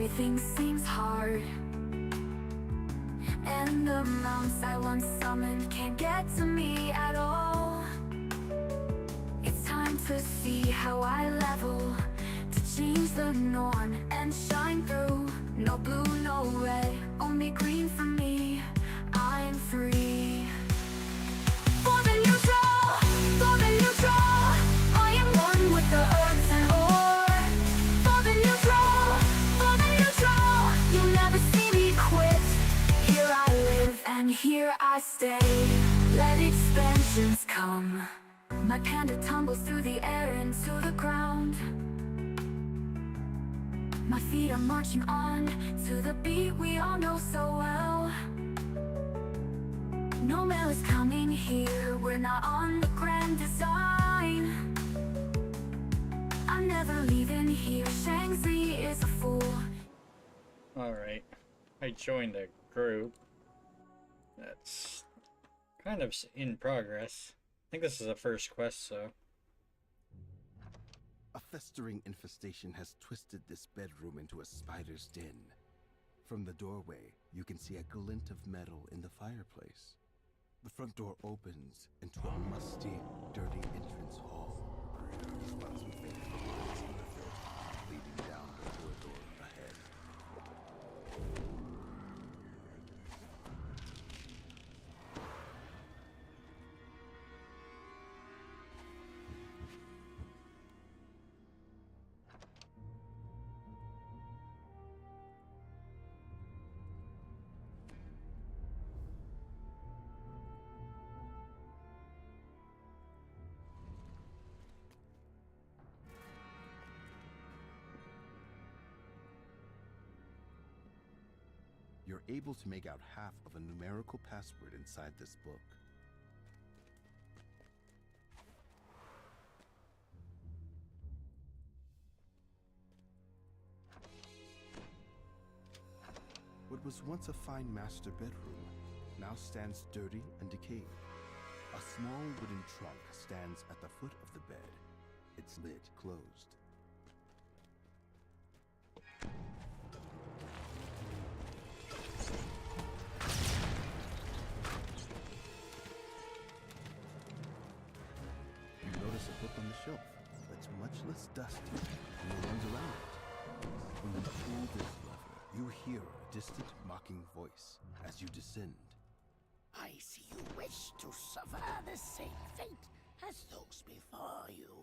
everything seems hard. And the mounts I once summoned can't get to me at all. It's time to see how I level, to change the norm and shine through. No blue, no red, only green for me. I'm free. For the neutral, for the neutral, I am one with the earth and ore. For the neutral, you'll never see me quit. Here I live and here I stay. Let expansions come. My panda tumbles through the air into the ground. My feet are marching on to the beat we all know so well. No mail is coming here, we're not on the grand design. I'm never leaving here, Shang-Chi is a fool. Alright, I joined a group that's kind of in progress. I think this is the first quest, so... A festering infestation has twisted this bedroom into a spider's den. From the doorway, you can see a glint of metal in the fireplace. The front door opens into a musty, dirty entrance hall. Spots with faint footprints in the dirt, leading down the corridor ahead. You're able to make out half of a numerical password inside this book. What was once a fine master bedroom now stands dirty and decayed. A small wooden trunk stands at the foot of the bed, its lid closed. On the shelf that's much less dusty than the ones around it. When you pull this lever, you hear a distant mocking voice as you descend. I see you wish to suffer the same fate as those before you.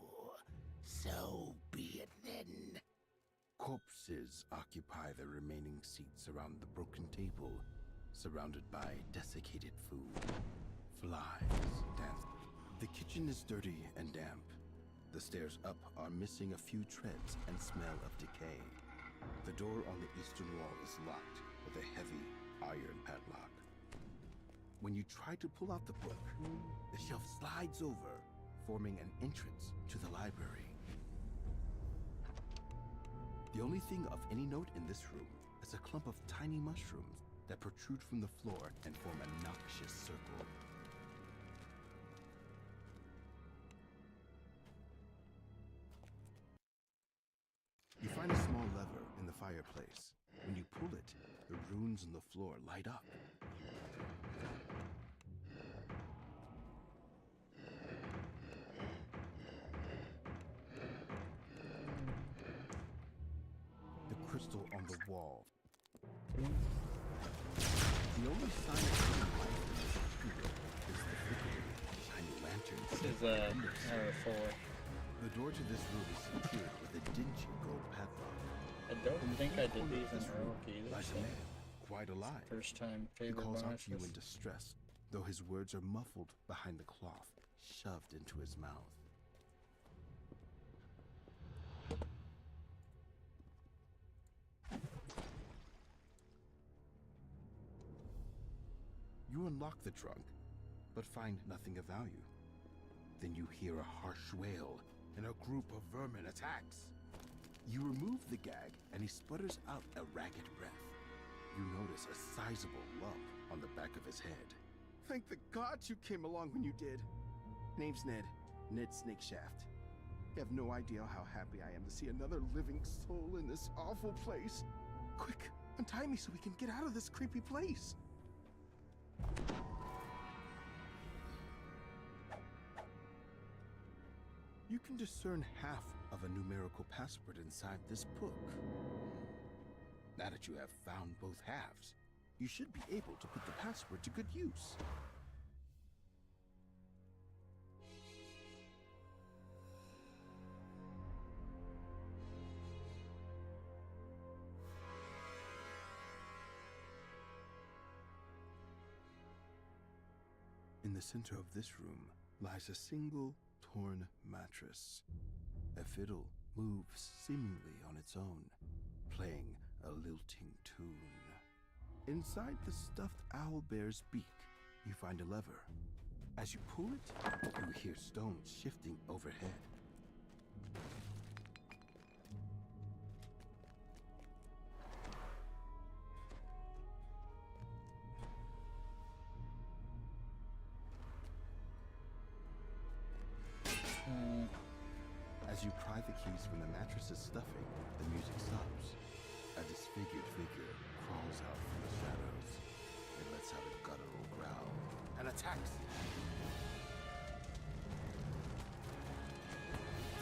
So be it then. Corpses occupy the remaining seats around the broken table, surrounded by desiccated food. Flies dance. The kitchen is dirty and damp. The stairs up are missing a few treads and smell of decay. The door on the eastern wall is locked with a heavy iron padlock. When you try to pull out the book, the shelf slides over, forming an entrance to the library. The only thing of any note in this room is a clump of tiny mushrooms that protrude from the floor and form a noxious circle. You find a small lever in the fireplace. When you pull it, the runes on the floor light up. The crystal on the wall. The only sign of human life in this chamber is the flickering of shiny lanterns. This is error 4. The door to this room is secured with a dingy gold padlock. I don't think I did these in heroic either, Like so a man, quite alive. first time He favorite calls out to you in bonuses. distress, though his words are muffled behind the cloth, shoved into his mouth. You unlock the trunk, but find nothing of value. Then you hear a harsh wail, and a group of vermin attacks. You remove the gag, and he sputters out a ragged breath. You notice a sizable lump on the back of his head. Thank the gods you came along when you did. Name's Ned. Ned Snakeshaft. You have no idea how happy I am to see another living soul in this awful place. Quick, untie me so we can get out of this creepy place. You can discern half of a numerical password inside this book. Now that you have found both halves, you should be able to put the password to good use. In the center of this room lies a single torn mattress. A fiddle moves seemingly on its own, playing a lilting tune. Inside the stuffed owl bear's beak, you find a lever. As you pull it, you hear stones shifting overhead. As you pry the keys from the mattress's stuffing, the music stops. A disfigured figure crawls out from the shadows. It lets out a guttural growl and attacks.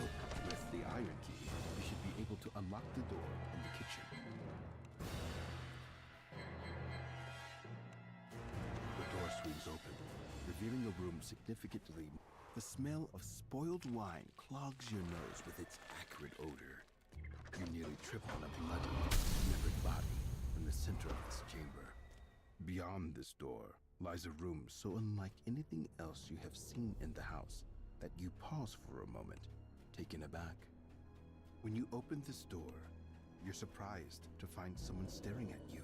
With the iron key, you should be able to unlock the door in the kitchen. The door swings open, revealing a room significantly. The smell of spoiled wine clogs your nose with its acrid odor. You nearly trip on a bloody, dismembered body in the center of this chamber. Beyond this door lies a room so unlike anything else you have seen in the house that you pause for a moment, taken aback. When you open this door, you're surprised to find someone staring at you,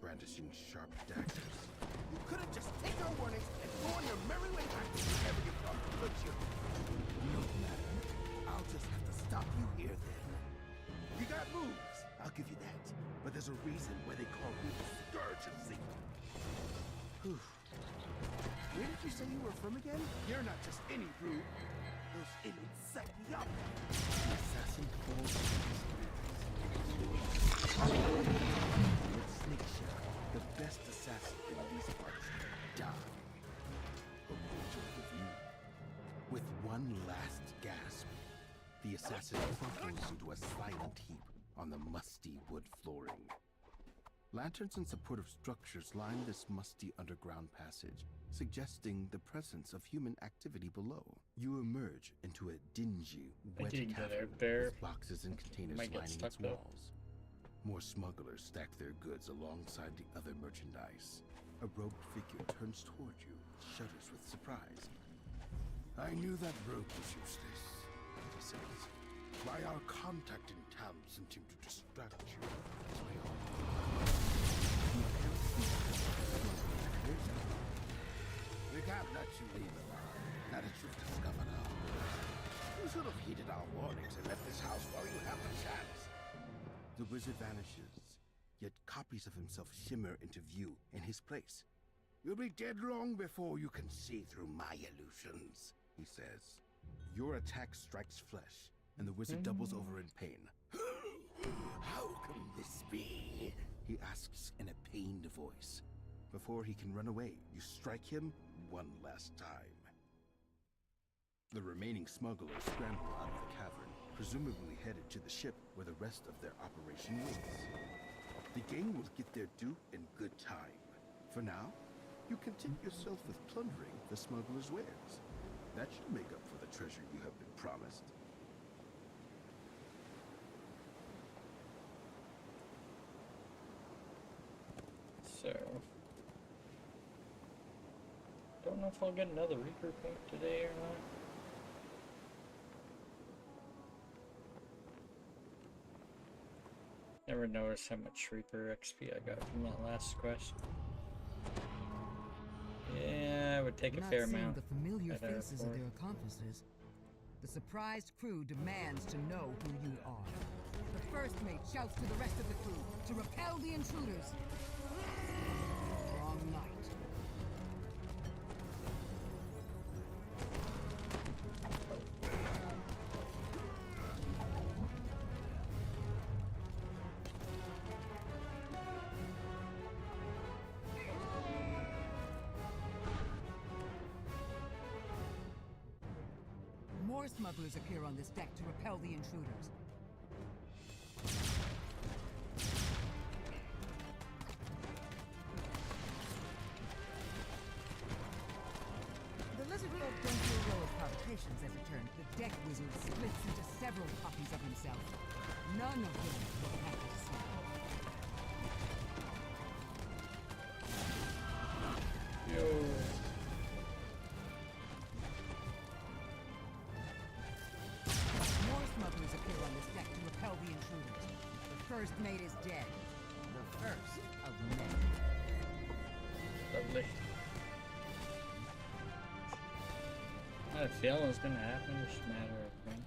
brandishing sharp daggers. You could have just taken our warnings and go on your merry way back to wherever you from, couldn't you? No matter. I'll just have to stop you here then. You got moves, I'll give you that. But there's a reason why they call me the Scourge of Satan. Whew. Where did you say you were from again? You're not just any brood. Those idiots set me up. The assassin calls Snake Shell, the best assassin in these parts, die. Hope you enjoy the view. With one last gasp, the assassin crumples into a silent heap on the musty wood flooring. Lanterns and supportive structures line this musty underground passage, suggesting the presence of human activity below. You emerge into a dingy, wet cavern with boxes and containers lining its walls. More smugglers stack their goods alongside the other merchandise. A robed figure turns toward you, shudders with surprise. I knew that rope was useless, he says. Why our contact in town sent him to distract you. That's my own. We can't let you leave alone, now that you've discovered our words. You should have heeded our warnings and left this house while you have the chance. The wizard vanishes, yet copies of himself shimmer into view in his place. You'll be dead long before you can see through my illusions, he says. Your attack strikes flesh, and the wizard doubles over in pain. How can this be? He asks in a pained voice. Before he can run away, you strike him one last time. The remaining smugglers scramble out of the cavern, presumably headed to the ship where the rest of their operation waits. The gang will get their due in good time. For now, you content yourself with plundering the smugglers' wares. That should make up for the treasure you have been promised. So, don't know if I'll get another Reaper point today or not. Never noticed how much Reaper XP I got from that last quest. Yeah, it would take a fair amount. The familiar at faces of airport. their accomplices. The surprised crew demands to know who you are. The first mate shouts to the rest of the crew to repel the intruders. Wrong night. More smugglers appear on this deck to repel the intruders. The lizard folk don't do a row of provocations as it turns. The deck wizard splits into several copies of himself. None of them look happy to see. Yo. More smugglers appear on this deck to repel the intruders. The first mate is dead. The first of many. Lovely. I had a feeling it was gonna happen, it's just a matter of when.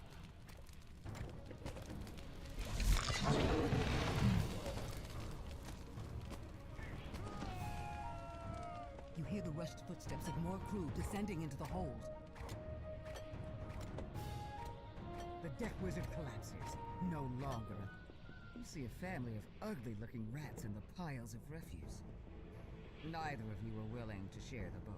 You hear the rushed footsteps of more crew descending into the hold. The deck wizard collapses. No longer. You see a family of ugly-looking rats in the piles of refuse. Neither of you are willing to share the boat.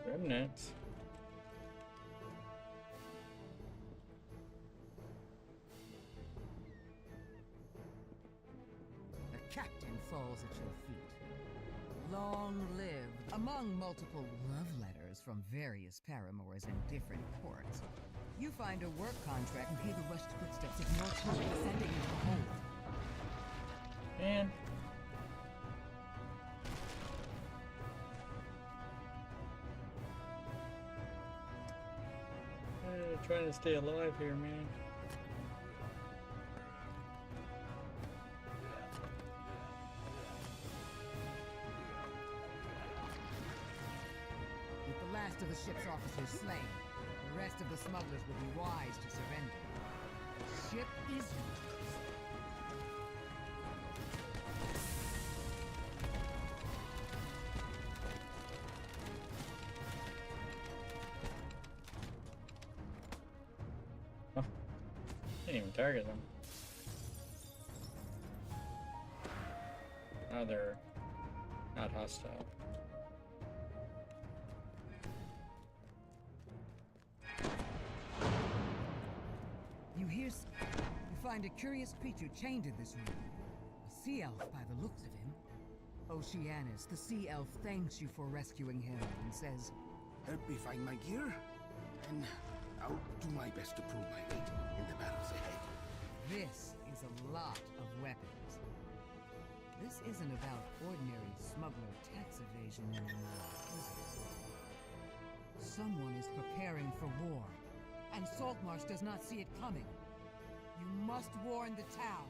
Remnants. The captain falls at your feet. Long live. Among multiple love letters from various paramours in different ports, you find a work contract and hear the rushed footsteps of more crew descending into the hold. And trying to stay alive here, man. With the last of the ship's officers slain, the rest of the smugglers will be wise to surrender. The ship is yours. Didn't even target them. Now they're not hostile. You find a curious creature chained in this room. A sea elf by the looks of him. Oceanus, the sea elf, thanks you for rescuing him and says, Help me find my gear, and I'll do my best to prove my weight in the battles ahead. this is a lot of weapons. This isn't about ordinary smuggler tax evasion anymore, is it? Someone is preparing for war, and Saltmarsh does not see it coming. You must warn the town.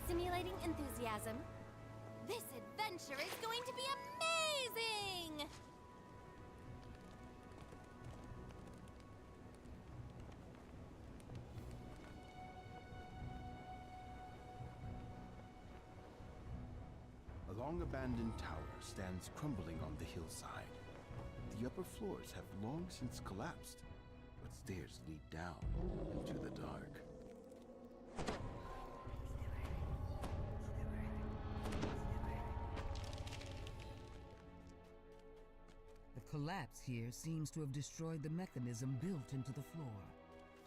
Simulating enthusiasm. This adventure is going to be amazing! long abandoned tower stands crumbling on the hillside. The upper floors have long since collapsed, but stairs lead down into the dark. The collapse here seems to have destroyed the mechanism built into the floor.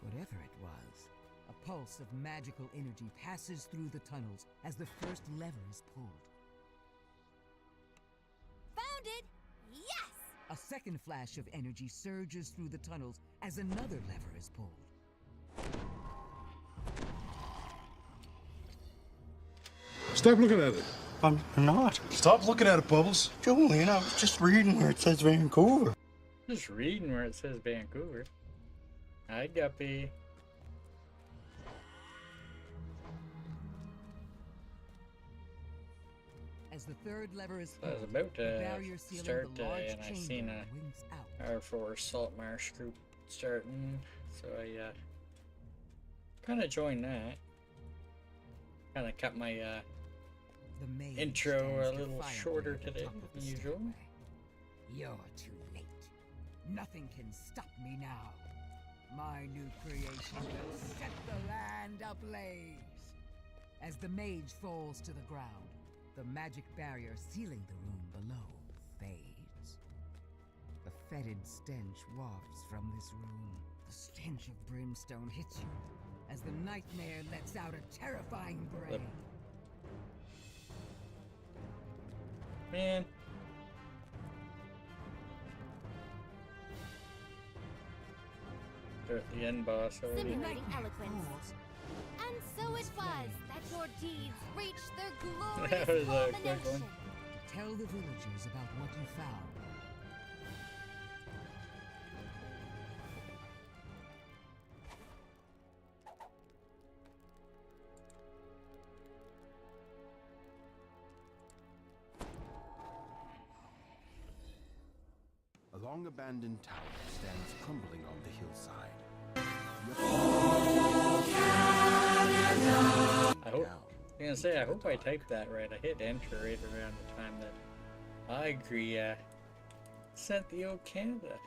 Whatever it was, a pulse of magical energy passes through the tunnels as the first lever is pulled. Found it! Yes! A second flash of energy surges through the tunnels as another lever is pulled. Stop looking at it. I'm not. Stop looking at it, Bubbles. Julian, I was just reading where it says Vancouver. Just reading where it says Vancouver. Hi, Guppy. As the third lever is I was pulled, about the to barrier sealing start the large today, and I chamber seen wings out. a R4 Salt Marsh group starting, so I kind of joined that. Kind of cut my The mage intro a stands little defiantly shorter at the today top of than the usual. stairway. You're too late. Nothing can stop me now. My new creation will set the land ablaze. As the mage falls to the ground, the magic barrier sealing the room below fades. A fetid stench wafts from this room. The stench of brimstone hits you as the nightmare lets out a terrifying bray. Man. They're at the end boss already. Simulating eloquence. And so it was that your deeds reached their That glorious was a quick one. culmination. Tell the villagers about what you found. A long abandoned tower stands crumbling on the hillside. I hope. I was gonna say, I hope I typed that right. I hit enter right around the time that I agree sent the old Canada.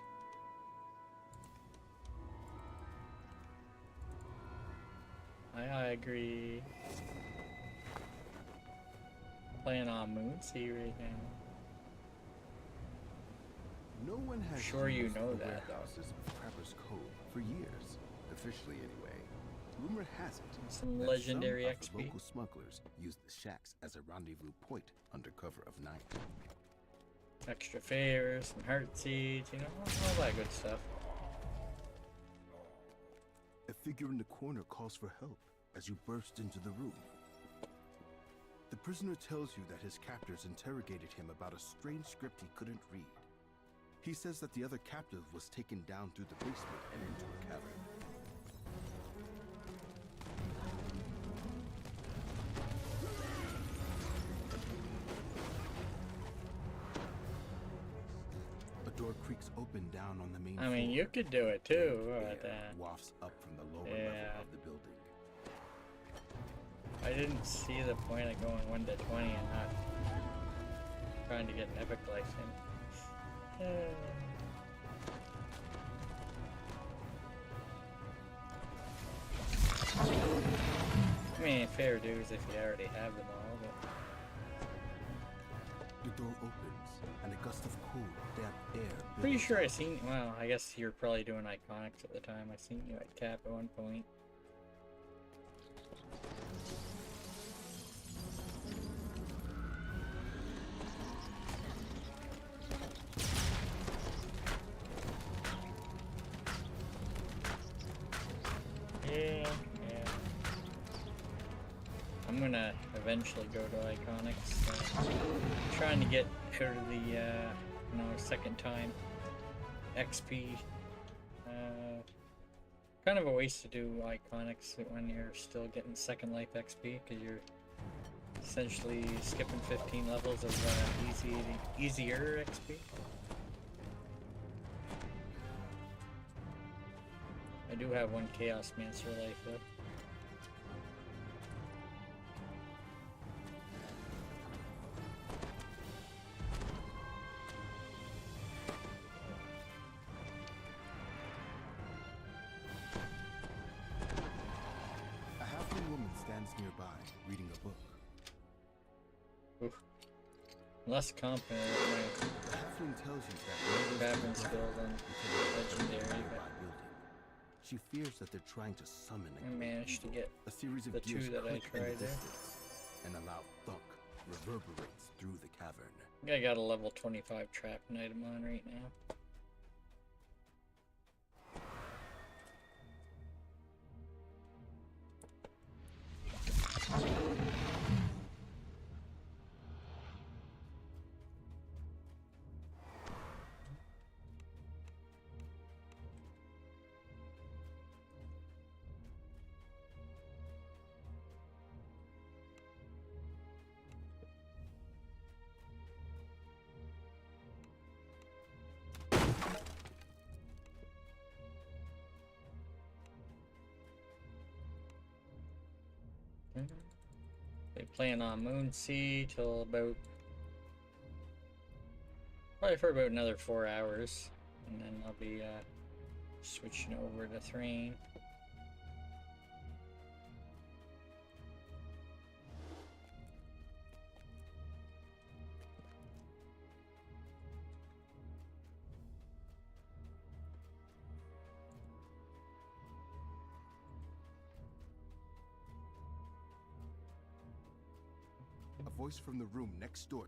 I agree. Playing on Moonsea right now. No one has Sure you used know the that, though. warehouses of Crabber's Cove for years, officially anyway. Rumor has it Some that legendary some of the XP. local smugglers use the shacks as a rendezvous point under cover of night. Extra favors, some heart seeds, you know, all that good stuff. A figure in the corner calls for help as you burst into the room. The prisoner tells you that his captors interrogated him about a strange script he couldn't read. He says that the other captive was taken down through the basement and into a cavern. A door creaks open down on the main I mean, floor. you could do it too. What Air about that? wafts up from the lower Yeah. level of the building. I didn't see the point of going 1 to 20 and not trying to get an epic life in. I mean, fair dues if you already have them all, but The door opens, and a gust of cool, damp air. pretty billows sure I out. seen. Well, I guess you're probably doing iconics at the time. I seen you at Cap at one point. Yeah. I'm gonna eventually go to Iconics. Trying to get out of the, second time XP. Kind of a waste to do Iconics when you're still getting second life XP, because you're essentially skipping 15 levels of easier XP. I do have one Chaos Mancer life though. stands nearby, reading a book. Oof. Less confident with The halfling tells you that my grabbing skills on legendary, nearby but building. She fears that they're trying to summon a I great managed to evil. get A series of the gears two that I click in the tried there. distance, and a loud thunk reverberates through the cavern. I think I got a level 25 trapping item on right now. They playing on Moonsea till about probably for about another 4 hours, and then I'll be switching over to Thrane. A voice from the room next door.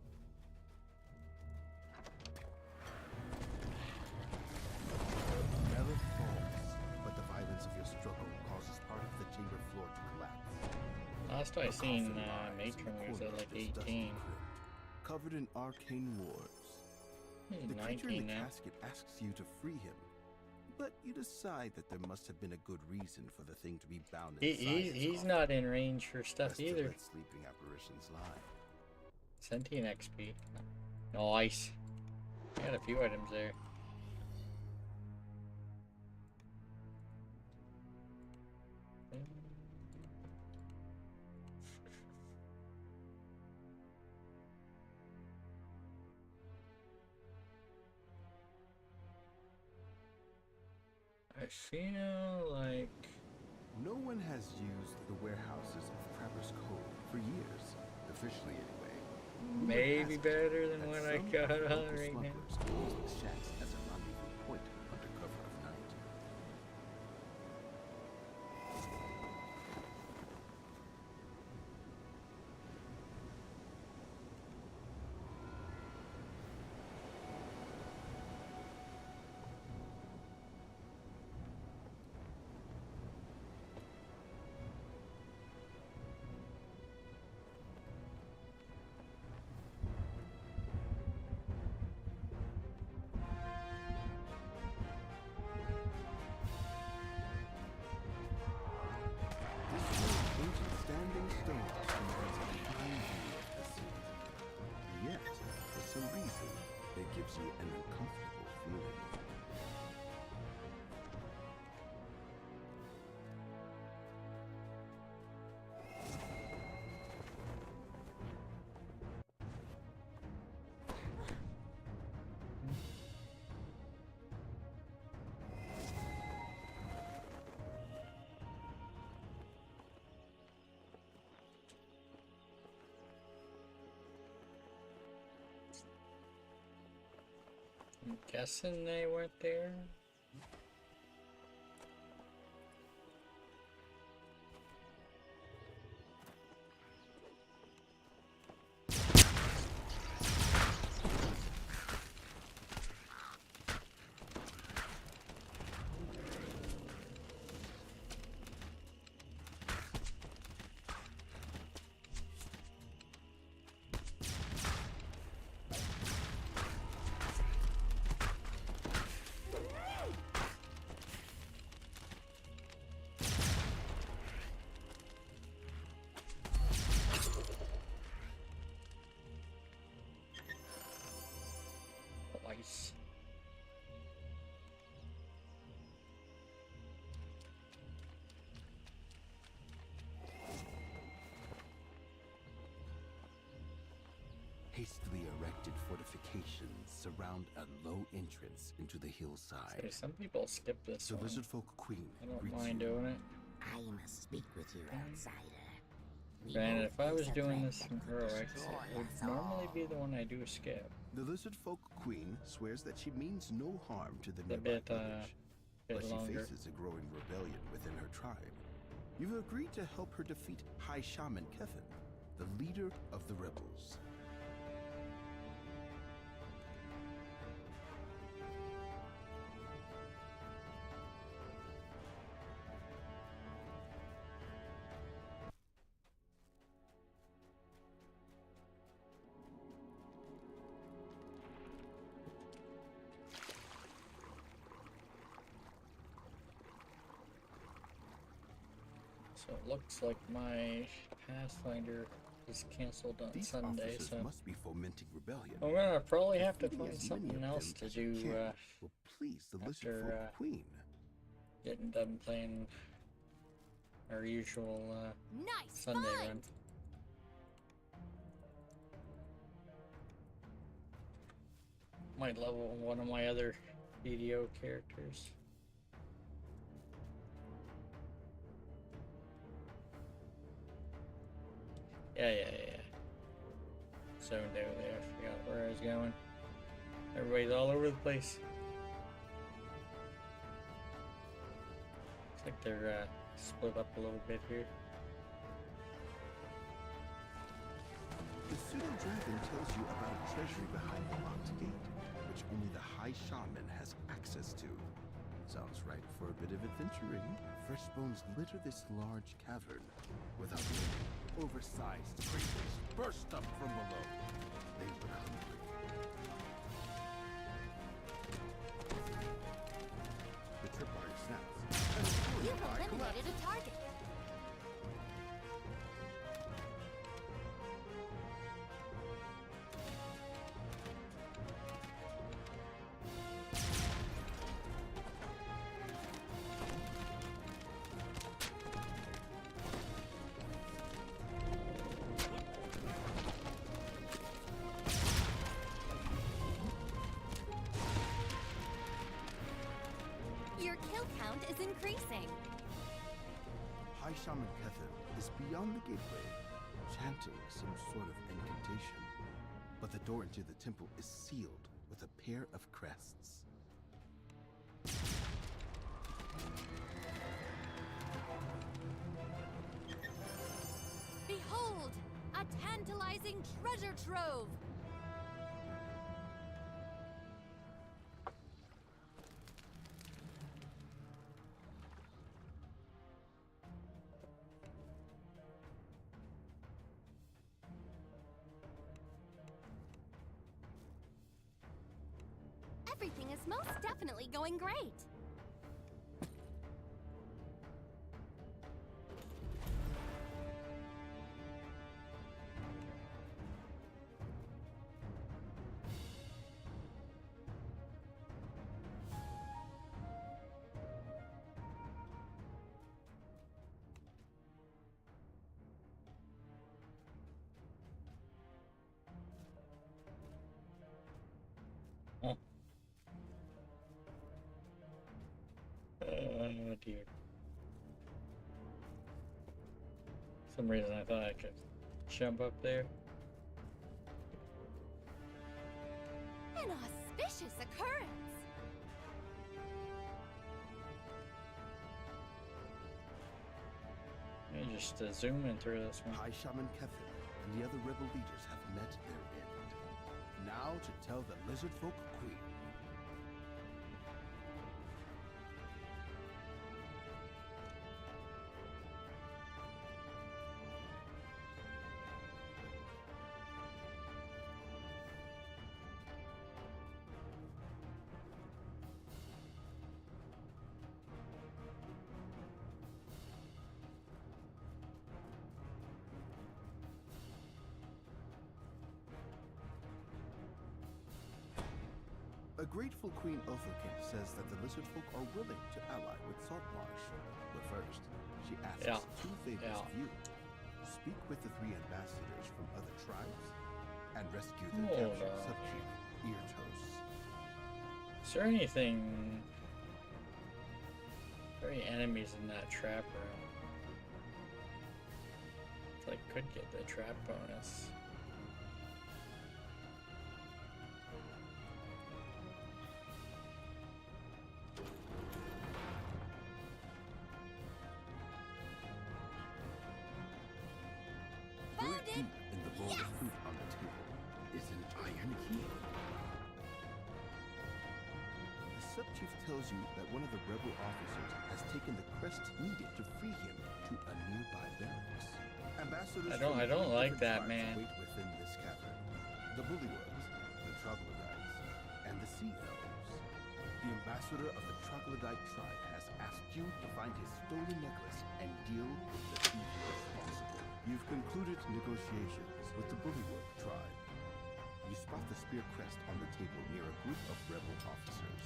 Merit falls, but the violence of your struggle causes part of the chamber floor to collapse. Last I seen Matron was at like 18. Covered in arcane wars. He's The creature in 19 the now. casket asks you to free him, but you decide that there must have been a good reason for the thing to be bound inside its He's coffin. not in range for stuff Best to either. let sleeping apparitions lie. Sentient XP. Nice. Got a few items there. I feel like No one has used the warehouses of Trapper's Cove for years, officially anyway. Rumor maybe has it better than that what I some got on local right now. smugglers use the shacks as a rendezvous point under cover of night. This room of ancient standing stones provides a fine view of the city. Yet, for some reason, it gives you an uncomfortable feeling. I'm guessing they weren't there. Twice. Hastily erected fortifications surround a low entrance into the hillside. Okay, some people skip this The one. Lizard Folk Queen I don't greets mind you. doing it. I must speak with you, outsider. Granted, if I was doing this in heroics, it would normally be the one I do skip. The lizard folk queen swears that she means no harm to the A nearby bit, village, bit but she longer. faces a growing rebellion within her tribe. You've agreed to help her defeat High Shaman Kevin, the leader of the rebels. So it looks like my Pathfinder is cancelled on These Sunday, officers so must be fomenting rebellion. I'm gonna probably have to Defeating find as many something of else them to as you do, can will please the lizard after, folk queen. getting done playing our usual, Nice Sunday find! run. Might level one of my other BDO characters. Yeah. So down there, I forgot where I was going. Everybody's all over the place. Looks like they're split up a little bit here. The pseudo-dragon tells you about a treasury behind the locked gate, which only the High Shaman has access to. Sounds right for a bit of adventuring. Fresh bones litter this large cavern. Without warning, oversized creatures burst up from below. They look hungry. The tripwire snaps. And the cooling You've bar eliminated a target. Your kill count is increasing. High Shaman Kethin is beyond the gateway, chanting some sort of incantation. But the door into the temple is sealed with a pair of crests. Behold, a tantalizing treasure trove. Everything is most definitely going great. Oh dear. For some reason I thought I could jump up there. An auspicious occurrence. Yeah, just zooming through this one. High Shaman Kethin and the other rebel leaders have met their end. Now to tell the Lizard Folk Queen. A grateful Queen Othokin says that the Lizard Folk are willing to ally with Saltmarsh. But first, she asks two favors of you. Speak with the 3 ambassadors from other tribes, and rescue the captured subchief, Eartos. Is there anything... Are there any enemies in that trap room? It's like could get the trap bonus. Very deep in the bowl of food on the table is an iron key. The sub-chief tells you that one of the rebel officers has taken the crest needed to free him to a nearby barracks. Ambassadors I don't from like different that, tribes man. wait within this cavern. The Bullywugs, the Troglodytes, and the Sea Elves. The ambassador of the Troglodyte tribe has asked you to find his stolen necklace and deal with the thief responsible. You've concluded negotiations with the Bullywug tribe. You spot the spear crest on the table near a group of rebel officers.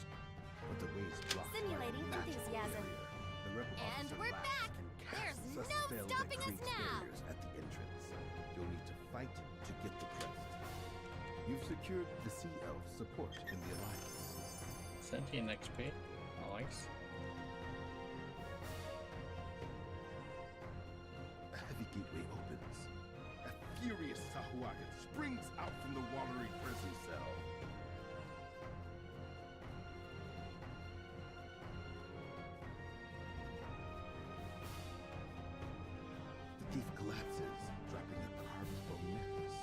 But the way is blocked Simulating by a magical enthusiasm. barrier. The rebel And officer we're laughs back. and There's casts a no spell that stopping us creates now. barriers at the entrance. You'll need to fight to get the crest. You've secured the Sea Elf support in the Alliance. Sentient XP. Nice. A heavy gateway opens. A furious Sahuagin springs out from the watery prison cell. The thief collapses, dropping a carved bone necklace.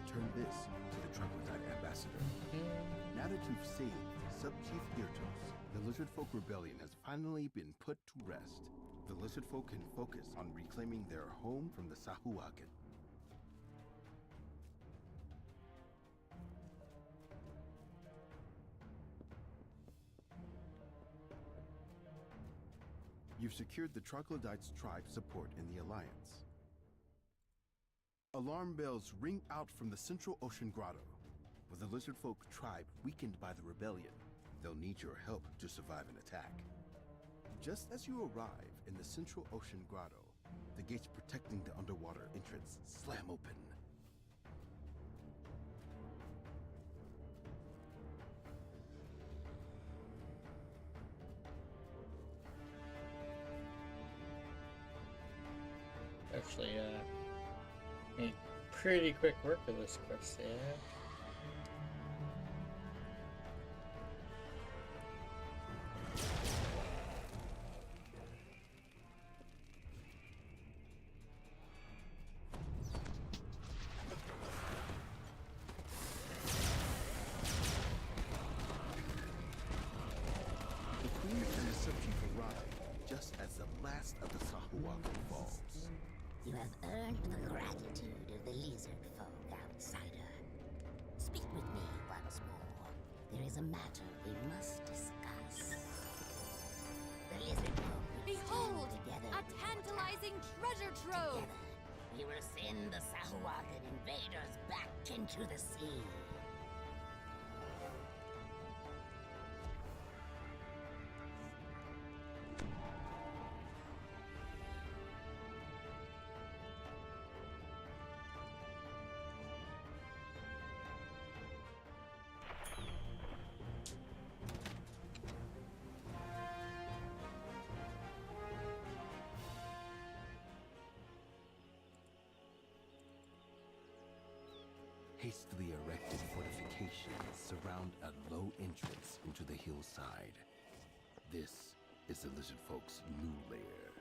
Return this to the Troglodyte ambassador. Now that you've saved Sub-Chief Irtos, the Lizard Folk Rebellion has finally been put to rest. The Lizard Folk can focus on reclaiming their home from the Sahuagin. You've secured the Troglodytes' tribe support in the Alliance. Alarm bells ring out from the Central Ocean Grotto. With the Lizard Folk tribe weakened by the rebellion, they'll need your help to survive an attack. Just as you arrive in the Central Ocean Grotto, the gates protecting the underwater entrance slam open. Actually, made pretty quick work of this quest, yeah. The Queen and the Sub-Chief arrive just as the last of the Sahuagin falls. You have earned the gratitude of the lizard folk, outsider. Speak with me once more. There is a matter we must discuss. The lizard folk will Behold, stand together. a tantalizing treasure trove. Together, we will send the Sahuagin invaders back into the sea. Hastily erected fortifications surround a low entrance into the hillside. This is the lizard folk's new lair.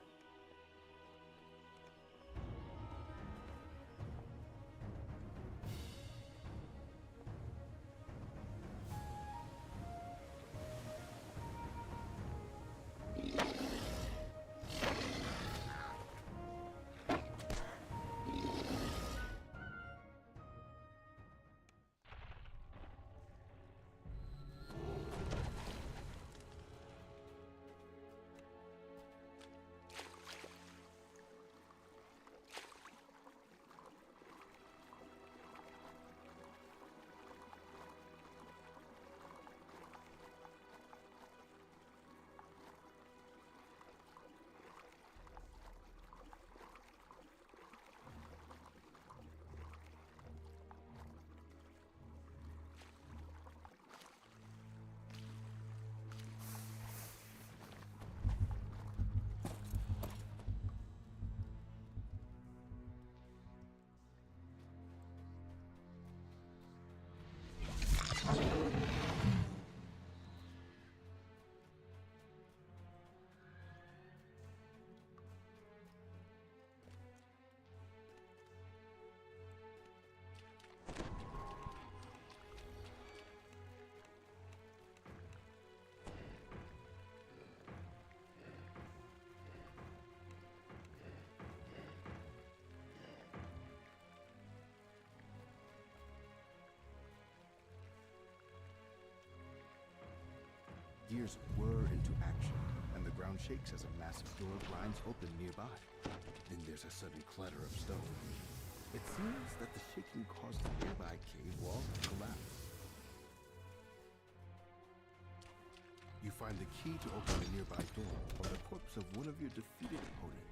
gears whir into action, and the ground shakes as a massive door grinds open nearby. Then there's a sudden clatter of stone. It seems that the shaking caused the nearby cave wall to collapse. You find the key to open the nearby door or the corpse of one of your defeated opponents.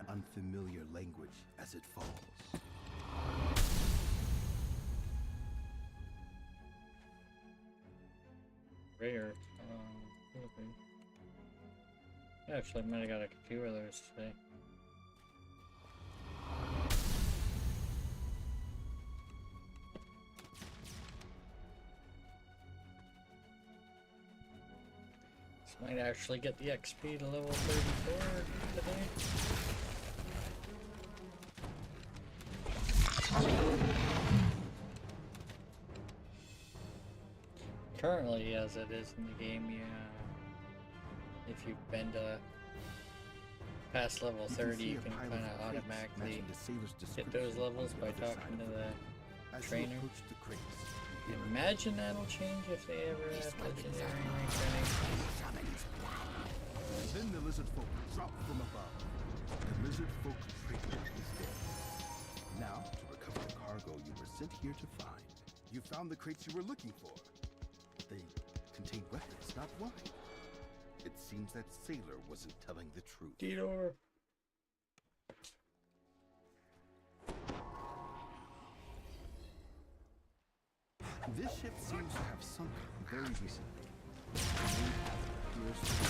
Unfamiliar language as it falls. Rare. Okay. Actually, I might have got a few of those today. This might actually get the XP to level 34 today. Currently, as it is in the game, if you've been to past level 30, you can kind of automatically get those levels by talking to the trainer. Imagine that'll change if they ever have legendary rank training. Then the lizard folk dropped from above. The lizard folk trainer is dead. Now, to recover the cargo you were sent here to find, you found the crates you were looking for. They contain weapons, not wine. It seems that sailor wasn't telling the truth. Didor. This ship seems to have sunk very recently. Let's see.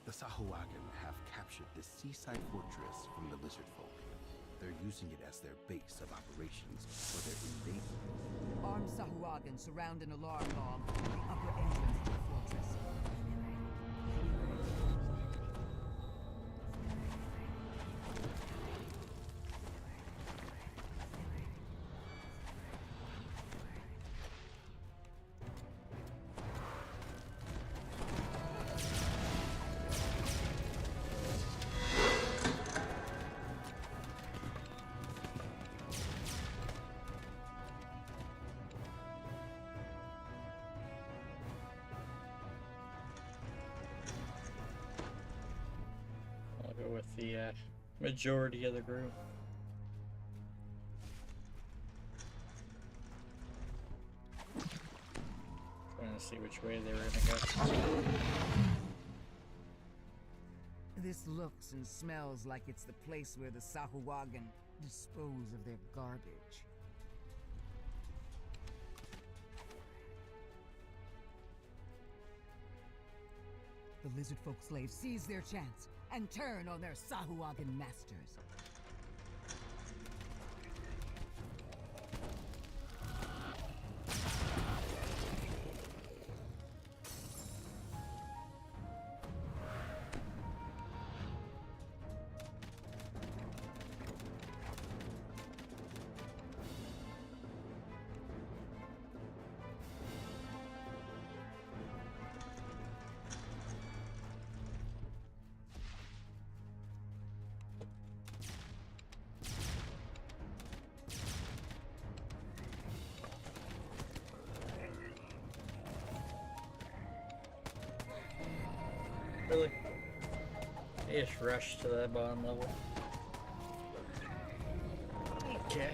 The Sahuagin have captured the seaside fortress from the lizard folk. They're using it as their base of operations for their invasion. Armed Sahuagin surround an alarm log at the upper entrance to the fortress. I'll go with the majority of the group. Trying to see which way they were gonna go. This looks and smells like it's the place where the Sahuagin dispose of their garbage. The lizard folk slaves seize their chance and turn on their Sahuagin masters. Really? I just rushed to that bottom level. Okay.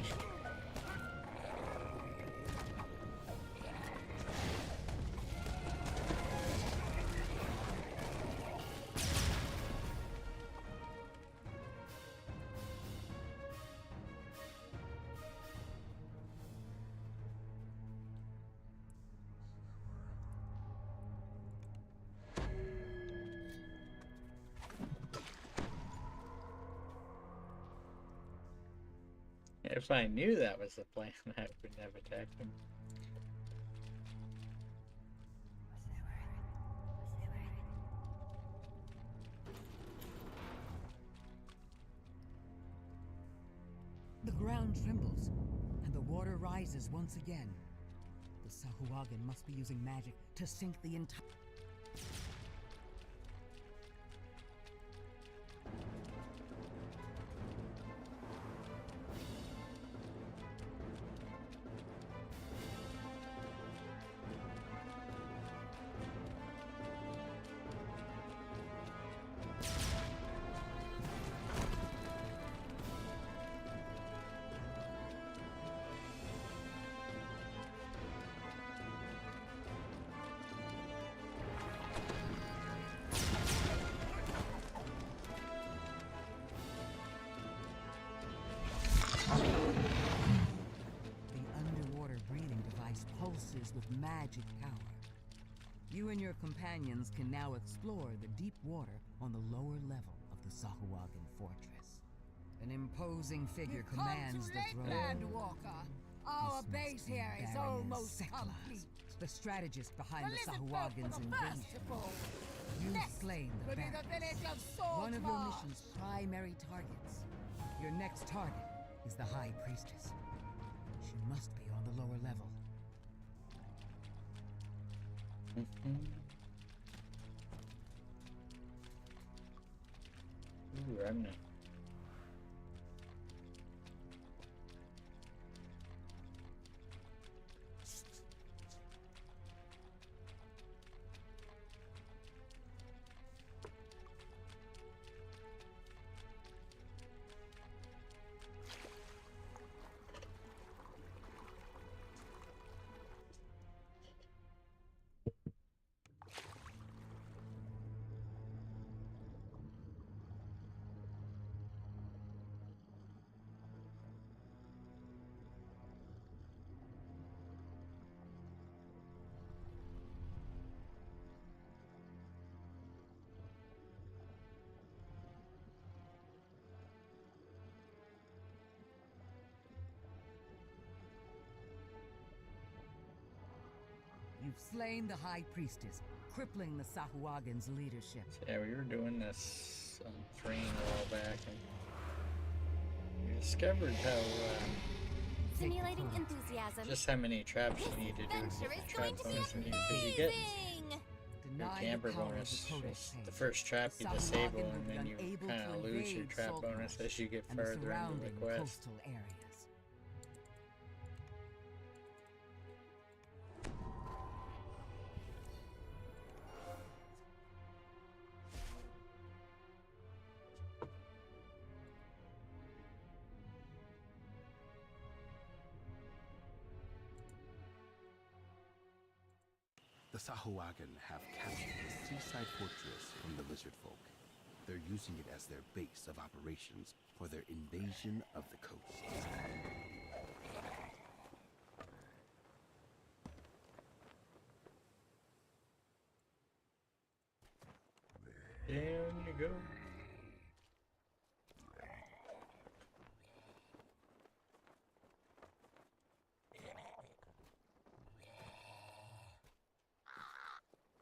If I knew that was the plan, I wouldn't have attacked him. The ground trembles, and the water rises once again. The Sahuagin must be using magic to sink the entire... pulses with magic power. You and your companions can now explore the deep water on the lower level of the Sahuagin fortress. An imposing figure commands the throne. Landwalker. Our base here is almost complete. The strategist behind the Elizabeth Sahuagin's for the invasion. first of all. You've Next slain the will be barons, the village of Swords one of your Marsh. mission's primary targets. Your next target is the High Priestess. She must be on the lower level. Ooh, remnant. You've slain the High Priestess, crippling the Sahuagin's leadership. Yeah, we were doing this on Thrane a while back, and we discovered how Simulating enthusiasm. just how many traps you need to do to Adventure get is the trap going to be bonus, and because you get amazing! your Deny camper the power of bonus. the Codex Just page. the first trap you The disable, Sahuagin will and be then you unable kind to of lose your invade trap Salt bonus Marsh as you get and the further into the surrounding quest. coastal areas. The Sahuagin have captured the seaside fortress from the lizard folk. They're using it as their base of operations for their invasion of the coast. Down you go.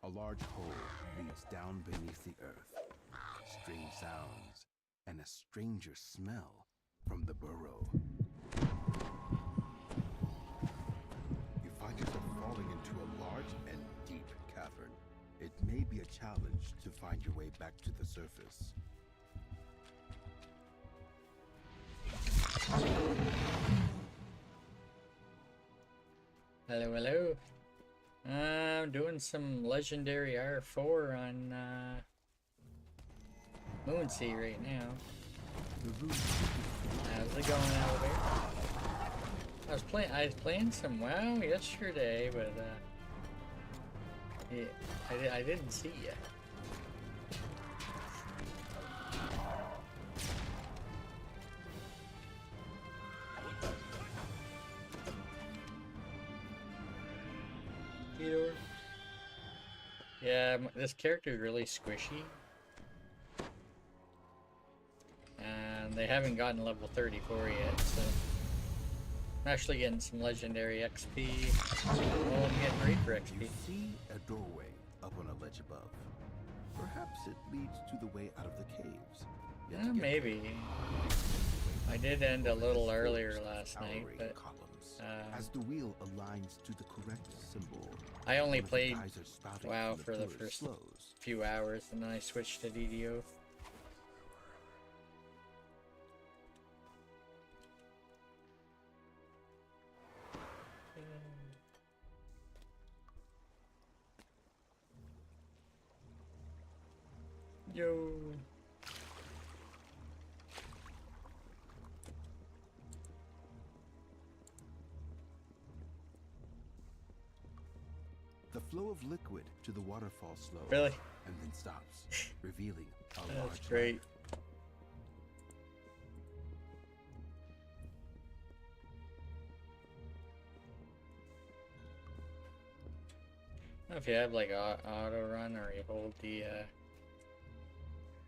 A large hole leads down beneath the earth. Strange sounds and a stranger smell from the burrow. You find yourself falling into a large and deep cavern. It may be a challenge to find your way back to the surface. Hello, hello. I'm doing some legendary R4 on Moonsea right now. How's it going, elevator? I was playing some WoW yesterday, but yeah, I didn't see you. Theodore? Yeah, this character is really squishy. And they haven't gotten level 34 yet, so I'm actually getting some legendary XP. Well, I'm getting Reaper XP. You see a doorway up on a ledge above. Perhaps it leads to the way out of the caves. Yet to get Maybe. there, I did end a little Forest earlier of last night, towering but columns. As the wheel aligns to the correct symbol, I only one of the played geysers spouting WoW from for the pillars first slows. few hours, and then I switched to DDO. Yo. The flow of liquid to the waterfall slows. Really? And then stops, revealing a That's large great. lamp. If you have like auto run, or you hold the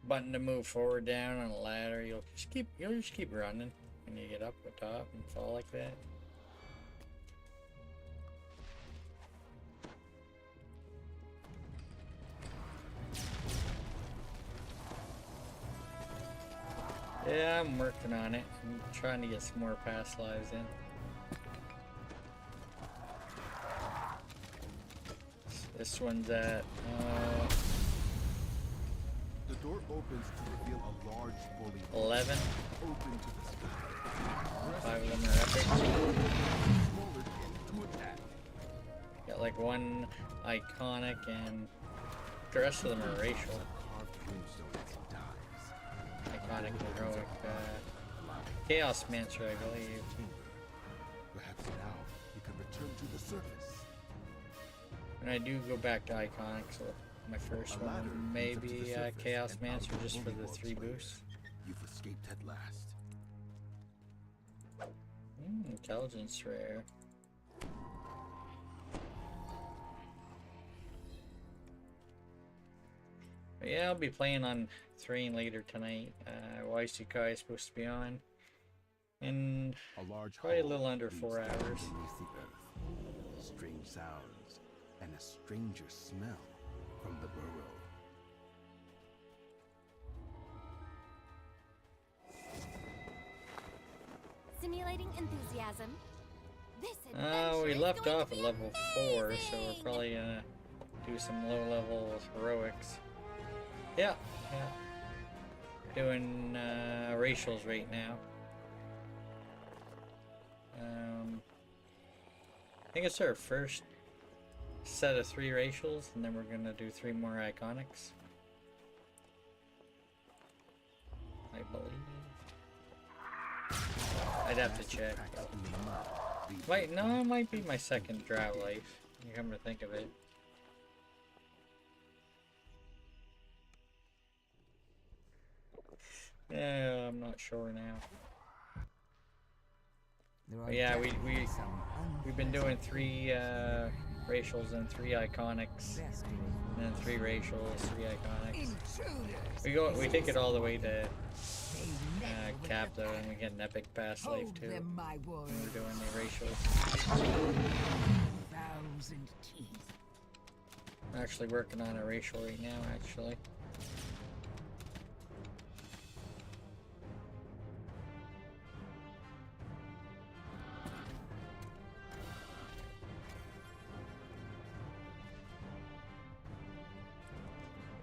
button to move forward down on a ladder, you'll just keep running when you get up the top and fall like that. Yeah, I'm working on it. I'm trying to get some more past lives in. This one's at The door opens to reveal a large bully 11. open to the sky. 5 of them are epic. Smaller to attack. Got like one iconic, and the rest of them are racial. Carved runestone as it dies. Iconic, heroic, Chaos Mancer, I believe. Perhaps now you can return to the surface. And I do go back to iconic, so my first A ladder one leads up to maybe the surface Chaos and Mancer, out of just for the Bullywog's 3 lair. boosts. You've escaped at last. Intelligence rare. But yeah, I'll be playing on Thrane later tonight. YCK is supposed to be on. And A large probably a hall little under leads 4 down hours. beneath the earth. Strange sounds and a stranger smell from the burrow. Simulating enthusiasm. This We adventure is left going off to at be level 4, so we're amazing. probably gonna do some low-level heroics. Yeah. Doing racials right now. I think it's our first set of 3 racials, and then we're gonna do 3 more iconics, I believe. I'd have to check. No, it might be my second Drow life. You come to think of it. Yeah, I'm not sure now. But yeah, we've been doing 3 racials and 3 iconics, and then 3 racials, 3 iconics. We take it all the way to cap though, and we get an epic past life Hold too. them, my When warriors. we're doing the racials. 1,000 teeth. I'm actually working on a racial right now, actually.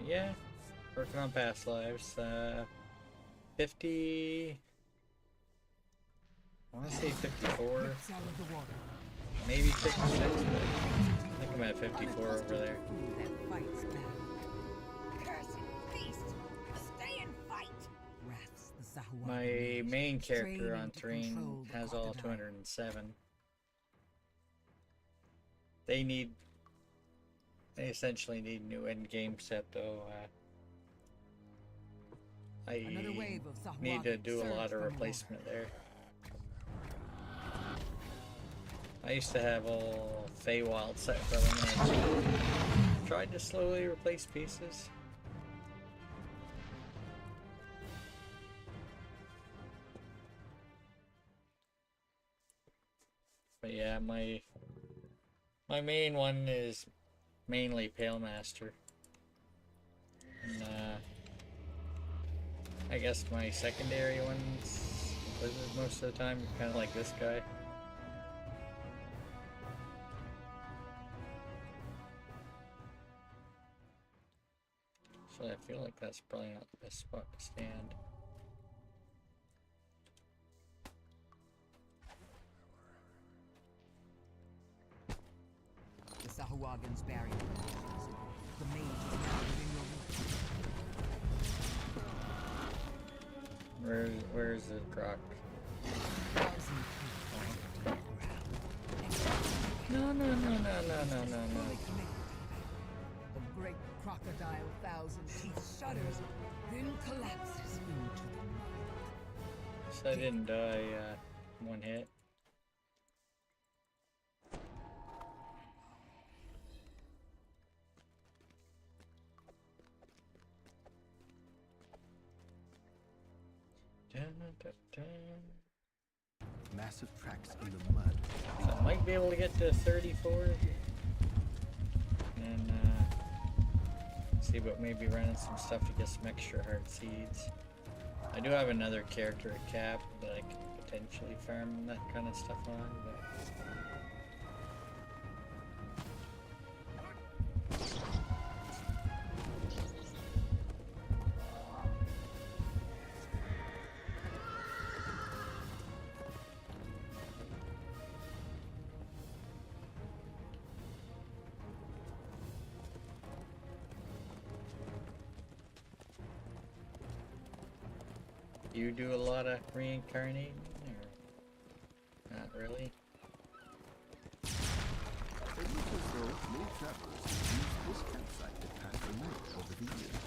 Yeah, working on past lives. 50. I want to say 54, Rips out of the water. maybe 56, but I think I'm at 54 over there. Fool that fights back. Cursed beast! Stay and main character on straining to Thrane control the has all crocodile. 207. They essentially need new end game set though. Another I wave of need to Sahuagin do a surged lot of from the replacement there. I used to have all Feywild set for them and I tried to slowly replace pieces. But yeah, my main one is mainly Pale Master. And I guess my secondary ones most of the time kind of like this guy. So I feel like that's probably not the best spot to stand. The Sahuagin's barrier crashes. The mage is now within your reach. Where's the croc? Thousand feet beneath the ground. No. Fully connected to the battle. The great crocodile thousand teeth shudders, then collapses into the mud. So I didn't die one hit. Massive tracks in the mud. So I might be able to get to 34 and see about maybe running some stuff to get some extra heart seeds. I do have another character at cap that I could potentially farm that kind of stuff on, but you do a lot of reincarnating, or not really? It looks as though many travelers have used this campsite to pass the night over the years.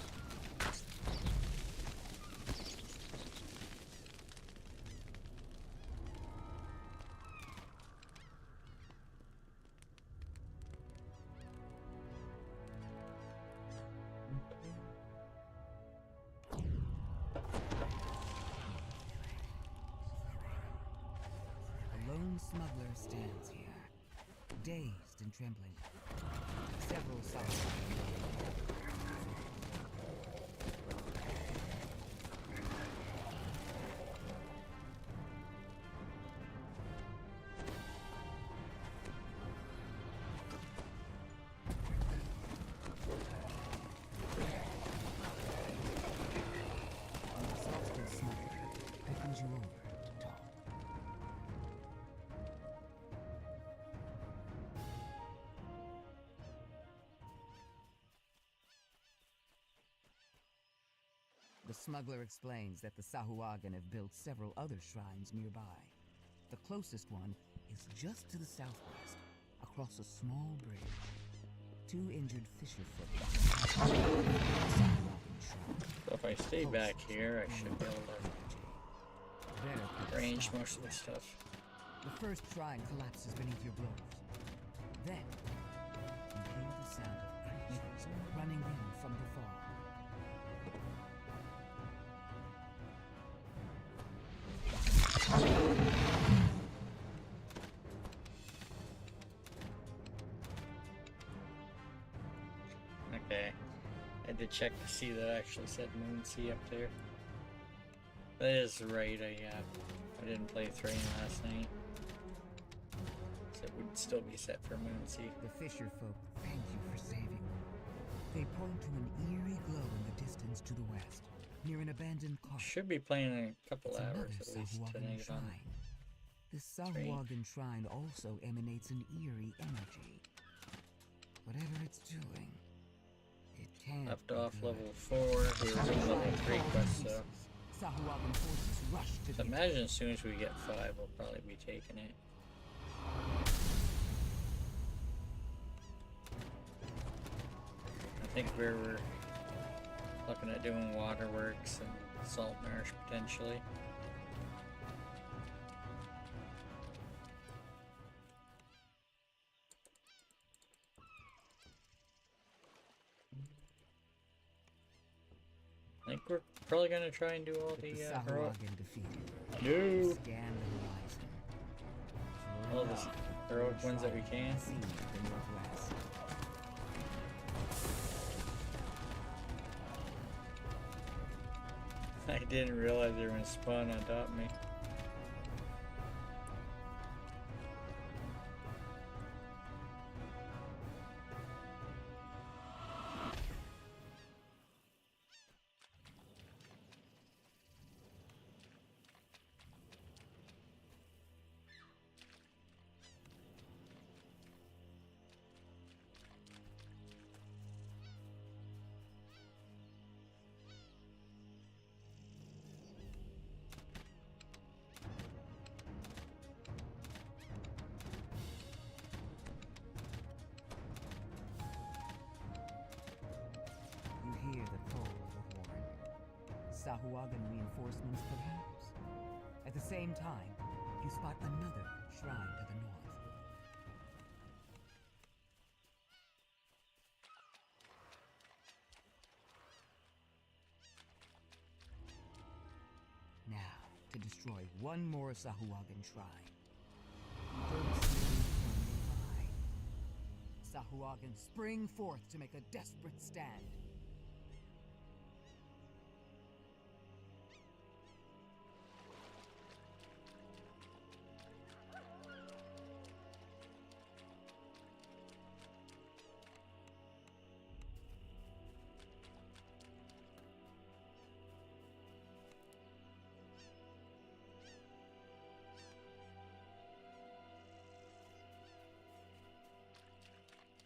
A lone smuggler stands here, dazed and trembling. Several Sahuagin. An exhausted smuggler beckons you over to talk. The smuggler explains that the Sahuagin have built several other shrines nearby. The closest one is just to the southwest, across a small bridge. Two injured fisherfolk. So if I stay back here, I should be able to range most of the stuff. The first shrine collapses beneath your blows. Then, you hear the sound of creatures running in from the far. Okay, I had to check to see that I actually said Moonsea up there. That is right, I didn't play Thrane last night. So it would still be set for Moonsea. The fisherfolk thank you for saving them. They point to an eerie glow in the distance to the west, near an abandoned cart. Should be playing in a couple It's hours another at least Sahuagin tonight on. shrine. This Sahuagin shrine also emanates an eerie energy. Whatever it's doing, it can't Left be off good. level 4, we were doing level 3 quests, so Sahuagin forces rush to So the imagine as soon as we get 5, we'll probably be taking it. I think we're looking at doing waterworks and salt marsh potentially. I think we're probably gonna try and do all the heroic. Sahuagin defeated. No! Scan the horizon. All the heroic ones that we can. See the northwest. I didn't realize they were gonna spawn on top of me. You hear the call of the horn. Sahuagin reinforcements, perhaps? At the same time, you spot another shrine to the north. Now, to destroy one more Sahuagin shrine. You don't see anything nearby. Sahuagin spring forth to make a desperate stand.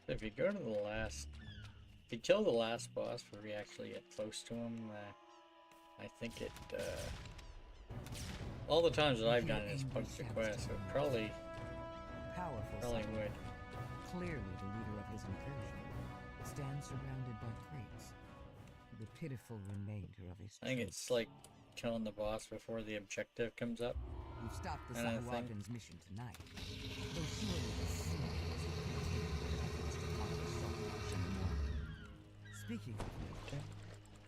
If you go to the last, if you kill the last boss before we actually get close to him, I think it, all the times that I've done it is punched the quest, so it probably would. Clearly the leader of his incursion stands surrounded by crates. The pitiful remainder of his I think troops. it's like killing the boss before the objective comes up. You've stopped the kind of thing. Sahuagin's mission tonight. Though surely the sin is to continue their efforts to conquer Saltmarsh in the morning. Speaking of which,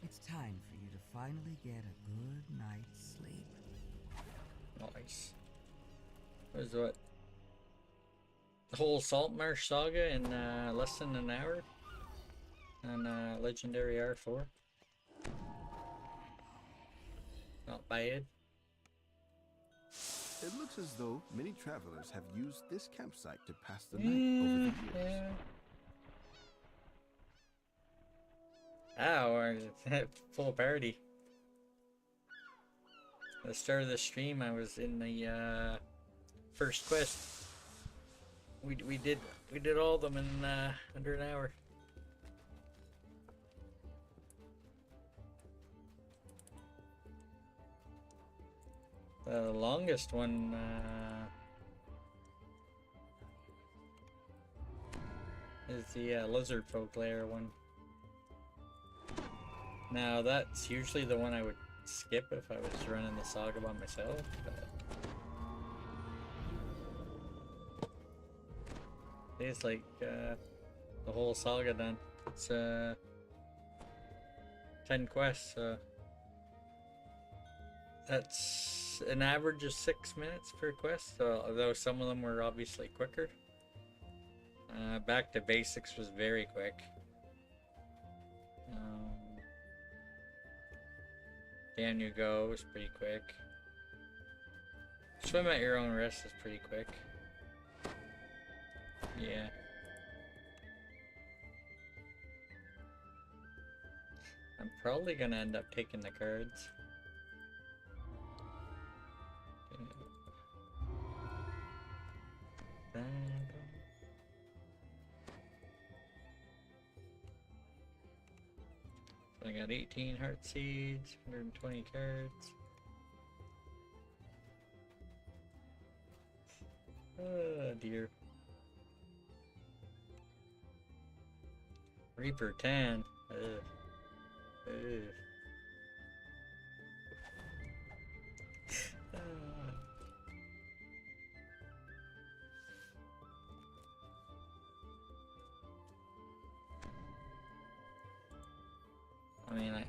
it's time for you to finally get a good night's sleep. Nice. What is what? The whole Saltmarsh saga in less than an hour on Legendary R4. Not bad. It looks as though many travelers have used this campsite to pass the night over the years. Yeah. Ow, we're full party. At the start of the stream, I was in the first quest. We did all of them in under an hour. The longest one is the lizard folk lair one. Now that's usually the one I would skip if I was running the saga by myself, but it's like the whole saga done. It's 10 quests, so that's an average of 6 minutes per quest, so, although some of them were obviously quicker. Back to Basics was very quick. Down You Go was pretty quick. Swim at Your Own Risk is pretty quick. Yeah. I'm probably gonna end up taking the cards. I got 18 heart seeds, 120 cards. Oh dear. Reaper 10. Ugh. Ugh. I mean,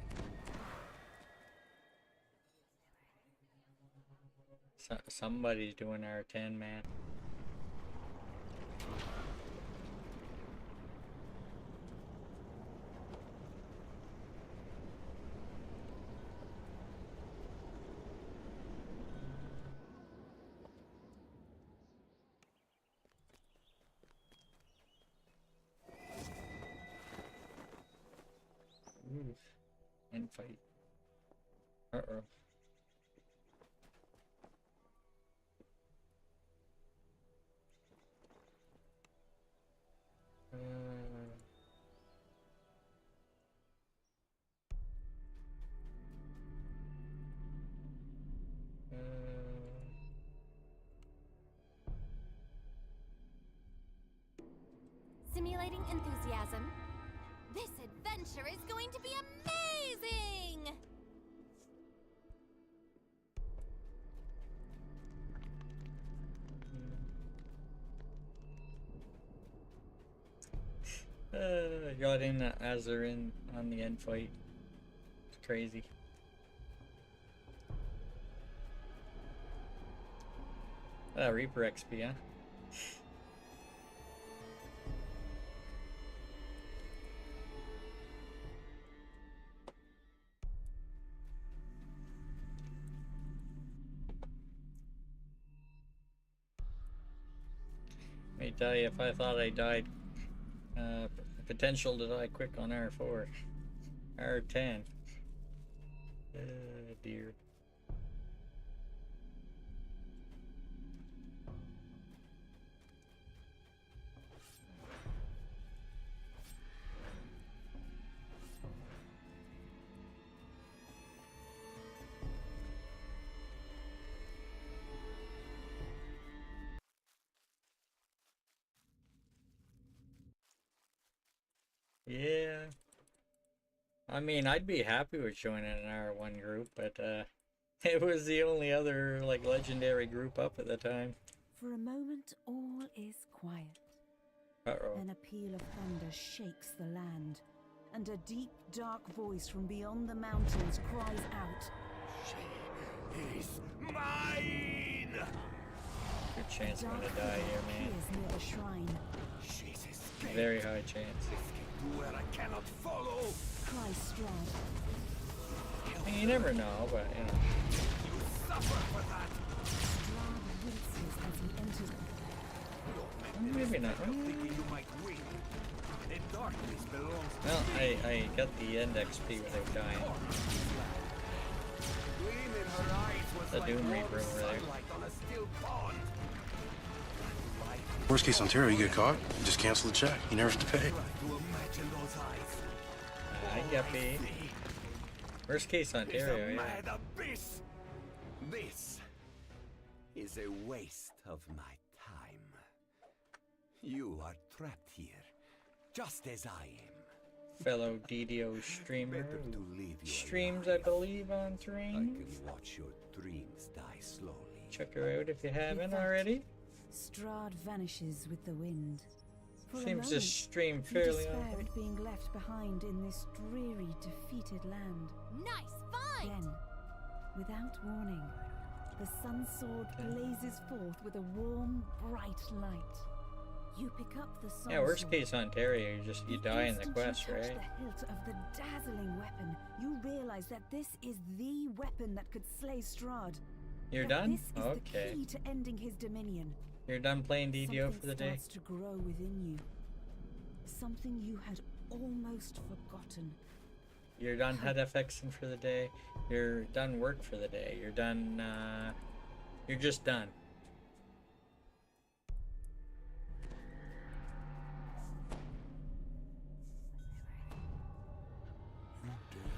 somebody's doing R10, man. Ooh, and fight. Uh-oh. Simulating enthusiasm. This adventure is going to be amazing! Got in as they're in on the end fight. It's crazy. Reaper XP, huh? Let me tell you, if I thought I died, potential to die quick on R4, R10. Dear. Yeah. I mean, I'd be happy with joining an R1 group, but it was the only other like legendary group up at the time. For a moment, all is quiet. Uh-oh. Then a peal of thunder shakes the land, and a deep, dark voice from beyond the mountains cries out, She is mine! Good chance I'm dark gonna die here, man. appears near the shrine. She's escaped. Very high chance. To where I cannot follow. Cries Strahd. I mean, you never know, but you know. You suffer for that. Strahd winces as he enters. Maybe not. Thinking you might win. The darkness belongs to Well, I got the end XP without dying. Gleam in her eyes was The like Doom warm Reaper over there. sunlight on a still pond. Worst case Ontario, you get caught, you just cancel the check. You never have to pay. Try to imagine those eyes. I got me. Worst case It's Ontario, a yeah. mad abyss. This is a waste of my time. You are trapped here, just as I am. Fellow DDO streamer Better to who leave you streams, I alive. believe, on I Thrane. can watch your dreams die slowly. Check her out if you haven't that, already. Strahd vanishes with the wind. For a Seems to moment, stream you fairly despair often. at being left behind in this dreary, defeated land. Nice fight! Then, without warning, the sun sword blazes forth with a warm, bright light. You pick up the sun Yeah, worst sword. case Ontario, you die in the instant quest, you touch right? the hilt of the dazzling weapon, you realize that this is the weapon that could slay Strahd. You're That done? This is Okay. the key to ending his dominion. You're done playing DDO Something for the day? starts to grow within you. Something you had almost forgotten. You're done head FXing for the day. You're done work for the day. You're done, you're just done. You dare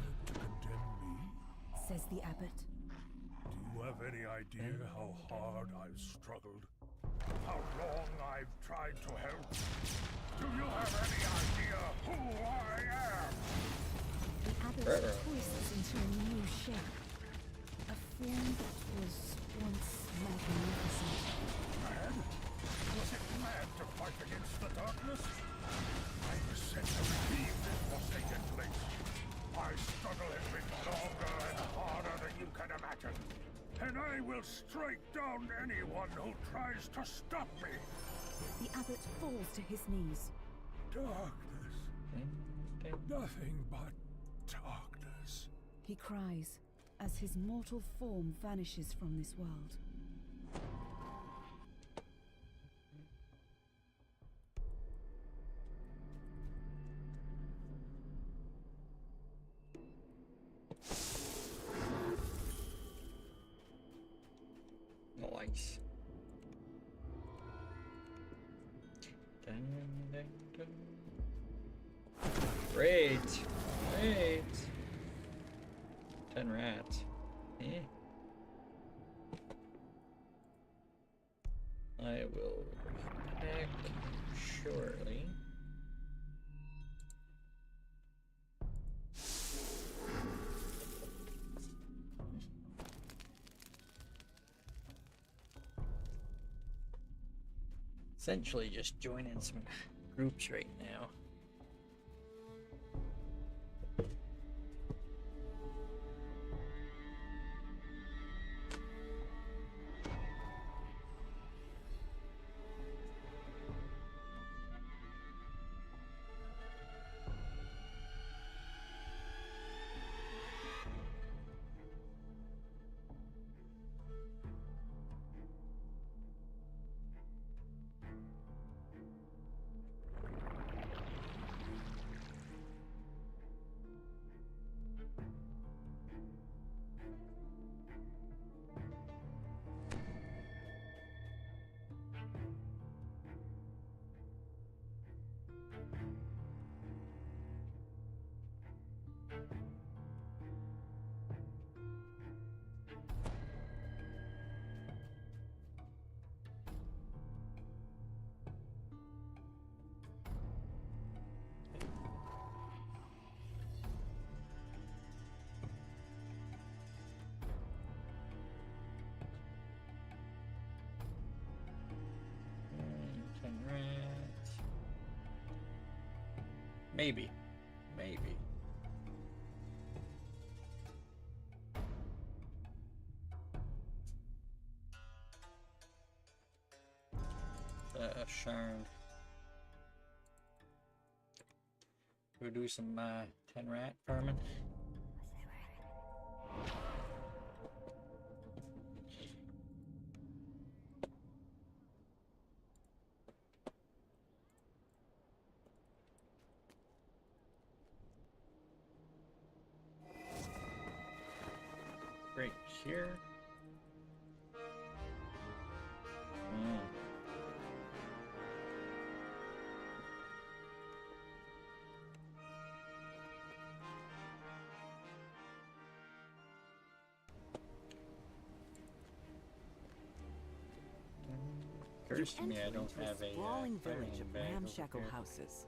says the abbot. Do you have any idea how hard I've struggled? How long I've tried to help? Do you have any idea who I am? The abbot twists into a new shape. A form that was once magnificent. Mad? Was it mad to fight against the darkness? I was sent to redeem this forsaken place. My struggle has been longer and harder than you can imagine. And I will strike down anyone who tries to stop me. The abbot falls to his knees. Darkness. Nothing but darkness. He cries as his mortal form vanishes from this world. Nice. Dun, dun, dun. Great. Great. 10 rats. Eh. I will pack shortly. Essentially just joining some groups right now. Maybe. Maybe. Sharn. We'll do some 10 rat farming. Right here. Occurs to me I don't have a sprawling village firing of bag over ramshackle here. houses.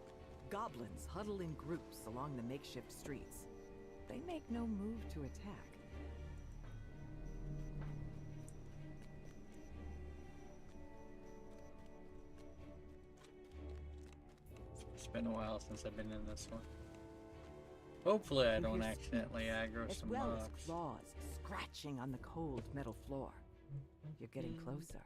Goblins huddle in groups along the makeshift streets. They make no move to attack. It's been a while since I've been in this one. Hopefully I don't accidentally aggro As some well mobs. as claws scratching on the cold metal floor. You're getting closer.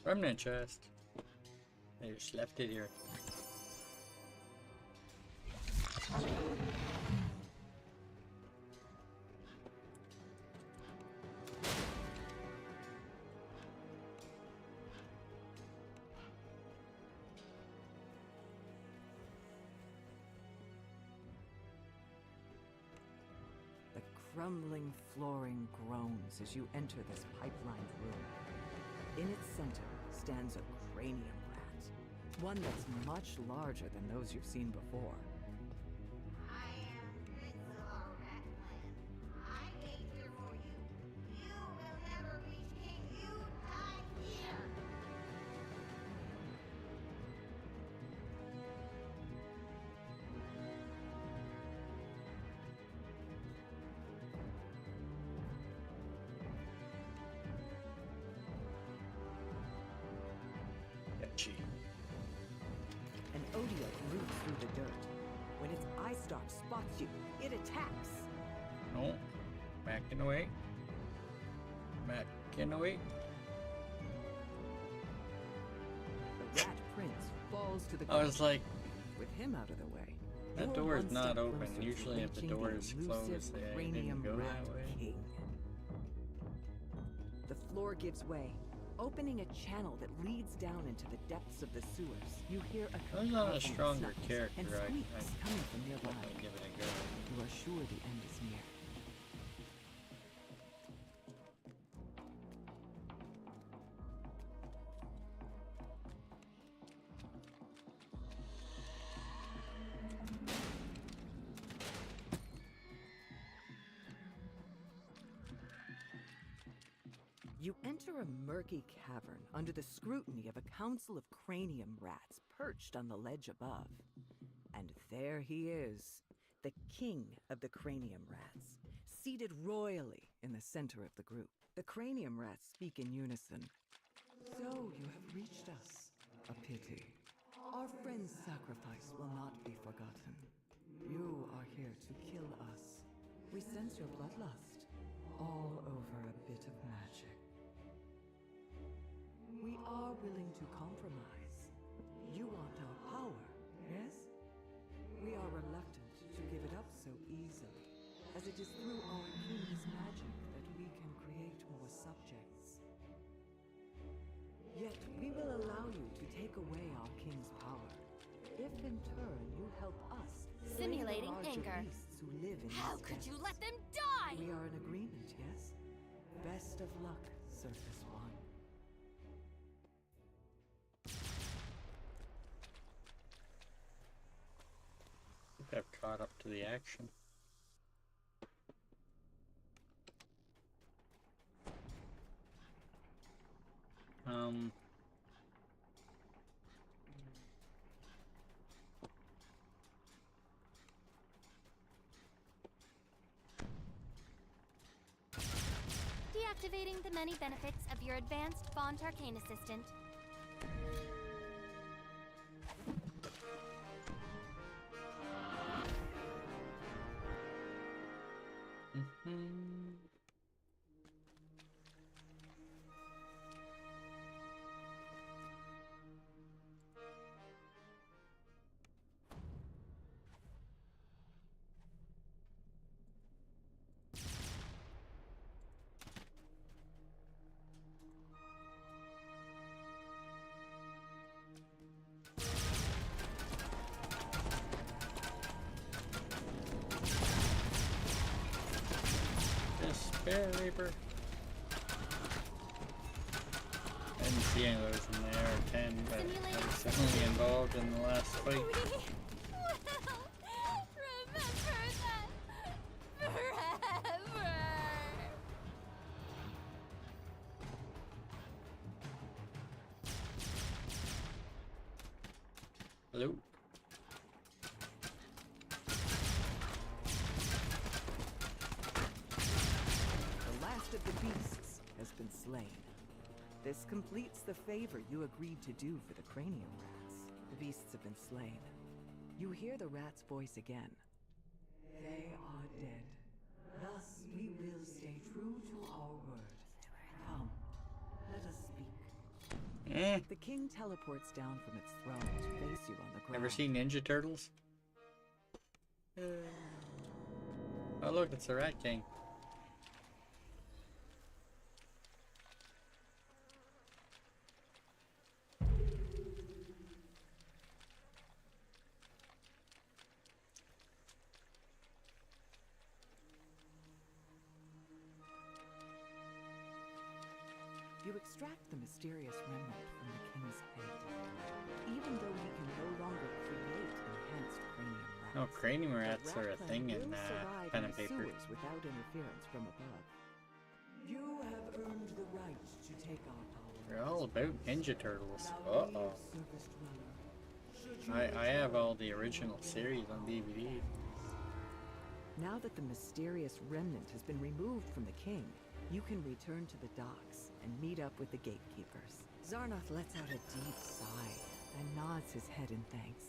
Remnant chest. I just left it here. The crumbling flooring groans as you enter this pipelined room. In its center stands a cranium rat, one that's much larger than those you've seen before. I am Moonsea Ratland. I came here for you. You will never reach King. You die here. Gee. An Odia roots through the dirt. When its eye stalk spots you, it attacks. No. Backing away. Backing away. The rat prince falls to the I ground. was like, With him out of the way, that you're door is one not step open. closer to Usually if the reaching door is elusive closed, I cranium didn't go rat that way. king. The floor gives way, opening a channel that leads down into the depths of the sewers. You hear a I'm not a cacophony of stronger snuffles character. and I squeaks coming from nearby. definitely give it a go. You are sure the end is near. You enter a murky cavern under the scrutiny of a council of cranium rats perched on the ledge above. And there he is, the king of the cranium rats, seated royally in the center of the group. The cranium rats speak in unison. So you have reached us. A pity. Our friend's sacrifice will not be forgotten. You are here to kill us. We sense your bloodlust, all over a bit of magic. We are willing to compromise. You want our power, yes? We are reluctant to give it up so easily, as it is through our king's magic that we can create more subjects. Yet we will allow you to take away our king's power, if in turn you help us Simulating slay the larger anger. beasts who live in How these could you depths. let them die? We are in agreement, yes? Best of luck, Surface One. I think I've caught up to the action. Deactivating the many benefits of your advanced Font Arcane Assistant. Despair Reaper. I didn't see any of those in the AR-10, but I was definitely involved in the last fight. We will remember that forever. Hello? The last of the beasts has been slain. This completes the favor you agreed to do for the cranium rats. The beasts have been slain. You hear the rat's voice again. They are dead. Thus we will stay true to our word. Come, let us speak. Eh. The king teleports down from its throne to face you on the ground. Ever seen Ninja Turtles? Oh look, it's the Rat King. You extract the mysterious remnant from the king's head. Even though he can no longer create enhanced cranium rats. Oh, cranium the rats rat are a clan thing in will survive pen in and the paper. sewers without interference from above. You have earned the right to take our power. They're all about Ninja Turtles. Now Uh-oh. leave, surface dweller. Should you I have all the original series on DVD. Now that the mysterious remnant has been removed from the king, you can return to the docks and meet up with the gatekeepers. Zarnoth lets out a deep sigh and nods his head in thanks.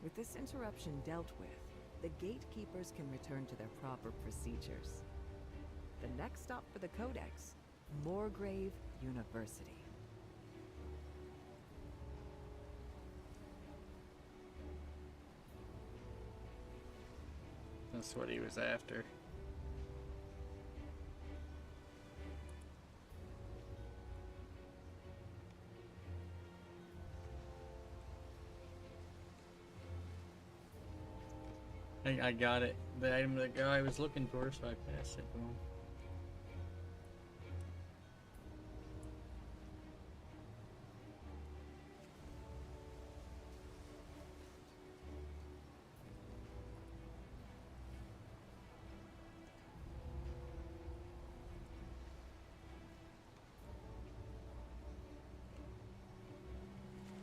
With this interruption dealt with, the gatekeepers can return to their proper procedures. The next stop for the Codex, Moorgrave University. That's what he was after. I got it. The item the guy was looking for, so I passed it to him.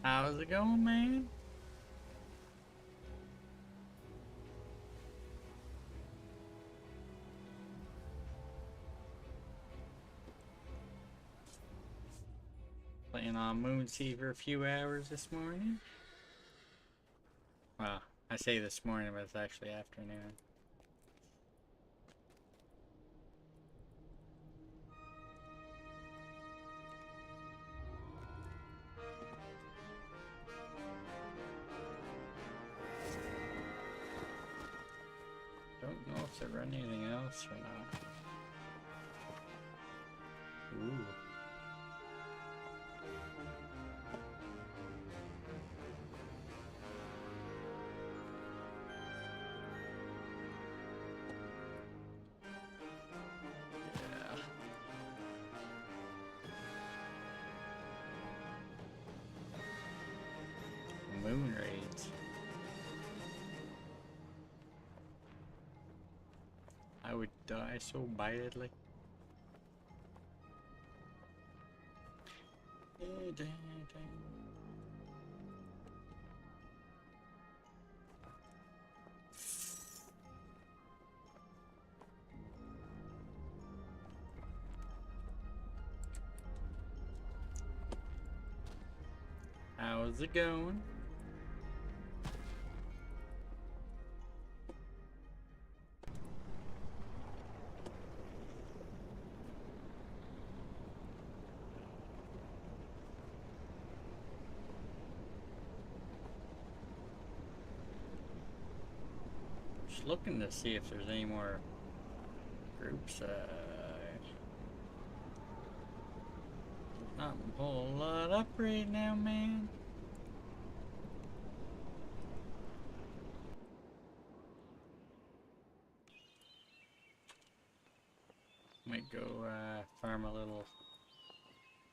How's it going, man? Playing on Moonsea for a few hours this morning. Well, I say this morning, but it's actually afternoon. Don't know if they're running anything else or not. Ooh. Yeah. Moon raids. I would die so badly. How's it going? Just looking to see if there's any more groups. Not a whole lot up right now, man. Might go farm a little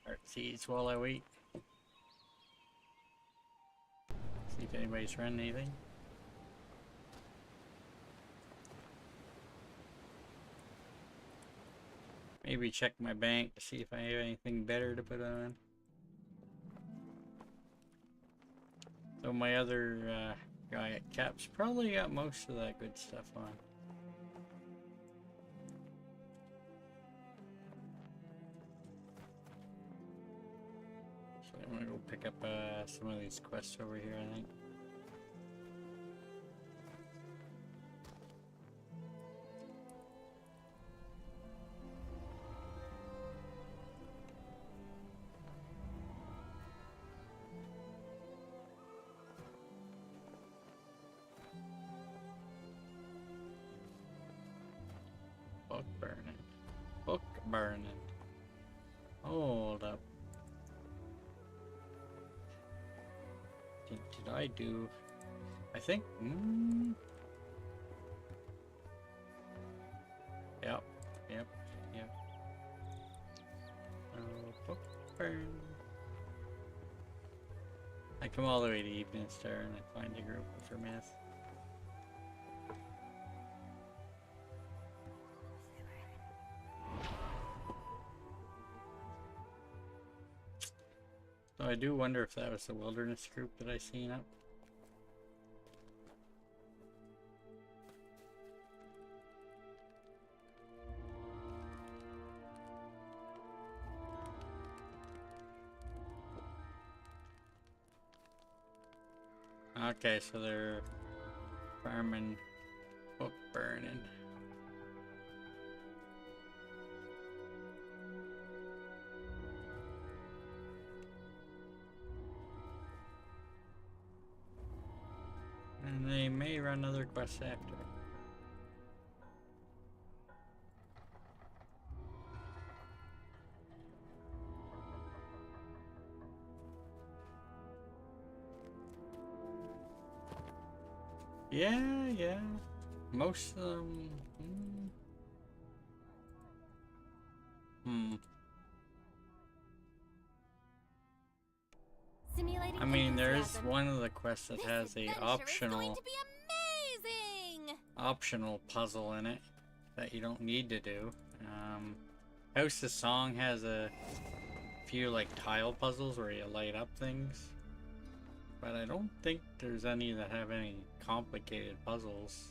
art seeds while I wait. See if anybody's running anything. Maybe check my bank to see if I have anything better to put on. So my other guy at Cap's probably got most of that good stuff on. So I'm gonna go pick up some of these quests over here, I think. Book burning. Book burning. Hold up. Did I do... I think... Yep. Book burn. I come all the way to Evening Star and I find a group for myth. So I do wonder if that was the wilderness group that I seen up. Okay, so they're farming book burning. And they may run other quests after. Yeah. Most of them... Simulating I mean, there's enthusiasm. one of the quests that This has a adventure optional... is going to be amazing! optional puzzle in it that you don't need to do. House of Song has a few like tile puzzles where you light up things, but I don't think there's any that have any complicated puzzles.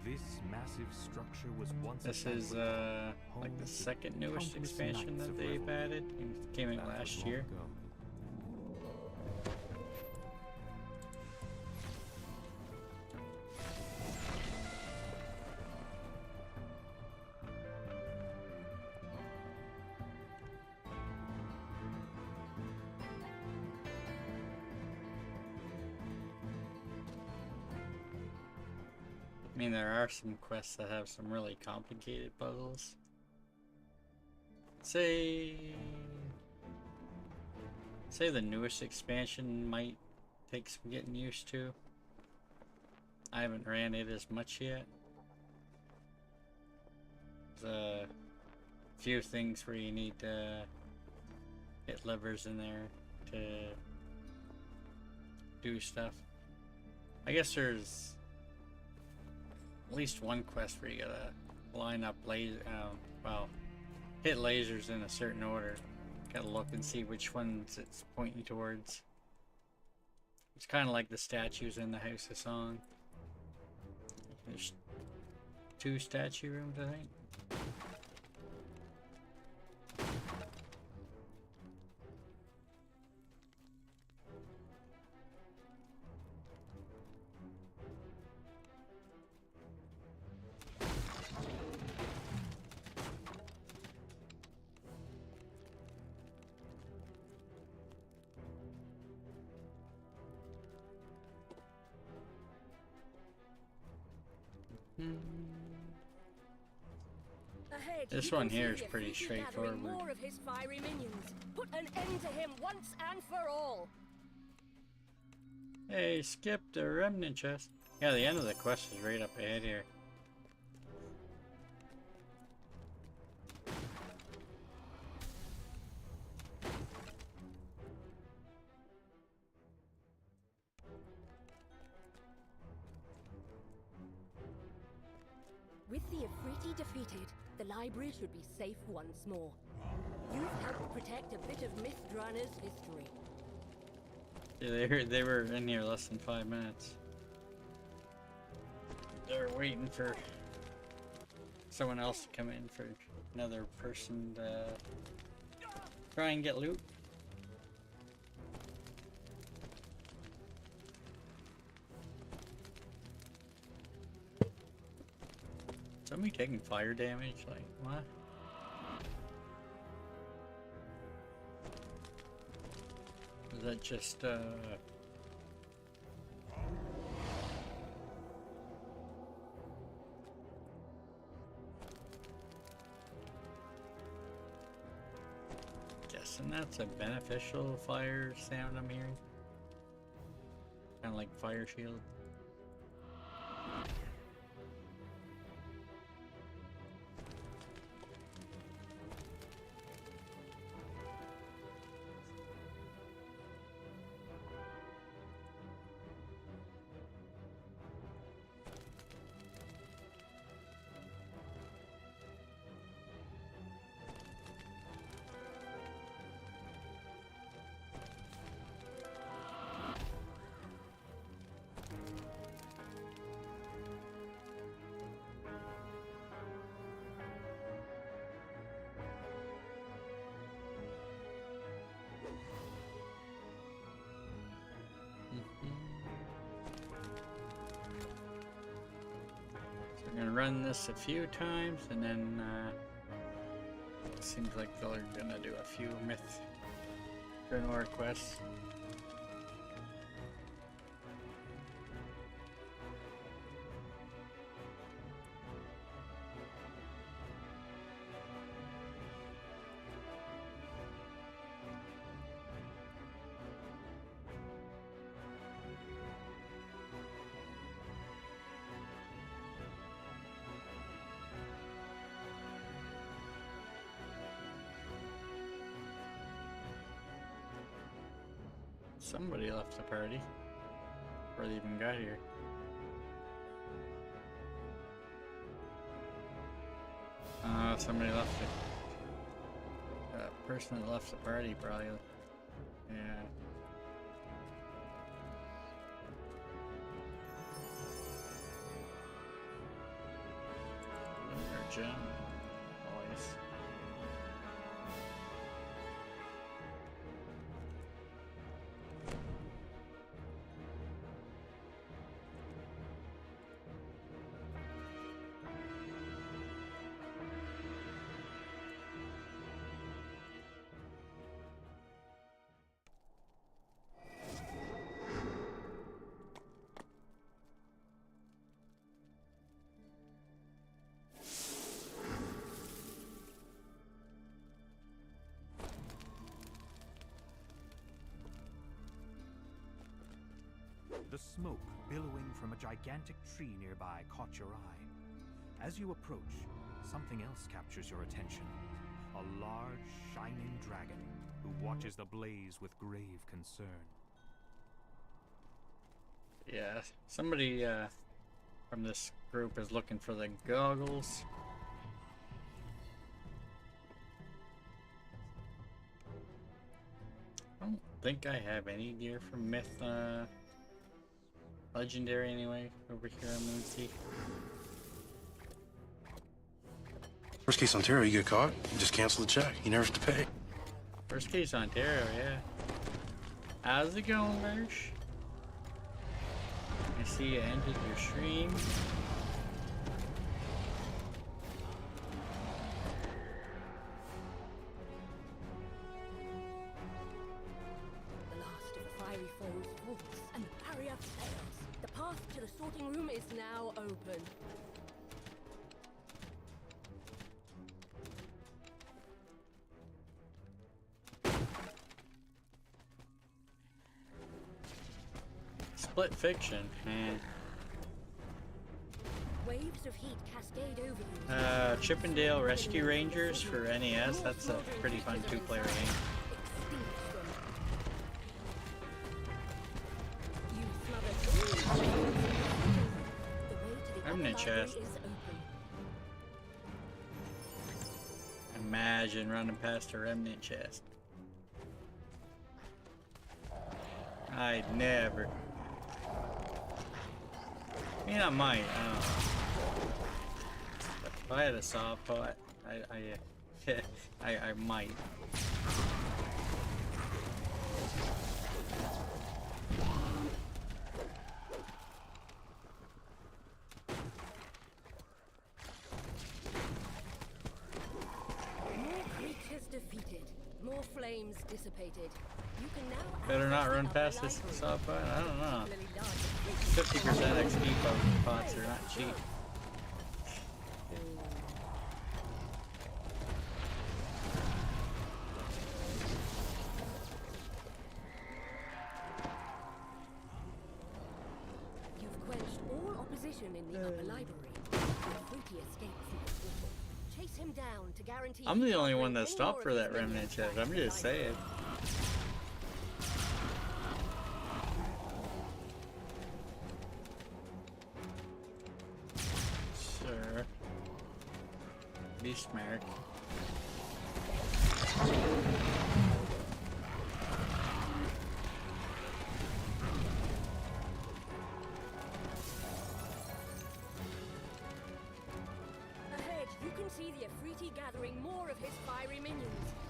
This massive structure was once This is like the second newest expansion that they've added. It came out last year. I mean, there are some quests that have some really complicated puzzles. Say the newest expansion might take some getting used to. I haven't ran it as much yet. There's a few things where you need to hit levers in there to do stuff. I guess there's at least one quest where you gotta line up hit lasers in a certain order. Gotta look and see which ones it's pointing towards. It's kind of like the statues in the House of Song. There's 2 statue rooms, I think. Ahead, This you one can here see is the pretty Efreeti gathering straightforward. More of his fiery minions. Put an end to him once and for all. Hey, skip the remnant chest. Yeah, the end of the quest is right up ahead here. With the Efreeti defeated, the library should be safe once more. You've helped protect a bit of Mithranna's history. Yeah, they were in here less than 5 minutes. They're waiting for someone else to come in for another person to try and get loot. Somebody taking fire damage? Like, what? Is that just, guessing that's a beneficial fire sound I'm hearing. Kind of like fire shield. So we're gonna run this a few times, and then it seems like they're gonna do a few myth Grimoire quests. Somebody left the party before they even got here. Somebody left it. Person that left the party probably. Yeah. Or Jen. Always. The smoke billowing from a gigantic tree nearby caught your eye. As you approach, something else captures your attention. A large, shining dragon who watches the blaze with grave concern. Yeah, somebody from this group is looking for the goggles. I don't think I have any gear from Myth Legendary anyway, over here on Moonsea. Worst case Ontario, you get caught, you just cancel the check. You never have to pay. Worst case Ontario, yeah. How's it going, Marsh? I see you ended your stream. The last of the fiery foes falls, and the barrier fails. The path to the sorting room is now open. Split fiction, man. Waves of heat cascade over you. Chippendale Rescue Rangers for NES. That's a pretty fun two-player game. Remnant chest. Imagine running past a remnant chest. I'd never. I mean, I might. I don't know. If I had a saw pot, I might. More creatures defeated, more flames dissipated. You can now Better not run past this saw pot. I don't know. 50% XP pots are not cheap. from the upper library. Fruity escaped through the portal. Chase him down to guarantee. I'm the only one that stopped for that remnant chest. I'm just saying. Sure. Be smart. Ahead, you can see the Afriti gathering more of his fiery minions.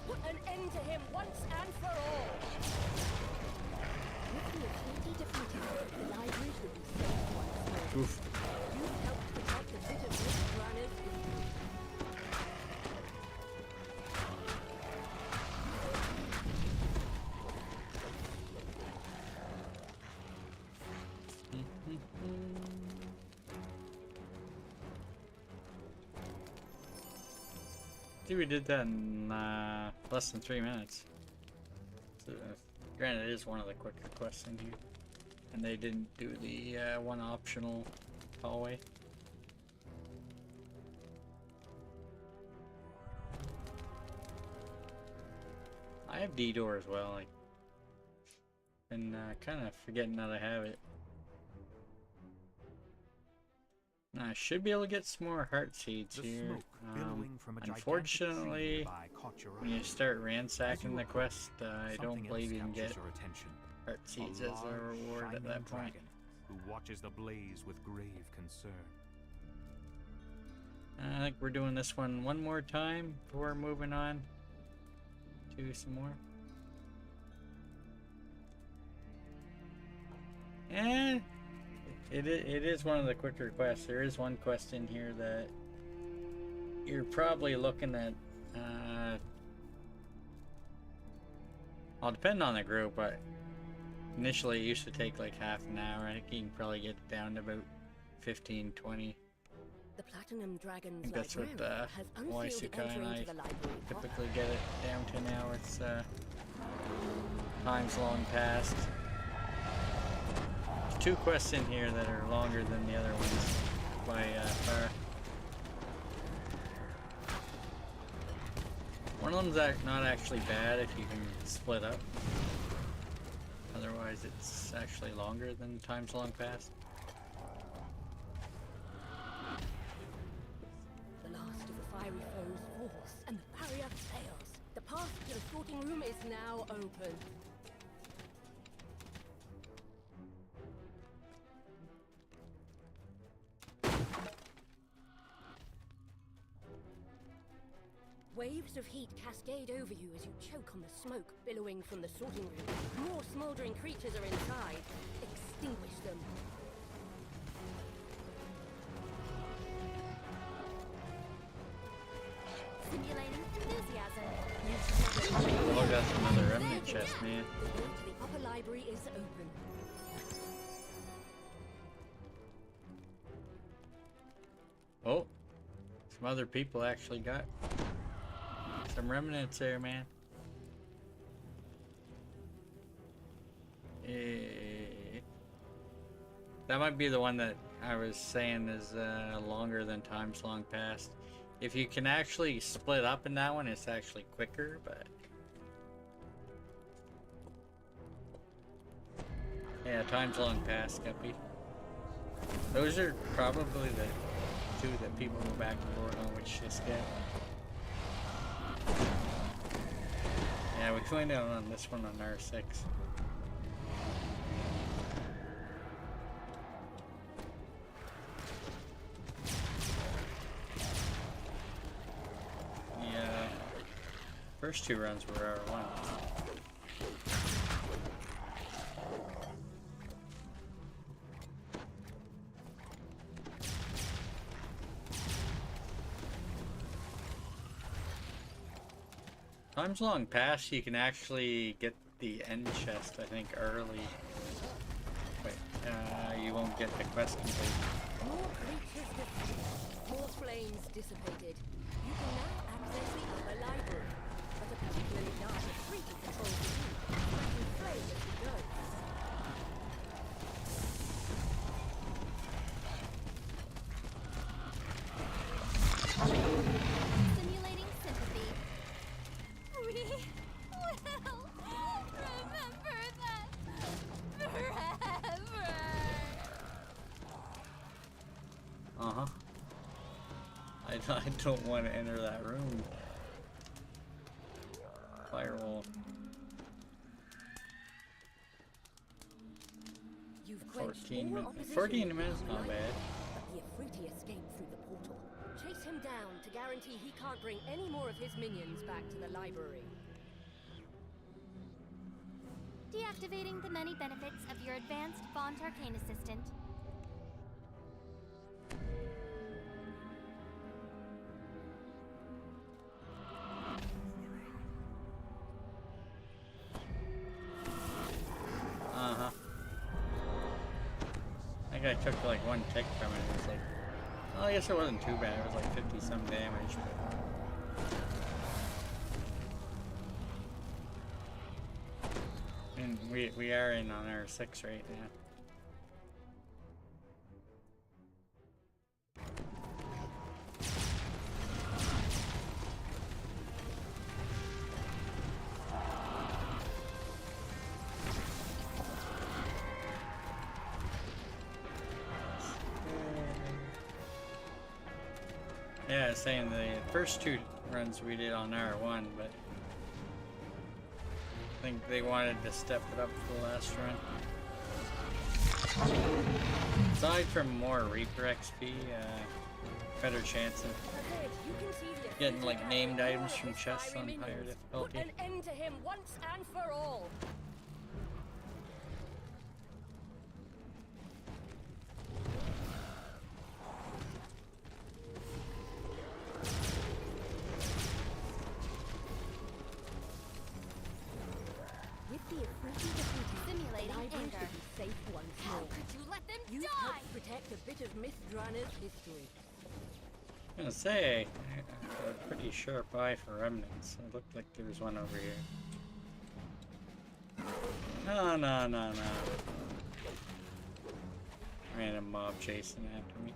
Put an end to him once and for all. With the Afriti defeated, the library should be safe once more. Oof. You've helped protect a bit of Mistranner's victory. I think we did that in less than 3 minutes. So, granted, it is one of the quicker quests in here, and they didn't do the one optional hallway. I have D-door as well. Like, and kind of forgetting that I have it. I should be able to get some more heart seeds here. Unfortunately, when you start ransacking the quest, I don't believe you can get heart seeds as a reward at that point. Who watches the blaze with grave concern. I think we're doing this one more time before moving on to some more. And it is one of the quicker quests. There is one quest in here that you're probably looking at, well, depending on the group, but initially it used to take like half an hour. I think you can probably get it down to about 15, 20. The Platinum Dragon's I think that's what has unsealed Moonsea entry and I into the library typically get it down to now. It's time's long past. There's 2 quests in here that are longer than the other ones by far. One of them's not actually bad if you can split up. Otherwise, it's actually longer than time's long past. The last of the fiery foes falls, and the barrier fails. The path to the sorting room is now open. Waves of heat cascade over you as you choke on the smoke billowing from the sorting room. More smoldering creatures are inside. Extinguish them. Simulating enthusiasm. Oh, that's another remnant chest, man. The way to the upper library is open. Oh, some other people actually got some remnants there, man. That might be the one that I was saying is longer than time's long past. If you can actually split up in that one, it's actually quicker, but yeah, time's long past, Guppy. Those are probably the 2 that people go back and forth on which just get. Yeah, we find out on this one on R6. Yeah, first 2 runs were R1. Time's long past, you can actually get the end chest, I think, early. Wait, you won't get the quest complete. More creatures defeated. More flames dissipated. You can now access the upper library, but a particularly large Afriti controls the room, spreading flame as you go. I don't want to enter that room. Firewall. You've quenched 14 more minutes. opposition 14 minutes, with not light, bad. but the Afriti escaped through the portal. Chase him down to guarantee he can't bring any more of his minions back to the library. Deactivating the many benefits of your advanced Font Arcane Assistant. Uh-huh. I think I took like one tick from it. It was like, well, I guess it wasn't too bad. It was like 50 some damage. But... And we are in on our 6 right now. Yeah, I was saying the first 2 runs we did on R1, but I think they wanted to step it up for the last run. Aside from more Reaper XP, better chance of getting like named items from chests on higher difficulty. Put an end to him once and for all. I was gonna say, a pretty sharp eye for remnants. It looked like there was one over here. No. Random mob chasing after me.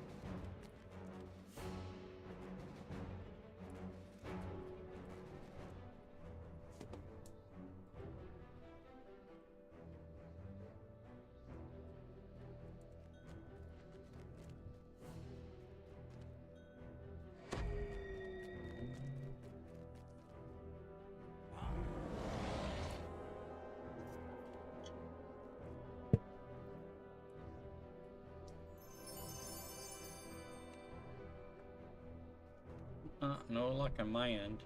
No luck on my end.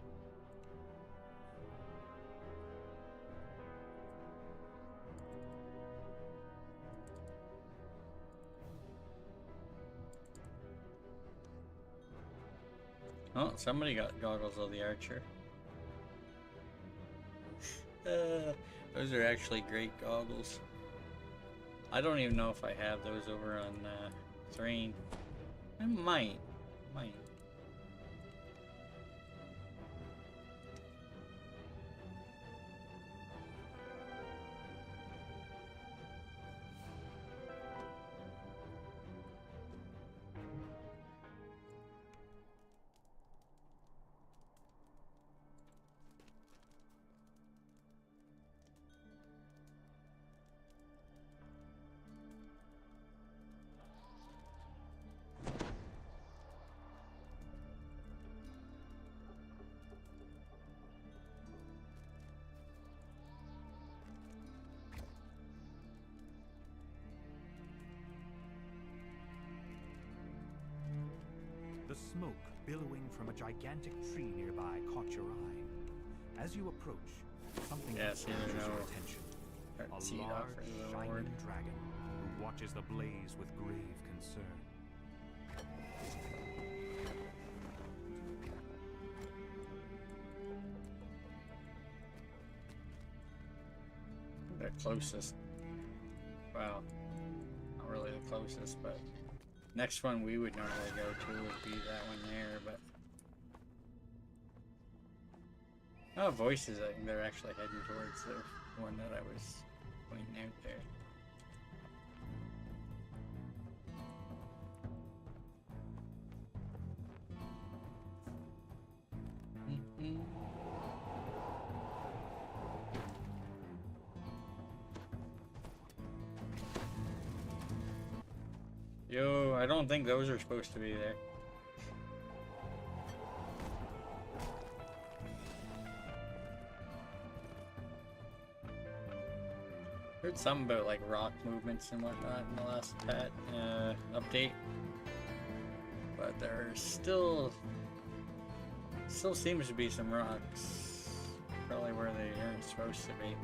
Oh, somebody got goggles of the archer. Those are actually great goggles. I don't even know if I have those over on Thrane. I might. The smoke billowing from a gigantic tree nearby caught your eye. As you approach, something else captures your attention. A large, shining dragon who watches the blaze with grave concern. The closest. Well, not really the closest, but next one we would normally go to would be that one there, but... Oh, voices, I think they're actually heading towards the one that I was pointing out there. Yo, I don't think those are supposed to be there. Heard something about like rock movements and whatnot in the last update, but there's still seems to be some rocks, probably where they aren't supposed to be.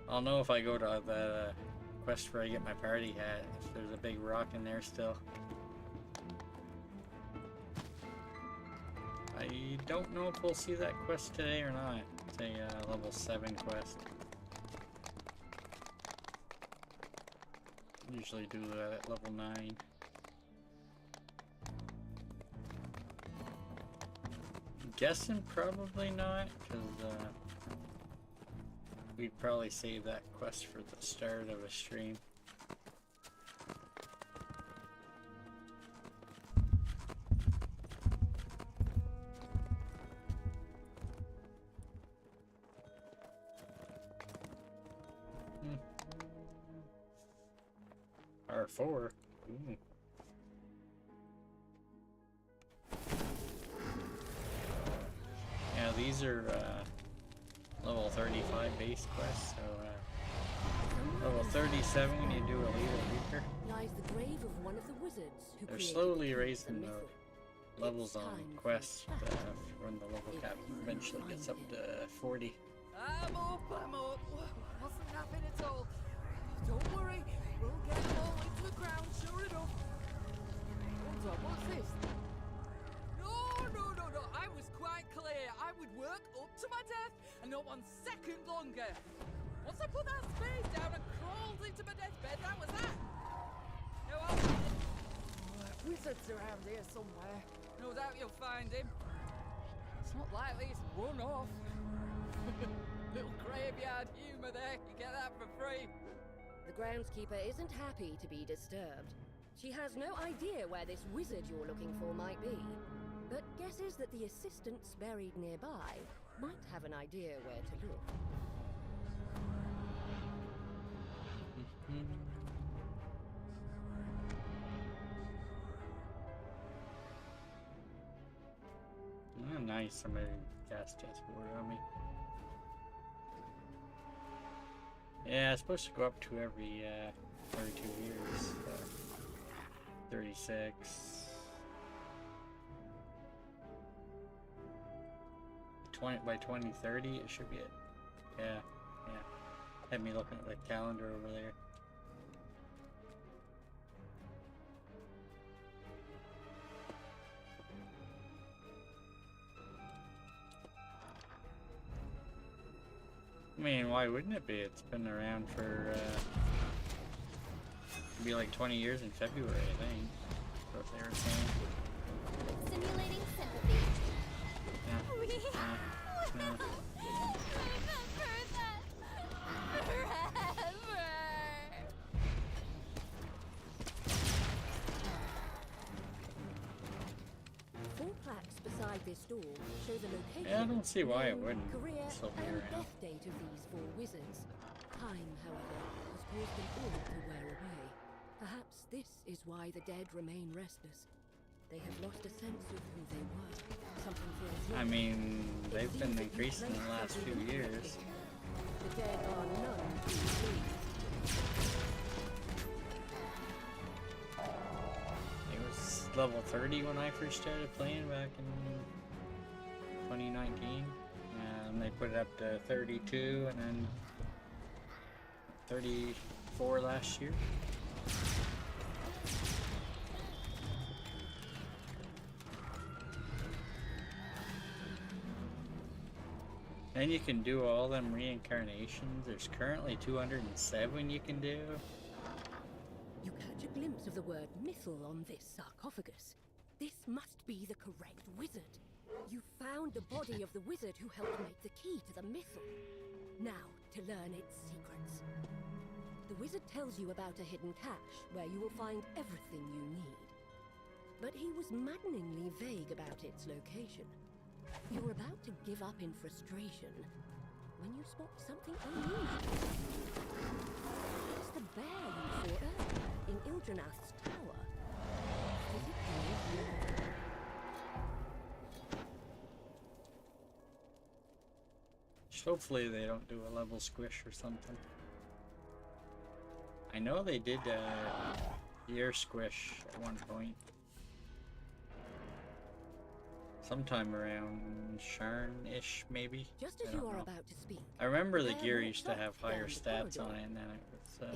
I'll know if I go to the quest where I get my party hat, if there's a big rock in there still. I don't know if we'll see that quest today or not. It's a level 7 quest. Usually do that at level 9. Guessing probably not, because we'd probably save that quest for the start of a stream. R4. Ooh. Yeah, these are level 35 base quests, so level 37 when you do a leader. Lies the grave of one of the wizards who They're created slowly the raising myth. the levels on quests when the level cap eventually gets up to 40. I'm up. Wasn't nothing at all. Don't worry, we'll get them all into the ground, sure enough. Hold on, what's this? No. I was quite clear. I would work up to my death and not 1 second longer. Once I put that spade down and crawled into my deathbed, that was that. No, wizard's around here somewhere. No doubt you'll find him. It's not likely he's run off. Little graveyard humour there. You get that for free. The groundskeeper isn't happy to be disturbed. She has no idea where this wizard you're looking for might be, but guesses that the assistants buried nearby might have an idea where to look. Oh, nice, somebody cast chessboard on me. Yeah, it's supposed to go up to every 32 years. 36. By 2030, it should be it. Yeah. Had me looking at the calendar over there. I mean, why wouldn't it be? It's been around for, it'll be like 20 years in February, I think. That's what they were saying. Simulating sympathy. Yeah. Remember that forever. 4 plaques beside this door show the location. Yeah, I don't see why it name, wouldn't career, still be and around. death date of these 4 wizards. Time, however, has caused them all to wear away. Perhaps this is why the dead remain restless. They have lost a sense of who they were. Something feels wrong. I mean, they've been increasing in the last few years. The dead are none too pleased. It was level 30 when I first started playing back in 2019. And they put it up to 32 and then 34 last year. And you can do all them reincarnations. There's currently 207 you can do. You catch a glimpse of the word mythal on this sarcophagus. This must be the correct wizard. You found the body of the wizard who helped make the key to the mythal. Now, to learn its secrets. The wizard tells you about a hidden cache where you will find everything you need. But he was maddeningly vague about its location. You're about to give up in frustration when you spot something unusual. It's the bear you saw earlier in Ildranath's tower. Is it really? Hopefully they don't do a level squish or something. I know they did ear squish at one point. Sometime around Sharn-ish, maybe? Just I as don't you are know. about to speak, I remember the there gear walks used to up have down higher the stats on corridor. it, and then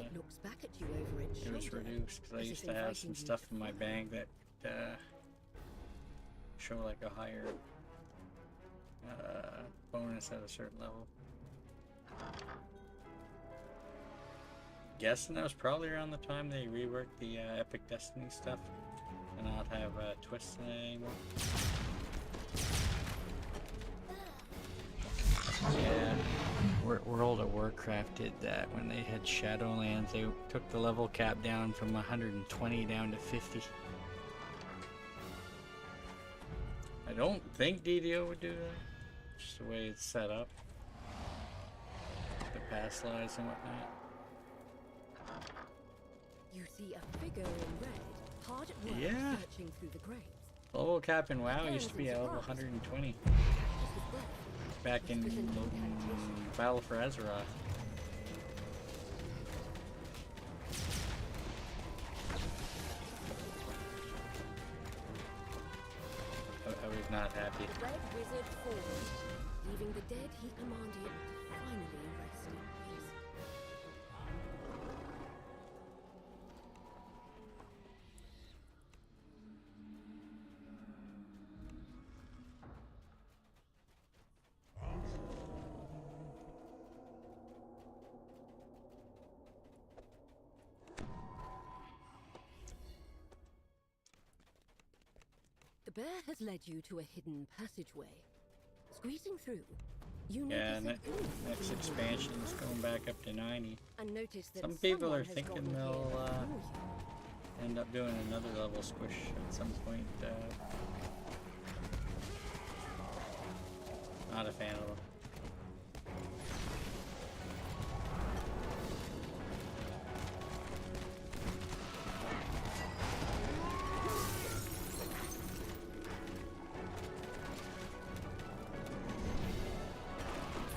It looks back at you over its it was shoulder, reduced because I as used if to have some inviting you stuff to in my follow. bag that show like a higher bonus at a certain level. Guessing that was probably around the time they reworked the Epic Destiny stuff and not have twists in it anymore. Yeah, World of Warcraft did that when they had Shadowlands. They took the level cap down from 120 down to 50. I don't think DDO would do that. Just the way it's set up. The past lives and whatnot. You see a figure in red, hard at work Yeah. searching through the graves. Level cap in WoW used to be at level 120. Back in Battle for Azeroth. I was not happy. The Red Wizard falls, leaving the dead he commanded to finally rest in peace. The bear has led you to a hidden passageway. Squeezing through, you Yeah, notice a glimpse next in the expansion is wall. going back up to 90. And notice that Some people someone are has thinking gone they'll here before you. end up doing another level squish at some point. Not a fan of them.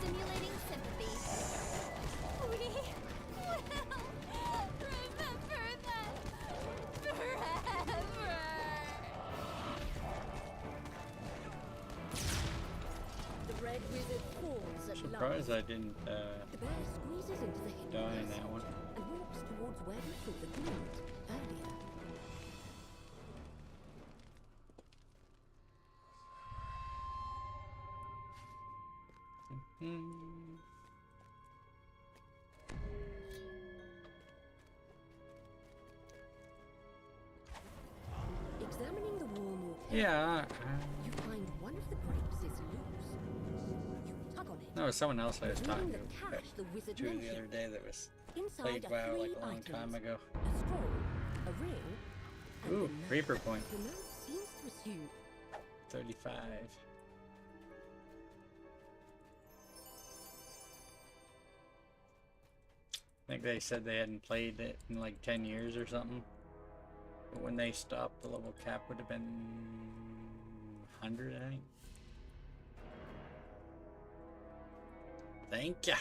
Simulating sympathy. We will remember that forever. The Red Wizard falls at Surprised last. I didn't The bear squeezes into the hidden die in passage that one. and walks towards where you saw the glint earlier. Examining the wall more carefully, Yeah. you find one of the grapes is loose. You tug on it. No, it was someone else I was revealing talking the to cache the wizard the other mentioned. day that was Inside played are WoW three like a long items: time ago. a scroll, a ring, and Ooh, a note. Reaper point. The note seems to assume 35. I think they said they hadn't played it in like 10 years or something. But when they stopped, the level cap would have been 100, I think. Thank ya.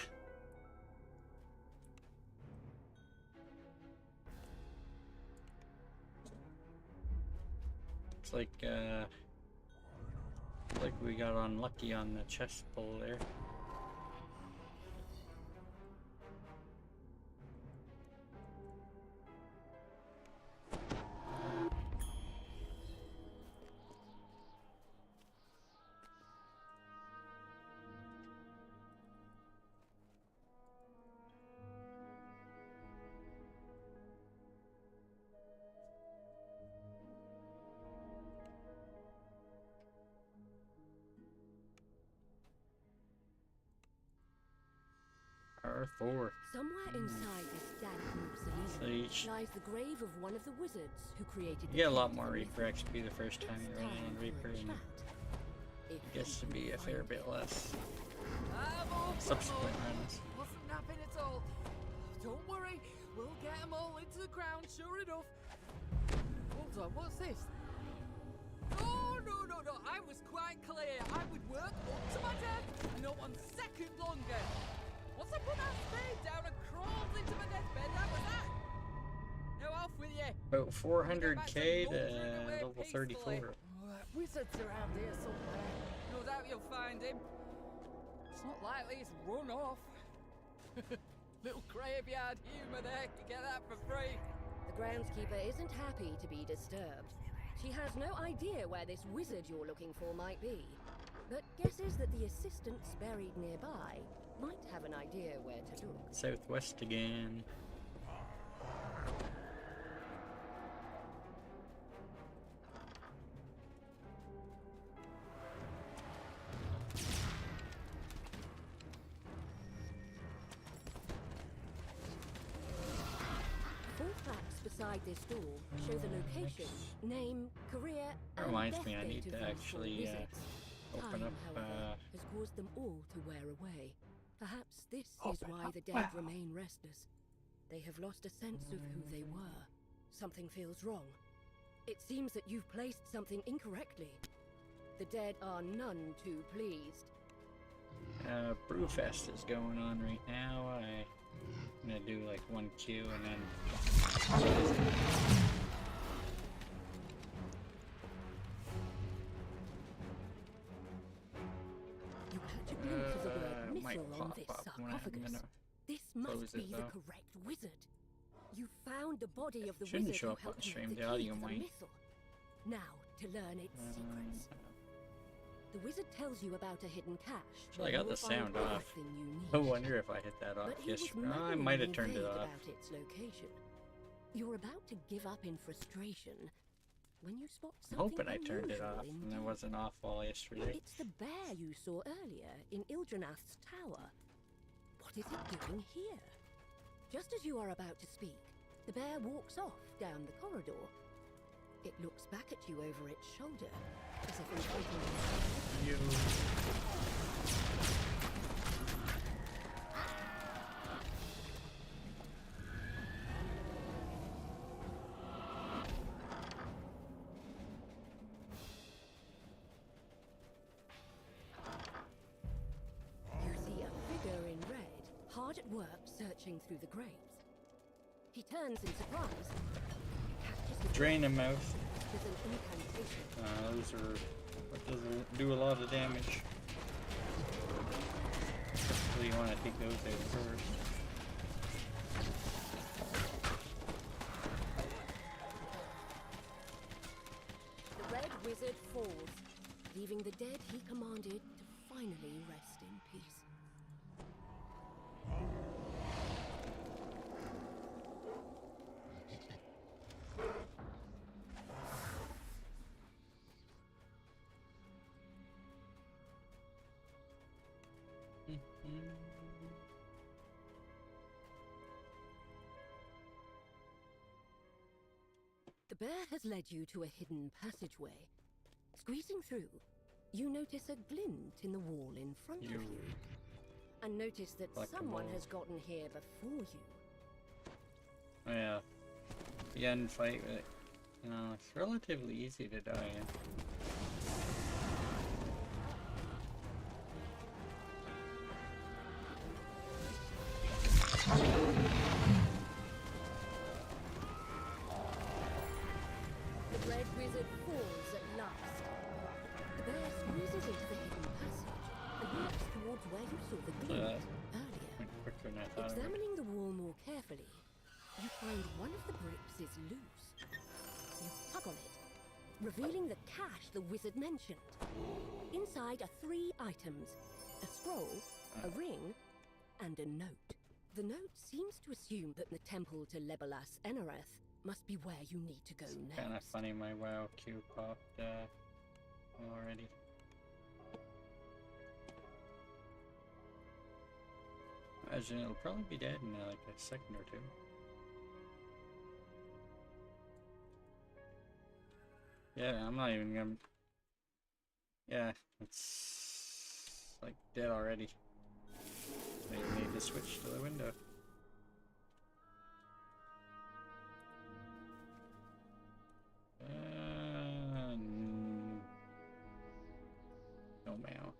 Looks like we got unlucky on the chest pull there. R4. somewhere inside this damp mausoleum lies the grave of one of the wizards who created the You get a lot key to more the Reaper myth. XP the first time you run in on Reaper, and it gets to be a fair bit less subsequent runs. Wasn't napping at all. Don't worry, we'll get them all into the ground, sure enough. Hold on, what's this? Oh, no, I was quite clear. I would work up to my death, and not 1 second longer. off with you. About 400k to level 34. Wizard's around here somewhere. No doubt you'll find him. It's not likely he's run off. Little graveyard humour there. You get that for free. The groundskeeper isn't happy to be disturbed. She has no idea where this wizard you're looking for might be, but guesses that the assistants buried nearby might have an idea where to look. Southwest again. Four facts beside this door show the location, name, career, That and reminds death me, I date need of to these actually four wizards. open Time, up. however, has caused them all to wear away. Perhaps this is Open why up. the dead Wow. remain restless. They have lost a sense of who they were. Something feels wrong. It seems that you've placed something incorrectly. The dead are none too pleased. Brewfest is going on right now. I'm gonna do like one queue and then. You catch a glimpse of the word might missile on pop this up when I'm sarcophagus. gonna This close must it, be the though. correct wizard. You found the body of the Shouldn't wizard show who up on helped stream, make the the key audio to the might. missile. Now, to learn its secrets. The wizard tells you about a hidden cache. So I where got you the will find sound off. everything you need. I wonder if I hit that off. But he was Yesterday. I moaning might have and turned it vague off. about its location. You're about to give up in frustration when you spot I'm something hoping I turned it unusual off and it indeed. wasn't off all yesterday. It's the bear you saw earlier in Ildranath's tower. What is it doing here? Just as you are about to speak, the bear walks off down the corridor. It looks back at you over its shoulder, as if inviting you. You see a figure in red, hard at work searching through the graves. He turns in surprise. Catches his Drain a mouth. with an incantation. Those are. That doesn't do a lot of damage. So you want to take those out first. The red wizard falls, leaving the dead he commanded to finally rest in peace. The bear has led you to a hidden passageway. Squeezing through, you notice a glint in the wall in front of you. And notice that Like a someone wall. has gotten here before you. Oh, yeah. The end fight, it's relatively easy to die in. The red wizard falls at last. The bear squeezes into the hidden passage and moves towards where you saw the glint earlier. Went quicker than I thought it would. Examining the wall more carefully, you find one of the bricks is loose. You tug on it, revealing the cache the wizard mentioned. Inside are 3 items: a scroll, a ring, and a note. The note seems to assume that the temple to Legolas Enareth must be where you need to go next. Kind of funny my WoW queue popped already. Imagine it'll probably be dead in like a second or two. Yeah, I'm not even gonna. Yeah, it's like dead already. So you need to switch to the window. No mail.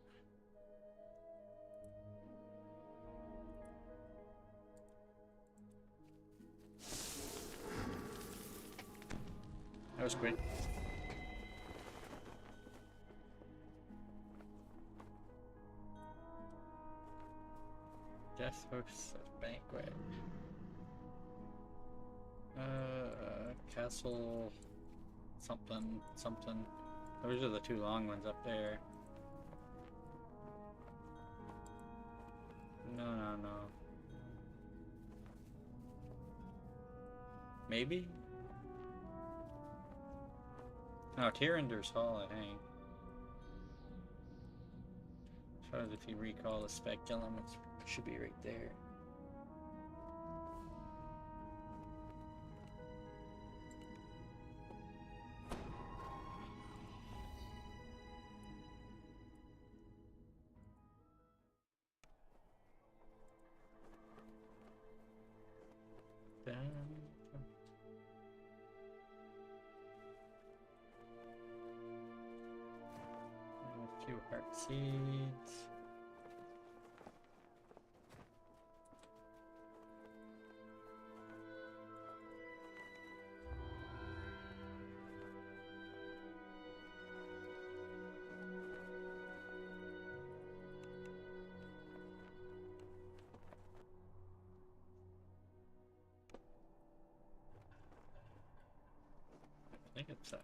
was quick. Death hosts a banquet. Castle something something. Those are the two long ones up there. No. Maybe? No, Tyrander's Hall, I think. As far as if you recall the speculum, it should be right there. A few heart seeds. I think it's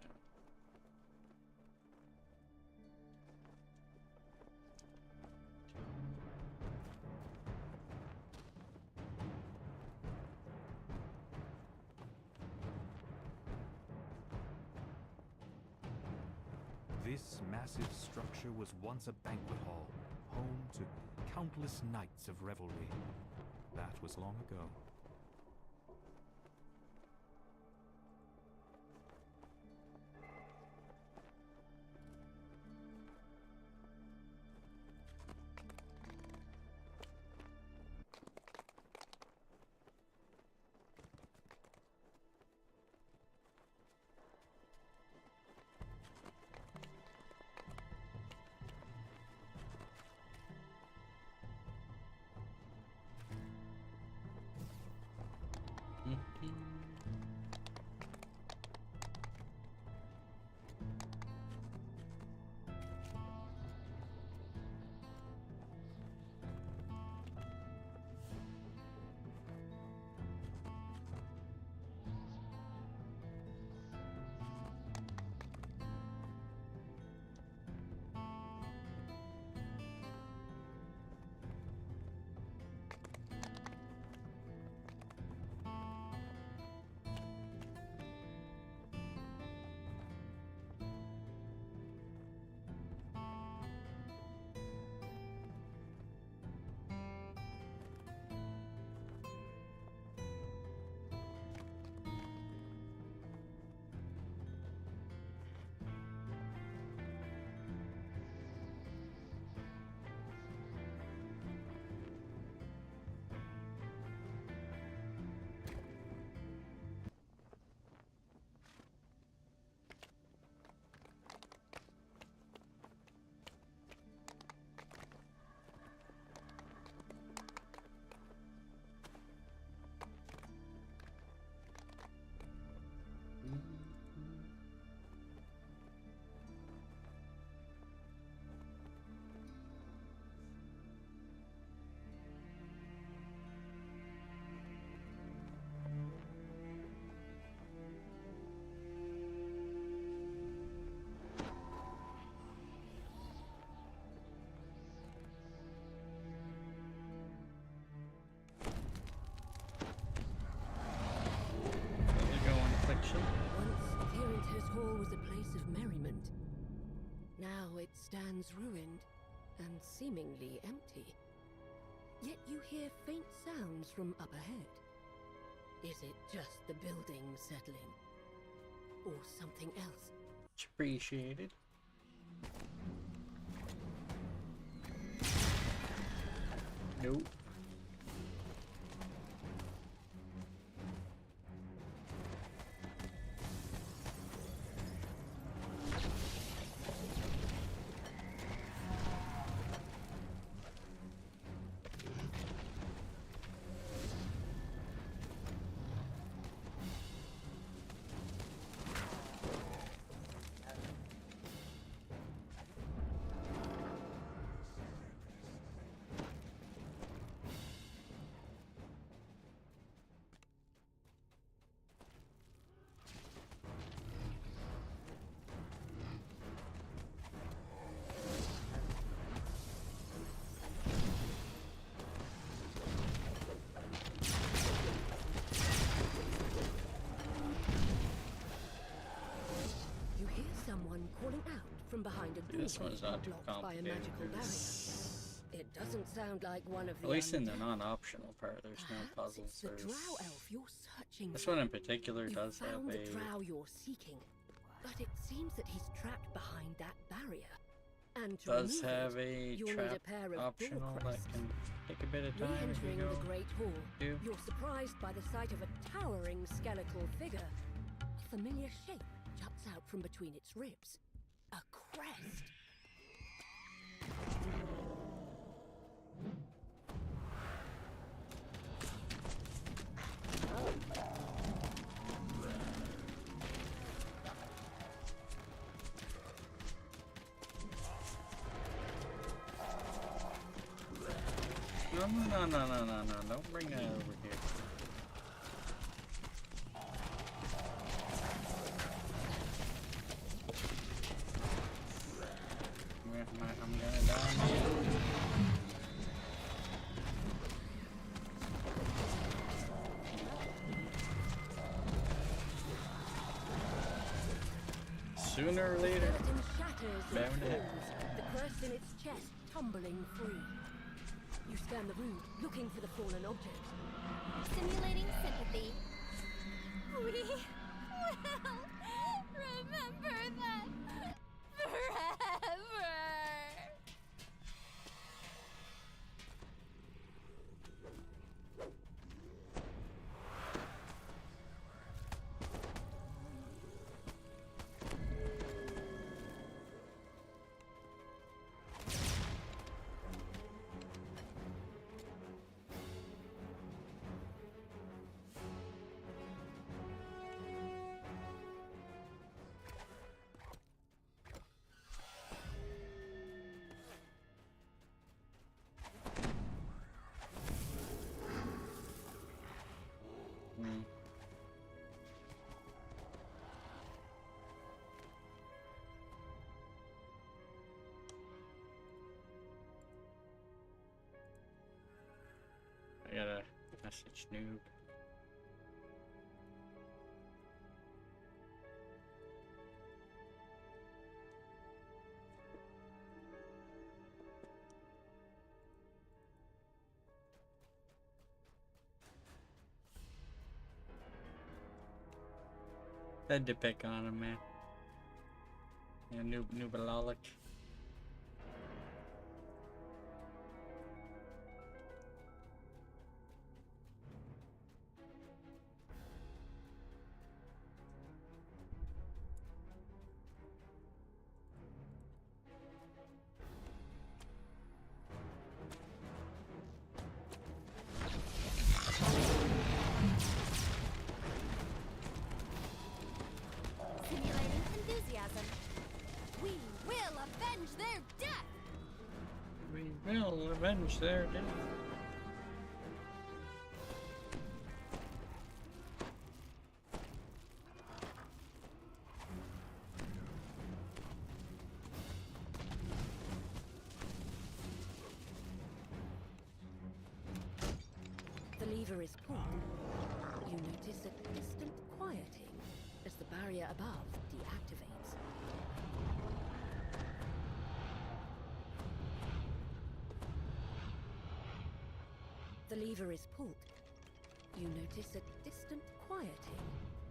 This massive structure was once a banquet hall, home to countless nights of revelry. That was long ago. Once, Tyranter's Hall was a place of merriment. Now it stands ruined and seemingly empty. Yet you hear faint sounds from up ahead. Is it just the building settling? Or something else? It's appreciated. Nope. from behind a door This one's not too blocked by a complicated. magical barrier. It doesn't sound like one of the At least in the undead. non-optional part, there's no Perhaps puzzles. it's the There's... drow elf you're searching This for. one in particular You does have found the a... drow you're seeking, but it seems that he's trapped behind that barrier. And to does remove have it, a you'll need trap a pair of optional door that crests. can take a bit of time if you Re-entering go. the Great Hall, do. you're surprised by the sight of a towering skeletal figure. A familiar shape juts out from between its ribs. A crest. No, don't bring that over here. I'm gonna die. Sooner or later, Skeleton shatters and bound it. falls, the crest in its chest tumbling free. You scan the room, looking for the fallen object. Simulating sympathy. We will remember that forever. I got a message, noob. Had to pick on him, man. Yeah, noobalolic. Simulating enthusiasm. We will avenge their death. We will avenge their death. The lever is pulled. You notice a distant quieting as the barrier above deactivates. The lever is pulled. You notice a distant quieting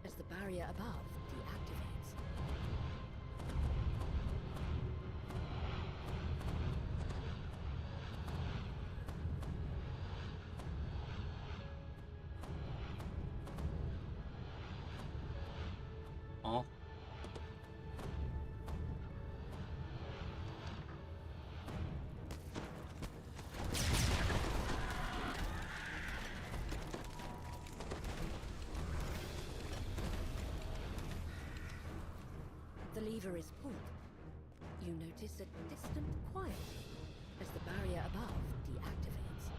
as the barrier above deactivates. Oh. The lever is pulled. You notice a distant quieting as the barrier above deactivates.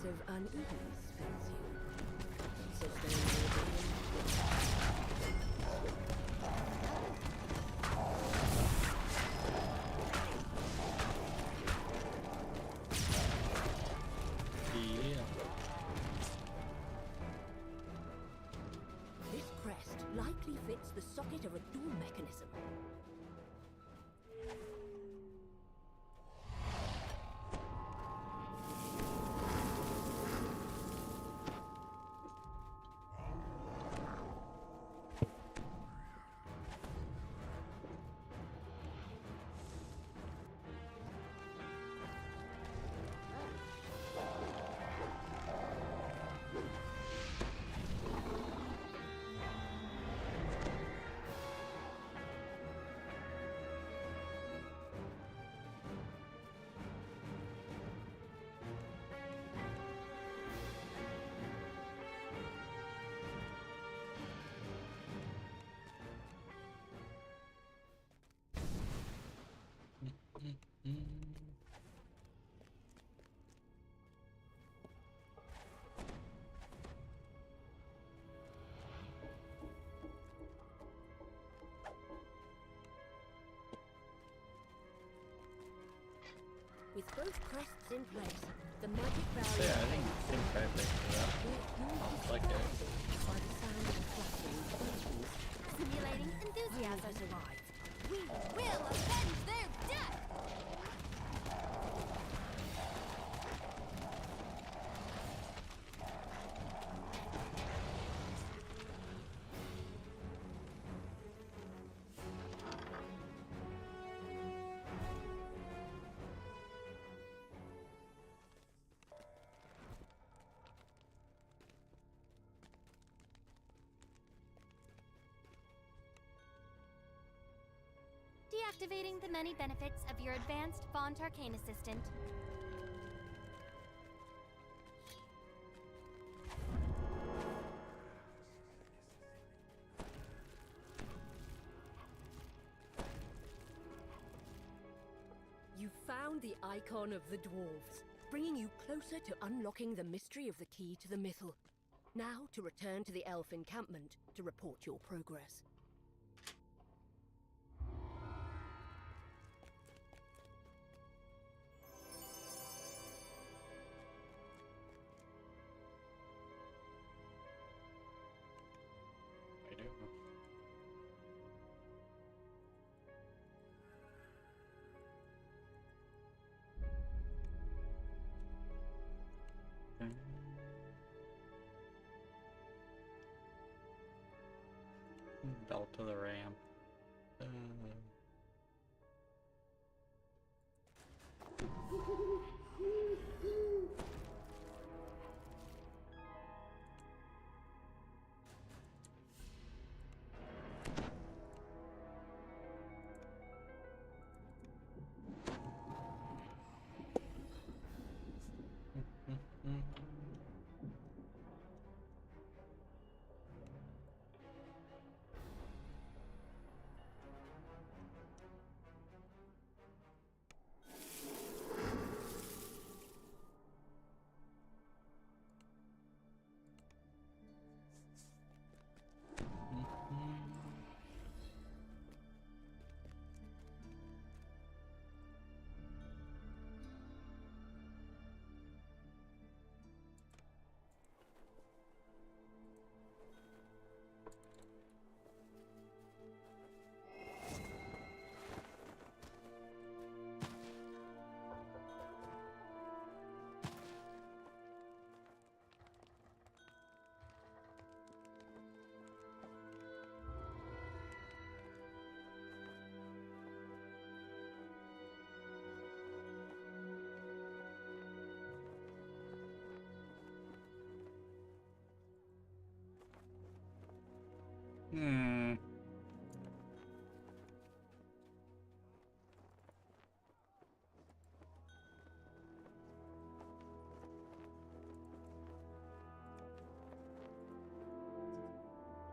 of unease fills you. Sustaining Yeah. This crest likely fits the socket of a door mechanism. With both crests in place, the magic barrier. Yeah, I think I picked it up. I'll click it. By the sound of clapping buttons. Simulating enthusiasm. Has arrived. We will avenge their death! Deactivating the many benefits of your advanced Font Arcane Assistant. You found the icon of the dwarves, bringing you closer to unlocking the mystery of the key to the mythal. Now to return to the elf encampment to report your progress. I do. Belt to the ramp.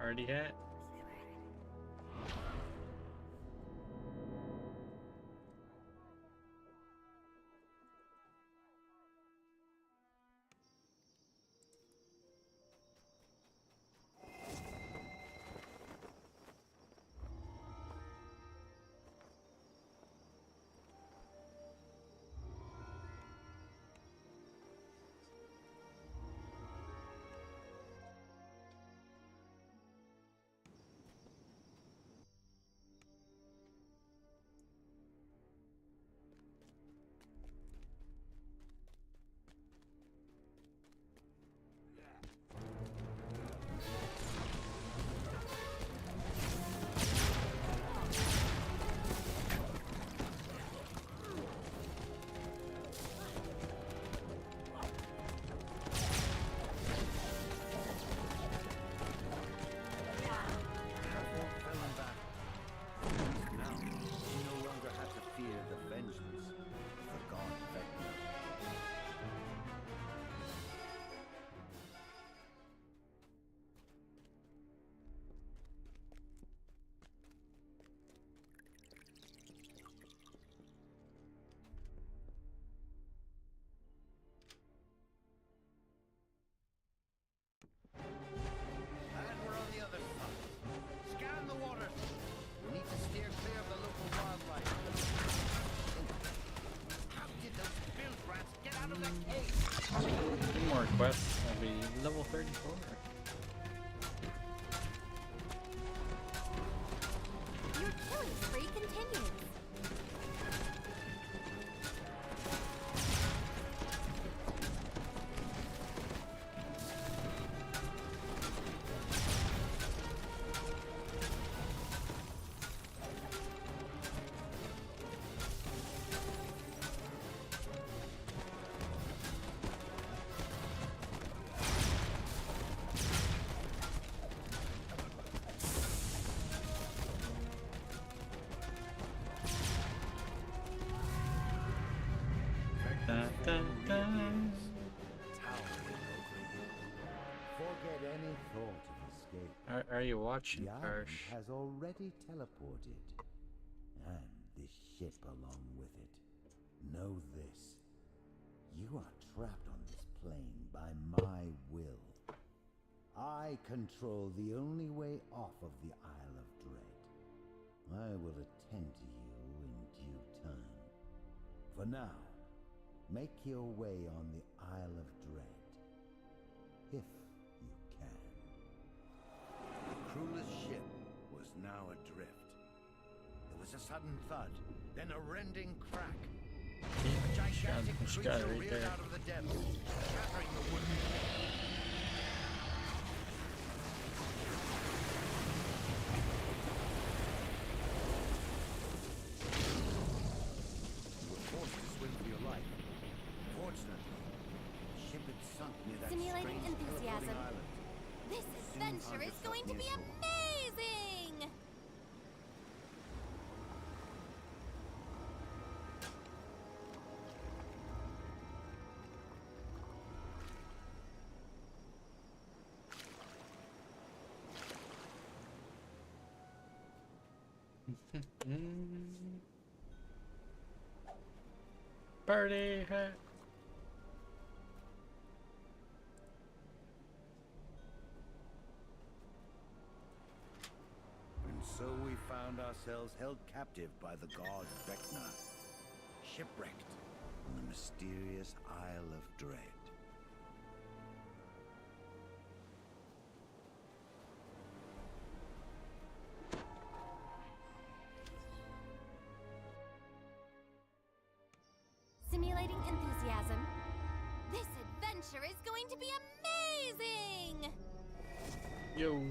Already hit? 34. Your killing spree continues. Dun, dun, dun. Forget any thought of escape. Are you watching, The island Harsh? has already teleported, and this ship along with it. Know this: you are trapped on this plane by my will. I control the only way off of the Isle of Dread. I will attend to you in due time. For now, make your way on the Isle of Dread, if you can. The crewless ship was now adrift. There was a sudden thud, then a rending crack. A gigantic creature reared out of the depths, shattering the wooden floor. You were forced to swim for your life. Fortunately, the ship had sunk near that Simulating strange enthusiasm. teleporting island. This adventure is going to be amazing! Party hat. And so we found ourselves held captive by the god Vecna, shipwrecked on the mysterious Isle of Dread. Simulating enthusiasm. This adventure is going to be amazing! Yo.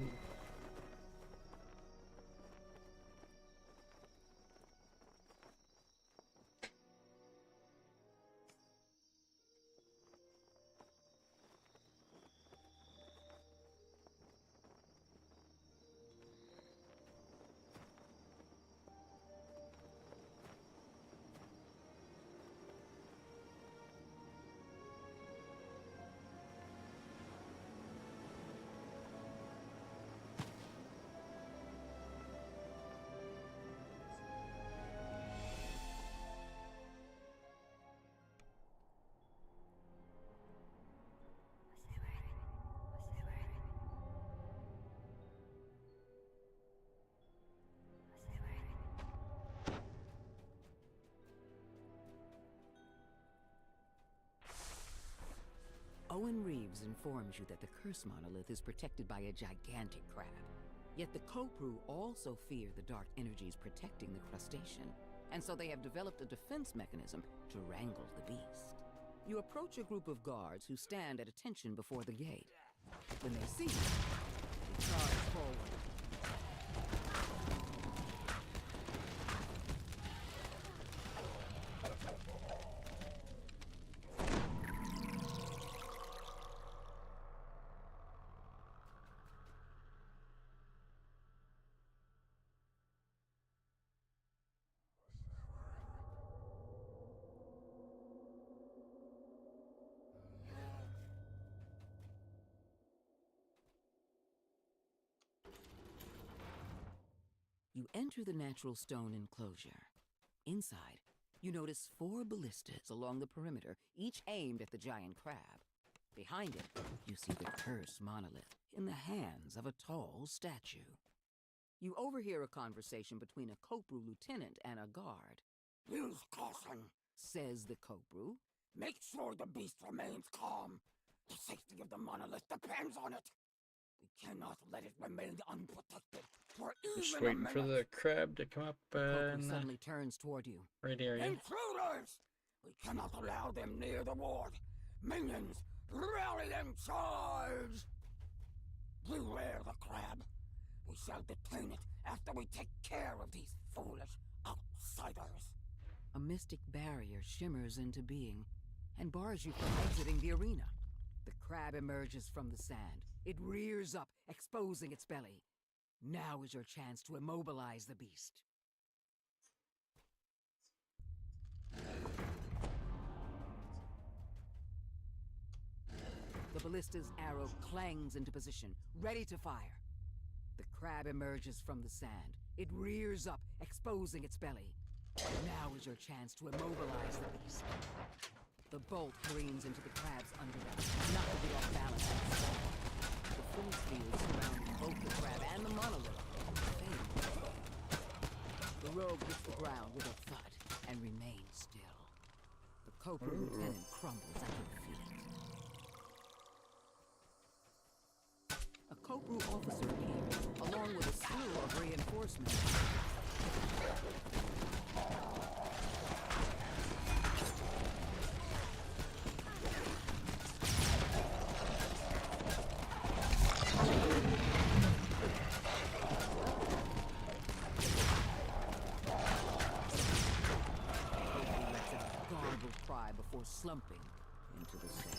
Owen Reeves informs you that the curse monolith is protected by a gigantic crab. Yet the Kopru also fear the dark energies protecting the crustacean, and so they have developed a defense mechanism to wrangle the beast. You approach a group of guards who stand at attention before the gate. When they see you, they charge forward. You enter the natural stone enclosure. Inside, you notice 4 ballistas along the perimeter, each aimed at the giant crab. Behind it, you see the curse monolith in the hands of a tall statue. You overhear a conversation between a Kopru lieutenant and a guard. Use caution, says the Kopru. make sure the beast remains calm. The safety of the monolith depends on it. We cannot let it remain unprotected for Just even a waiting minute. for the crab to come up and suddenly turns toward you. right area. Intruders! We cannot allow them near the ward. Minions, rally and charge! Beware the crab. We shall detain it after we take care of these foolish outsiders. A mystic barrier shimmers into being and bars you from exiting the arena. The crab emerges from the sand. It rears up, exposing its belly. Now is your chance to immobilize the beast. The ballista's arrow clangs into position, ready to fire. The crab emerges from the sand. It rears up, exposing its belly. Now is your chance to immobilize the beast. The bolt careens into the crab's underbelly, knocking it off balance. The force field surrounding both the crab and the monolith fades. The rogue hits the ground with a thud and remains still. The Cobra Lieutenant crumbles at your feet. A Cobra officer appears, along with a slew of reinforcements. Before slumping into the sand.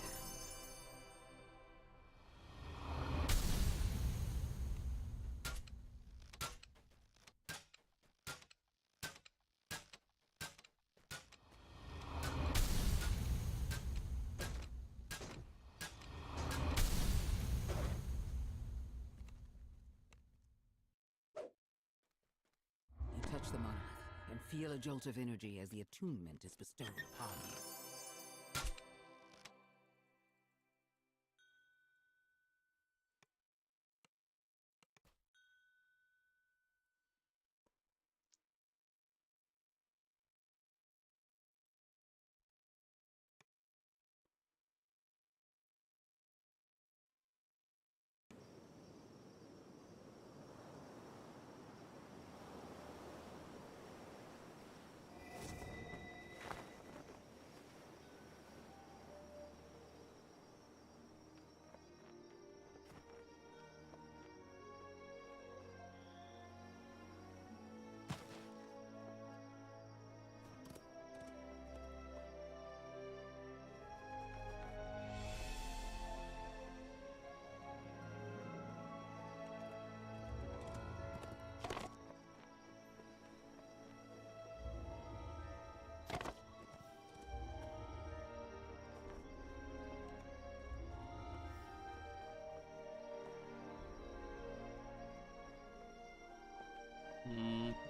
You touch the monolith and feel a jolt of energy as the attunement is bestowed upon you.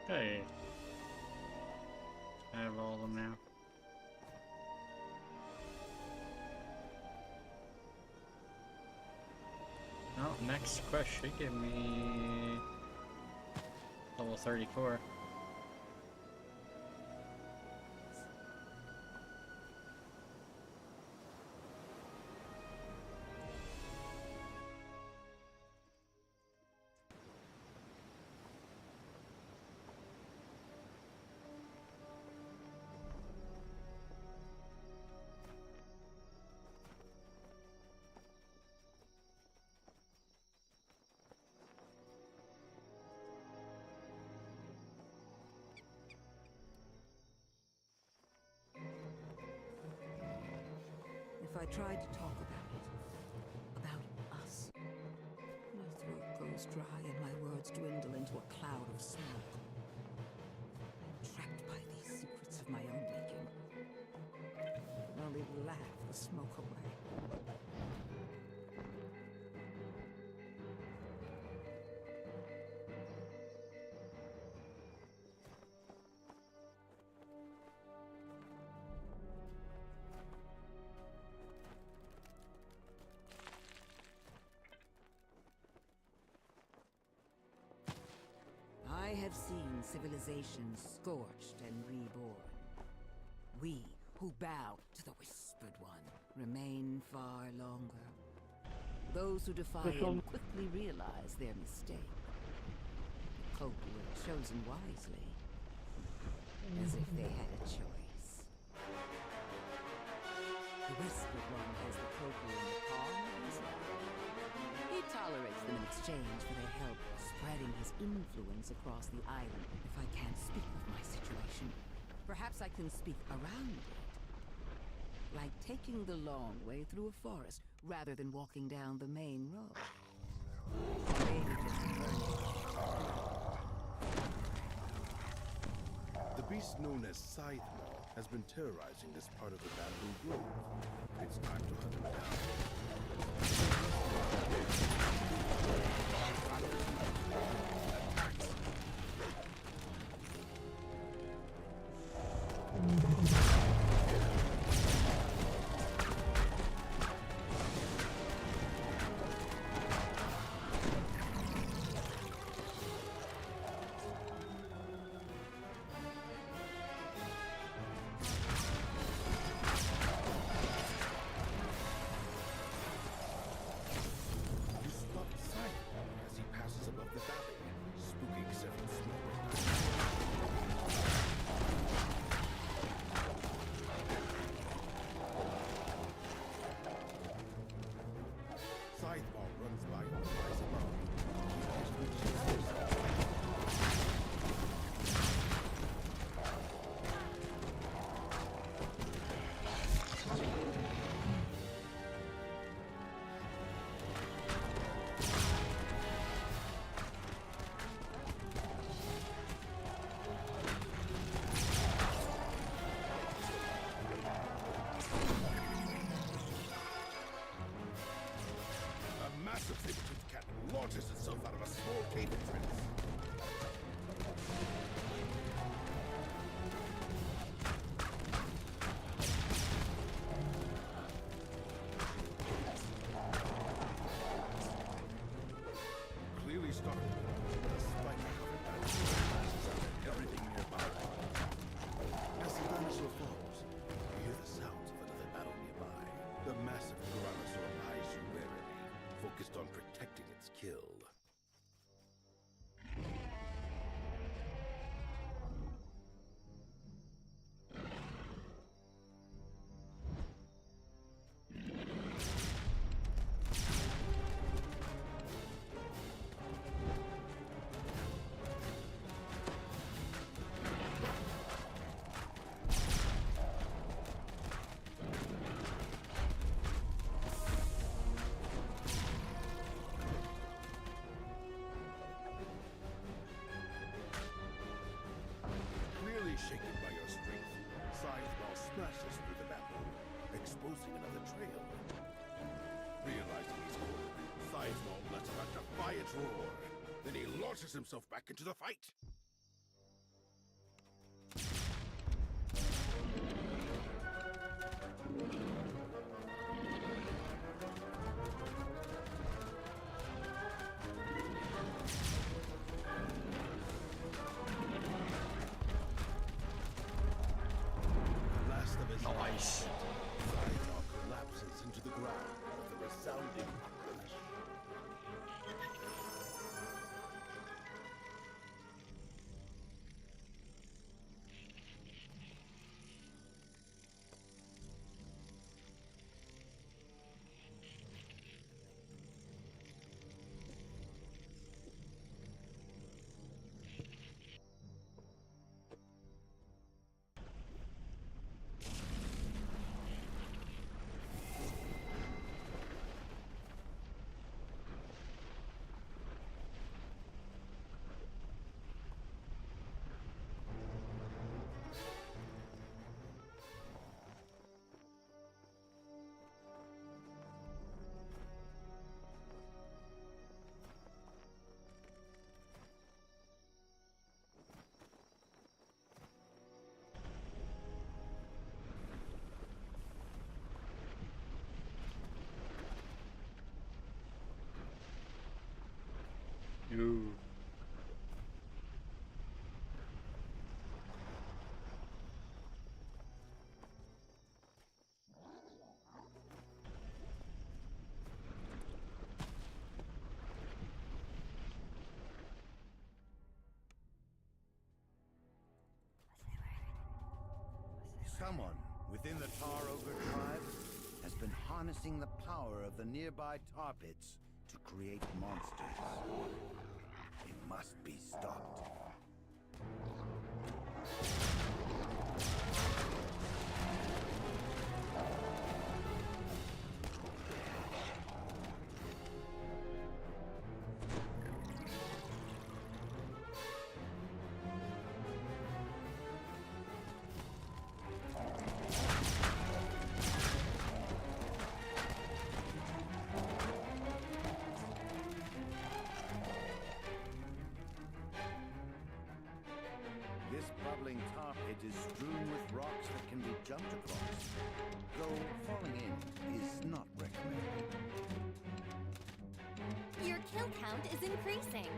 Okay. I have all of them now. Oh, next quest should give me level 34. If I tried to talk about us, my throat goes dry and my words dwindle into a cloud of smoke. I'm trapped by these secrets of my own making. I can only laugh the smoke away. I have seen civilizations scorched and reborn. We who bow to the Whispered One remain far longer. Those who defy him quickly realize their mistake. The folk were chosen wisely, as if they had a choice. The Whispered One has the Cloaker in the palm of his hand. He tolerates them in exchange for their help, spreading his influence across the island. If I can't speak of my situation, perhaps I can speak around it. Like taking the long way through a forest rather than walking down the main road. Maybe just The beast known as Scythemaw has been terrorizing this part of the bamboo grove. It's time to hunt him massive saber-toothed cat launches itself out of a small cave entrance. Clearly startled, a spike-covered dinosaur lashes out at everything nearby. As the dinosaur falls, you hear the sounds of another battle nearby. The massive Tyrannosaur eyes you warily, focused on protecting its kill. Shaken by your strength, Scythemaw smashes through the bamboo, exposing another trail. Realizing he's cornered, Scythemaw lets out a defiant roar. Then he launches himself back into the fight. Nice. Scythemaw collapses into the ground with a resounding crash. Ooh. Someone within the Tar Ogre tribe has been harnessing the power of the nearby tar pits to create monsters. It must be stopped. This bubbling tar pit is strewn with rocks that can be jumped across, though falling in is not recommended. Your kill count is increasing.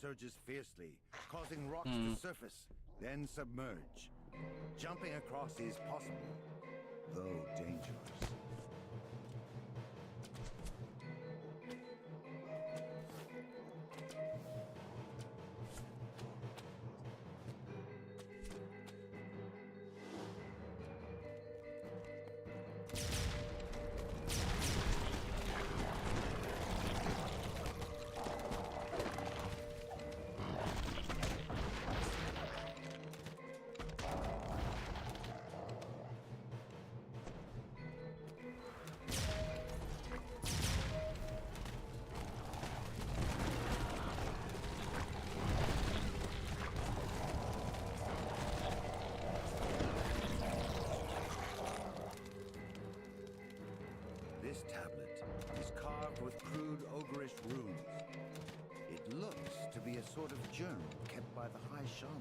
Surges fiercely, causing rocks to surface, then submerge. Jumping across is possible, though dangerous. This tablet is carved with crude ogreish runes. It looks to be a sort of journal kept by the High Shaman.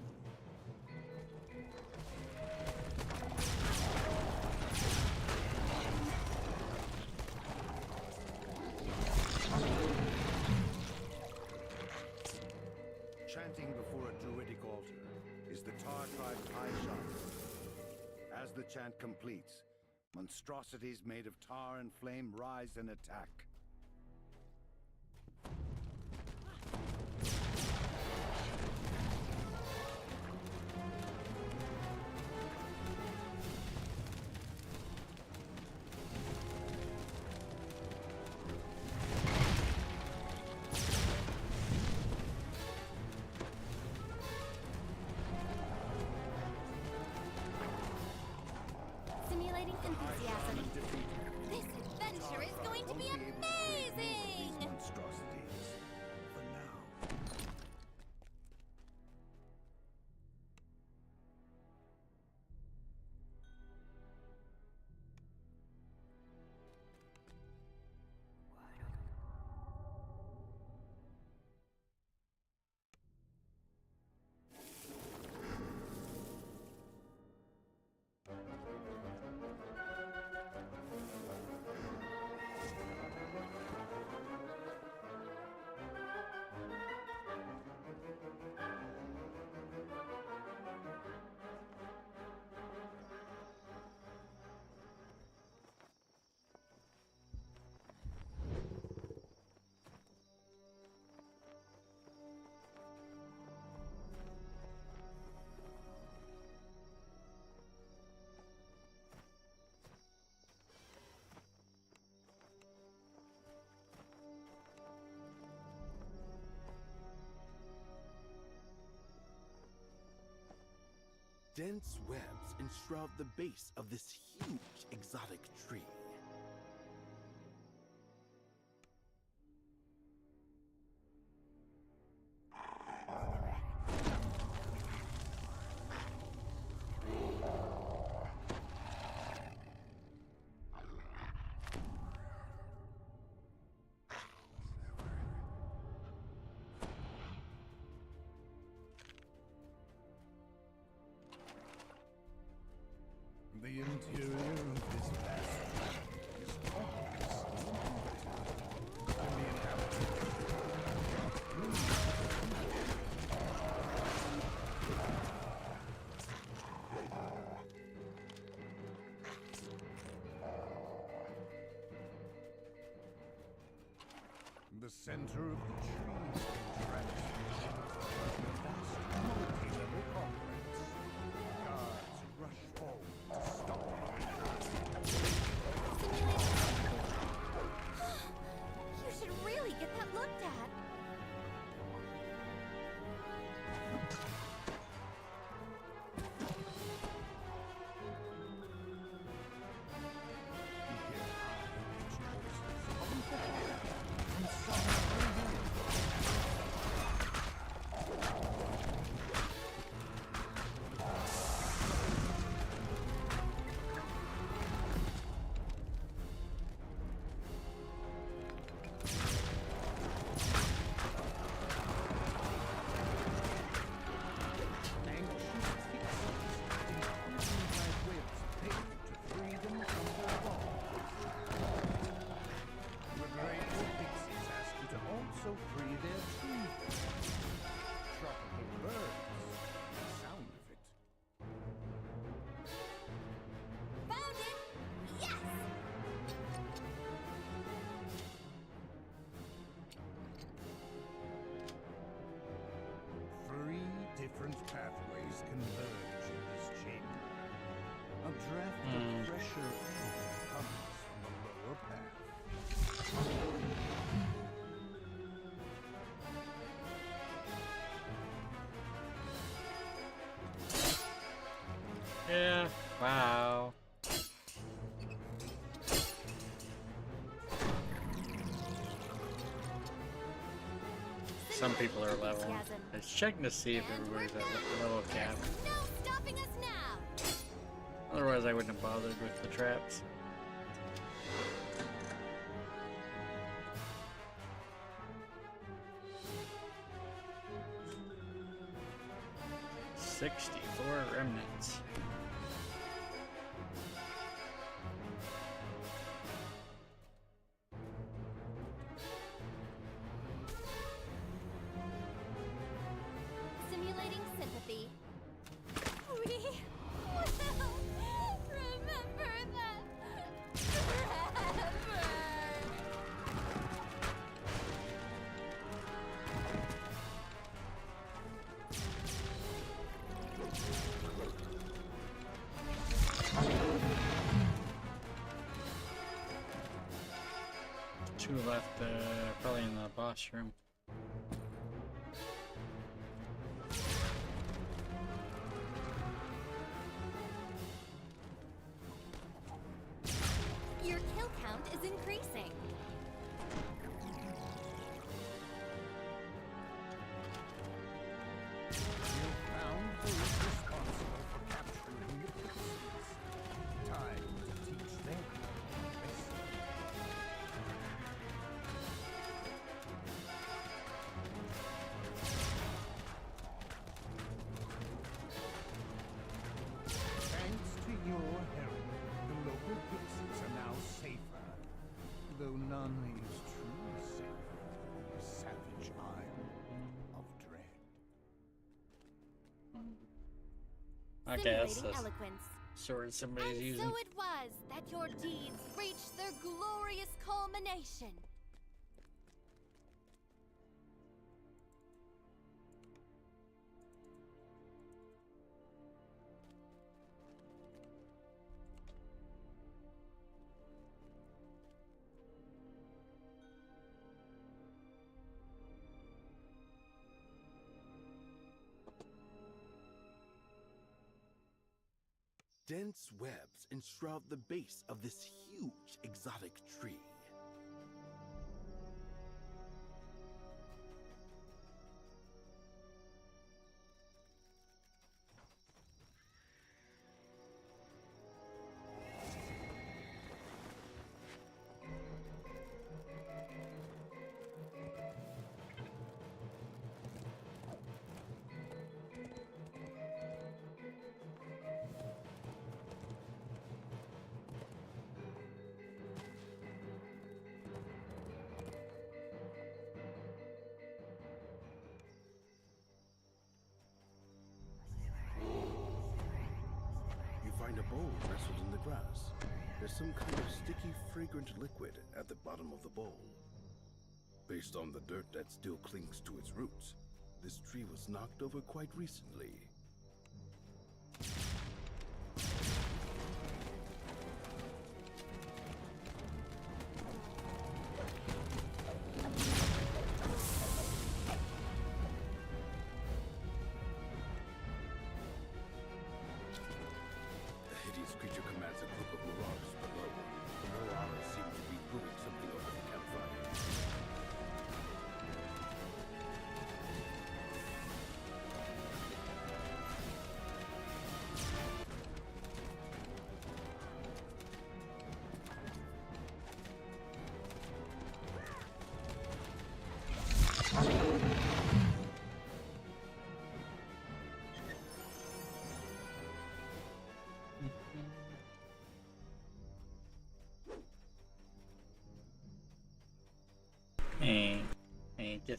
Chanting before a druidic altar is the Tar tribe's High Shaman. As the chant completes, monstrosities made of tar and flame rise and attack. Simulating enthusiasm. This adventure is going to be amazing! Monstrosities. For now. Dense webs enshroud the base of this huge exotic tree. The interior of this vast planet is obviously inhabited, and the The center of the tree contracts a vast multi-level complex. Guards rush forward to stop You should really get that looked at. different pathways converge in this chamber. A draft of fresher air comes from the lower path. Yeah, wow. Some people are level. I was checking to see if everybody's at level cap. No stopping us now. Otherwise, I wouldn't have bothered with the traps. $64 remnants. Simulating sympathy. We will remember that forever. Two left, probably in the boss room. Your kill count is increasing. You found those responsible for capturing the pixies. Time to teach them a lesson. Thanks to your help, the local pixies are now safer. Though none is truly safe in the savage isle of dread. Okay, that's Simulating the eloquence. sword somebody's And using. so it was that your deeds reached their glorious culmination. Dense webs enshroud the base of this huge exotic tree. Find a bowl nestled in the grass. There's some kind of sticky, fragrant liquid at the bottom of the bowl. Based on the dirt that still clings to its roots, this tree was knocked over quite recently.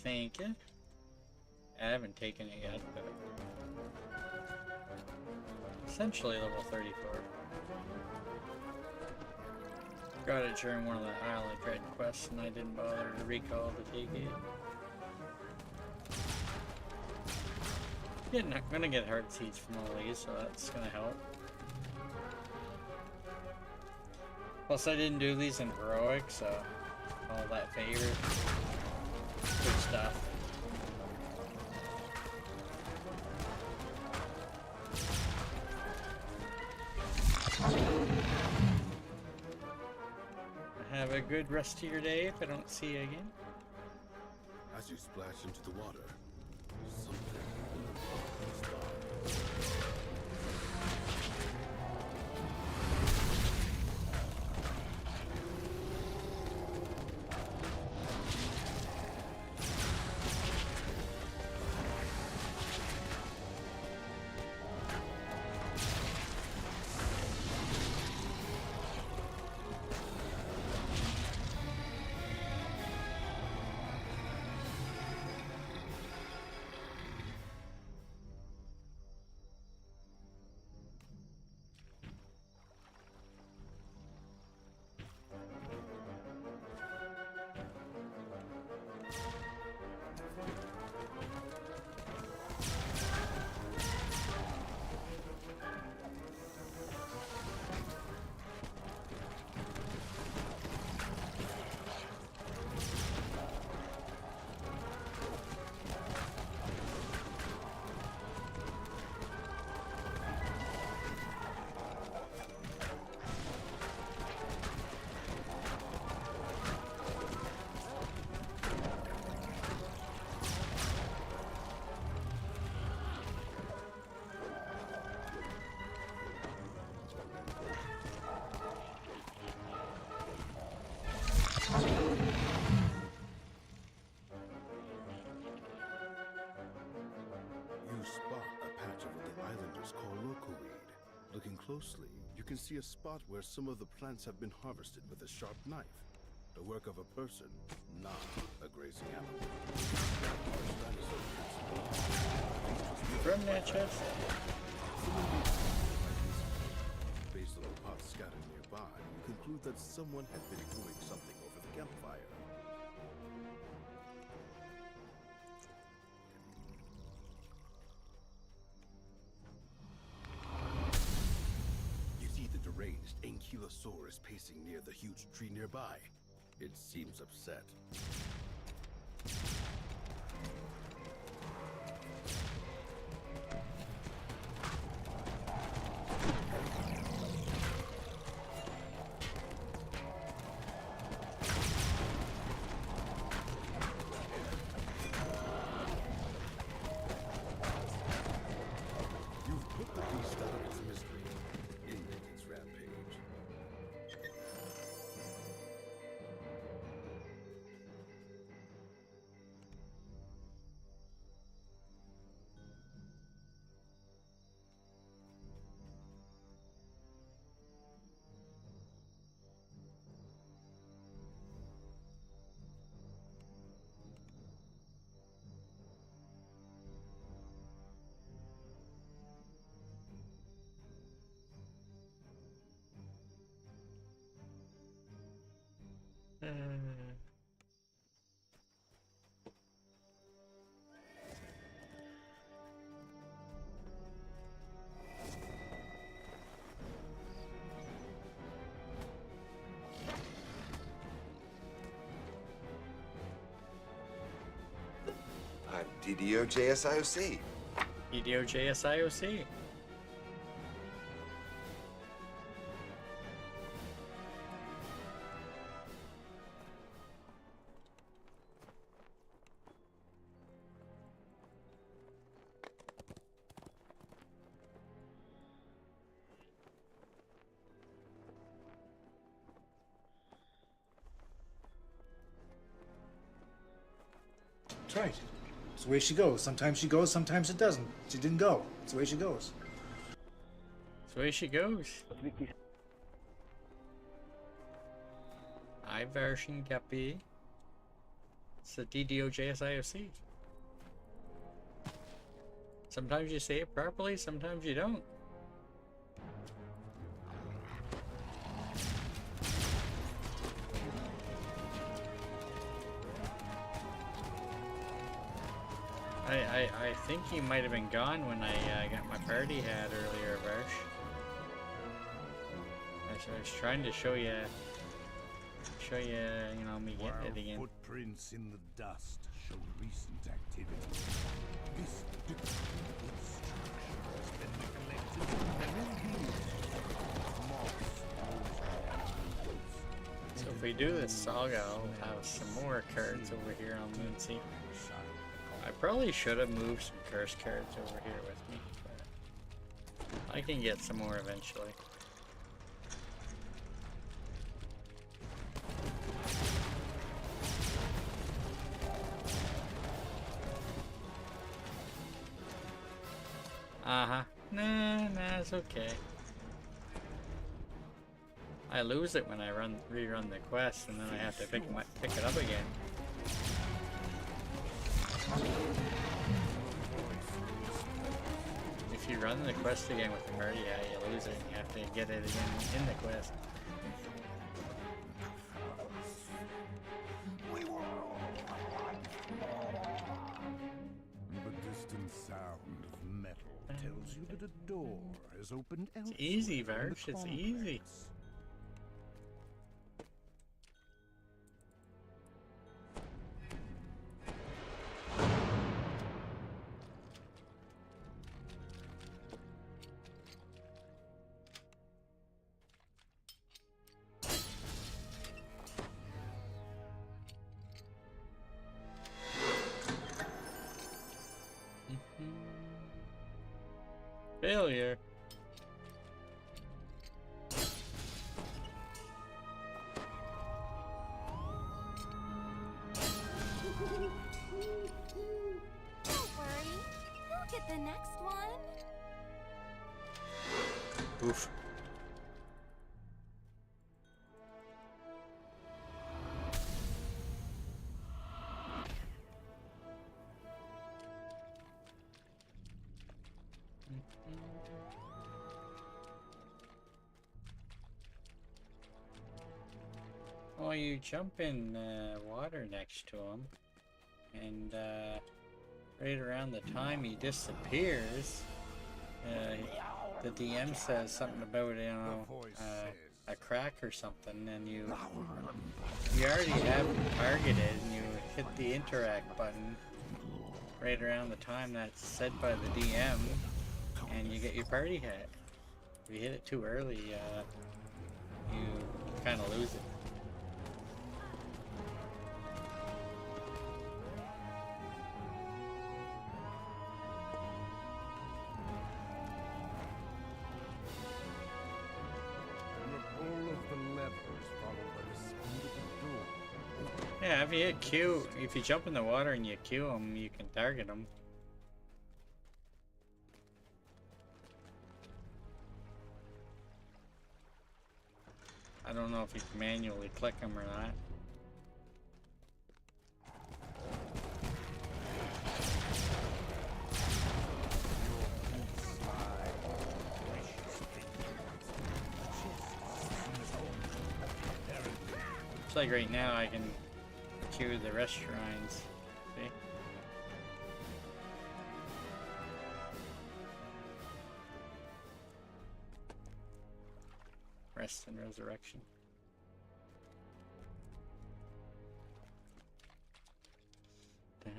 Thank you. I haven't taken it yet, but essentially level 34. Got it during one of the Isle of Dread quests, and I didn't bother to recall to take it. I'm gonna get heart seeds from all these, so that's gonna help. Plus, I didn't do these in heroic, so all that favor. Good stuff. Have a good rest of your day if I don't see you again. As you splash into the water, something closely, you can see a spot where some of the plants have been harvested with a sharp knife. The work of a person, not a grazing animal. From that chest? Based on the pots scattered nearby, you conclude that someone had been brewing something over the campfire. Ankylosaurus pacing near the huge tree nearby. It seems upset. I'm DDO-JSIOC. DDO-JSIOC. That's right. It's the way she goes. Sometimes she goes, sometimes it doesn't. She didn't go. It's the way she goes. It's the way she goes. I version Gappy. It's the DDO-JSIOC. Sometimes you say it properly, sometimes you don't. I think he might have been gone when I got my party hat earlier, Varsh. I was trying to show you, you know, me getting it again. Footprints in the dust show recent activity. This decrepit structure has been neglected for many years. So if we do this saga, I'll have some more cards over here on Moonsea. I probably should have moved some curse cards over here with me, but I can get some more eventually. Nah, it's okay. I lose it when I rerun the quest, and then I have to pick it up again. If you run the quest again with the party hat, you lose it, and you have to get it again in the quest. The distant sound of metal tells you that a door has opened elsewhere. It's easy, in the Varsh, it's easy. complex. Failure. Don't worry, you'll get the next one. Oof. Oh, you jump in water next to him, and right around the time he disappears, the DM says something about, you know, a crack or something, and you already have him targeted, and you hit the interact button right around the time that's said by the DM, and you get your party hat. If you hit it too early, you kind of lose it. Yeah, if you hit Q, if you jump in the water and you Q him, you can target him. I don't know if you can manually click him or not. Looks like right now I can queue the rest shrines. See? Rest and resurrection. Then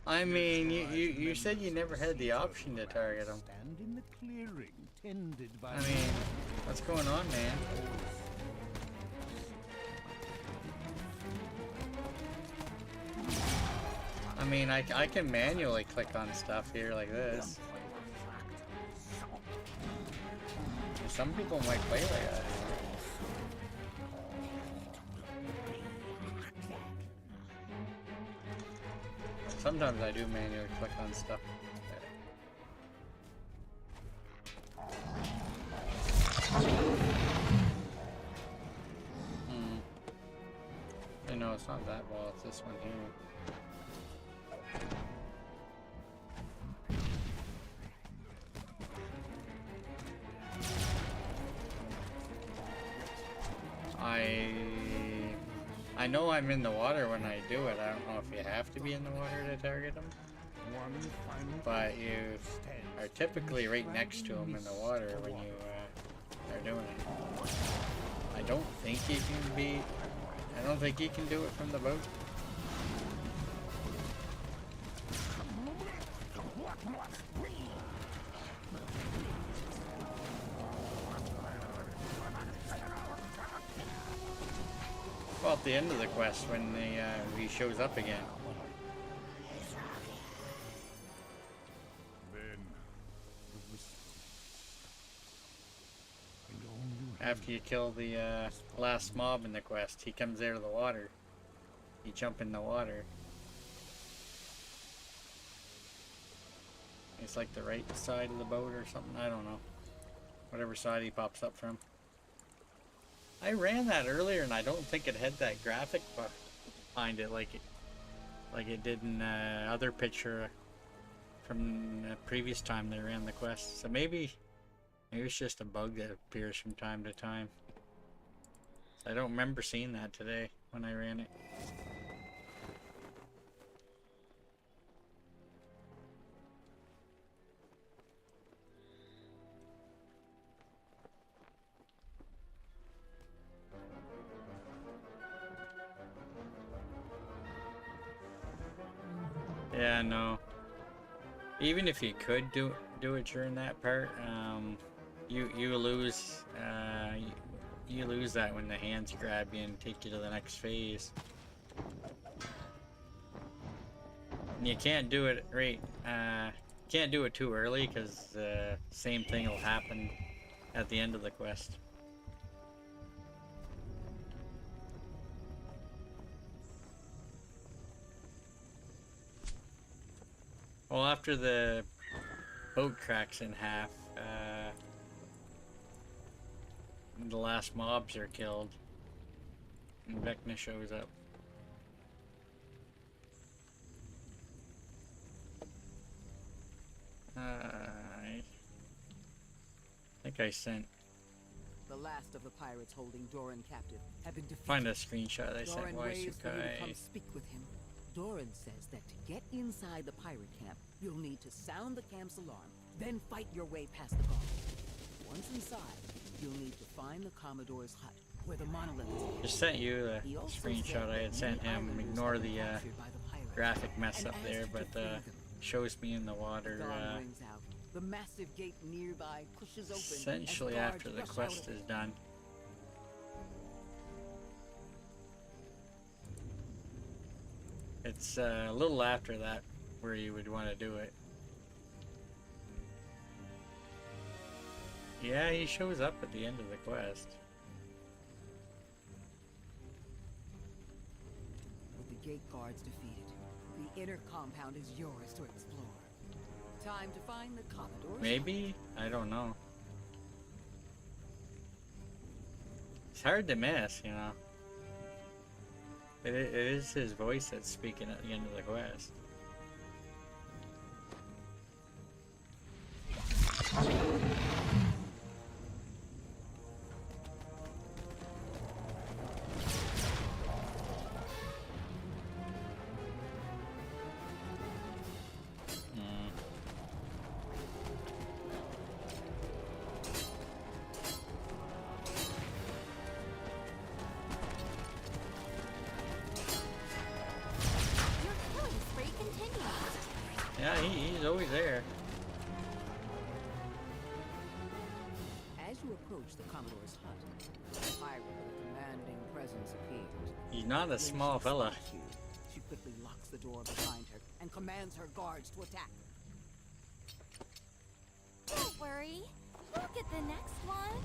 I mean, you said you never had the option to target them. Stand in the clearing, tended by I mean, what's going on, man? I mean, I can manually click on stuff here like this. Some people might play like that. Sometimes I do manually click on stuff. No, it's not that wall, it's this one here. I know I'm in the water when I do it. I don't know if you have to be in the water to target them, but you are typically right next to them in the water when you are doing it. I don't think you can be. I don't think you can do it from the boat. Well, at the end of the quest, when he shows up again. After you kill the last mob in the quest, he comes out of the water. You jump in the water. It's like the right side of the boat or something. I don't know. Whatever side he pops up from. I ran that earlier and I don't think it had that graphic behind it like it did in other picture from the previous time they ran the quest. So maybe it's just a bug that appears from time to time. I don't remember seeing that today when I ran it. Yeah, no. Even if you could do it during that part, you lose you lose that when the hands grab you and take you to the next phase. And you can't do it can't do it too early because same thing will happen at the end of the quest. Well, after the boat cracks in half, the last mobs are killed, and Vecna shows up. I think I sent. The last of the pirates holding Doran captive have been defeated. Find a screenshot I sent. Doran Why raves for you to come Sukai? speak with him. Doran says that to get inside the pirate camp, you'll need to sound the camp's alarm, then fight your way past the guard. Once inside, you'll need to find the Commodore's hut, where the monolith is. Just sent you the screenshot I had sent him. Ignore the graphic mess up there, but shows me in the water. Dawn rings out. The massive gate nearby pushes open. Essentially as after the guards rush quest out of is it. done. It's a little after that where you would want to do it. Yeah, he shows up at the end of the quest. With the gate guards defeated, the inner compound is yours to explore. Time to find the Commodore's Maybe? I don't know. It's hard to miss, you know. It is his voice that's speaking at the end of the quest. Yeah, he's always there. As you approach the Commodore's hut, a pirate with a commanding presence appears. He's not a When small she fella. spots you, she quickly locks the door behind her and commands her guards to attack. Don't worry. We'll get the next one.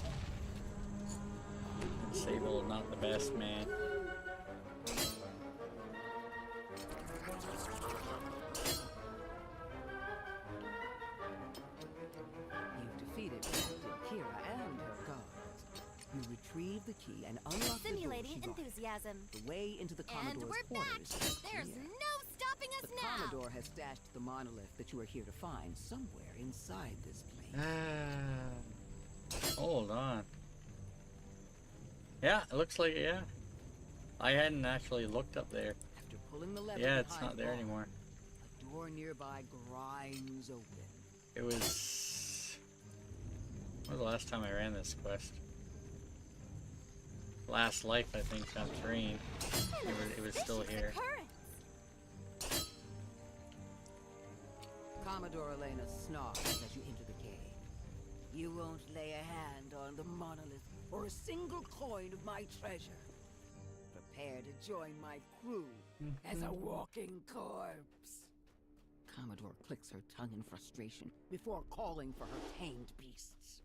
Sable, not the best man. You've defeated Captain Kira and her guards. You retrieve the key and unlock Simulating the door she enthusiasm. guarded. The way into the And Commodore's we're back. quarters is There's clear. no stopping us The now. Commodore has stashed the monolith that you are here to find somewhere inside this place. Hold on. Yeah, it looks like, yeah. I hadn't actually looked up there. After pulling the lever Yeah, it's behind not there the bar, anymore. A door nearby grinds open. It was... When was the last time I ran this quest? Last life, I think, on Thrane. It was still here. Commodore Elena snarls as you enter the cave. You won't lay a hand on the monolith or a single coin of my treasure. Prepare to join my crew as a walking corpse. Commodore clicks her tongue in frustration before calling for her tamed beasts.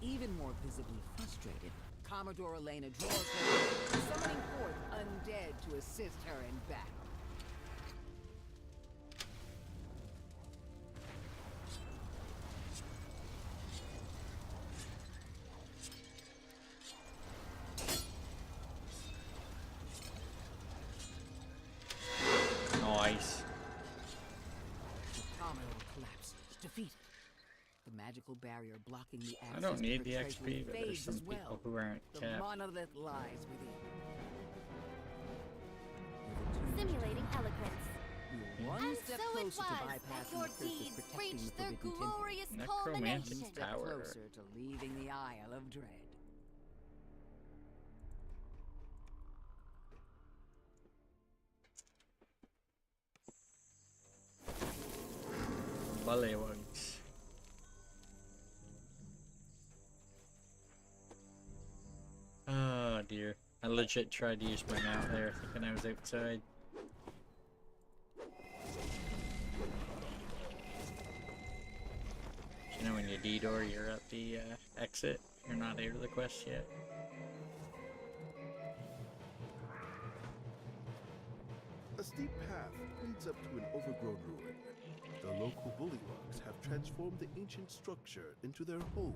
Even more visibly frustrated, Commodore Elena draws her, summoning forth undead to assist her in battle. Nice. The Commodore collapses, defeated. The magical barrier blocking the access I don't to need her the treasury XP, but there's fades some as people well. who aren't The capped. monolith lies within. Simulating eloquence. You're one And step so it closer was to that bypassing your the curses deeds protecting reached the their Forbidden Temple. glorious Necromantic culmination. Step Tower. closer to leaving the Isle of Dread. Bullywugs. Oh dear. I legit tried to use my mount there thinking I was outside. You know when you D-door, you're at the exit. You're not out of the quest yet. A steep path leads up to an overgrown ruin. The local bullywugs have transformed the ancient structure into their home.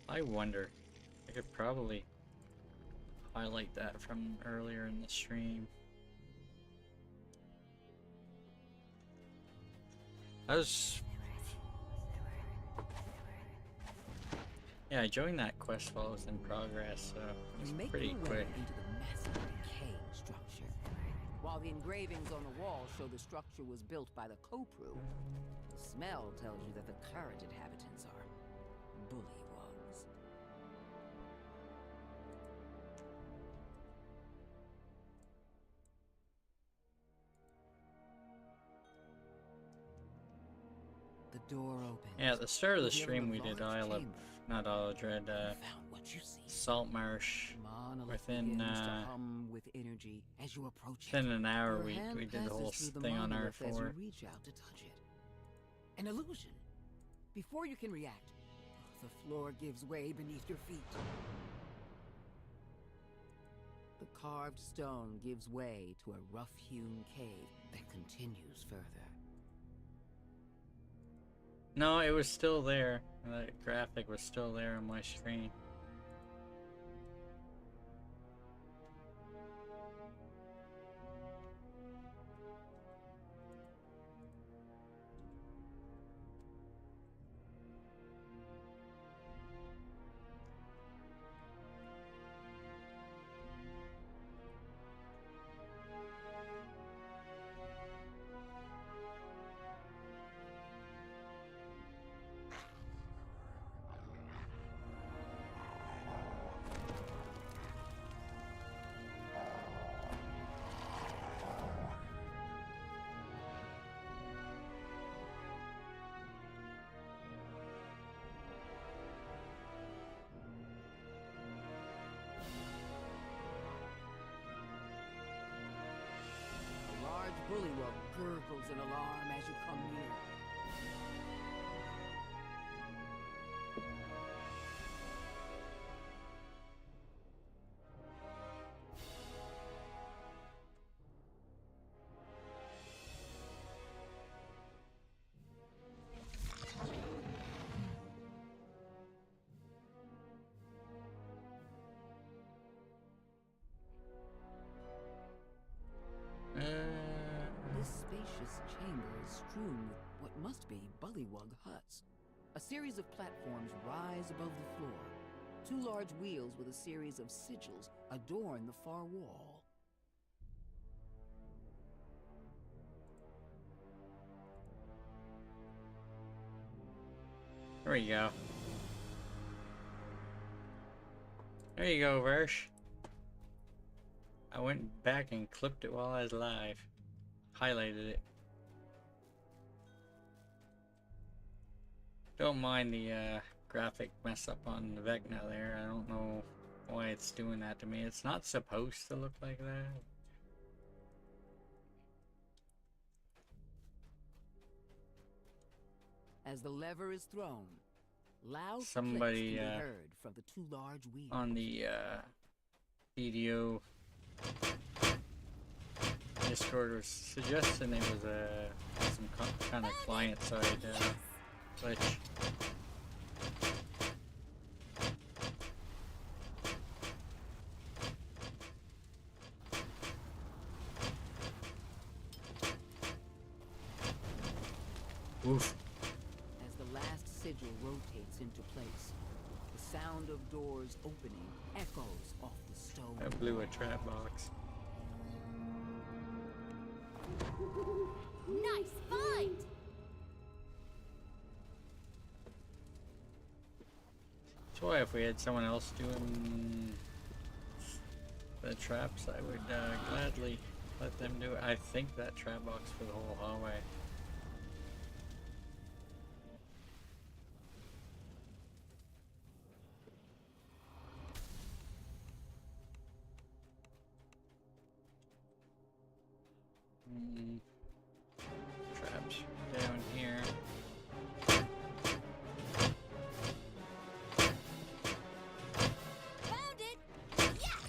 I wonder, I could probably highlight that from earlier in the stream. Yeah, I joined that quest while it was in progress, so it was You make pretty your way quick. into the massive decaying structure. While the engravings on the wall show the structure was built by the Kopru, the smell tells you that the current inhabitants are bullywugs. The door opens. Yeah, at the start of the revealing stream a we did large Isle of, chamber. not Isle of Dread, Found what you see. Salt Marsh. Monolith Within, begins to hum with energy as you approach it. within an hour Your we hand did the whole passes through the thing on monolith as you R4. reach out to touch it. An illusion. Before you can react, the floor gives way beneath your feet. The carved stone gives way to a rough-hewn cave that continues further. No, it was still there. That graphic was still there on my screen. A large bullywug gurgles in alarm as you come near. This spacious chamber is strewn with what must be bullywug huts. A series of platforms rise above the floor. Two large wheels with a series of sigils adorn the far wall. There we go. There you go, Versh. I went back and clipped it while I was live. Highlighted it. Don't mind the graphic mess up on the Vecna there. I don't know why it's doing that to me. It's not supposed to look like that. As the lever is thrown, loud Somebody clicks can be heard from the two large wheels. on the DDO Discord was suggesting there was some kind of client-side glitch. Oof. As the last sigil rotates into place, the sound of doors opening echoes off the stone. I blew a trap box. Nice find! That's why if we had someone else doing the traps, I would gladly let them do it. I think that trap box for the whole hallway. Traps down here. Found it! Yes!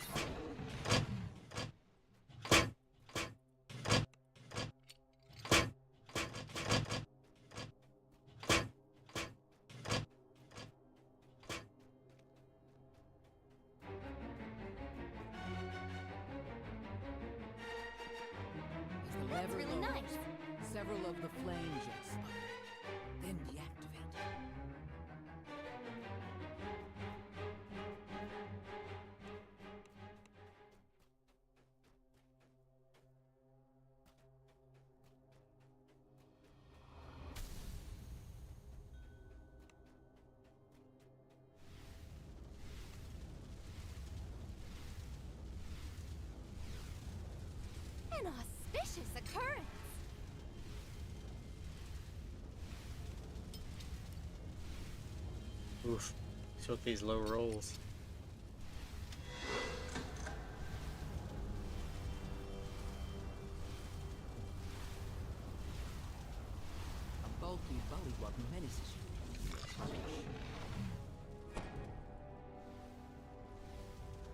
As the That's lever really lowers, nice. several of the flame jets sputter, then deactivate. An auspicious occurrence! Oof. What's with these low rolls? A bulky bullywug menaces you.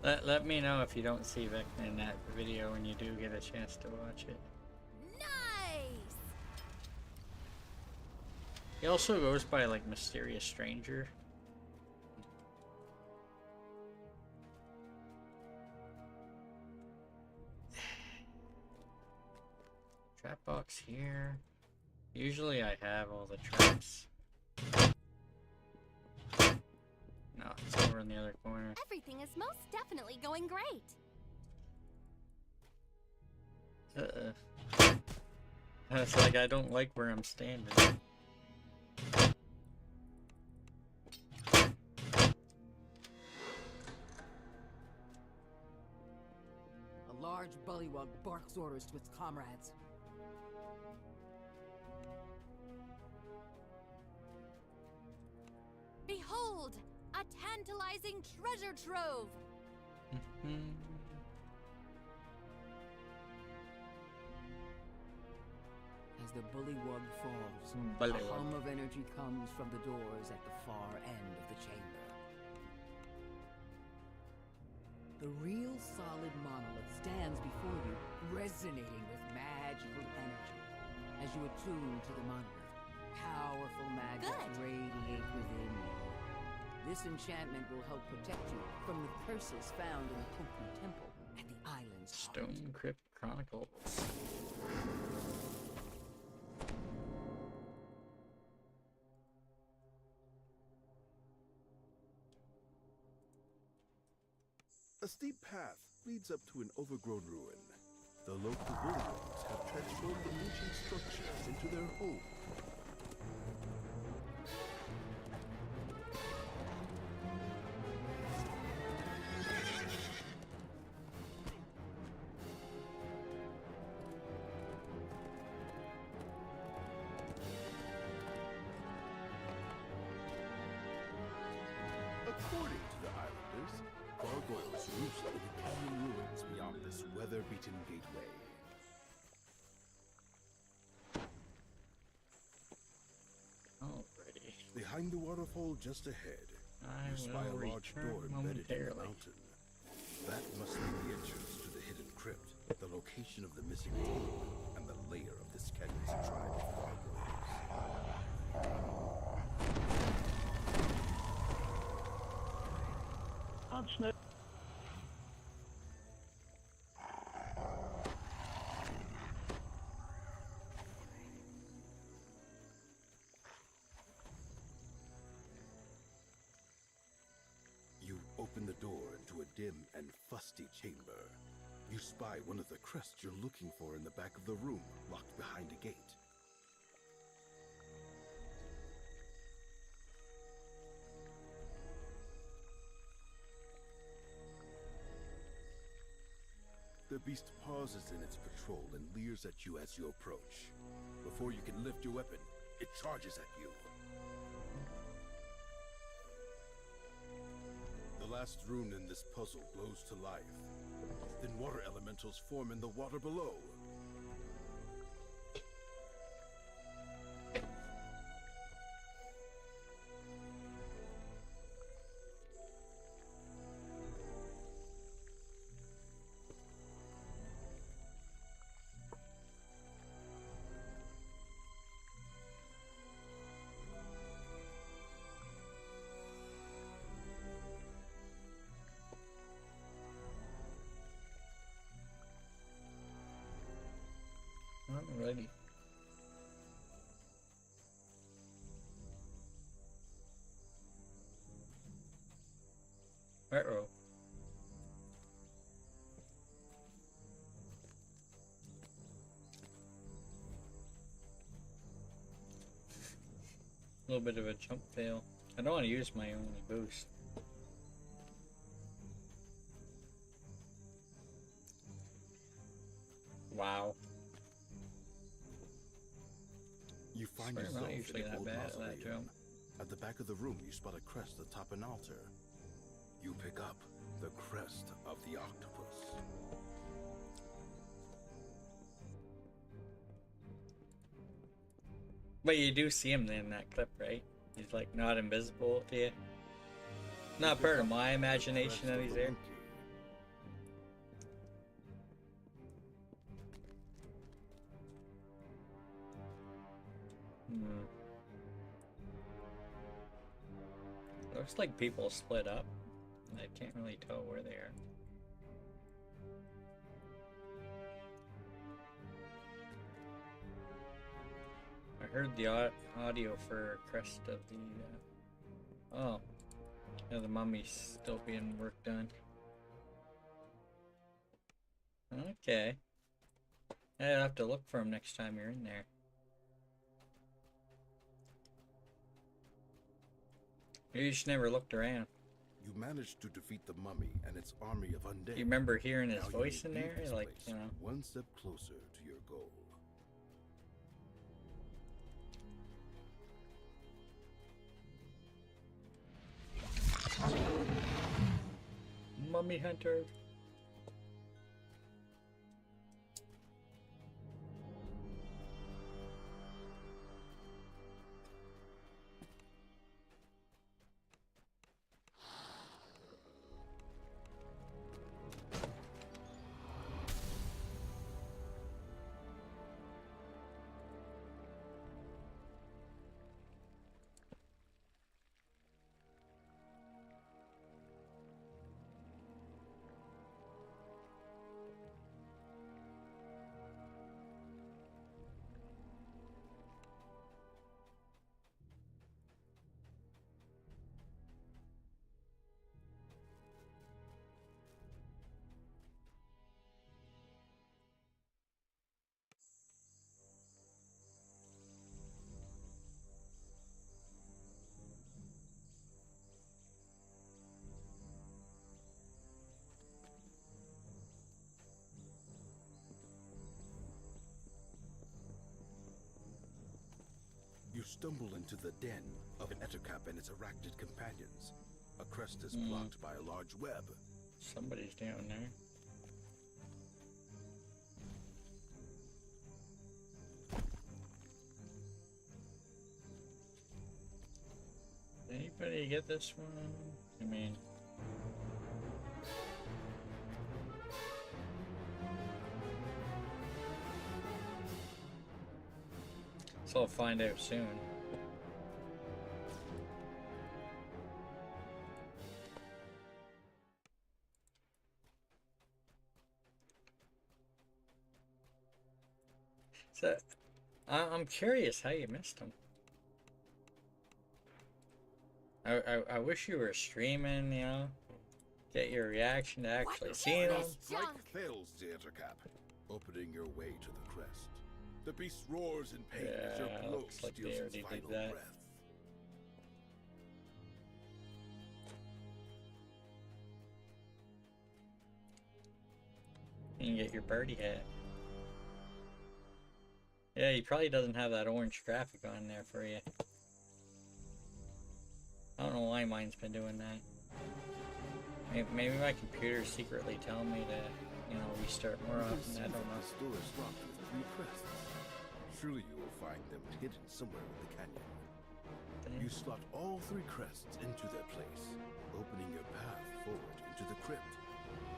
Let me know if you don't see Vecna in that video when you do get a chance to watch it. Nice! He also goes by like Mysterious Stranger. Trap box here. Usually I have all the traps. No, it's over in the other corner. Everything is most definitely going great. It's like I don't like where I'm standing. A large bullywug barks orders to its comrades. Behold, a tantalizing treasure trove. As the bullywug falls, a Bullywug. hum of energy comes from the doors at the far end of the chamber. The real solid monolith stands before you, resonating with magical energy. As you attune to the monolith, powerful magics radiate within you. This enchantment will help protect you from the curses found in the Potent Temple at the island's heart. Stone Crypt Chronicles. A steep path leads up to an overgrown ruin. The local bullywugs have transformed the ancient structures into their home. According to the islanders, gargoyles roost in the canyon ruins beyond this weather-beaten gateway. Alrighty. Behind the waterfall just ahead, I you spy a will large return door embedded in the momentarily. mountain. That must be the entrance to the hidden crypt, the location of the missing tomb, and the lair of this canyon's tribe of gargoyles. You open the door into a dim and fusty chamber. You spy one of the crests you're looking for in the back of the room, locked behind a gate. The beast pauses in its patrol and leers at you as you approach. Before you can lift your weapon, it charges at you. The last rune in this puzzle glows to life. Then water elementals form in the water below. Alrighty. Uh-oh. A little bit of a jump fail. I don't want to use my only boost. Wow. You find Swear I'm yourself not usually in an that old bad at that mausoleum. jump. At the back of the room, you spot a crest atop an altar. You pick up the crest of the octopus. But you do see him in that clip, right? He's like not invisible to you. Not part of my imagination that he's there. Looks like people split up. I can't really tell where they are. I heard the audio for Crest of the... oh. Yeah, the mummy's still being worked on. Okay. I'll have to look for him next time you're in there. Maybe you just never looked around. You managed to defeat the mummy and its army of undead. You remember hearing his Now voice you in leave there? this Like, place you know. one step closer to your goal. Mummy hunter. You stumble into the den of an Ettercap and its arachnid companions. A crest is blocked by a large web. Somebody's down there. Anybody get this one? I mean... so I'll find out soon. So, I'm curious how you missed him. I wish you were streaming, you know, get your reaction to actually seeing him. Strike fails the Ettercap, opening your way to the crest. The beast roars in pain as your blow looks like steals they its already final did that. breath. You can get your birdie hat. Yeah, he probably doesn't have that orange graphic on there for you. I don't know why mine's been doing that. Maybe my computer's secretly telling me to, you know, restart more often. I don't know. The store is locked with 3 crests. Surely you will find them hidden somewhere in the canyon. You slot all 3 crests into their place, opening your path forward into the crypt.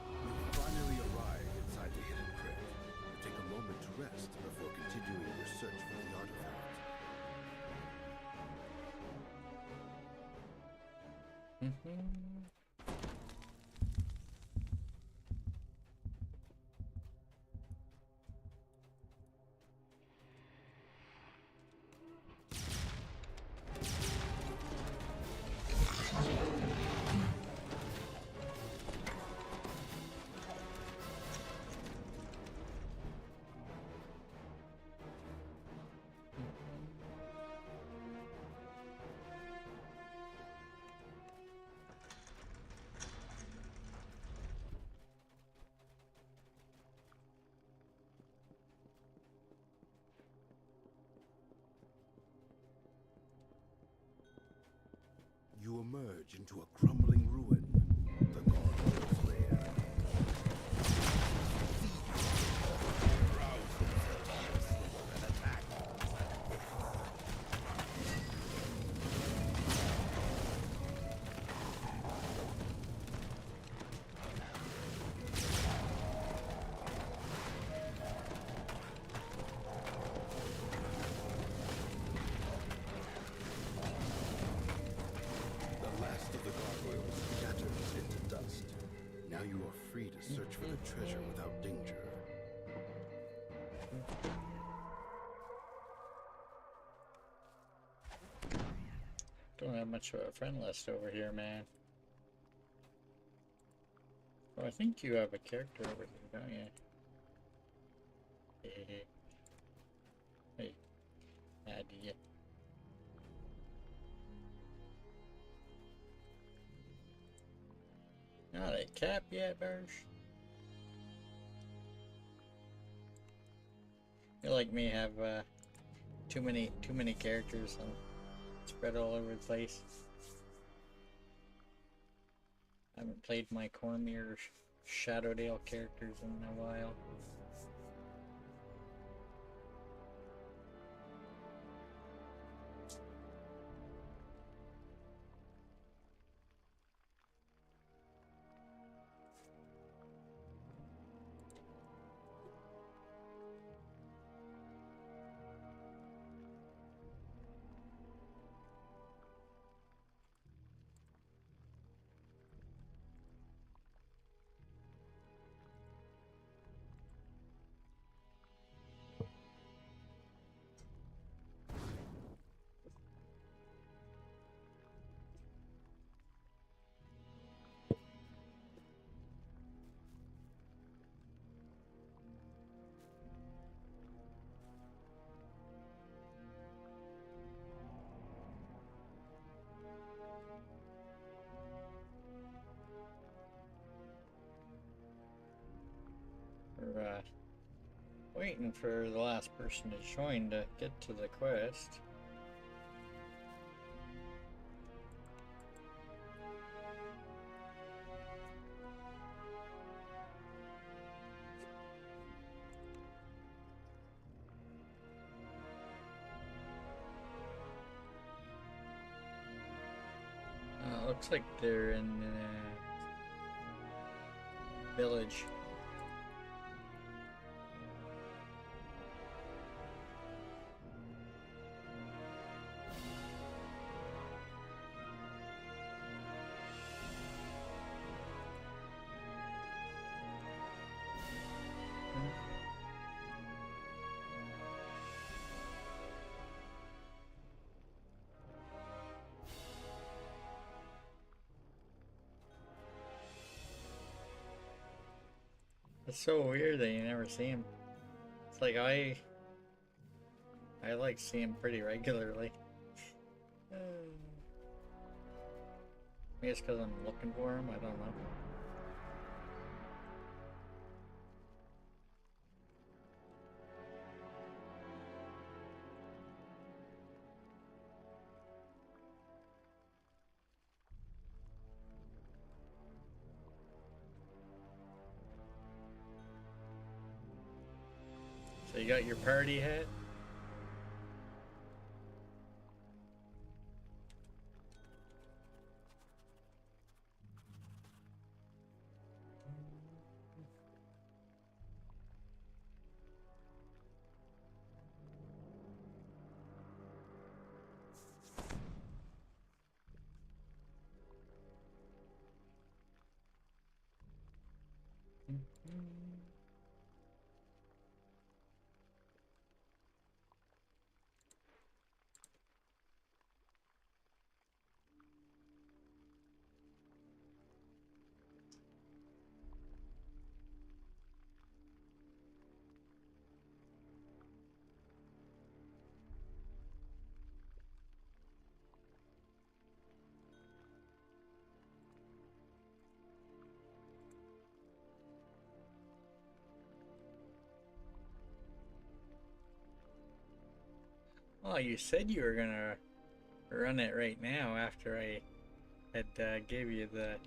You finally arrive inside the hidden crypt. You take a moment to rest before continuing your search for the artifact. You emerge into a crumbling ruin, the Gargoyle's lair. Rouse themselves, and attack. treasure without danger. Don't have much of a friend list over here, man. Oh, I think you have a character over here, don't you? Hey. How do you? Not a cap yet, Birch. You like me have too many characters spread all over the place. I haven't played my Cormyr Shadowdale characters in a while. We're waiting for the last person to join to get to the quest. Looks like they're in village. It's so weird that you never see him. It's like I like see him pretty regularly. Maybe it's because I'm looking for him, I don't know. So you got your party hat? Oh, you said you were gonna run it right now after I had gave you the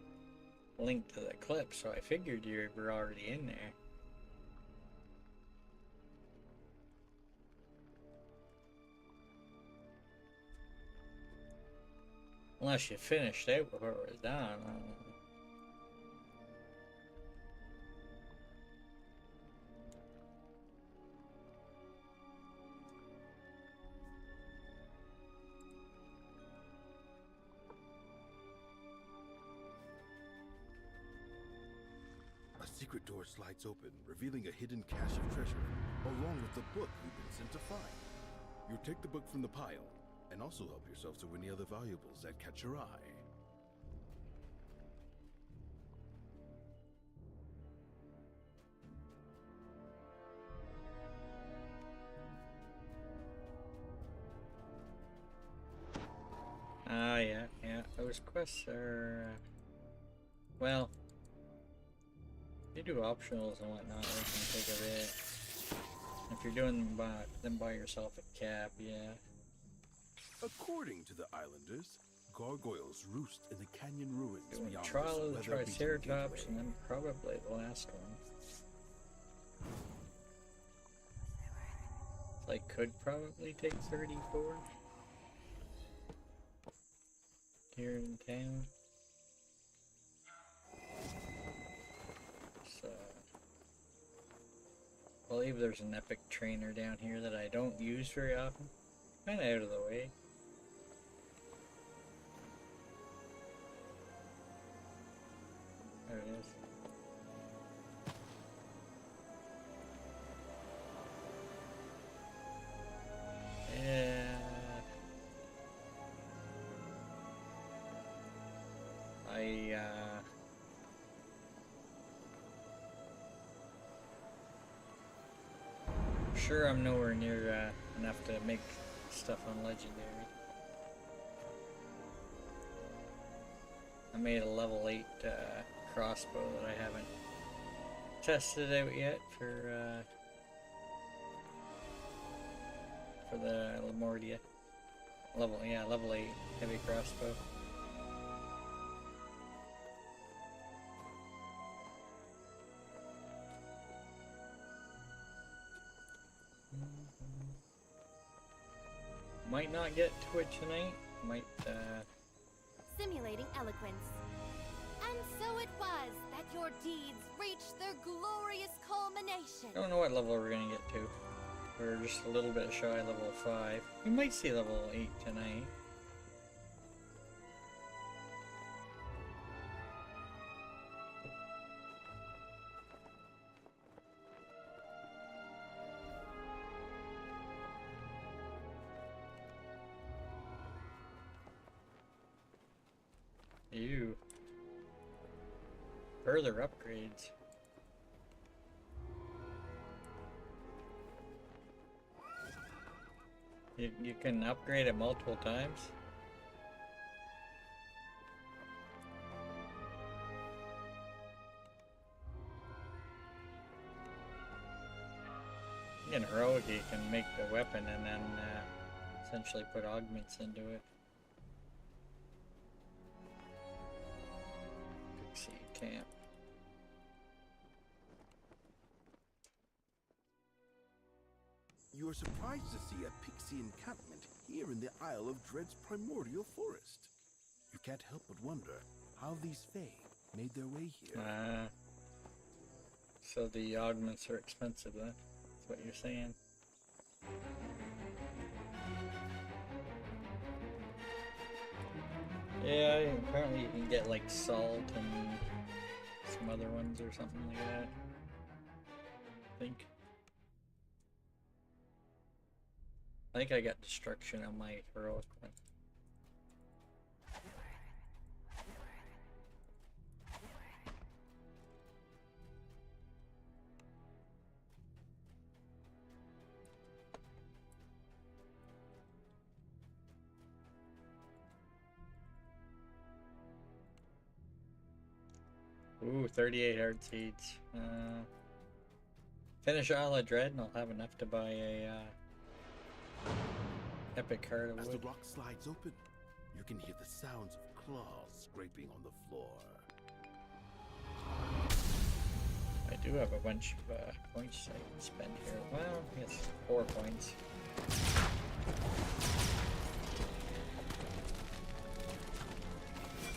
link to the clip, so I figured you were already in there. Unless you finished out before it was done. I don't know. A secret door slides open, revealing a hidden cache of treasure, along with the book you've been sent to find. You take the book from the pile, and also help yourself to any other valuables that catch your eye. Yeah. Those quests are, well, you do optionals and whatnot, they can take a bit. If you're doing them by yourself at cap, yeah. According to the islanders, gargoyles roost in the canyon ruins Doing beyond Trial of the this weather-beaten Triceratops gateway. and then probably the last one. Like, could probably take 34 here in town. So, I believe there's an epic trainer down here that I don't use very often. Kind of out of the way. There it is. Yeah. Sure I'm nowhere near enough to make stuff on Legendary. I made a level 8 crossbow that I haven't tested out yet for the Lamordia. Level 8 heavy crossbow. Might not get to it tonight. Might Simulating eloquence. And so it was that your deeds reached their glorious culmination. I don't know what level we're gonna get to. We're just a little bit shy of level 5. We might see level 8 tonight. Ew. Further upgrades. You can upgrade it multiple times? In Heroic you can make the weapon and then essentially put augments into it. Pixie camp. You are surprised to see a pixie encampment here in the Isle of Dread's primordial forest. You can't help but wonder how these Fae made their way here. So the augments are expensive then? That's what you're saying? Yeah, apparently you can get like salt and some other ones or something like that. I think I got destruction on my heroic one. Ooh, 38 hard seeds. Finish Isle of Dread and I'll have enough to buy a epic heart of As wood. the rock slides open, you can hear the sounds of claws scraping on the floor. I do have a bunch of points I can spend here. Well, I guess 4 points.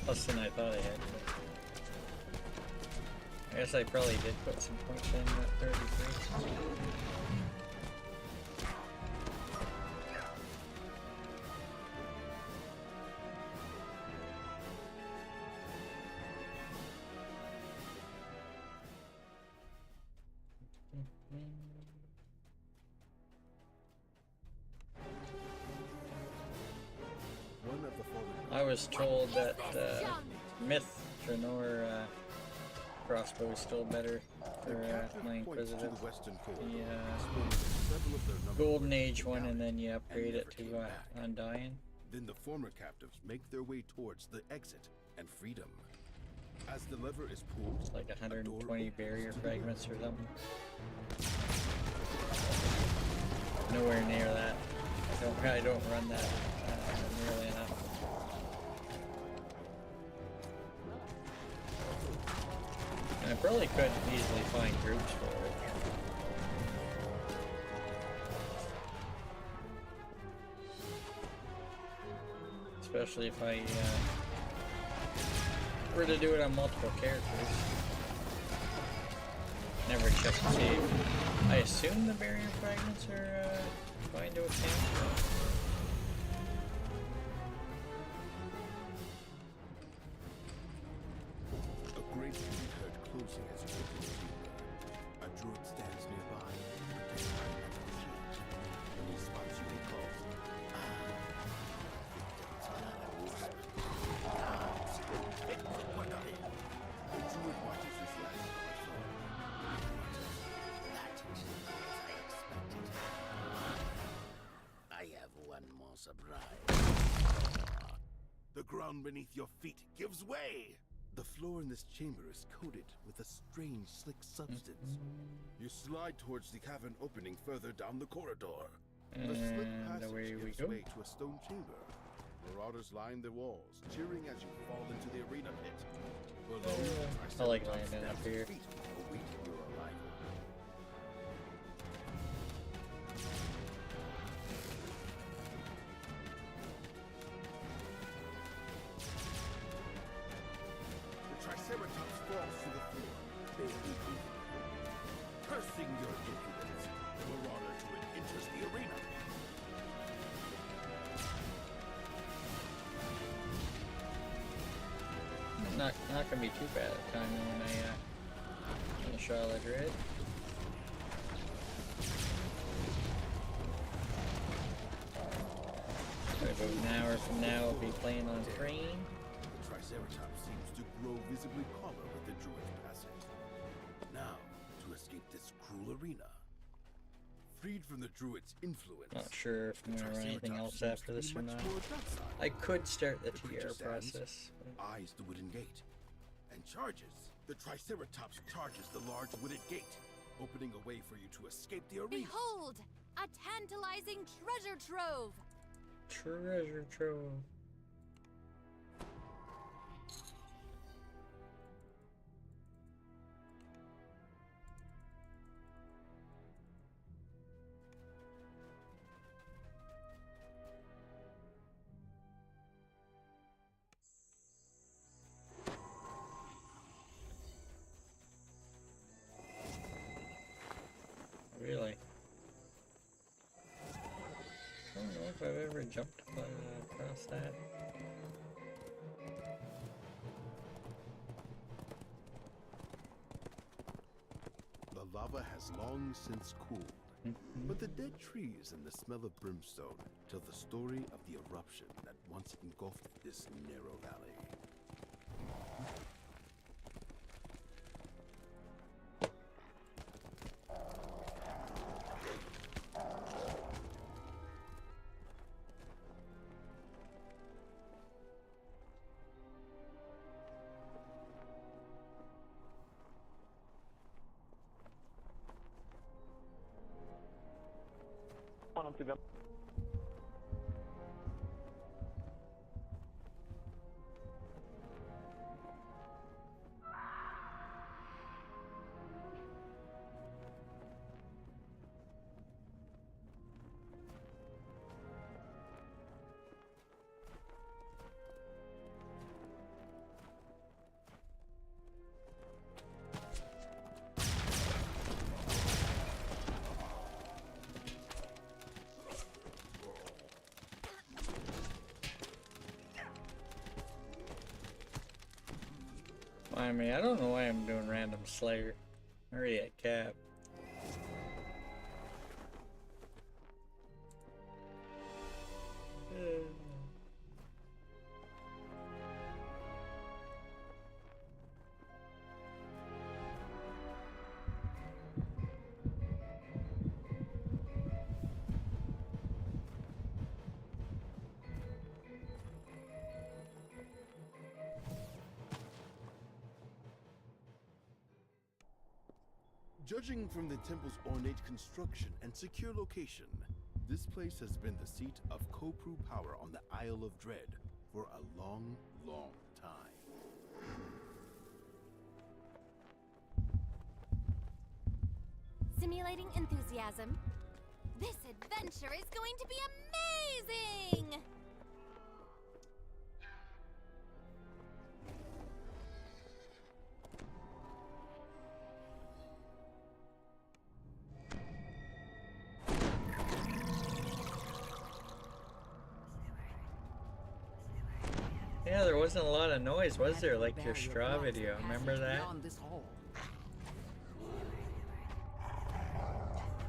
Less than I thought I had. But I guess I probably did put some points in at 33. I was told that Myth Drenor crossbow is still better for my Inquisitive. The Golden Age one, and then you upgrade it to Undying. Then the former captives make their way towards the exit and freedom. As the lever is pulled, it's like 120 barrier fragments or something. Nowhere near that. I don't run that nearly enough. And I probably could easily find groups for it. Especially if I were to do it on multiple characters. Never check to see. I assume the barrier fragments are going to account. A great being heard closing as you enter the chamber. A druid stands nearby, protected by a metal shield. When he spots you, he calls, the druid watches his last I have one more surprise. The ground beneath your feet gives way! The floor in this chamber is coated with a strange, slick substance. You slide towards the cavern opening further down the corridor. The slick passage gives way to a stone chamber. Marauders line the walls, cheering as you fall into the arena pit. Below, I like landing up here. Awaiting your arrival. The Triceratops falls to the floor, barely breathing. Cursing your impudence, the Marauder Druid enters the arena. Not gonna be too bad at the time when I Charlotte Red. About an hour from now, I'll be playing on Thrane. The Triceratops seems to grow visibly calmer with the druid's passage. Now, to escape this cruel arena. Freed from the druid's influence. Not sure if I'm gonna run anything else after this or not. I could start the TR process. Eyes the wooden gate and charges. The Triceratops charges the large wooded gate, opening a way for you to escape the arena. Behold, a tantalizing treasure trove. Treasure trove. Really? I don't know if I've ever jumped across that. The lava has long since cooled, but the dead trees and the smell of brimstone tell the story of the eruption that once engulfed this narrow valley. I mean, I don't know why I'm doing random Slayer. I'm already at cap. Judging from the temple's ornate construction and secure location, this place has been the seat of Kopru power on the Isle of Dread for a long, long time. Simulating enthusiasm. This adventure is going to be amazing! Yeah, there wasn't a lot of noise, was there? Like your straw video, remember that?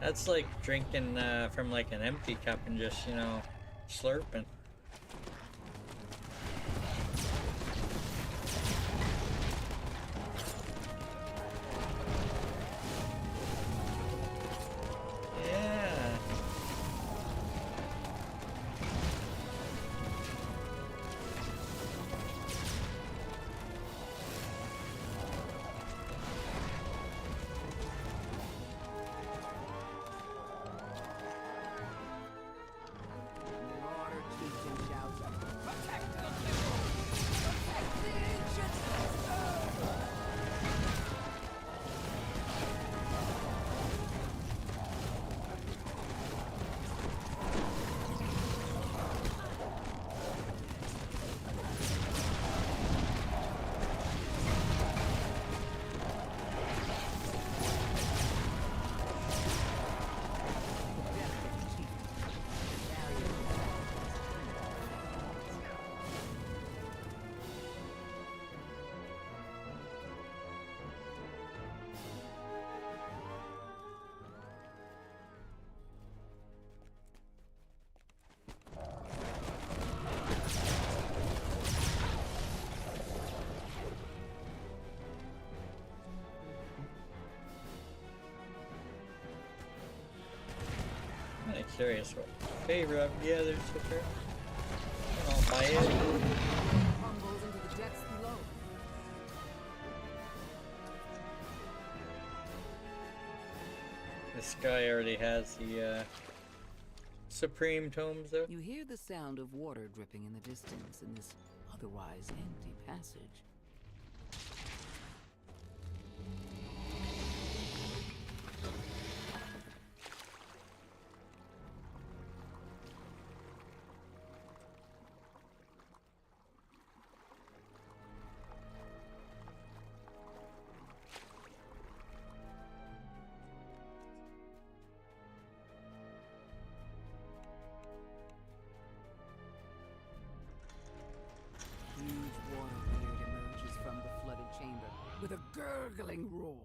That's like drinking from like an empty cup and just, you know, slurping. Yeah. I'm curious what favor I've gathered so far. I'll buy it. Tumbles into the depths below. This guy already has the Supreme Tomes though. You hear the sound of water dripping in the distance in this otherwise empty passage. With a gurgling roar.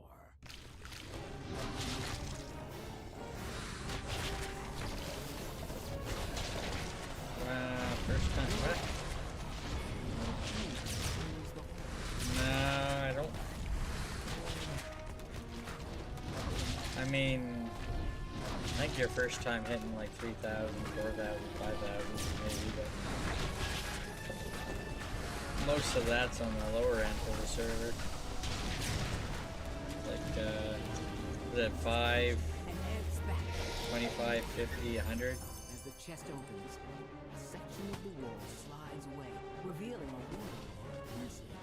First time, what? No, I don't. I mean, I think your first time hitting like 3,000, 4,000, 5,000 maybe, but most of that's on the lower end of the server. Like, is it 5, 25, 50, 100? As the chest opens, a section of the wall slides away, revealing a window or a message.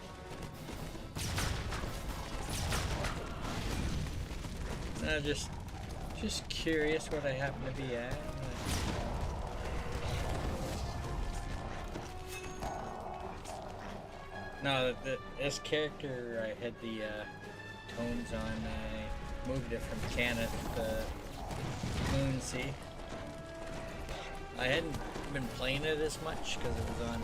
Just curious what I happen to be at. No, this character, I had the tones on. I moved it from Canada to Moonsea. I hadn't been playing it as much because it was on.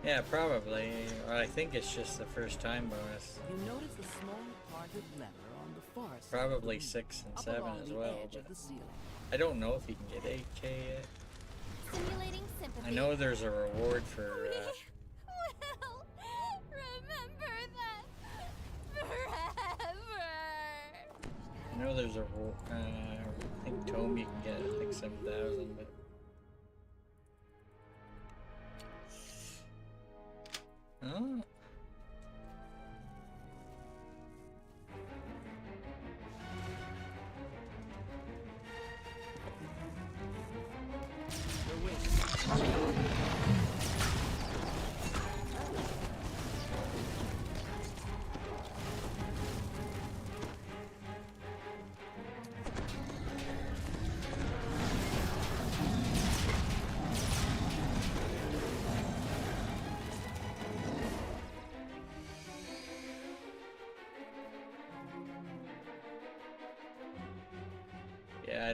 Yeah, probably. Or I think it's just the first time bonus. You notice the small parted lever on the far side. Probably 6 and 7 as well. But I don't know if you can get 8K yet. Simulating sympathy. I know there's a reward for. Well, remember that forever. I know there's a. I think tome you can get. I think 7,000, but. Oh.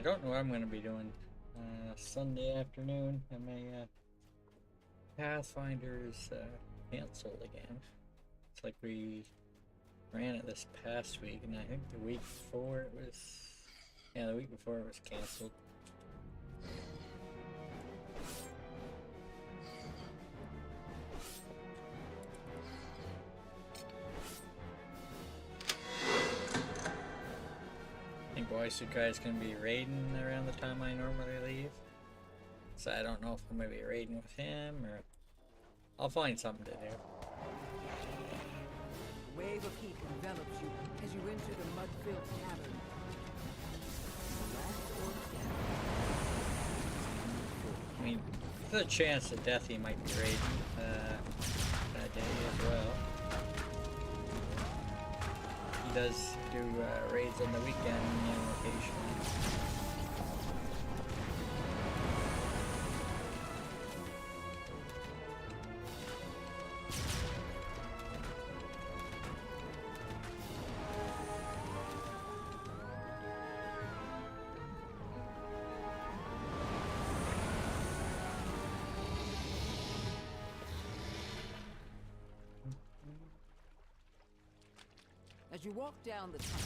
I don't know what I'm going to be doing Sunday afternoon, and my Pathfinder is canceled again. It's like we ran it this past week, and I think the week before it was... Yeah, the week before it was canceled. I think Boisukai is going to be raiding around the time I normally leave. So I don't know if I'm going to be raiding with him, or... I'll find something to do. A wave of heat envelops you as you enter the mud-filled cavern. I mean, there's a chance that Deathy might be raiding that day as well. He does do raids on the weekend occasionally. As you walk down the tunnel,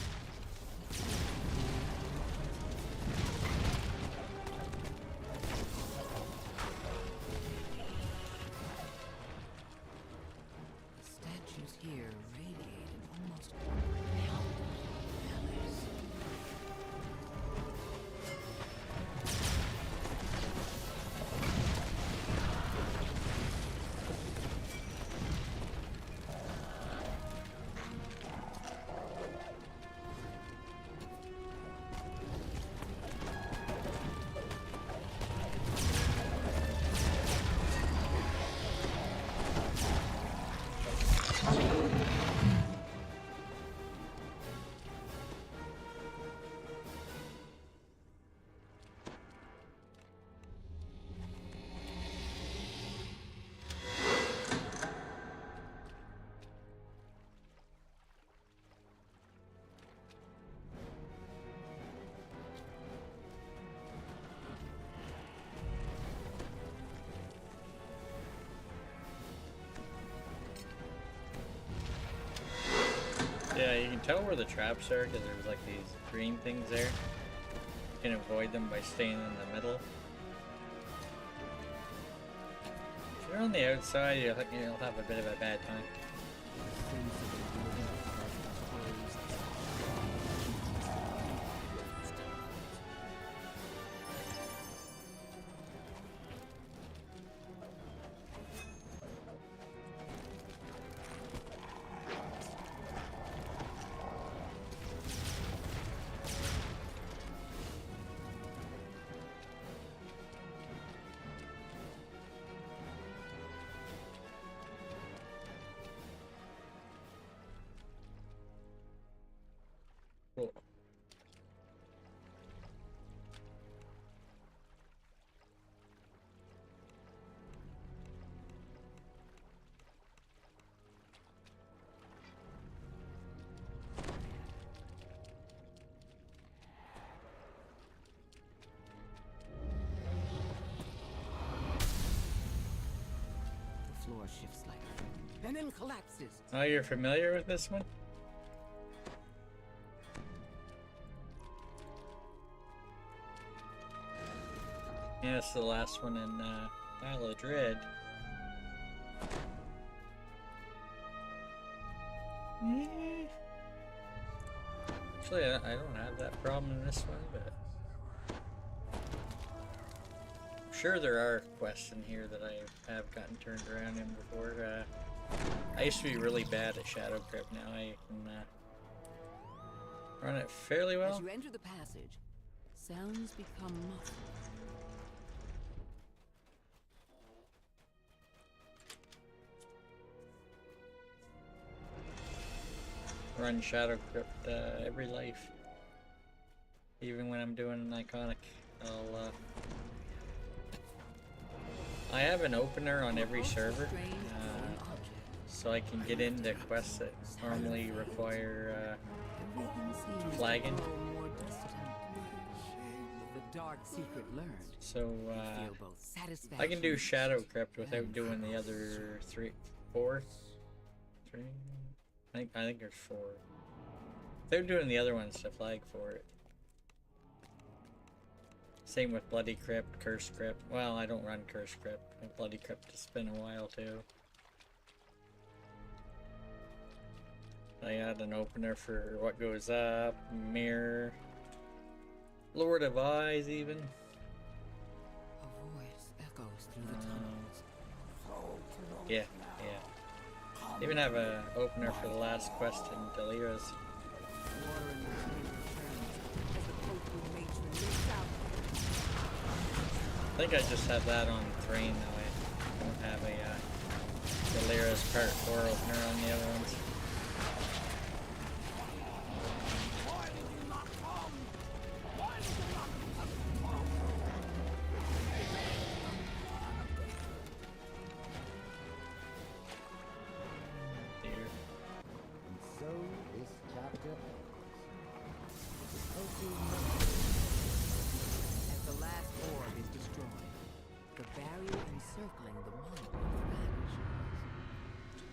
the statues here radiate in almost valleys. Yeah, you can tell where the traps are because there's like these green things there. You can avoid them by staying in the middle. If you're on the outside, you'll have a bit of a bad time. Cool. The floor shifts slightly, and then collapses. Oh, you're familiar with this one? Yeah, it's the last one in Isle of Dread. Actually, I don't have that problem in this one, but I'm sure there are quests in here that I have gotten turned around in before. I used to be really bad at Shadow Crypt. Now I can run it fairly well. As you enter the passage, sounds become muffled. Run Shadow Crypt every life. Even when I'm doing an iconic, I have an opener on every server, so I can get into quests that normally require flagging. dark secret learned, So, you feel both satisfaction. I can do Shadow Crypt without doing the other 4. 3? I think there's 4. Without doing the other ones to flag for it. Same with Bloody Crypt, Curse Crypt. Well, I don't run Curse Crypt. Bloody Crypt has been a while too. I had an opener for What Goes Up, Mirror, Lord of Eyes even. A voice echoes through the tunnels. Yeah. Even have a opener for the last quest in Delira's. Water in the chamber turns as the Koku matron leaps out. I think I just have that on Thrane though. I don't have a Delira's Part 4 opener on the other ones. And so this chapter ends. The Koku As the last orb is destroyed, the barrier encircling the monument vanishes.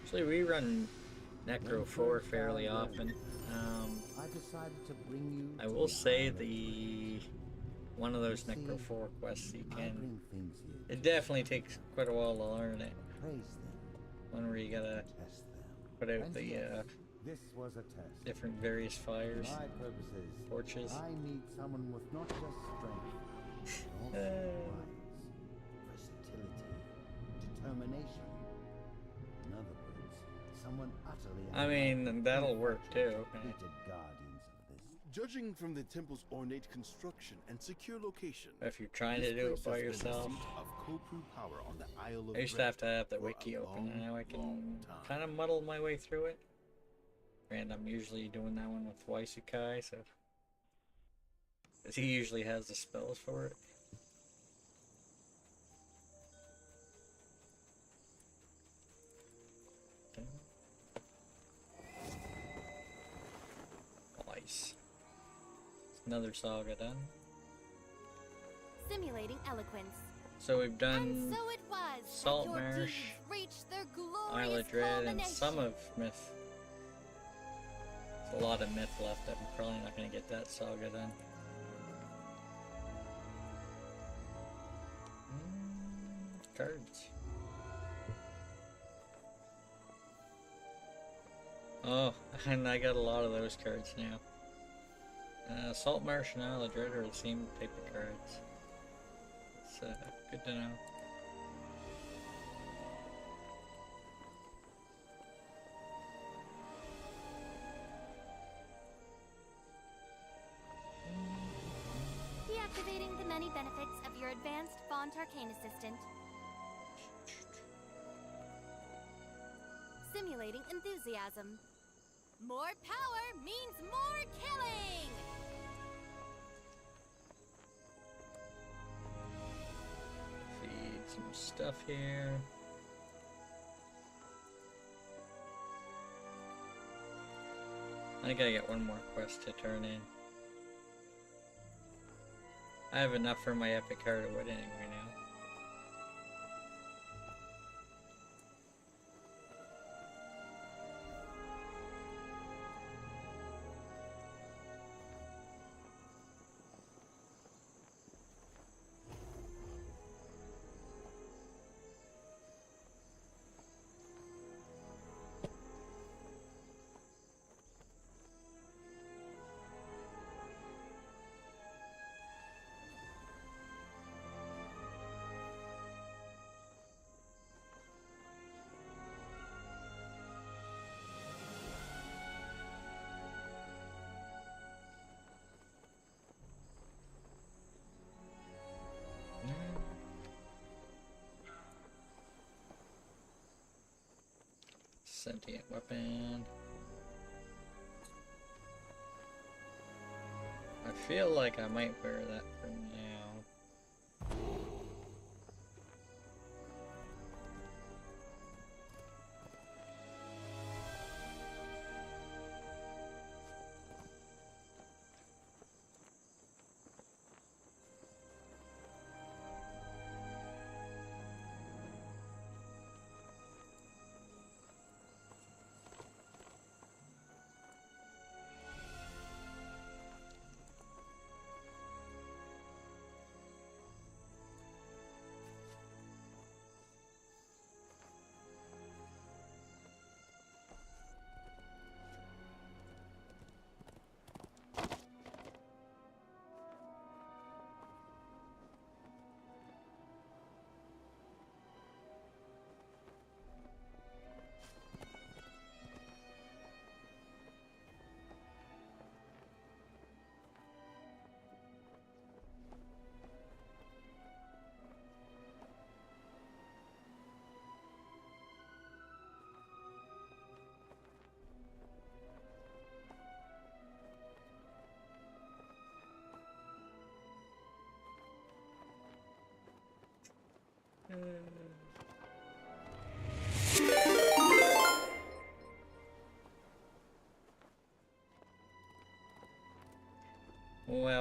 Actually, we run Necro 4 fairly often. I decided to bring you I will say one of those Necro 4 quests you can. It definitely takes quite a while to learn it. One where you gotta put out the this was a test. different various fires, For my purposes, torches. I need someone with not just strength, but also wise, versatility, determination. In other words, someone utterly. I mean, that'll work too. Completed guardians of this. Judging from the temple's ornate construction and secure location, If you're trying to this do it place by has been the yourself. seat of Kopru power on the Isle of I used to Dread have to have the for wiki a open, and long, now I can long time. kind of muddle my way through it. And I'm usually doing that one with Waisukai, so 'cause he usually has the spells for it. Okay. Nice. Another saga done. Simulating eloquence. So we've done And so it was that Salt your Marsh, deeds reached their Isle glorious of Dread, and culmination. some of Myth. There's a lot of Myth left. I'm probably not going to get that saga done. Cards. Oh, and I got a lot of those cards now. Salt Marsh and Isle of Dread are the same type of cards. It's good to know. Deactivating the many benefits of your advanced Font Arcane Assistant. Simulating enthusiasm. More power means more killing! Feed some stuff here. I think I got one more quest to turn in. I have enough for my epic heart of wood anyway now. Sentient weapon. I feel like I might wear that for now.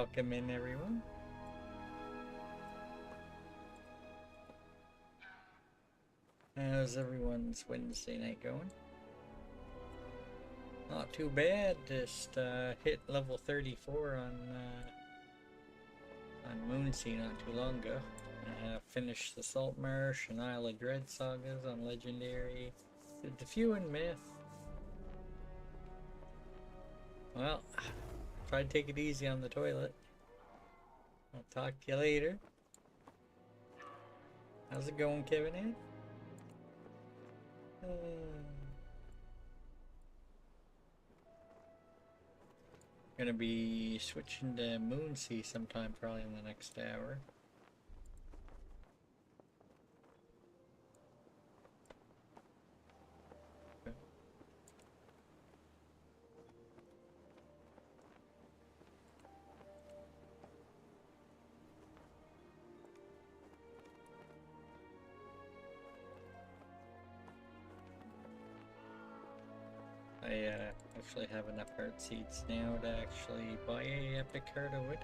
welcome in, everyone. How's everyone's Wednesday night going? Not too bad. Just hit level 34 on Moonsea not too long ago. Finished the Salt Marsh and Isle of Dread sagas on Legendary. Did the few in Myth. Well, try to take it easy on the toilet. I'll talk to you later. How's it going, Kevin Ed? Gonna be switching to Moonsea sometime probably in the next hour. I actually have enough heart seeds now to actually buy a epic heart of wood.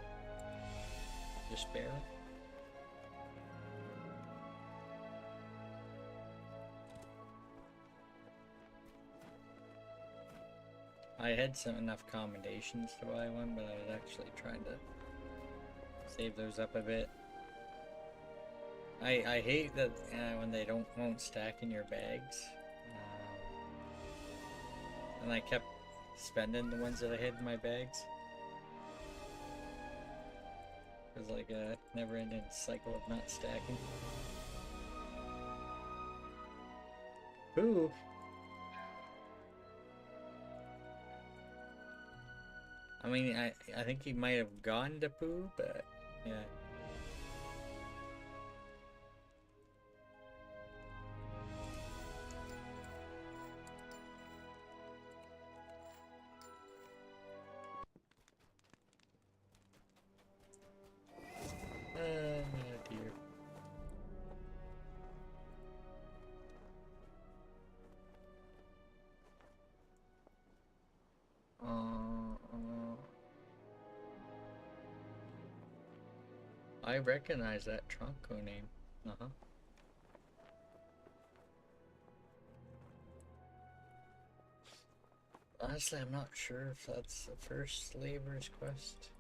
Just barely. I had enough commendations to buy one, but I was actually trying to save those up a bit. I hate that when they won't stack in your bags. And I kept spending the ones that I had in my bags. It was like a never-ending cycle of not stacking. Ooh. I mean, I think he might have gone to poo, but yeah. Dear. I recognize that Tronco name. Honestly, I'm not sure if that's the first Slaver's quest.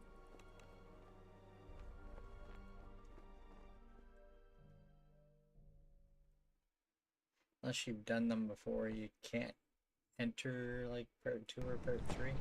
Unless you've done them before, you can't enter like part 2 or part 3.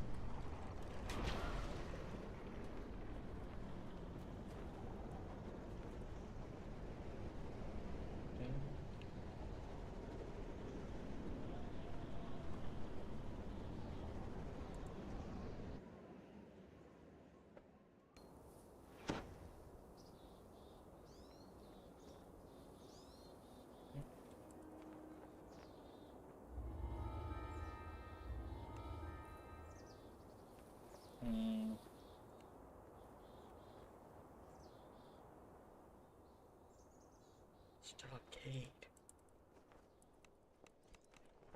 Stockade.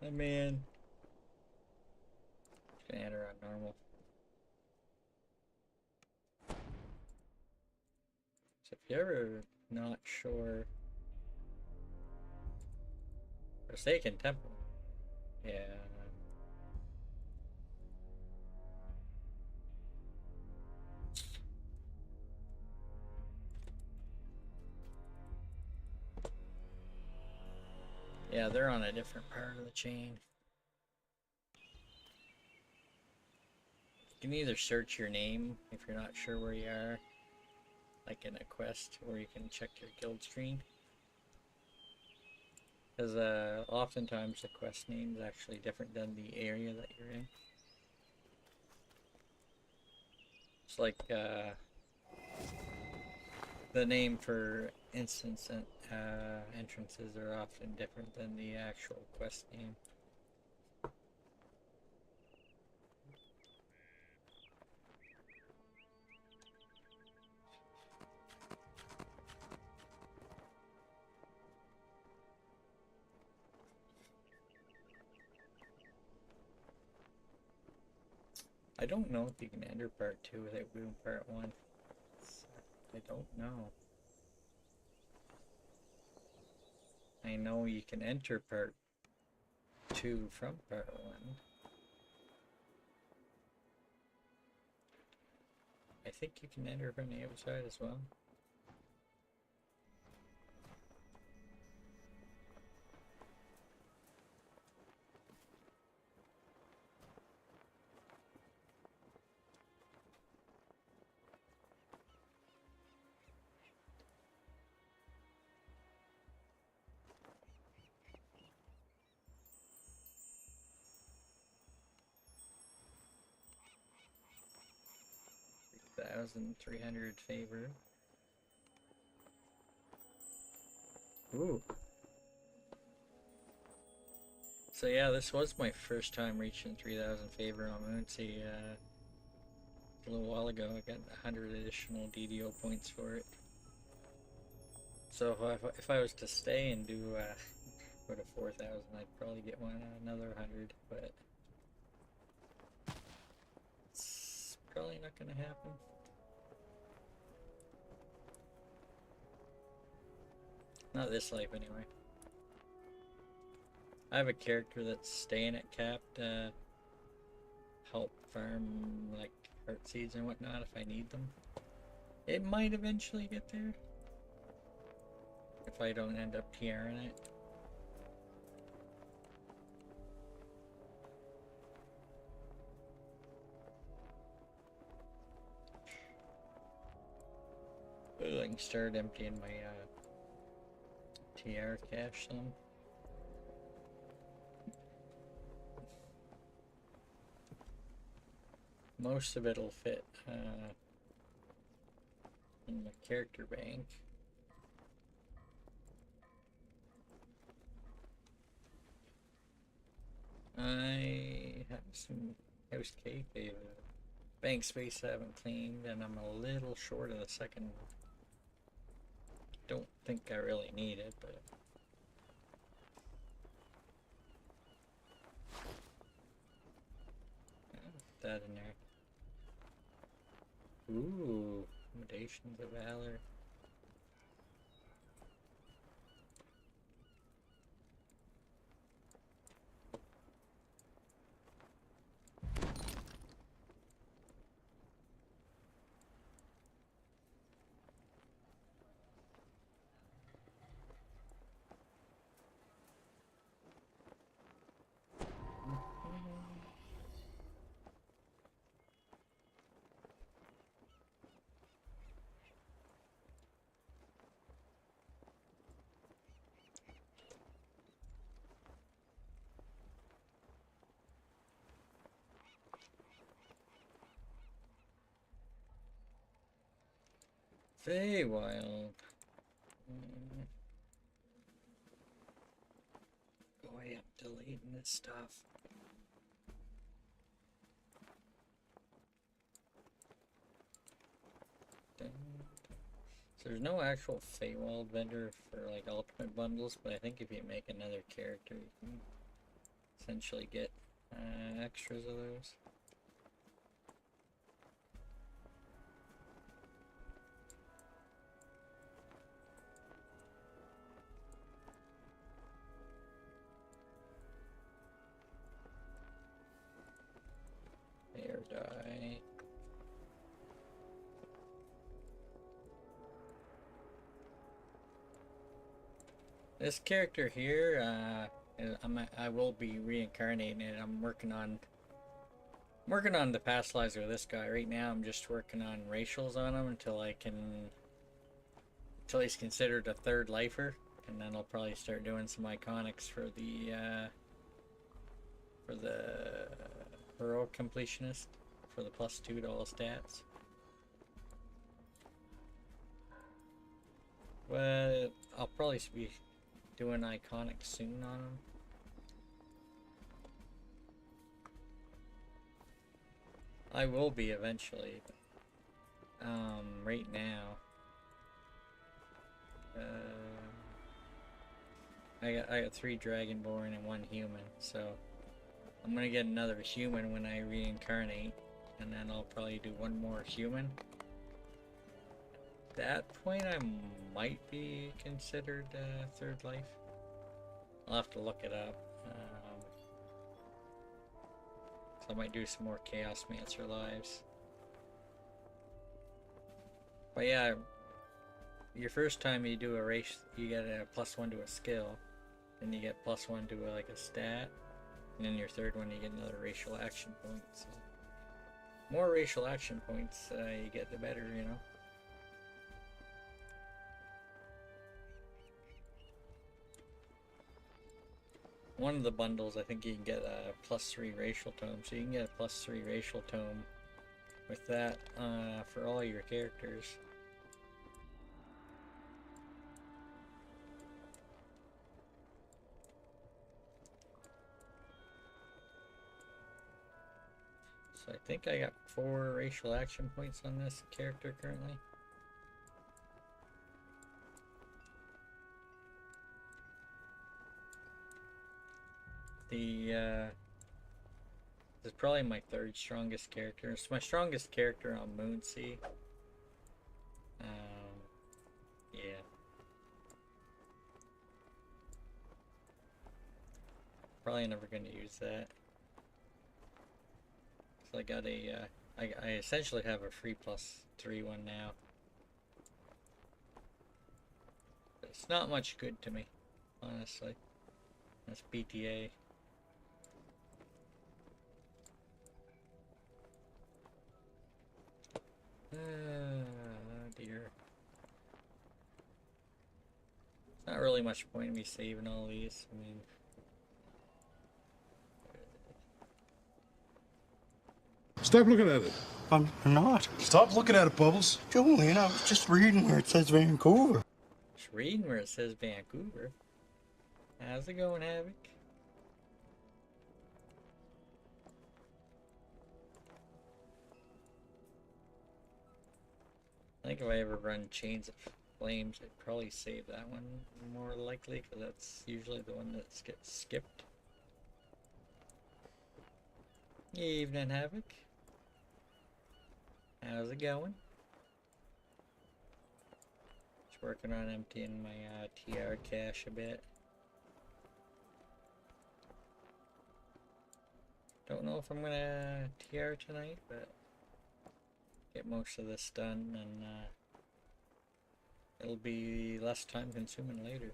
Hey man. Just gonna add her on normal. So if you're ever not sure. Forsaken Temple. Yeah. Yeah, they're on a different part of the chain. You can either search your name if you're not sure where you are, like in a quest, or you can check your guild screen. Because oftentimes the quest name is actually different than the area that you're in. It's like the name for instance entrances are often different than the actual quest name. I don't know if you can enter part 2 without doing part 1. I don't know. I know you can enter part 2 from part 1. I think you can enter from the outside as well. 1,300 favor. Ooh. So yeah, this was my first time reaching 3,000 favor on Moonsea. A little while ago, I got 100 additional DDO points for it. So if I was to stay and do go to 4,000, I'd probably get another 100, but it's probably not gonna happen. Not this life, anyway. I have a character that's staying at cap to help farm, like, heart seeds and whatnot if I need them. It might eventually get there. If I don't end up PRing it. Ooh, I can start emptying my TR cache some. Most of it'll fit in my character bank. I have some house cake, bank space I haven't cleaned, and I'm a little short of the second one. Don't think I really need it, but put that in there. Ooh, Accommodations of Valor. Feywild. Boy, I'm deleting this stuff. So there's no actual Feywild vendor for like ultimate bundles, but I think if you make another character, you can essentially get extras of those. Air die. This character here, I will be reincarnating it. I'm working on the past lives of this guy. Right now I'm just working on racials on him until he's considered a third lifer, and then I'll probably start doing some iconics for the heroic completionist for the +2 to all stats. But I'll probably be doing iconic soon on him. I will be eventually. Right now, I got 3 Dragonborn and 1 human, so I'm gonna get another human when I reincarnate, and then I'll probably do 1 more human. that point, I might be considered third life. I'll have to look it up. So I might do some more Chaos Mancer lives. But yeah, your first time you do a race, you get a +1 to a skill, then you get +1 to like a stat, and then your third one you get another racial action point. So more racial action points you get, the better, you know. One of the bundles, I think you can get a +3 racial tome, so you can get a +3 racial tome with that for all your characters. So I think I got 4 racial action points on this character currently. This is probably my 3rd strongest character. It's my strongest character on Moonsea. Yeah. Probably never going to use that. So I got a, I essentially have a free +3 one now. But it's not much good to me, honestly. That's BTA. Dear. It's not really much point in me saving all these. I mean, Stop looking at it. I'm not. Stop looking at it, Bubbles. Julian, I was just reading where it says Vancouver. just reading where it says Vancouver. How's it going, Havoc? I think if I ever run Chains of Flames, I'd probably save that one more likely, because that's usually the one that gets skipped. Evening, Havoc. How's it going? Just working on emptying my TR cache a bit. Don't know if I'm gonna TR tonight, but get most of this done, and it'll be less time consuming later.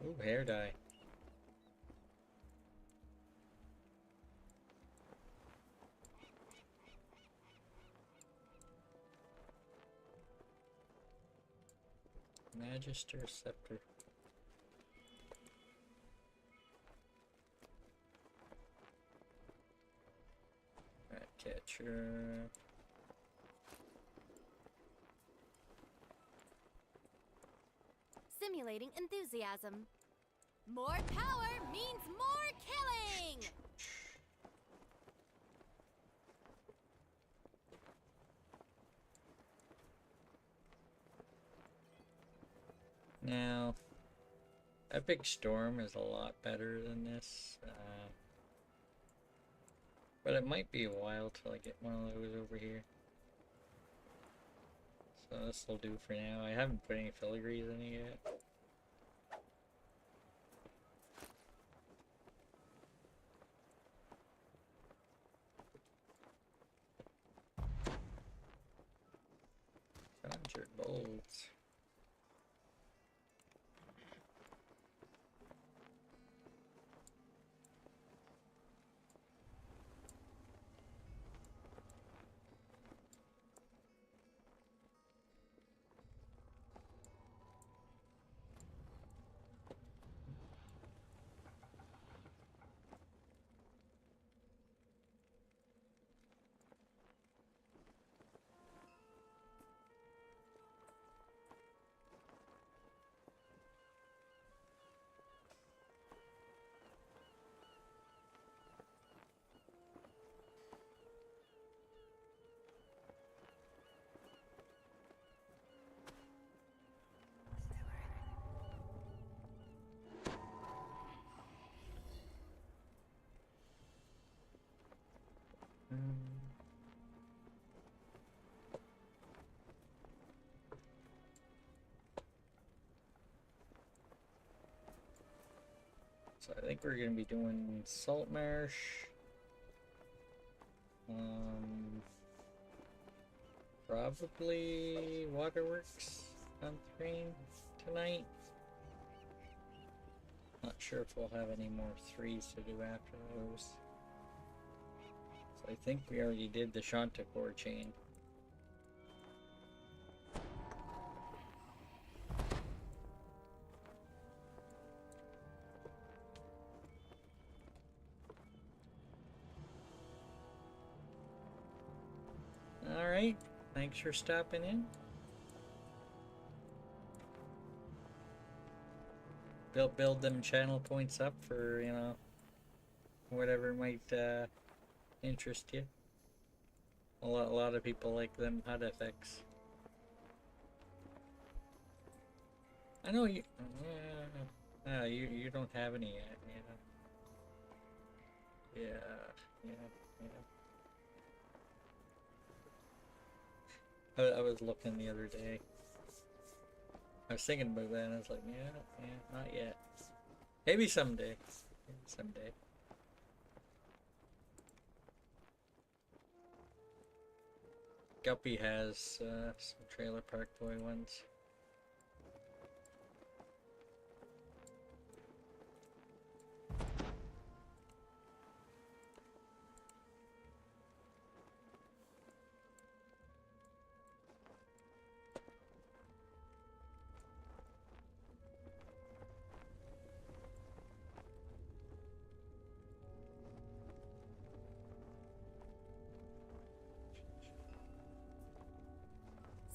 Ooh, hair dye. Magister Scepter. Rat catcher. Simulating enthusiasm. More power means more killing! Now, Epic Storm is a lot better than this, but it might be a while till I get one of those over here. So this will do for now. I haven't put any filigrees in it yet. Conjured bolts. So I think we're gonna be doing Salt Marsh. Probably Waterworks on Thrane tonight. Not sure if we'll have any more 3s to do after those. So I think we already did the Chanticleer chain. Alright, thanks for stopping in. Build them channel points up for, you know, whatever might interest you. A lot of people like them HUD effects. I know you. You don't have any yet. Yeah. I was looking the other day. I was thinking about that, and I was like, yeah, not yet. Maybe someday. Guppy has some Trailer Park Boy ones.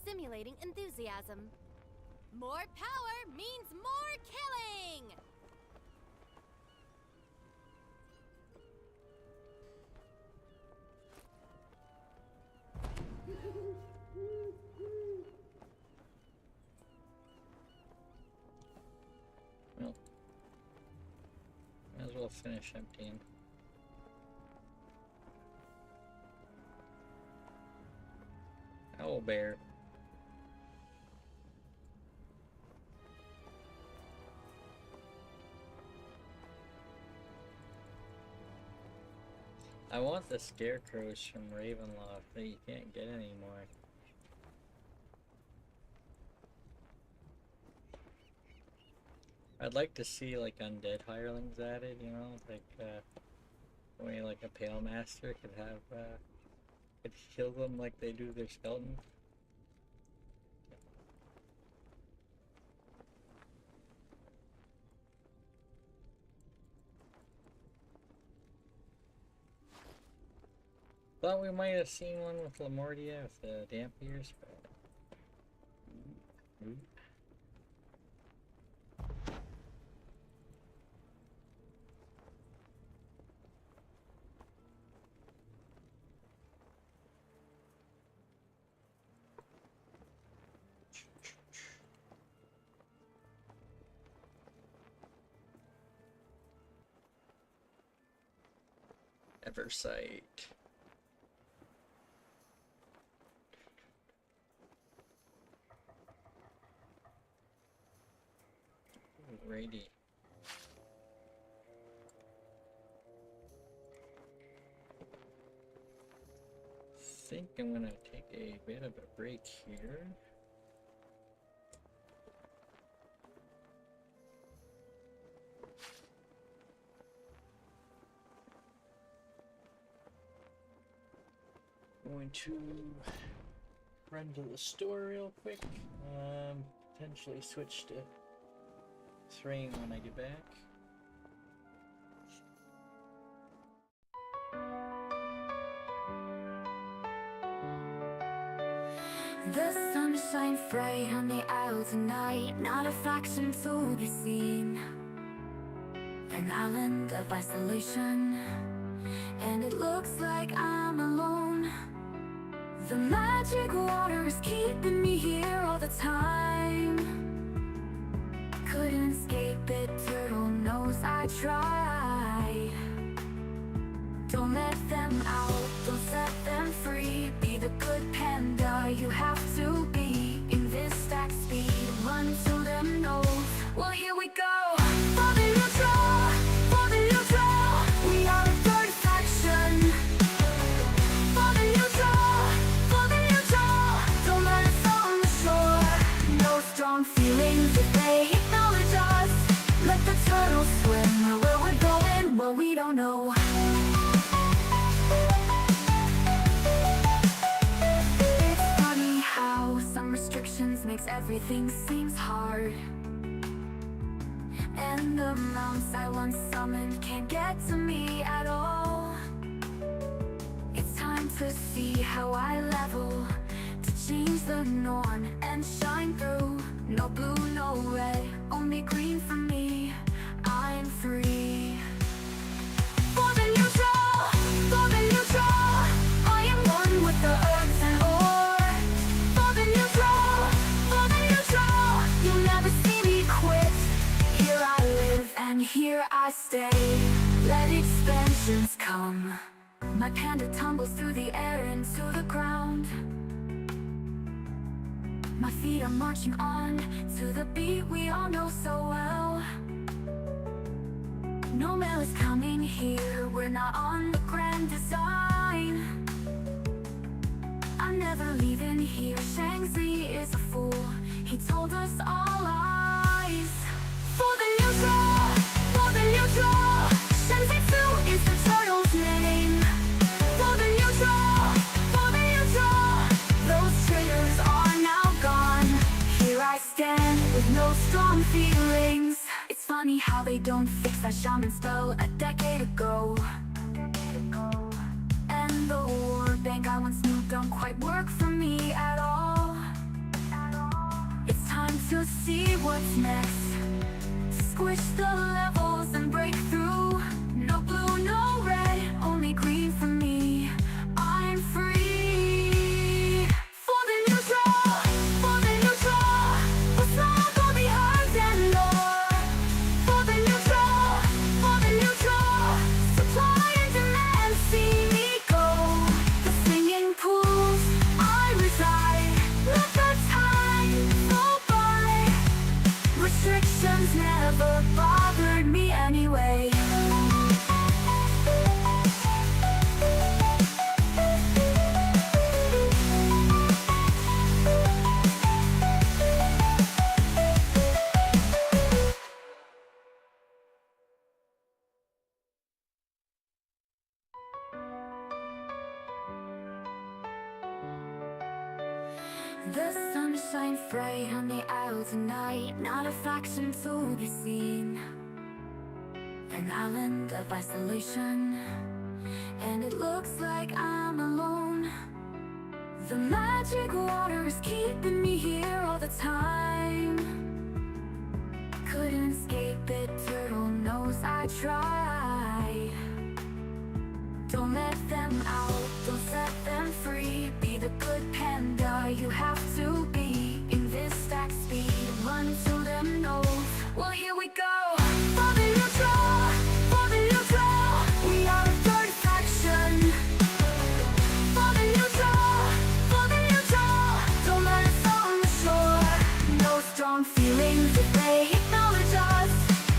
Simulating enthusiasm. More power means more killing! Well, might as well finish emptying. Owlbear. I want the scarecrows from Ravenloft that you can't get anymore. I'd like to see like undead hirelings added, you know, like the way like a Pale Master could have could kill them like they do their skeletons. Thought we might have seen one with Lamortia with the Dampiers, but... Eversight. Alrighty. Think I'm gonna take a bit of a break here. Going to run to the store real quick. Potentially switch to Thrane when I get back. The sun shines bright on the isle tonight, not a faction to be seen. An island of isolation, and it looks like I'm alone. The magic water is keeping me here all the time. Couldn't escape it, turtle knows I tried. Don't let them out, those the good panda you have to be. In this stack speed, run till them knows. Well, here we go. For the neutral, for the neutral, we are a third faction. For the neutral, don't let us on the shore. No strong feelings if they acknowledge us. Let the turtles swim where we're going, well, we don't know. It's funny how some restrictions makes everything seems hard. And the mounts I once summoned can't get to me at all. It's time to see how I level, to change the norm and shine through. No blue, no red, only green for me. I'm free. For the neutral, I am one with the herbs and ore. For the neutral, you'll never see me quit. Here I live and here I stay. Let expansions come. My panda tumbles through the air into the ground. My feet are marching on to the beat we all know so well. No mail is coming here, we're not on the grand design. I'm never leaving here, Shang-Chi is a fool. He told us all lies. For the neutral, Shang-Chi is the turtle's name. For the neutral, those traitors are now gone. Here I stand with no strong feelings. It's funny how they don't fix that shaman spell a decade ago. And the war bank I once knew don't quite work for me at all. It's time to see what's next. Squish the levels and break through. No blue, no red, only green for me. I'm free. For the neutral, what's not gonna be hard and lore. For the neutral, supply and demand, see me go. The singing pools I reside, let the time go by. Restrictions never bothered me anyway. The sun shines bright on the isle tonight, not a faction to be seen. An island of isolation, and it looks like I'm alone. The magic water is keeping me here all the time. Couldn't escape it, turtle knows I tried. Don't let them out, don't set them free. Be the good panda you have to be. In this stack speed, run till them knows. Well, here we go. For the neutral, we are a third faction. For the neutral, don't let us on the shore. No strong feelings if they acknowledge us.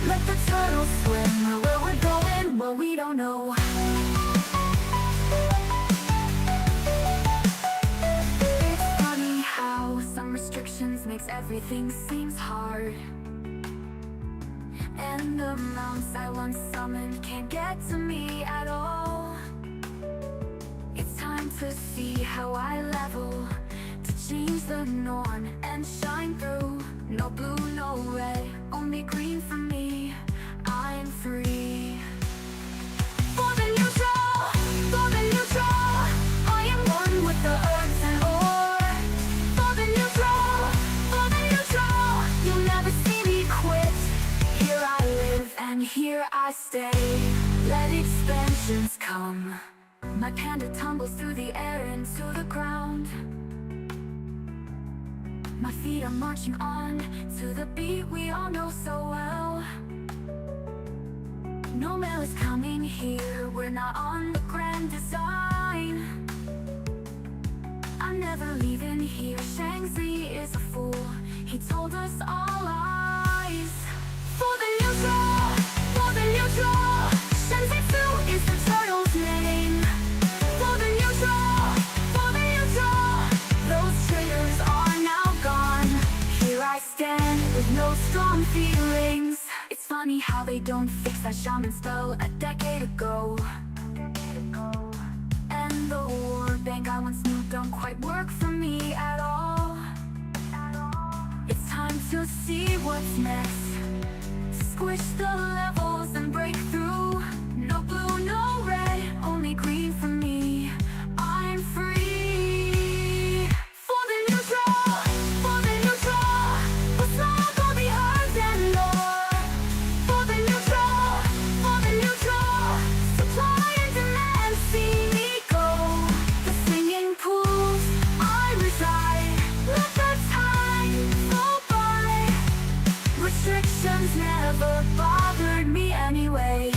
Let the turtles swim where we're going, well, we don't know. It's funny how some restrictions makes everything seems hard. And the mounts I once summoned can't get to me at all. It's time to see how I level, to change the norm and shine through. No blue, no red, only green for me. I'm free. For the neutral, I am one with the herbs and ore. For the neutral, you'll never see me quit. Here I live and here I stay. Let expansions come. My panda tumbles through the air into the ground. My feet are marching on to the beat we all know so well. No mail is coming here, we're not on the grand design. leaving here. Shangzi is a fool. He told us all lies. For the neutral, for the neutral. Shangzi Fu is the turtle's name. For the neutral, for the neutral. Those traitors are now gone. Here I stand with no strong feelings. It's funny how they don't fix that shaman spell a decade ago. And the war bank I once knew don't quite work for me at all. It's time to see what's next. Squish the levels and break through. No blue, no red, only green for me. I'm free. For the neutral, for the neutral. What's not gonna be hard and more. For the neutral, for the neutral. Supply and demand, see me go. The singing pools, I reside. Let the time go by. Restrictions never bothered me anyway.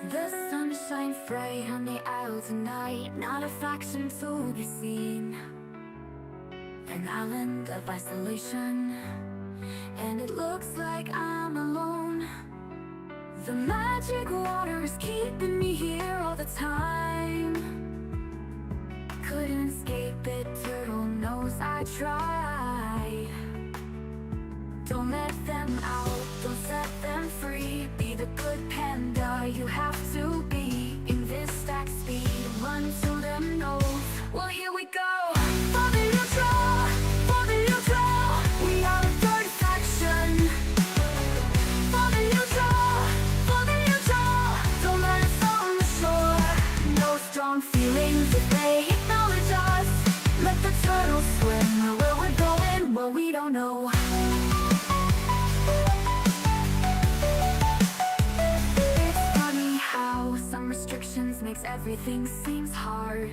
The sunshine bright on the isle tonight. Not a faction to be seen. An island of isolation, and it looks like I'm alone. The magic water is keeping me here all the time. Couldn't escape it, turtle knows I tried. Don't let them out, don't set them free. Be the good panda you have to be. In this stack speed, run to them nose. Well, here we go. For the neutral, for the neutral. We are the third faction. For the neutral, for the neutral. Don't let us on the shore. No strong feelings if they acknowledge us. Let the turtles swim where we're going. Well, we don't know. Some restrictions makes everything seems hard.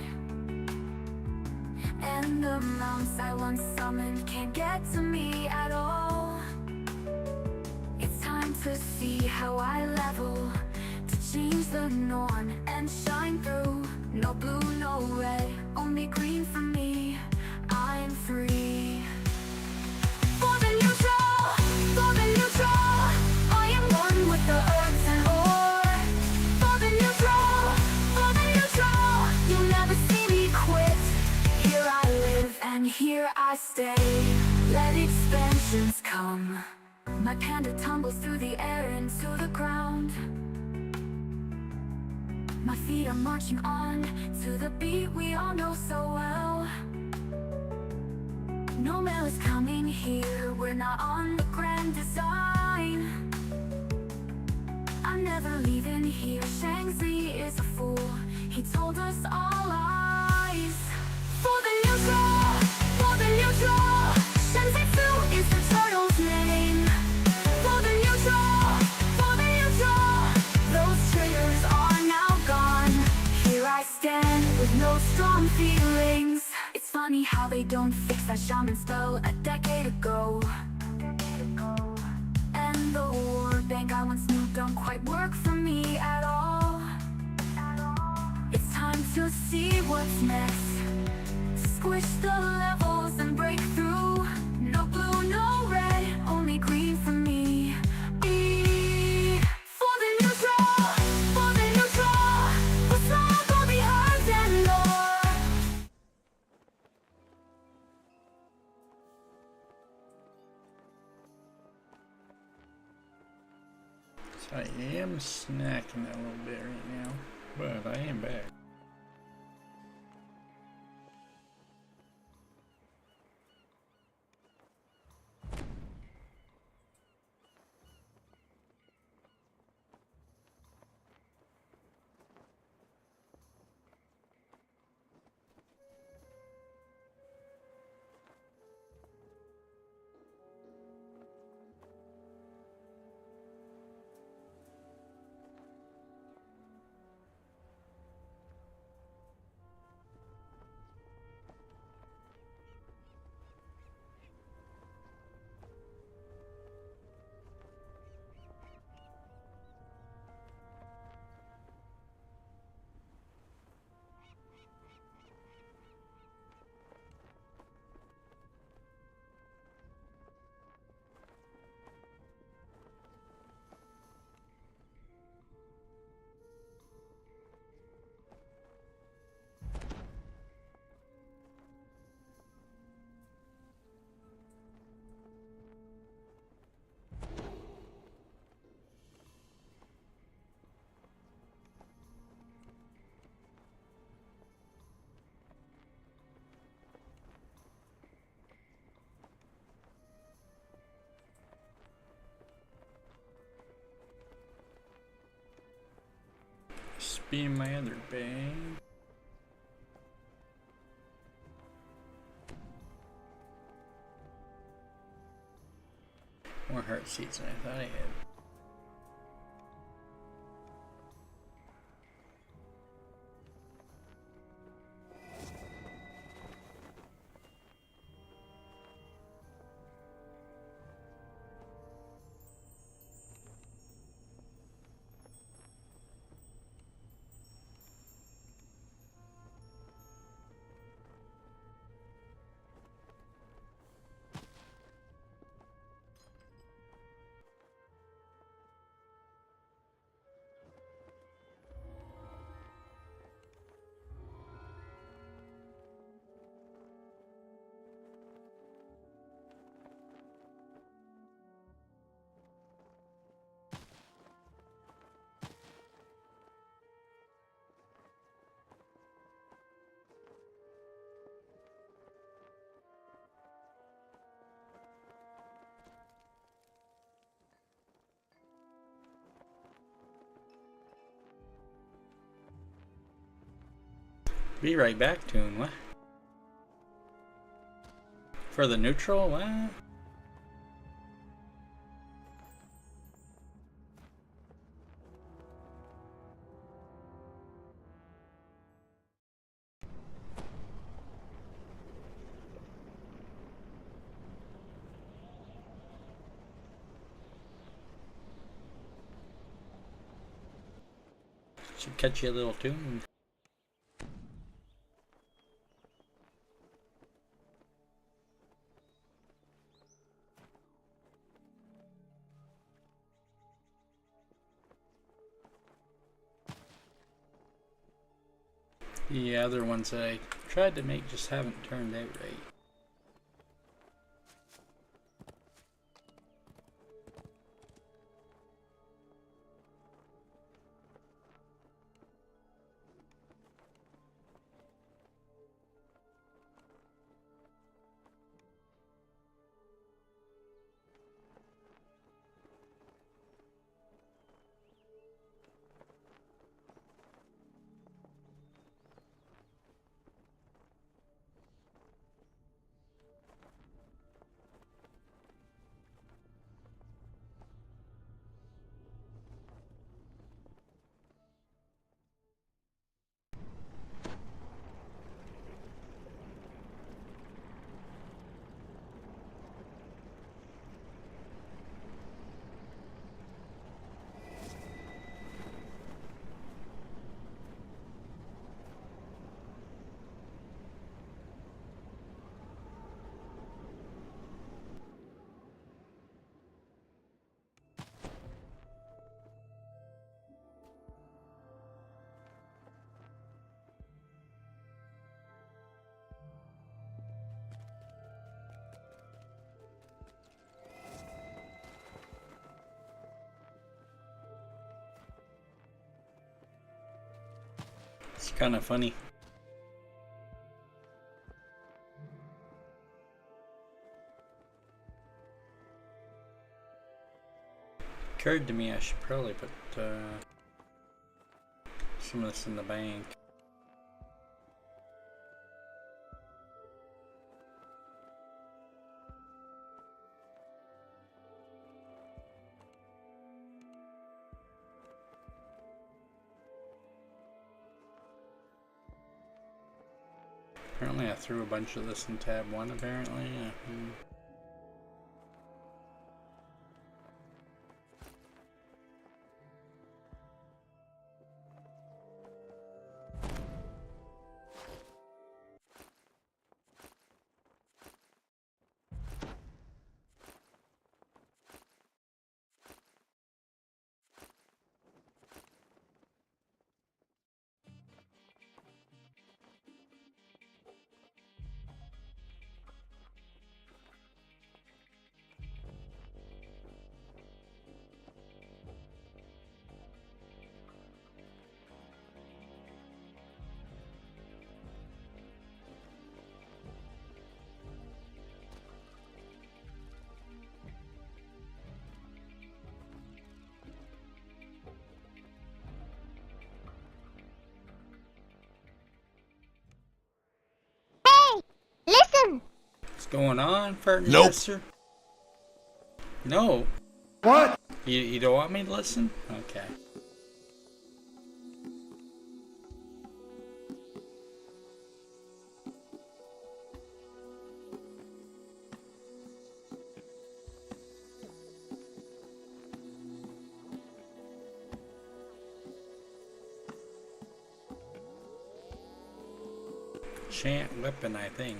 And the mounts I once summoned can't get to me at all. It's time to see how I level, to change the norm and shine through. No blue, no red, only green for me. I'm free. For the neutral, for the neutral. I am one with the herbs and ore. For the neutral, for the neutral. You'll never see me quit. Here I live and here I stay. Let expansions come. My panda tumbles through the air into the ground. My feet are marching on to the beat we all know so well. No mail is coming here, we're not on the grand design. I'm never leaving here. Shangzi is a fool. He told us all lies. For the neutral, for the neutral. Shangzi Fu is the turtle's name. For the neutral, for the neutral. Those traitors are now gone. Here I stand with no strong feelings. It's funny how they don't fix that shaman spell a decade ago. And the war bank I once knew don't quite work for me at all. It's time to see what's next. Squish the levels and break through. No blue, no red, only green for me. For the neutral, for the neutral. What's not gonna be hard and more. So I am snacking a little bit right now, but I am back. be my other bag. More heart seeds than I thought I had. Be right back, Toon. What? For the neutral? What? Should catch you a little Toon. The other ones that I tried to make just haven't turned out right. It's kind of funny. Occurred to me I should probably put some of this in the bank. Apparently I threw a bunch of this in tab 1 apparently. going on, Fertin Nope. Jester? No. What? You don't want me to listen? Okay. Chant weapon, I think.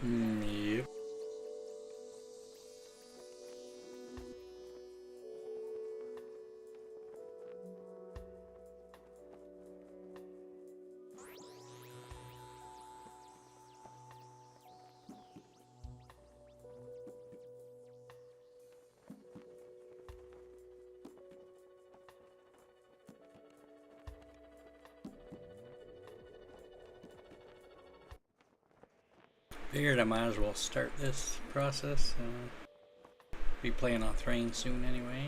Yep. Figured I might as well start this process. Be playing on Thrane soon anyway.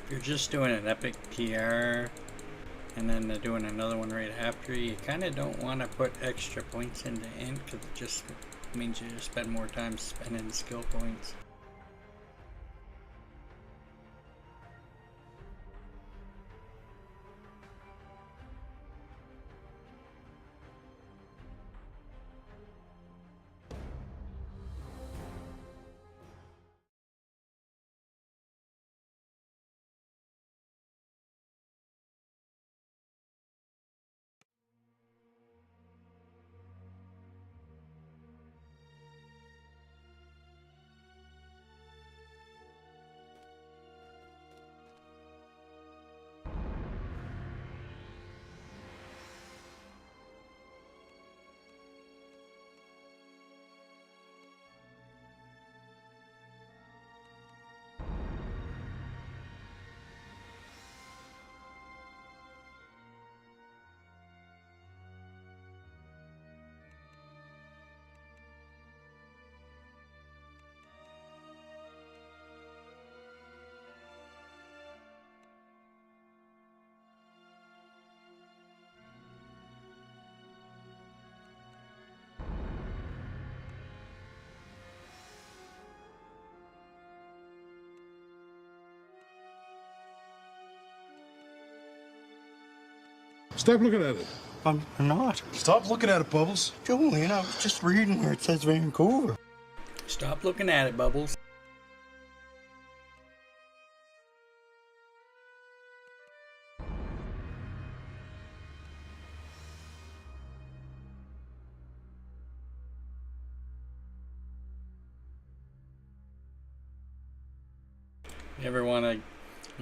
If you're just doing an epic PR and then doing another one right after, you kind of don't want to put extra points into int because it just means you spend more time spending skill points. Stop looking at it. I'm not. Stop looking at it, Bubbles. Julian, I was just reading where it says Vancouver. Stop looking at it, Bubbles. You ever want to,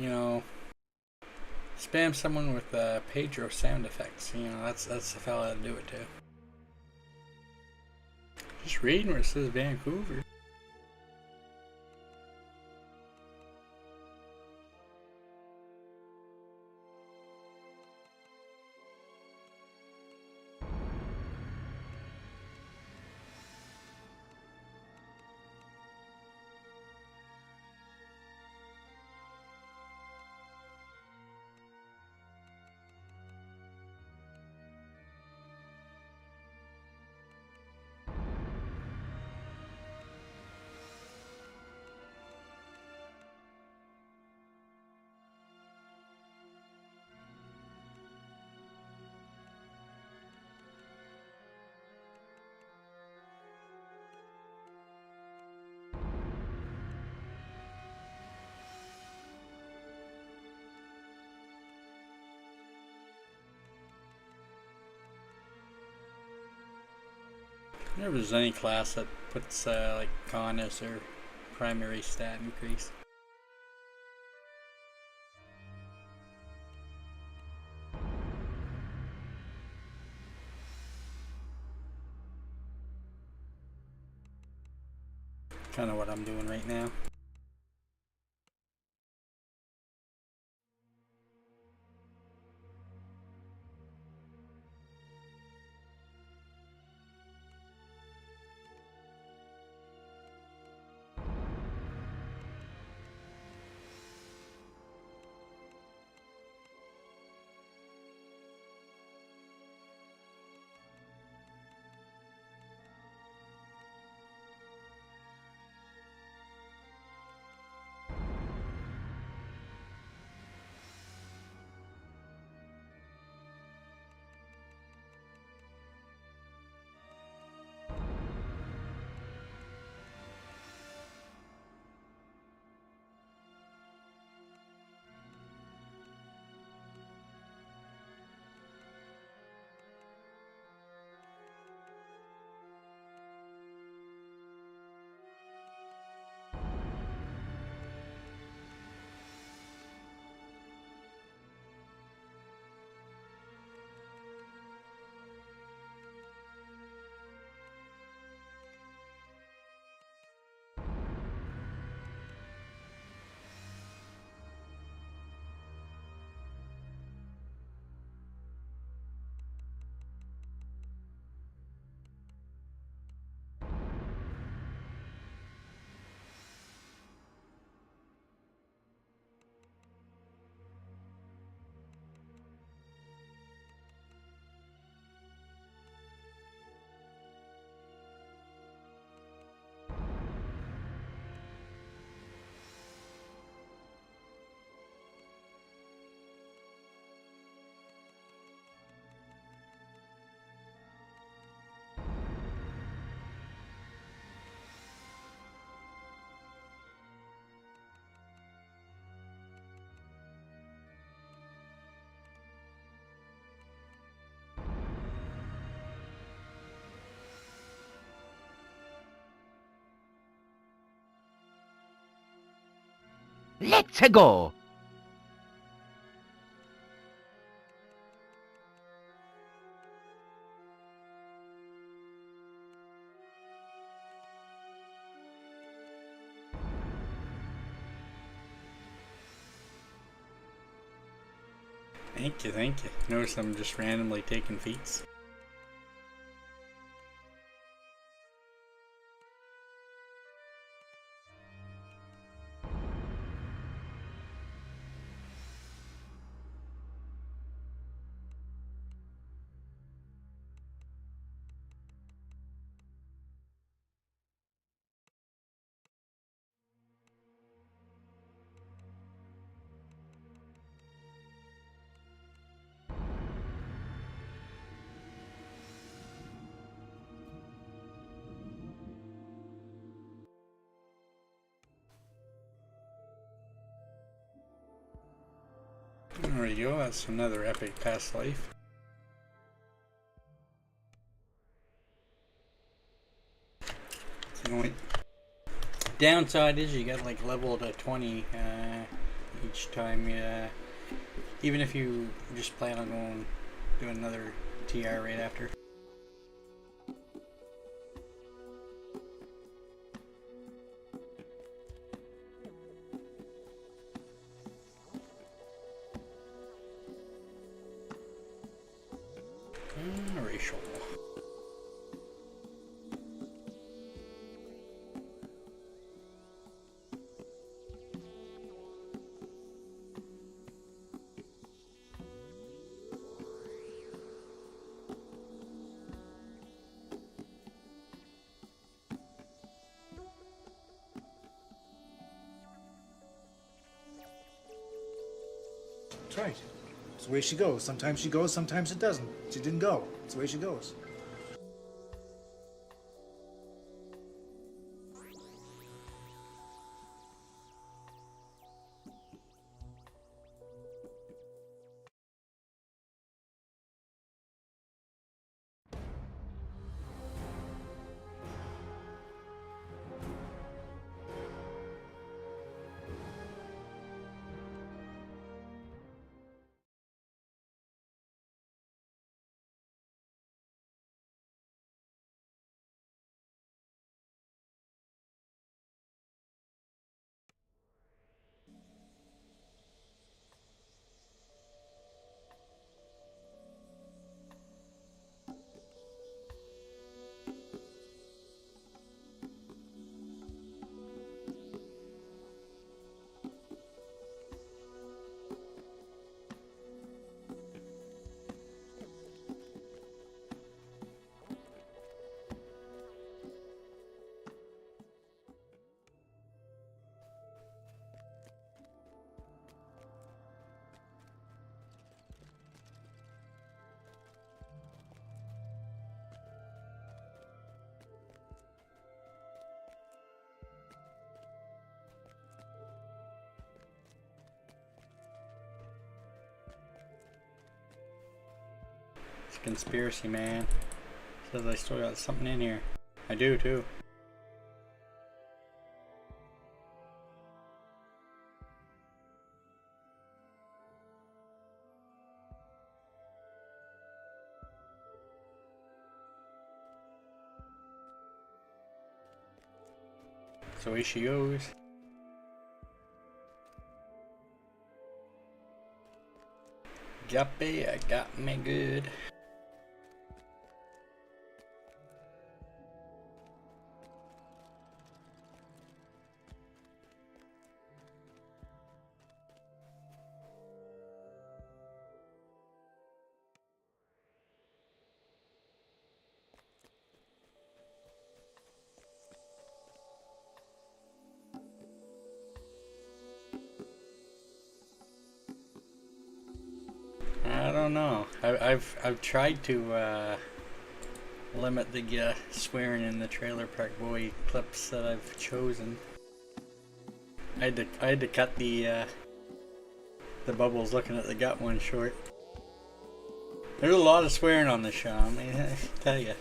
you know, spam someone with Pedro sound effects? You know, that's the fella to do it to. Just reading where it says Vancouver. wonder if there's any class that puts like con as their primary stat increase. Kind of what I'm doing right now. Let's go! Thank you, thank you. Notice I'm just randomly taking feats. There we go, that's another epic past life. The only downside is you got like level to 20 each time even if you just plan on going do another TR right after. Racial. That's right. It's the way she goes. Sometimes she goes, sometimes it doesn't. She didn't go. It's the way she goes. It's a conspiracy, man. Says I still got something in here. I do too. So here she goes. Guppy, I got me good. I don't know. I've tried to limit the swearing in the Trailer Park Boy clips that I've chosen. I had to cut the Bubbles looking at the gut one short. There's a lot of swearing on the show. I mean, I tell you.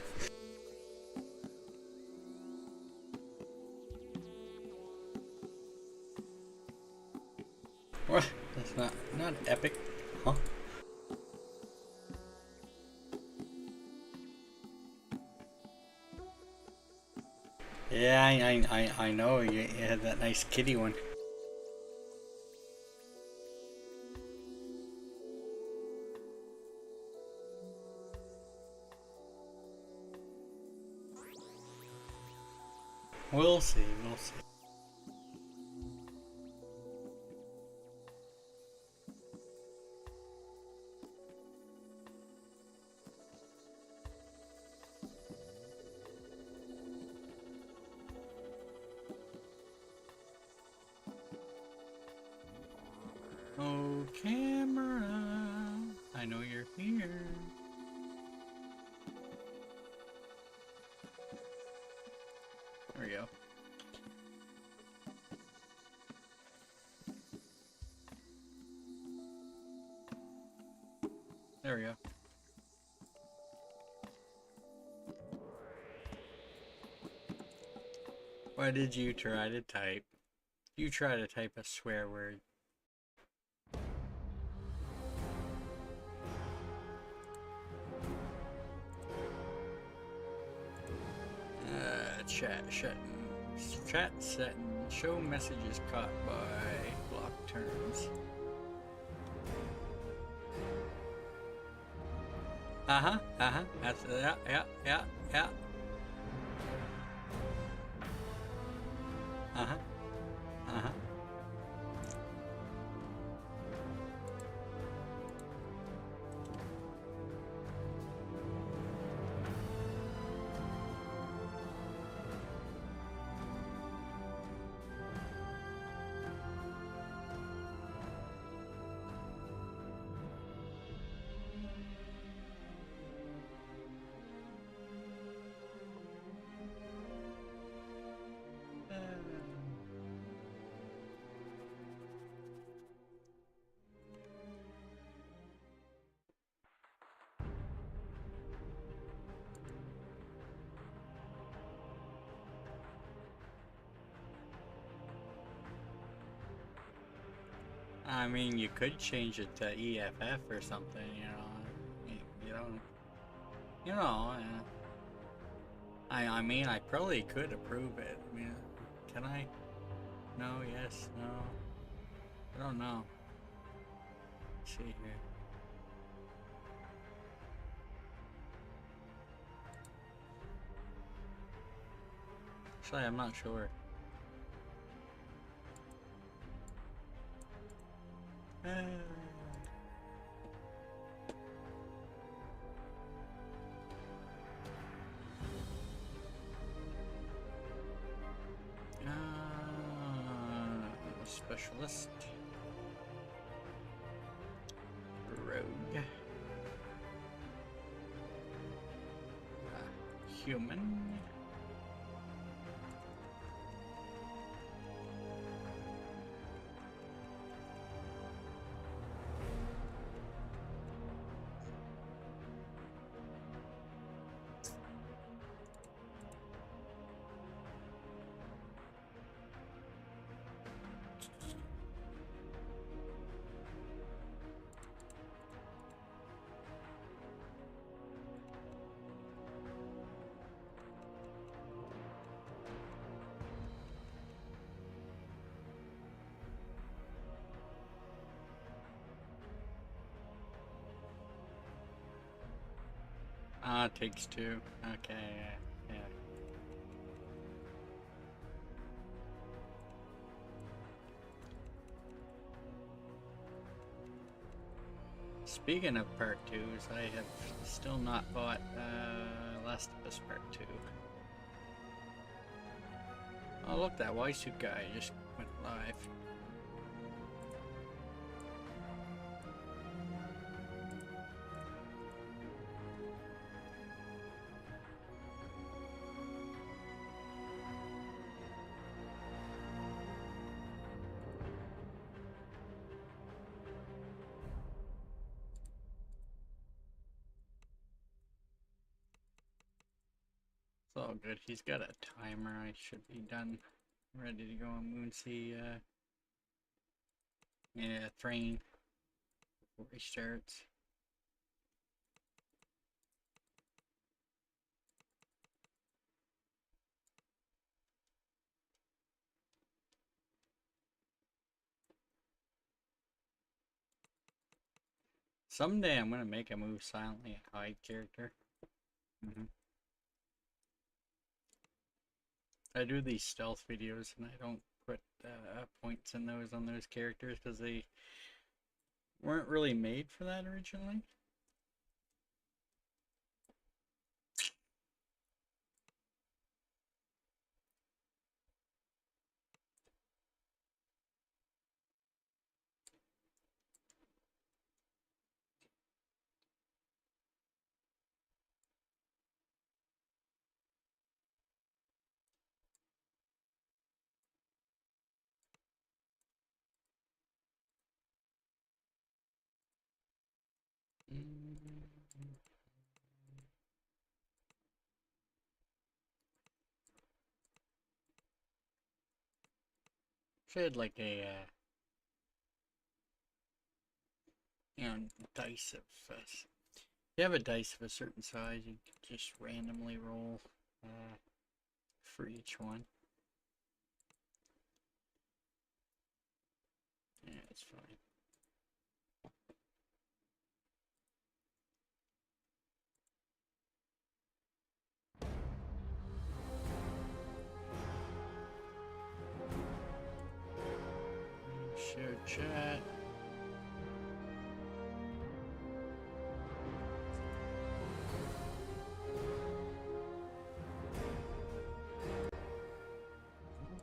What? That's not epic, huh? Yeah, I know you had that nice kitty one. We'll see, we'll see. Oh, camera, I know you're here. There we go. There we go. Why did you try to type? You try to type a swear word. Chat setting. Show messages caught by block terms. That's yeah. I mean, you could change it to EFF or something, you know. You don't, you know. I mean, I probably could approve it. I mean, can I? No, yes, no. I don't know. Let's see here. Actually, I'm not sure. Specialist. Rogue. Human. Ah, it takes two. Okay, yeah. Speaking of part 2s, I have still not bought Last of Us Part 2. Oh look, that Y-suit guy just went live. It's all good. He's got a timer. I should be done, ready to go on Moonsea. Yeah, Thrane before he starts. Someday I'm gonna make a move silently and hide character. I do these stealth videos and I don't put points in those on those characters because they weren't really made for that originally. If I had like a dice of if you have a dice of a certain size, you can just randomly roll for each one. Yeah, it's fine. Share chat.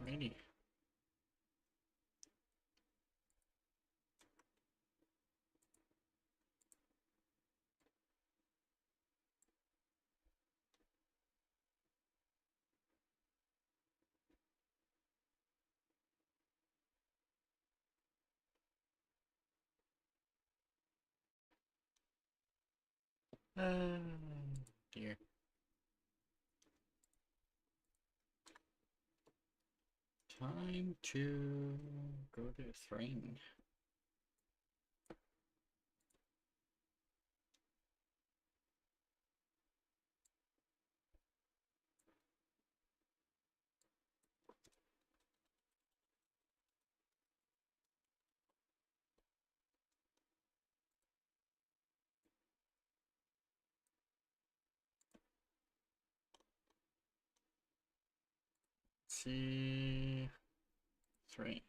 Alrighty. Dear. Time to go to Thrane. See Thrane.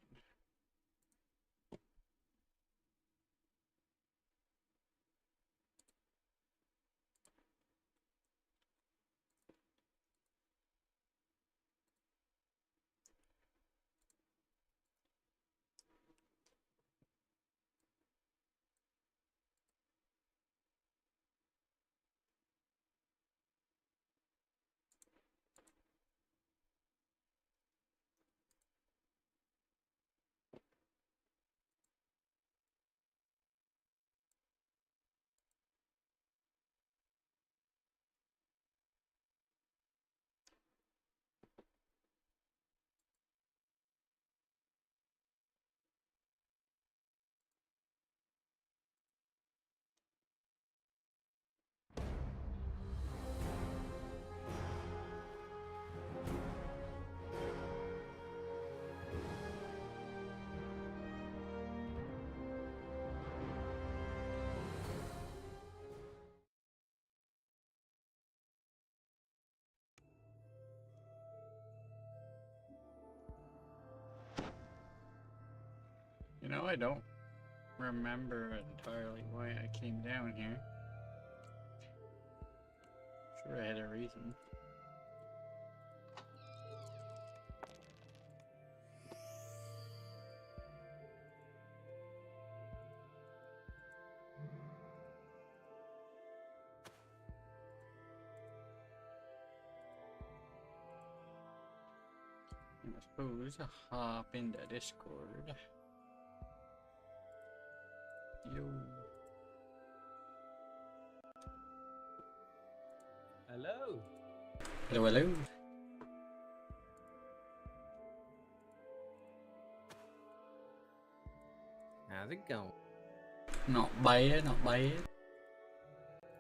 I don't remember entirely why I came down here. Sure, I had a reason. I suppose hop into Discord. Yo. Hello. Hello, hello. How's it going? Not bad, not bad.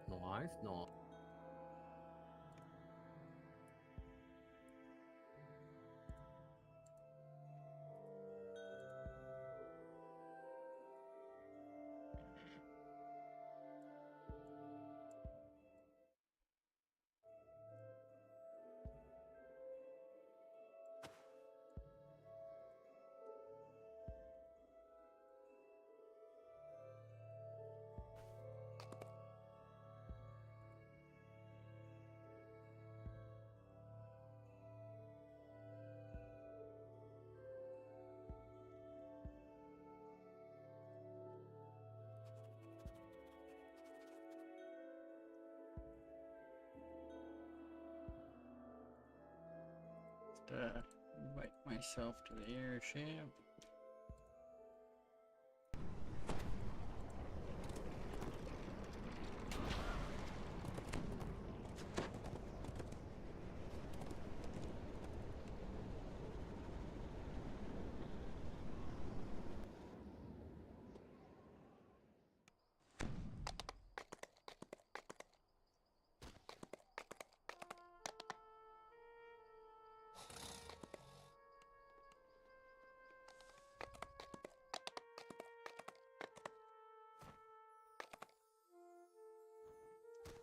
Nice, nice. Invite myself to the airship.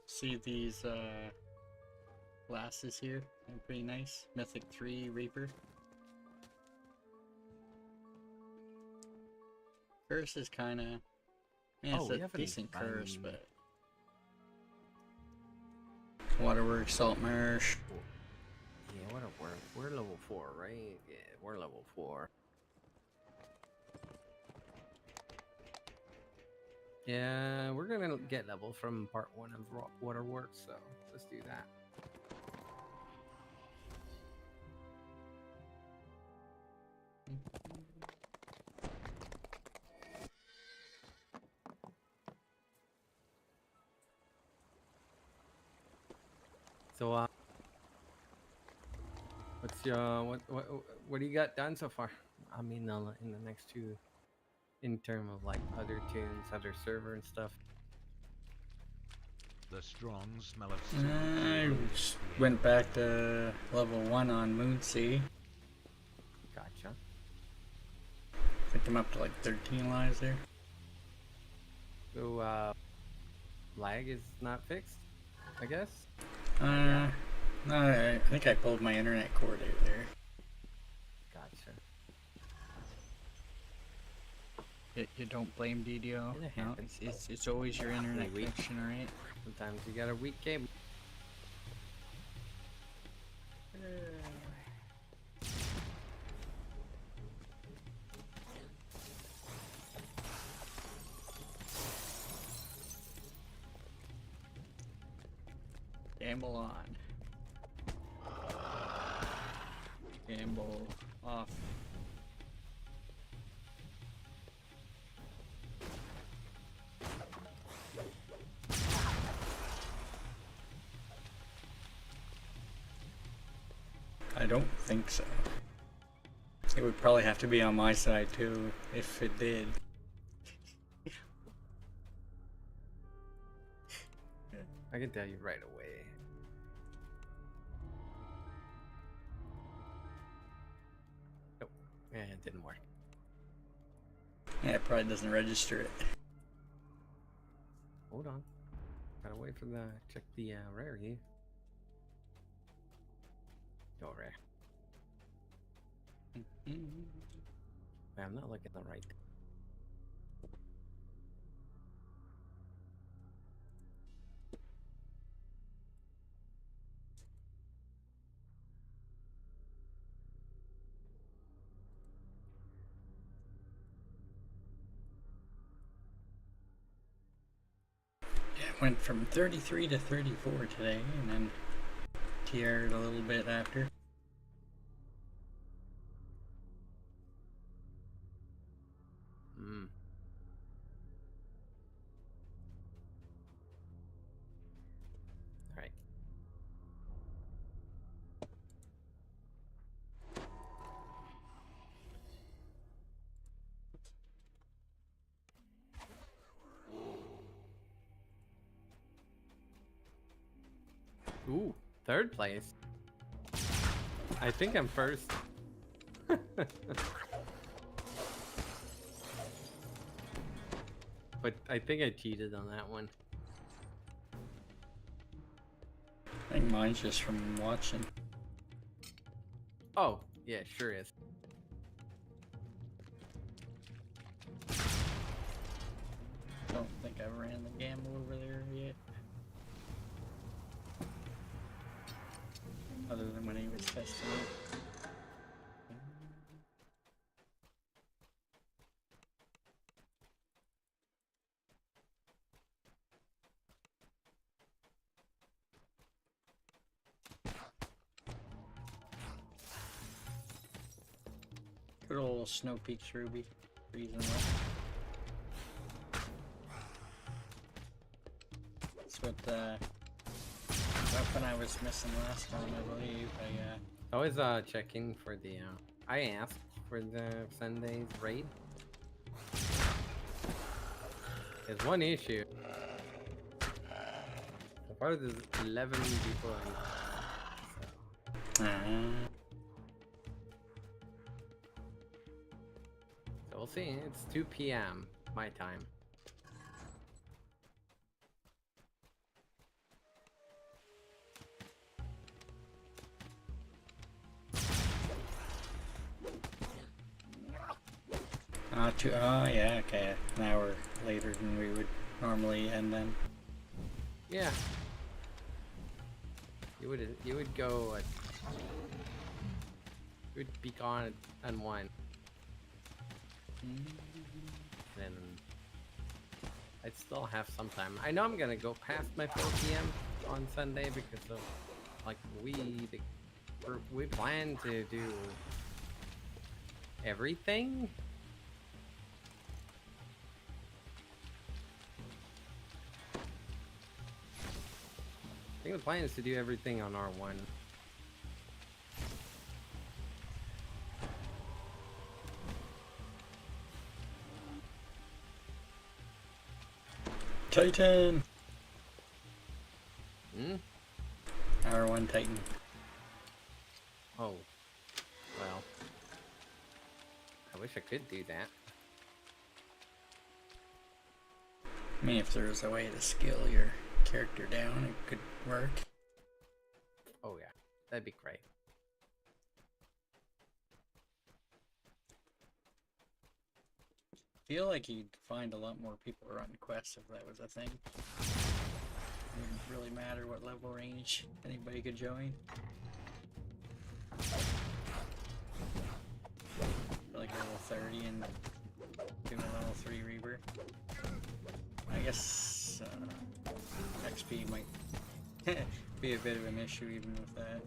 See these glasses here? They're pretty nice. Mythic 3 Reaper. Curse is kinda... Yeah, it's a decent curse, but... Waterworks, Salt Marsh. Yeah, we're level 4, right? Yeah, we're level 4. Yeah, we're gonna get level from part 1 of Waterworks, so let's do that. So, what's your what do you got done so far? I mean, in the next 2, in terms of like other tunes, other server and stuff. The strong smell of I went back to level 1 on Moonsea. Gotcha. I think I'm up to like 13 lives there. So, lag is not fixed, I guess? No, I think I pulled my internet cord out there. Gotcha. You don't blame DDO. No, it's always your internet connection, alright? Sometimes you got a weak cable. Gamble on. Gamble off. I don't think so. It would probably have to be on my side too, if it did. I can tell you right away. Nope. Yeah, it didn't work. Yeah, it probably doesn't register it. Hold on. Gotta wait for the check the rarity. Go rare. I'm not looking at the right. Went from 33 to 34 today, and then TR'd a little bit after. Hmm. All right. Ooh, third place. I think I'm first. But I think I cheated on that one. I think mine's just from watching. Oh, yeah, sure is. Don't think I ran the gamble over there yet. Other than when he was testing it. Good old Snow Peaks Ruby. Reason why. That's what the weapon I was missing last time, I believe. I was checking for the I asked for the Sunday's raid. There's one issue. So far there's 11 people in. So we'll see. It's 2 p.m. my time. Oh yeah, okay. An hour later than we would normally end then. Yeah. You would go at, you would be gone at 1. Then I'd still have some time. I know I'm gonna go past my 4 p.m. on Sunday because of like we plan to do everything. I think the plan is to do everything on R1. Titan! Hmm? R1 Titan. Oh. Well. I wish I could do that. I mean, if there was a way to scale your character down, it could work. Oh yeah, that'd be great. I feel like you'd find a lot more people running quests if that was a thing. It wouldn't really matter what level range anybody could join. Like level 30 and doing a level 3 Reaper. I guess XP might be a bit of an issue even with that.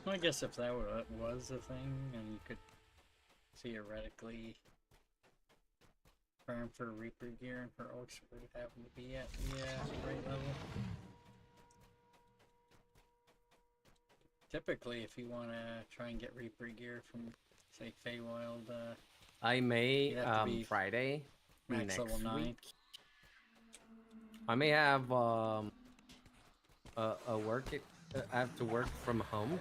Well, I guess if that was a thing, and you could theoretically farm for Reaper gear and for Orcs would happen to be at the right level. Typically, if you want to try and get Reaper gear from, say, Feywild, I may you'd have to be Friday max next level 9. week. I may have I have to work from home.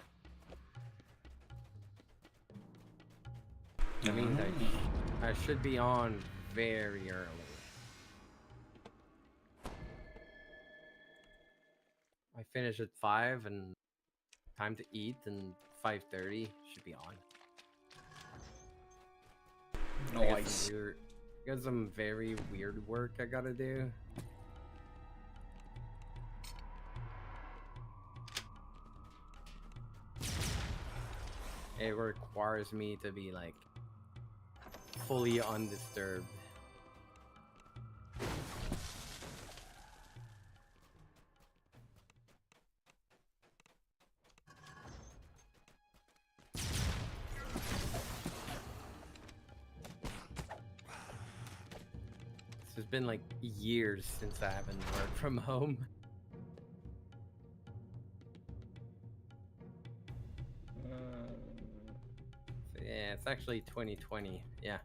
That means I should be on very early. I finish at 5 and time to eat, and 5:30 should be on. Nice. Got some very weird work I gotta do. It requires me to be like fully undisturbed. It's been like years since I haven't worked from home. Yeah, it's actually 2020. Yeah.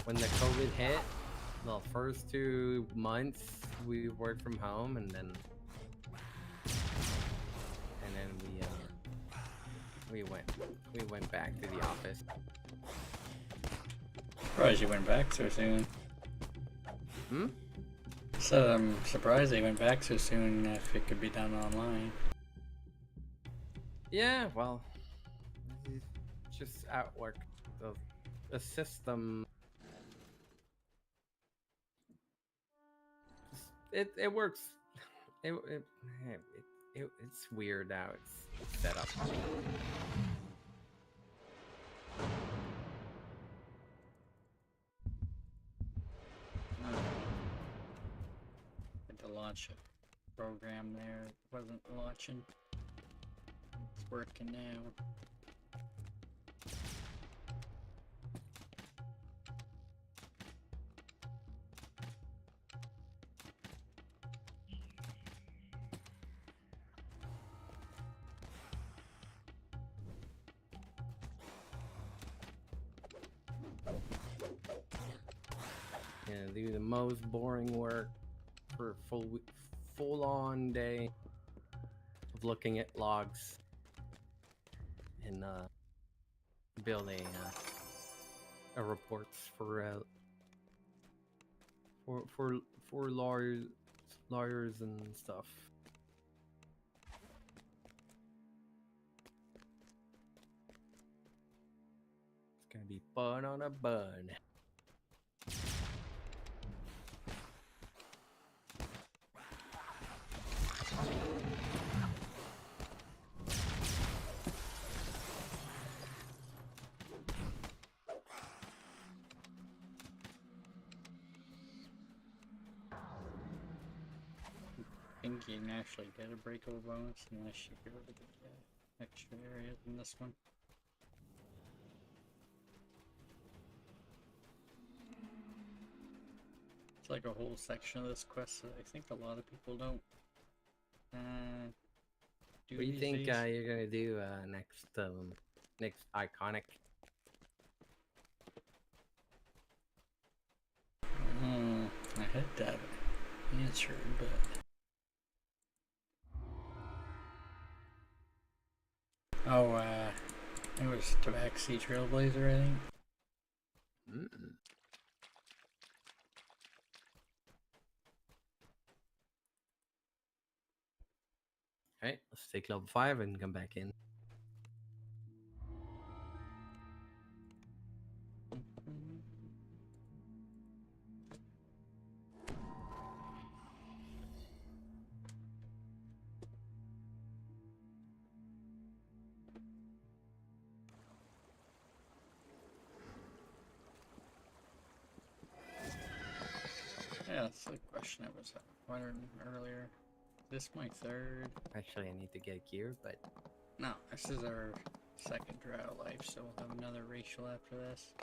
When the COVID hit, the first 2 months we worked from home, and then we went back to the office. Surprised you went back so soon. So I'm surprised they went back so soon if it could be done online. Yeah, well, it's just at work. The system. It works. It's weird how it's set up. Had to launch a program there. It wasn't launching. It's working now. Yeah, do the most boring work for a full on day of looking at logs and building a reports for lawyers and stuff. It's gonna be fun on a bun. I think you can actually get a breakable bonus unless you go to the extra areas in this one. It's like a whole section of this quest that I think a lot of people don't do. What do you these think days. you're gonna do next iconic? I had that answered, but it was Tabaxi Trailblazer, I think. Alright, let's take level 5 and come back in. Yeah, that's the question I was wondering earlier. This my third? Actually, I need to get gear, but no, this is our second Drow life, so we'll have another racial after this.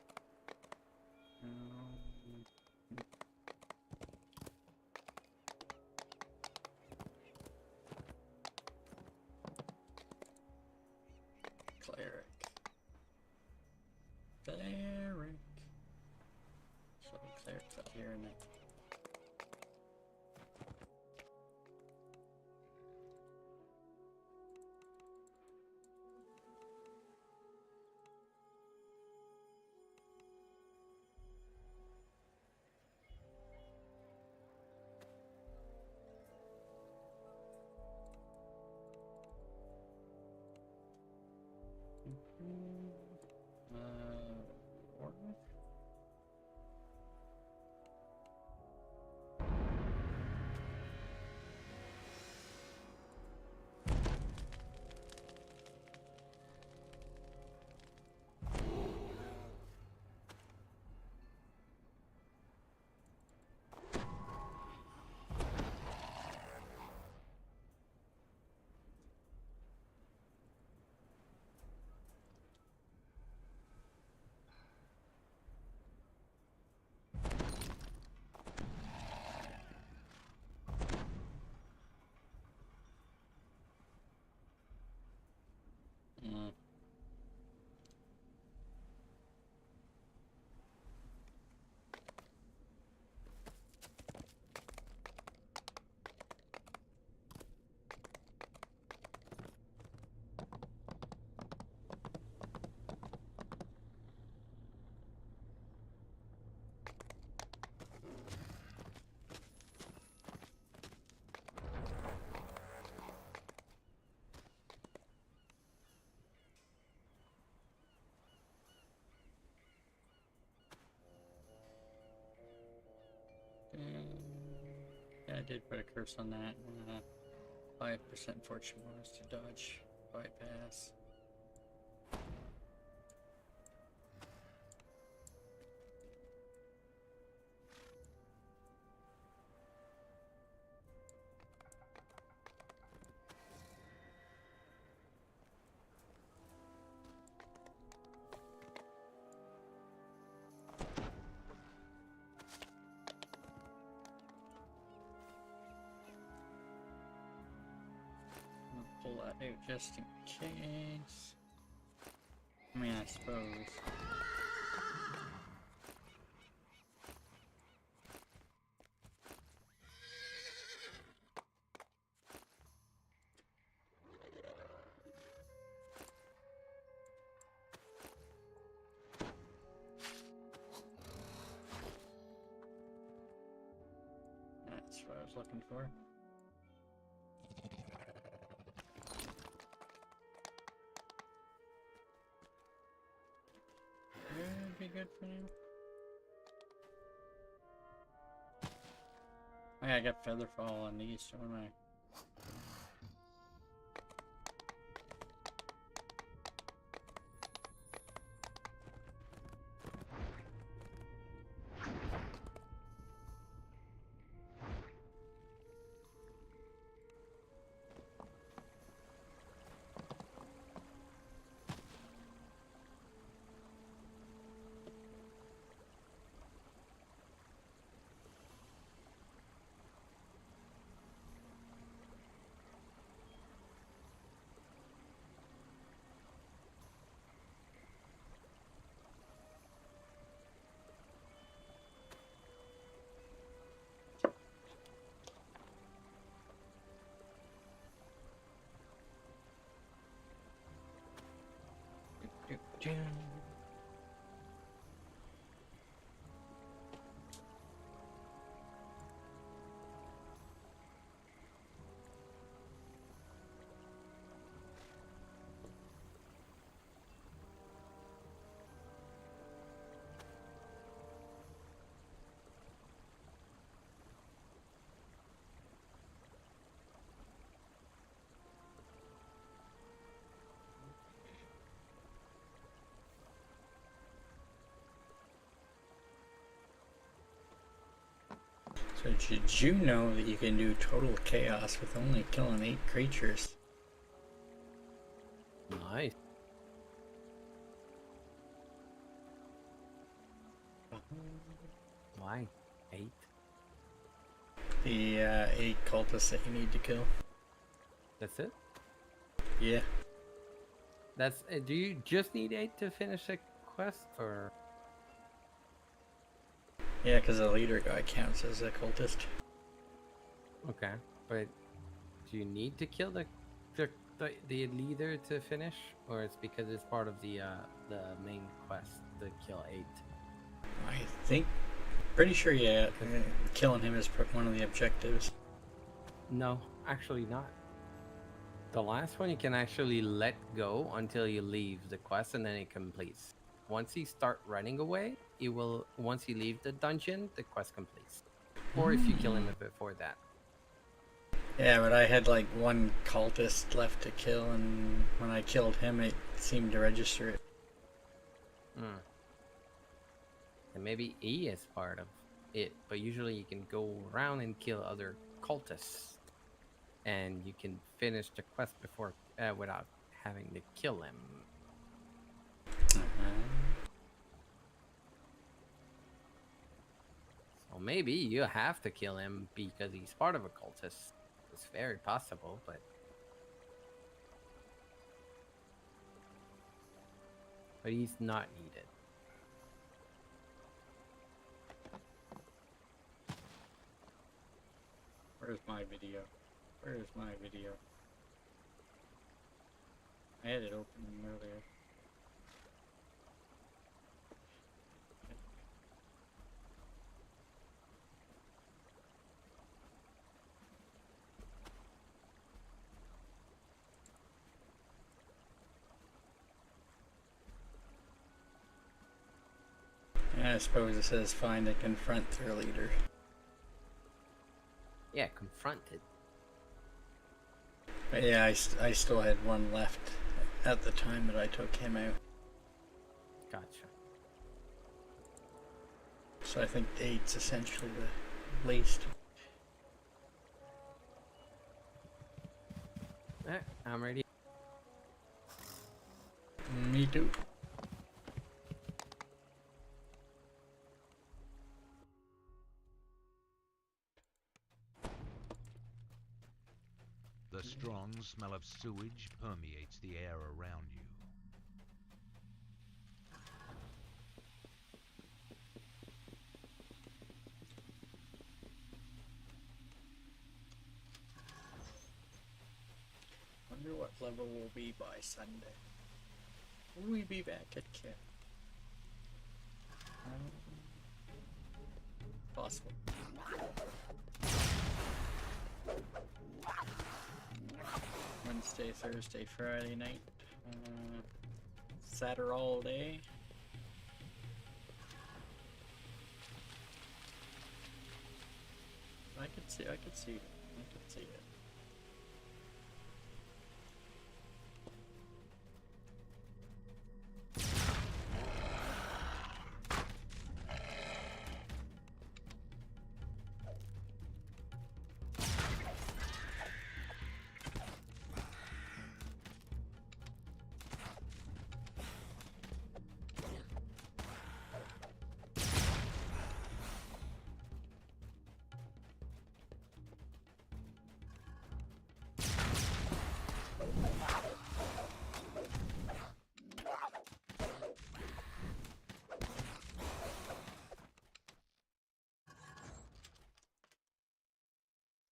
Cleric. So cleric's up here and then. did put a curse on that. 5% fortune bonus to dodge bypass. Pull that out just in case. I mean, I suppose. That's what I was looking for. Would be good for now. Oh, yeah, I got Featherfall on these, don't I? So did you know that you can do total chaos with only killing 8 creatures? Nice. Why? 8? The 8 cultists that you need to kill. That's it? Yeah. That's. Do you just need 8 to finish a quest, or? Yeah, because the leader guy counts as a cultist. Okay, but do you need to kill the leader to finish, or it's because it's part of the main quest to kill 8? I think, pretty sure, yeah, killing him is one of the objectives. No, actually not. The last one you can actually let go until you leave the quest, and then it completes. Once you start running away, you will. Once you leave the dungeon, the quest completes. Or if you kill him before that. Yeah, but I had like 1 cultist left to kill, and when I killed him, it seemed to register it. And maybe E is part of it, but usually you can go around and kill other cultists, and you can finish the quest before without having to kill him. So maybe you have to kill him because he's part of a cultist. It's very possible, but he's not needed. Where's my video? Where's my video? I had it open earlier. Yeah, I suppose it says find and confront their leader. Yeah, confronted. But yeah, I still had one left at the time that I took him out. Gotcha. So I think 8's essentially the least. I'm ready. Me too. The strong smell of sewage permeates the air around you. Wonder what level we'll be by Sunday. Will we be back at camp? Possible. Wednesday, Thursday, Friday night. Saturday all day. I could see it.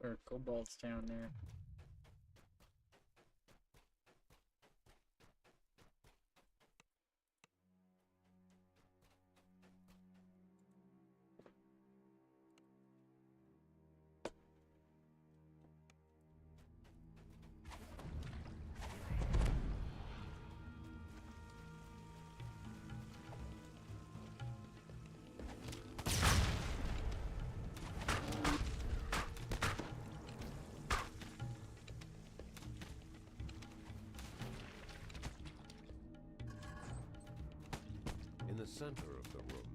Or kobolds down there. In the center of the room,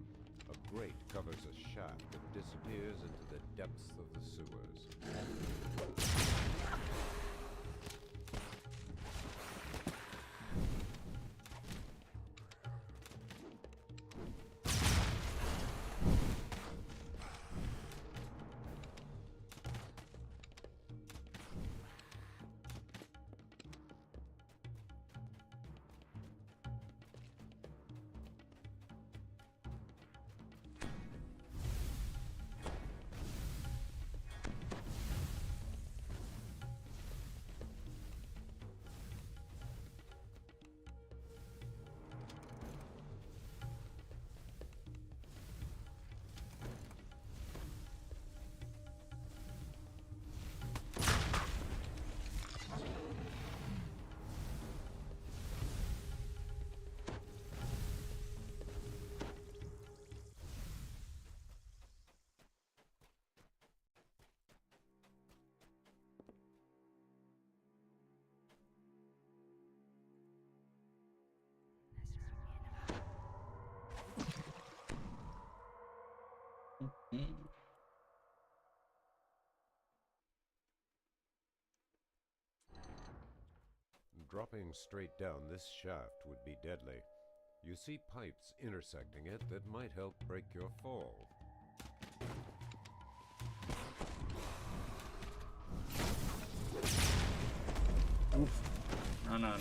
a grate covers a shaft that disappears into the depths of the sewers. Dropping straight down this shaft would be deadly. You see pipes intersecting it that might help break your fall. Oof. No.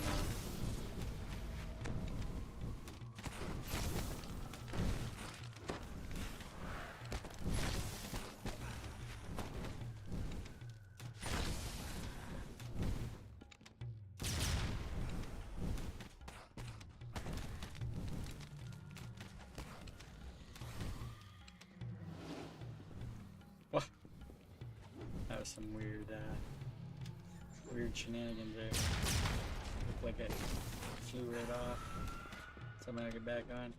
That was some weird shenanigans there. Looked like it flew right off. Somehow get back on.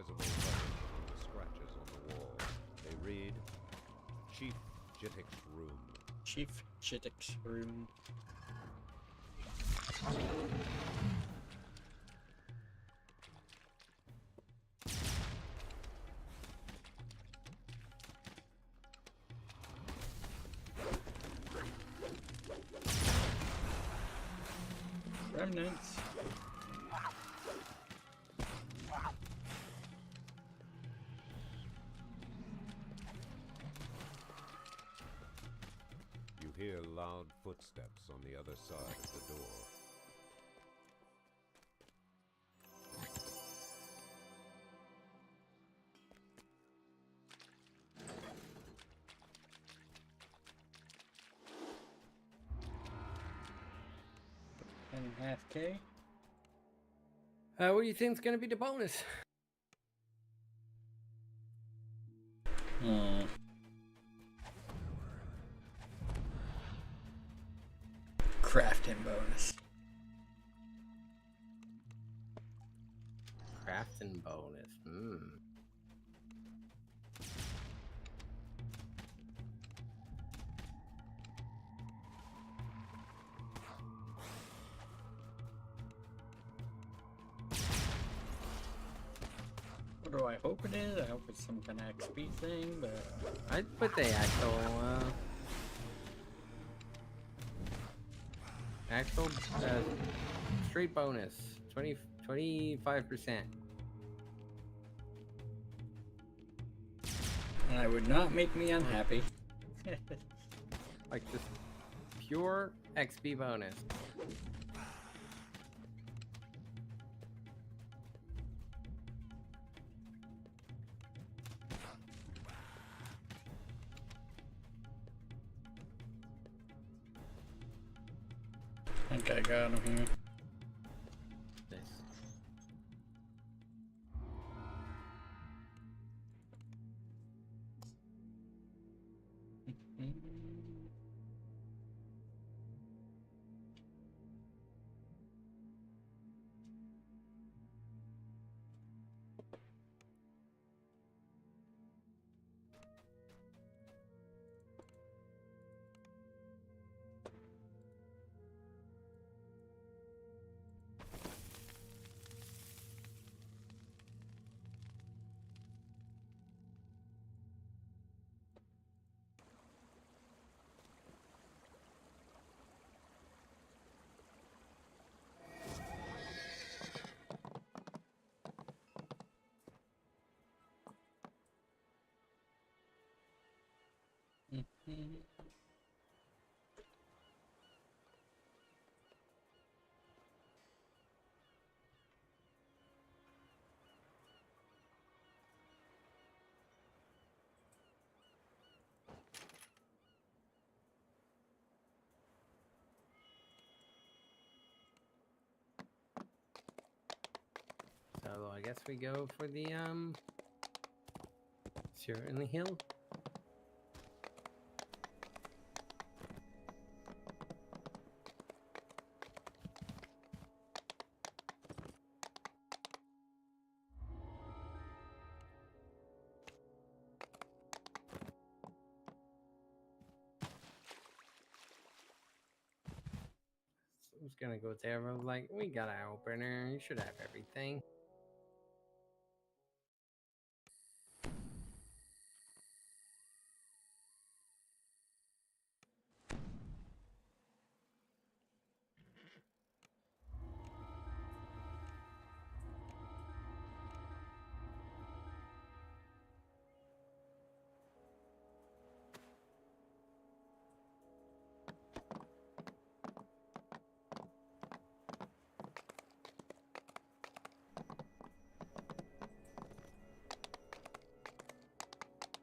visible letters among the scratches on the wall. They read, Chief Jittick's Room. Chief Jittick's Room. Remnants. You hear loud footsteps on the other side of the door. And half K. What do you think is going to be the bonus? Crafting bonus. Crafting bonus. What do I hope it is? I hope it's some kind of XP thing, but I'd put the actual straight bonus 25%. and I would not make me unhappy. Like just pure XP bonus. I think I got him here. So I guess we go for the Sierra in the Hill. Who's gonna go there? We're like, we got an opener. You should have everything.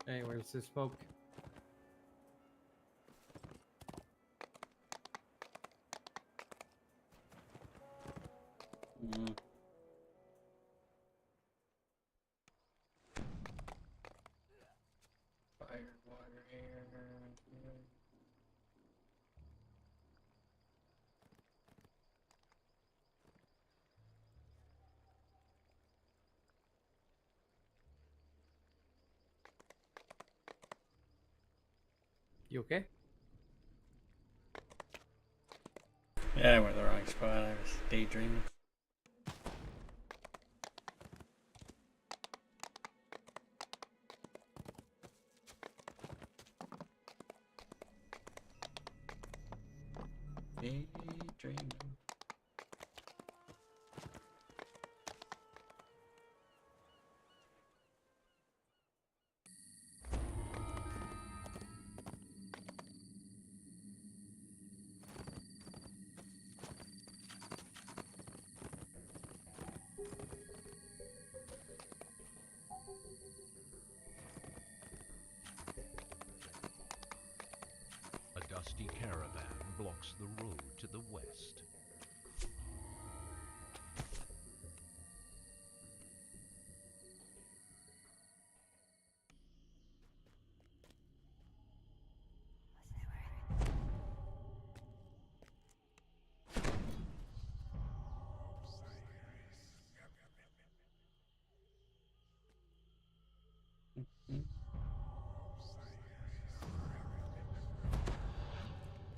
Hey, where's the smoke? Fire, water, air. You okay? Yeah, I went to the wrong spot. I was daydreaming. Daydreaming. A dusty caravan blocks the road to the west.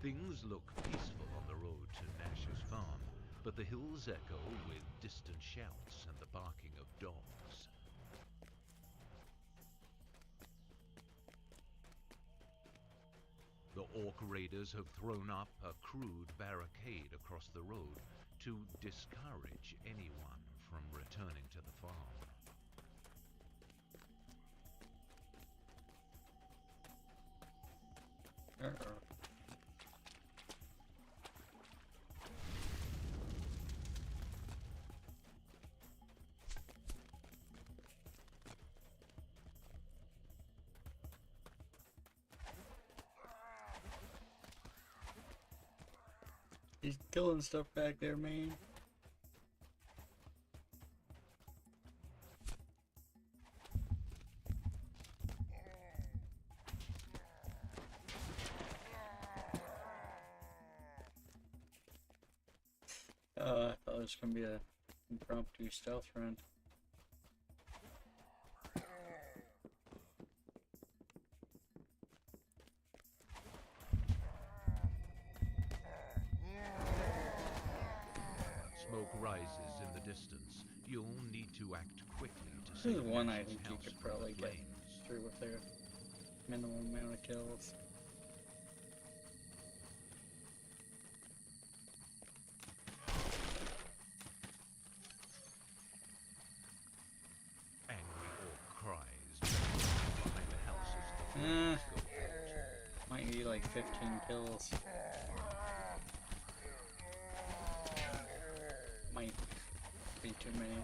Things look peaceful on the road to Nash's farm, but the hills echo with distant shouts and the barking of dogs. The orc raiders have thrown up a crude barricade across the road to discourage anyone from returning to the farm. He's killing stuff back there, man. I thought it was gonna be a impromptu stealth run. Smoke rises in the distance. You'll need to act quickly to This save is one I Nash's think you house could from the probably get flames. through with their minimum amount of kills. Angry orc cries behind the house as the flames go out. Might need like 15 kills. Might be too many.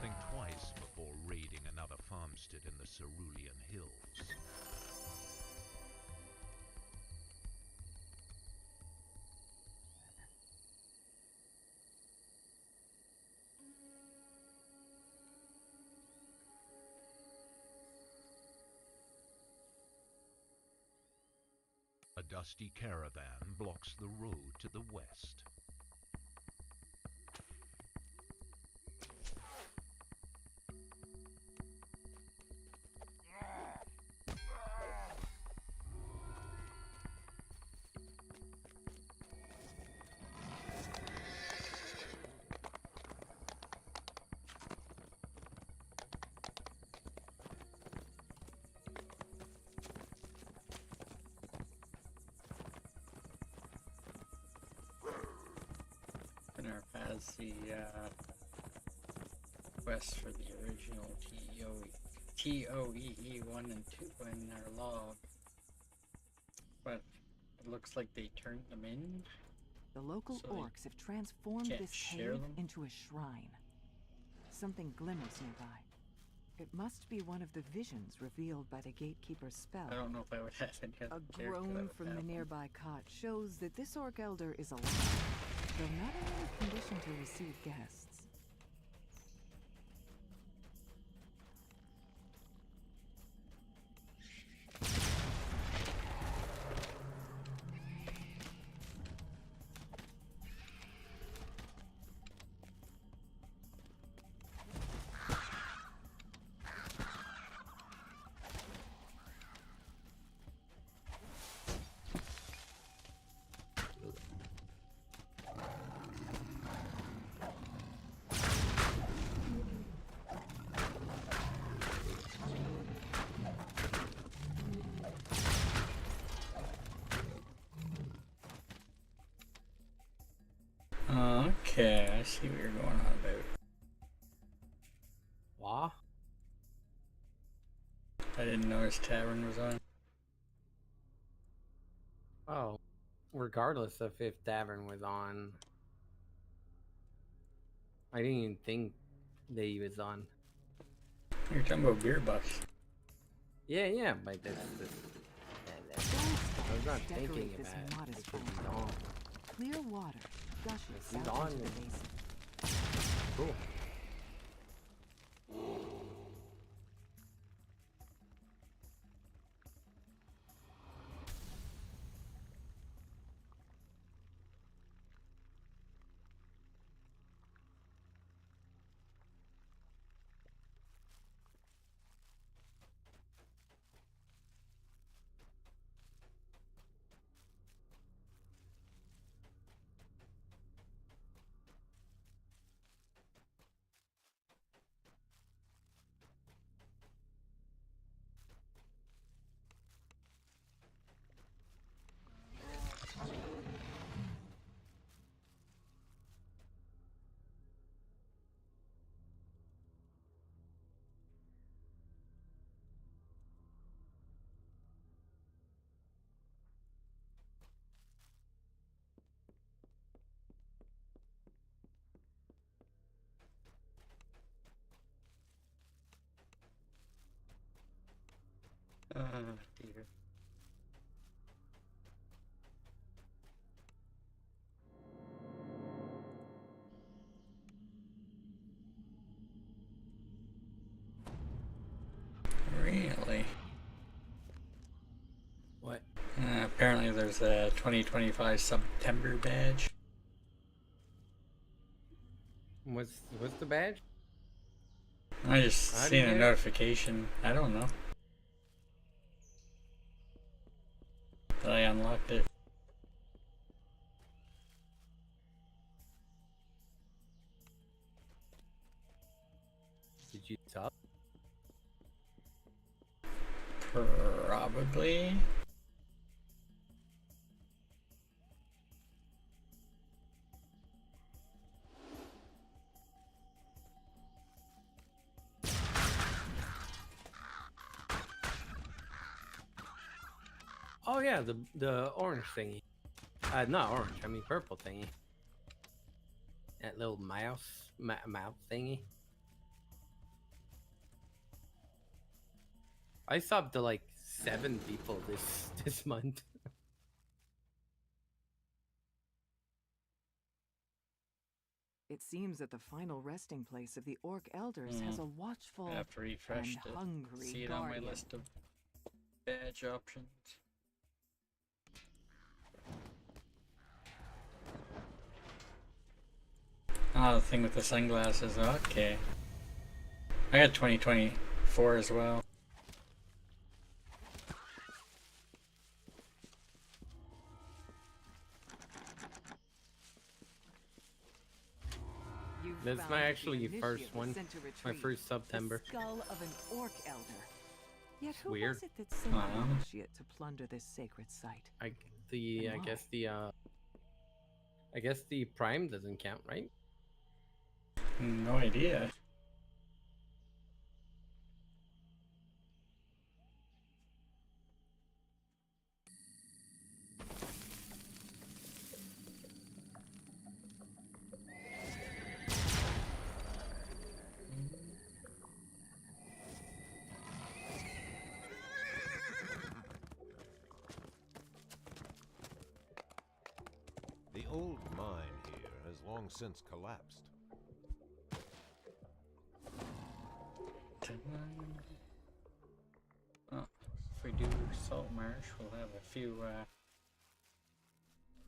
Think twice before raiding another farmstead in the Cerulean Hills. A dusty caravan blocks the road to the west. Winner has the quest for the original TOEE 1 and 2 in their log. But it looks like they turned them in. The local So orcs have transformed can't this share cave them? into a shrine. Something glimmers nearby. It must be one of the visions revealed by the gatekeeper's spell. I don't know if I would have any other A character that groan would from have the them. nearby cot shows that this orc elder is alive, though not in any condition to receive guests. Okay, I see what you're going on about. What? I didn't notice Tavern was on. Oh, regardless of if Tavern was on, I didn't even think that he was on. You're talking about beer bucks. Yeah, but that's I was not thinking Decorate this about it modest because he's fountain. on. Clear water gushes He's out on into the it. basin. Cool. Dear. Really? What? Apparently there's a 2025 September badge. What's the badge? I just How do seen you a get it? notification. I don't know. But I unlocked it. Did you sub? Probably. Oh yeah, the orange thingy. Not orange. I mean purple thingy. That little mouse mouth thingy. I subbed to like 7 people this month. It seems that the final resting place of the Orc Elders has a watchful I have to refresh and it. hungry See it guardian. on my list of badge options. Oh, the thing with the sunglasses. Okay. I got 2024 as well. That's Found my the actually initiate first one. sent to My retrieve first September. The skull of an Orc Elder. Yet who Weird. was it that sent the initiate to plunder this sacred site? I And guess the prime doesn't count, right? No idea. The old mine here has long since collapsed. Oh, if we do Salt Marsh, we'll have a few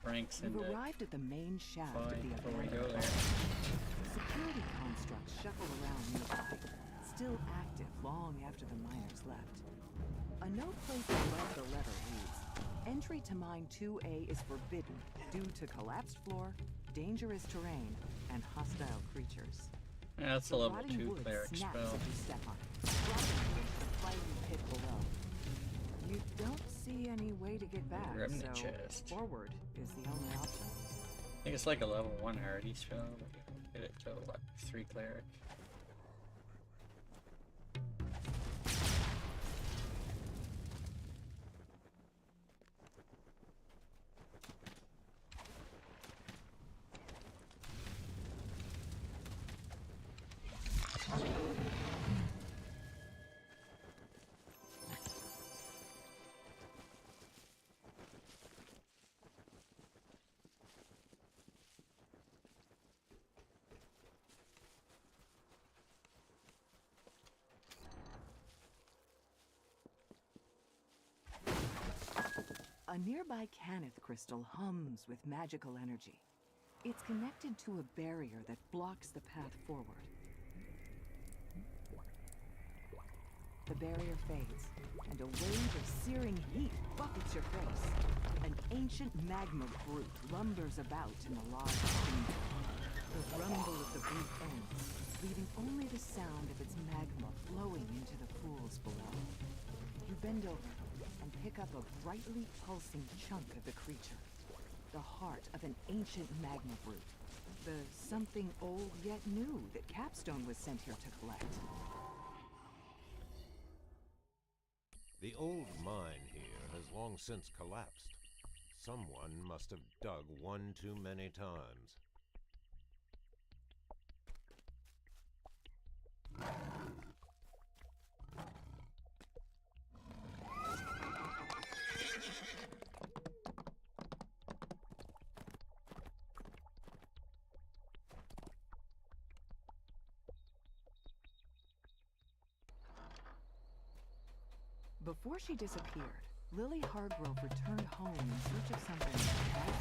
ranks in You've the arrived at the main shaft of fight the before we abandoned go there. Security constructs shuffle around nearby, still active long after the miners left. A note placed above the lever reads, "Entry to Mine 2A is forbidden due to collapsed floor, dangerous terrain, and hostile creatures." Yeah, that's a The level rotting 2 wood cleric snaps spell. as you step on it, dropping you into the fiery pit below. You don't see any way to get back, Remnant so chest. forward is the only option. I think it's like a level 1 hardy spell, but you can get it to what, 3 cleric. A nearby Canith crystal hums with magical energy. It's connected to a barrier that blocks the path forward. The barrier fades, and a wave of searing heat buffets your face. An ancient magma brute lumbers about in the large chamber. The rumble of the brute ends, leaving only the sound of its magma flowing into the pools below. You bend over and pick up a brightly pulsing chunk of the creature. The heart of an ancient magma brute. The something old yet new that Capstone was sent here to collect. The old mine here has long since collapsed. Someone must have dug one too many times. Before she disappeared, Lily Hargrove returned home in search of something bright.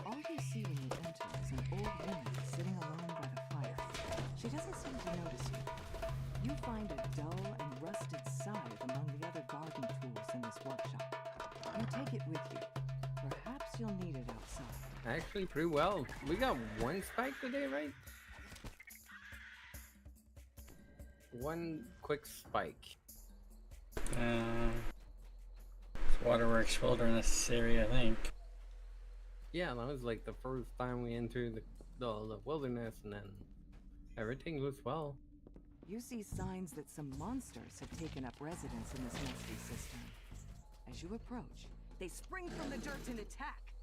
All you see when you enter is an old woman sitting alone by the fire. She doesn't seem to notice you. You find a dull and rusted scythe among the other garden tools in this workshop. You take it with you. Perhaps you'll need it outside. Actually, pretty well. We got one spike today, right? One quick spike. It's Waterworks Wilderness area, I think. Yeah, that was like the first time we entered the wilderness, and then everything was well. You see signs that some monsters have taken up residence in this musty system. As you approach, they spring from the dirt and attack.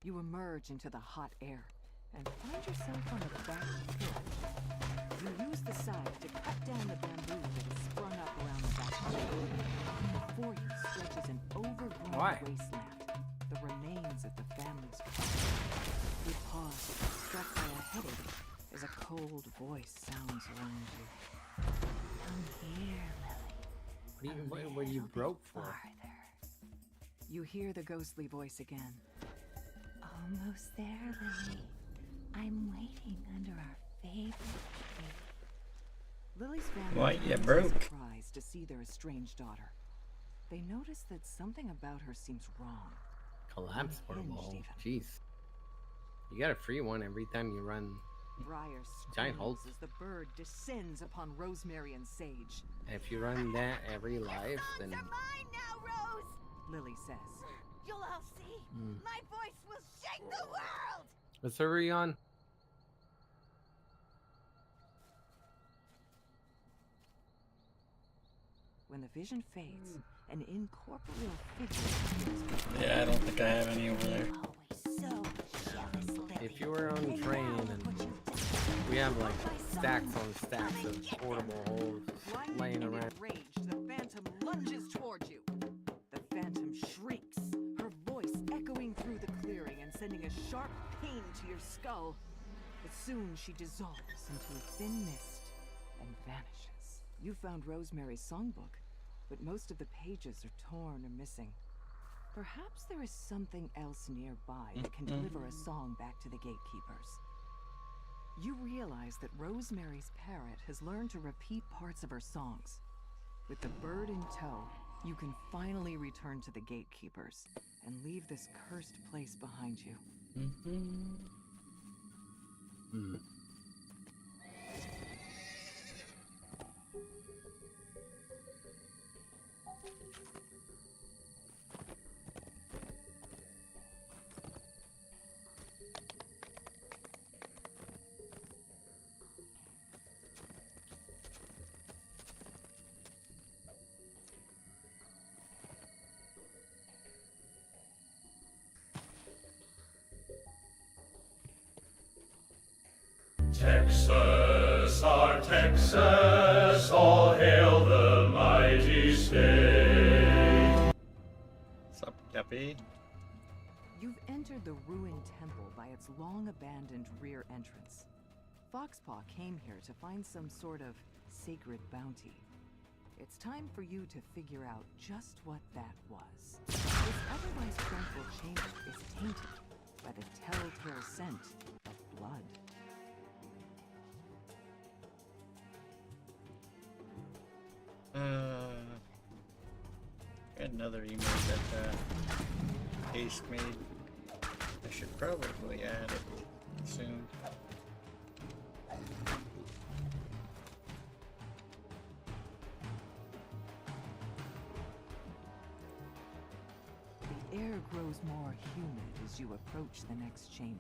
You emerge into the hot air and find yourself on a back porch. You use the scythe to cut down the bamboo that has sprung up around the back porch. Before you stretches an overgrown wasteland, the remains of the family's home. You pause, struck by a headache, as a cold voice sounds around you. Come here, Lily. What are you broke for? Farther. You hear the ghostly voice again. Almost there, Lily. I'm waiting under our favorite tree. Lily's family What, you is broke? surprised to see their estranged daughter. They notice that something about her seems wrong. Collapse Unhinged portable. even. Jeez. You get a free one every time you run. Briar Giant screams Hulk. as the bird descends upon Rosemary and Sage. If you run that every life, then Mine now, Rose! Lily says. You'll all see. My voice will shake the world! what server are you on? When the vision fades, an incorporeal figure appears. Yeah, I don't think I have any over there. If you were on train, and we have like stacks on stacks of portable holes laying Blinded and around. enraged, the phantom lunges toward you. The phantom shrieks, her voice echoing through the clearing and sending a sharp pain to your skull. But soon she dissolves into a thin mist and vanishes. You found Rosemary's songbook, but most of the pages are torn or missing. Perhaps there is something else nearby that can deliver a song back to the gatekeepers. You realize that Rosemary's parrot has learned to repeat parts of her songs. With the bird in tow, you can finally return to the gatekeepers and leave this cursed place behind you. Texas, our Texas, all hail the mighty state. Sup, Guppy? You've entered the ruined temple by its long-abandoned rear entrance. Foxpaw came here to find some sort of sacred bounty. It's time for you to figure out just what that was. This otherwise tranquil chamber is tainted by the telltale scent of blood. Got another email that Ace made. I should probably add it soon. The air grows more humid as you approach the next chamber.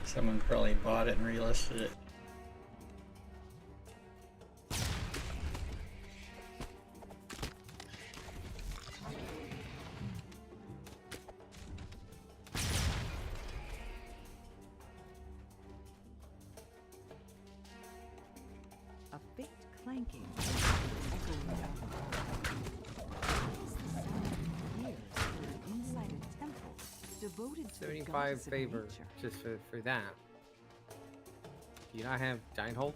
Someone probably bought it and relisted it. A faint clanking echoing out the hall. It's the sound of years heard inside a temple devoted to the 75 goddess of favor nature. just for that. Do you not have Giant Hole?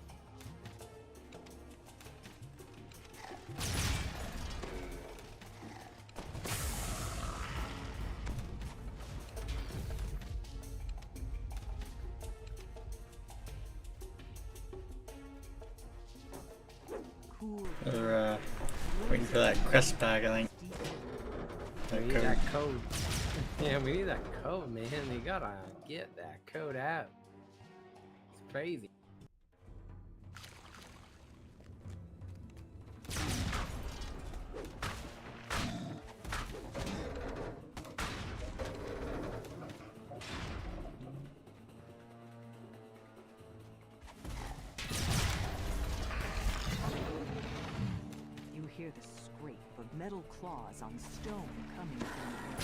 Cool. We're waiting for that quest pack, I think. We That need code. that code. Yeah, we need that code, man. You gotta get that code out. It's crazy. You hear the scrape of metal claws on stone coming from the air.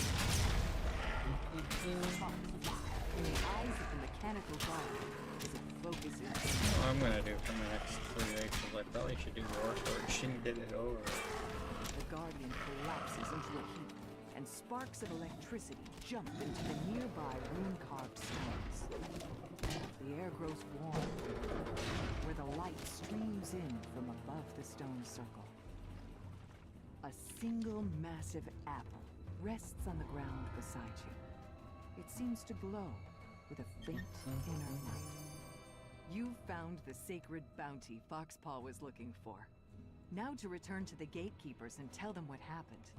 In the eyes of the mechanical guard, as it focuses. What I'm gonna do for my next 3 days is I probably should do Warforged and get it over. The Guardian collapses into a heap, and sparks of electricity jump into the nearby rune-carved stones. The air grows warm, where the light streams in from above the stone circle. A single massive apple rests on the ground beside you. It seems to glow with a faint inner light. You've found the sacred bounty Foxpaw was looking for. Now to return to the gatekeepers and tell them what happened.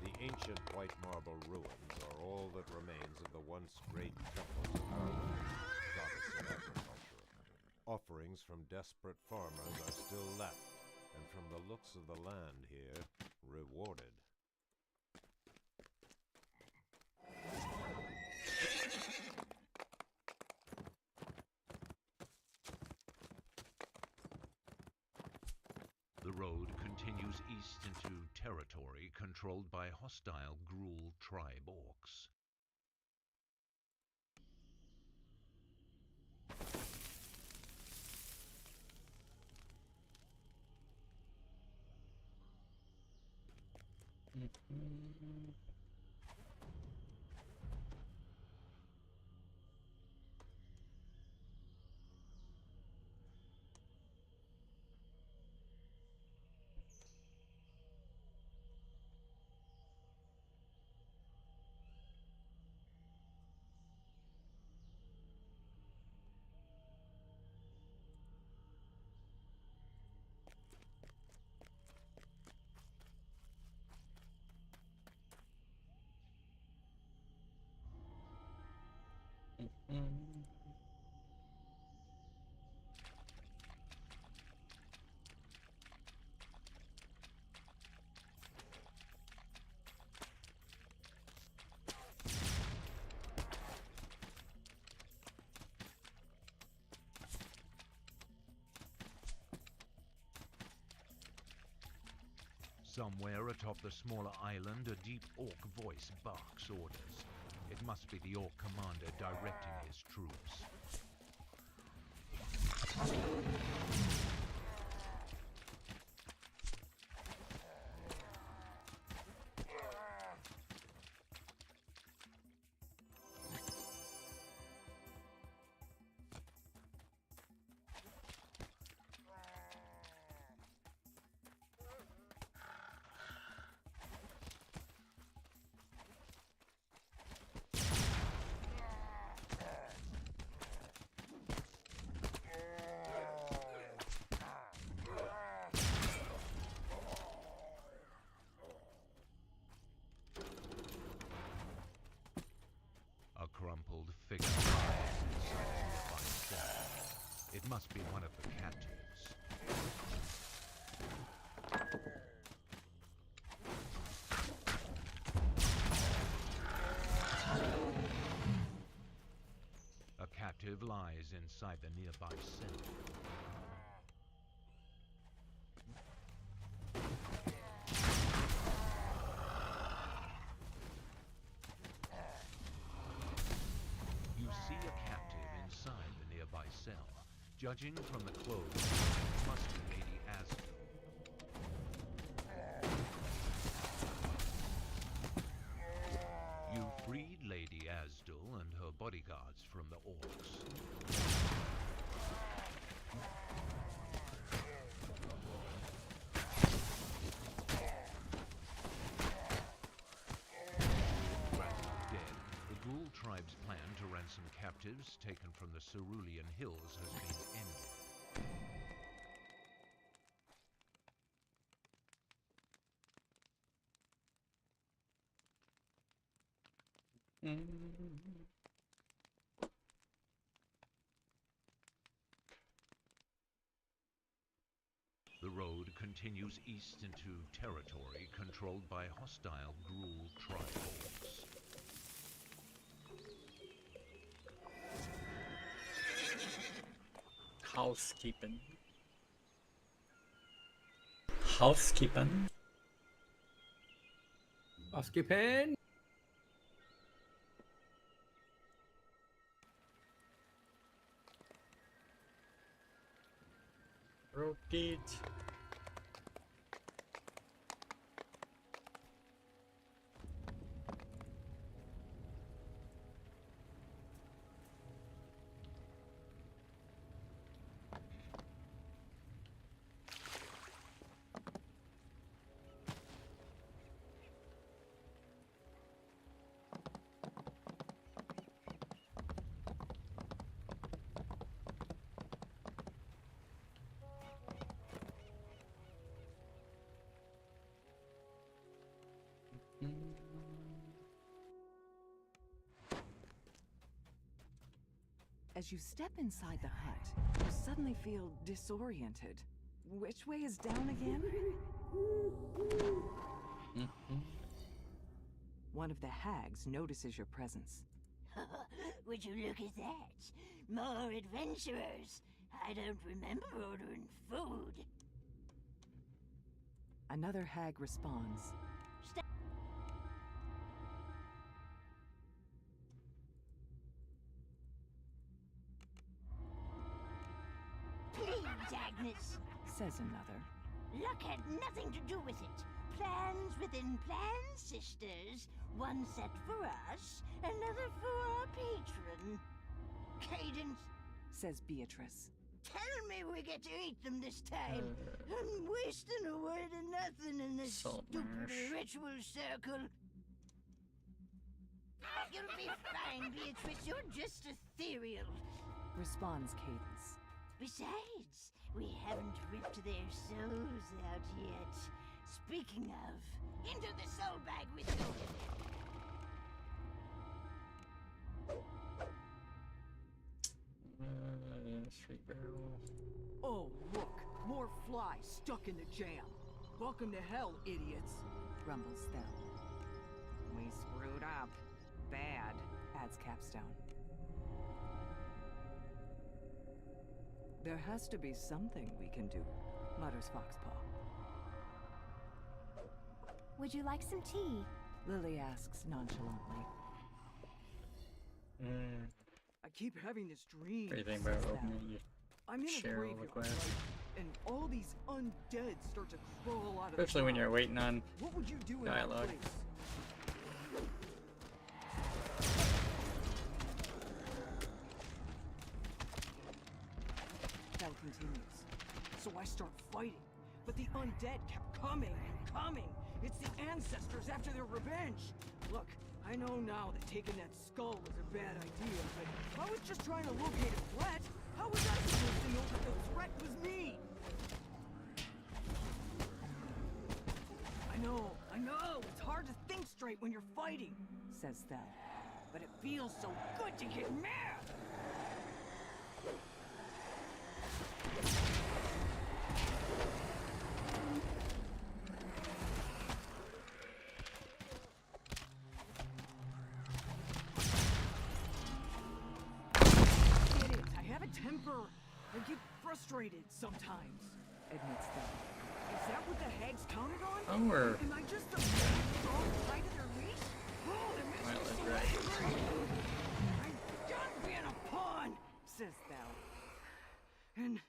The ancient white marble ruins are all that remains of the once great temple of Harlem, goddess of agriculture. Offerings from desperate farmers are still left, and from the looks of the land here, rewarded. The road continues east into territory controlled by hostile Gruul tribe orcs. Somewhere atop the smaller island, a deep orc voice barks orders. It must be the orc commander directing his troops. A crumpled figure lies inside a nearby cell. It must be one of the captives. A captive lies inside the nearby cell. You see a captive inside the nearby cell. Judging from the clothes, it must be Lady Asdal. You freed Lady Asdal and her bodyguards from the orcs. Gradually dead, the Ghoul tribe's plan to ransom captives taken from the Cerulean Hills has been ended. The road continues east into territory controlled by hostile Ghoul tribes. Housekeeping. Housekeeping. Housekeeping. Rotate. As you step inside the hut, you suddenly feel disoriented. Which way is down again? One of the hags notices your presence. Would you look at that? More adventurers! I don't remember ordering food. Another hag responds. Please, Agnes, Says another. luck had nothing to do with it. plans within plans, sisters. One set for us, another for our patron. Cadence, says Beatrice. tell me we get to eat them this time. I'm wasting a word of nothing in this stupid ritual circle. You'll be fine, Beatrice. You're just ethereal. Responds Cadence. Besides, we haven't ripped their souls out yet. Speaking of, into the soul bag with you. Street barrel. Oh, look, more flies stuck in the jam. Welcome to hell, idiots. Grumbles Thel. We screwed up. Bad, adds Capstone. There has to be something we can do, mutters Foxpaw. Would you like some tea? Lily asks nonchalantly. I keep having this dream. What do you think about opening you I'm in a share all the graveyard, quests? right? And all these undead start to crawl out of Especially the when you're ground. waiting on What would you do in dialogue. that place? Thel continues. So I start fighting, but the undead kept coming and coming. It's the ancestors after their revenge. Look, I know now that taking that skull was a bad idea, but I was just trying to locate a threat. How was I supposed to know that the threat was me? I know, it's hard to think straight when you're fighting, says Thel. but it feels so good to get mad. Get it, I have a temper. I get frustrated sometimes. Admits Thel. Is that what the hags counted on? Oh, we're... Am I just the strong tied to their leash? Oh, they're making Well, me that's so right. angry. I'm done being a pawn, says Thel. And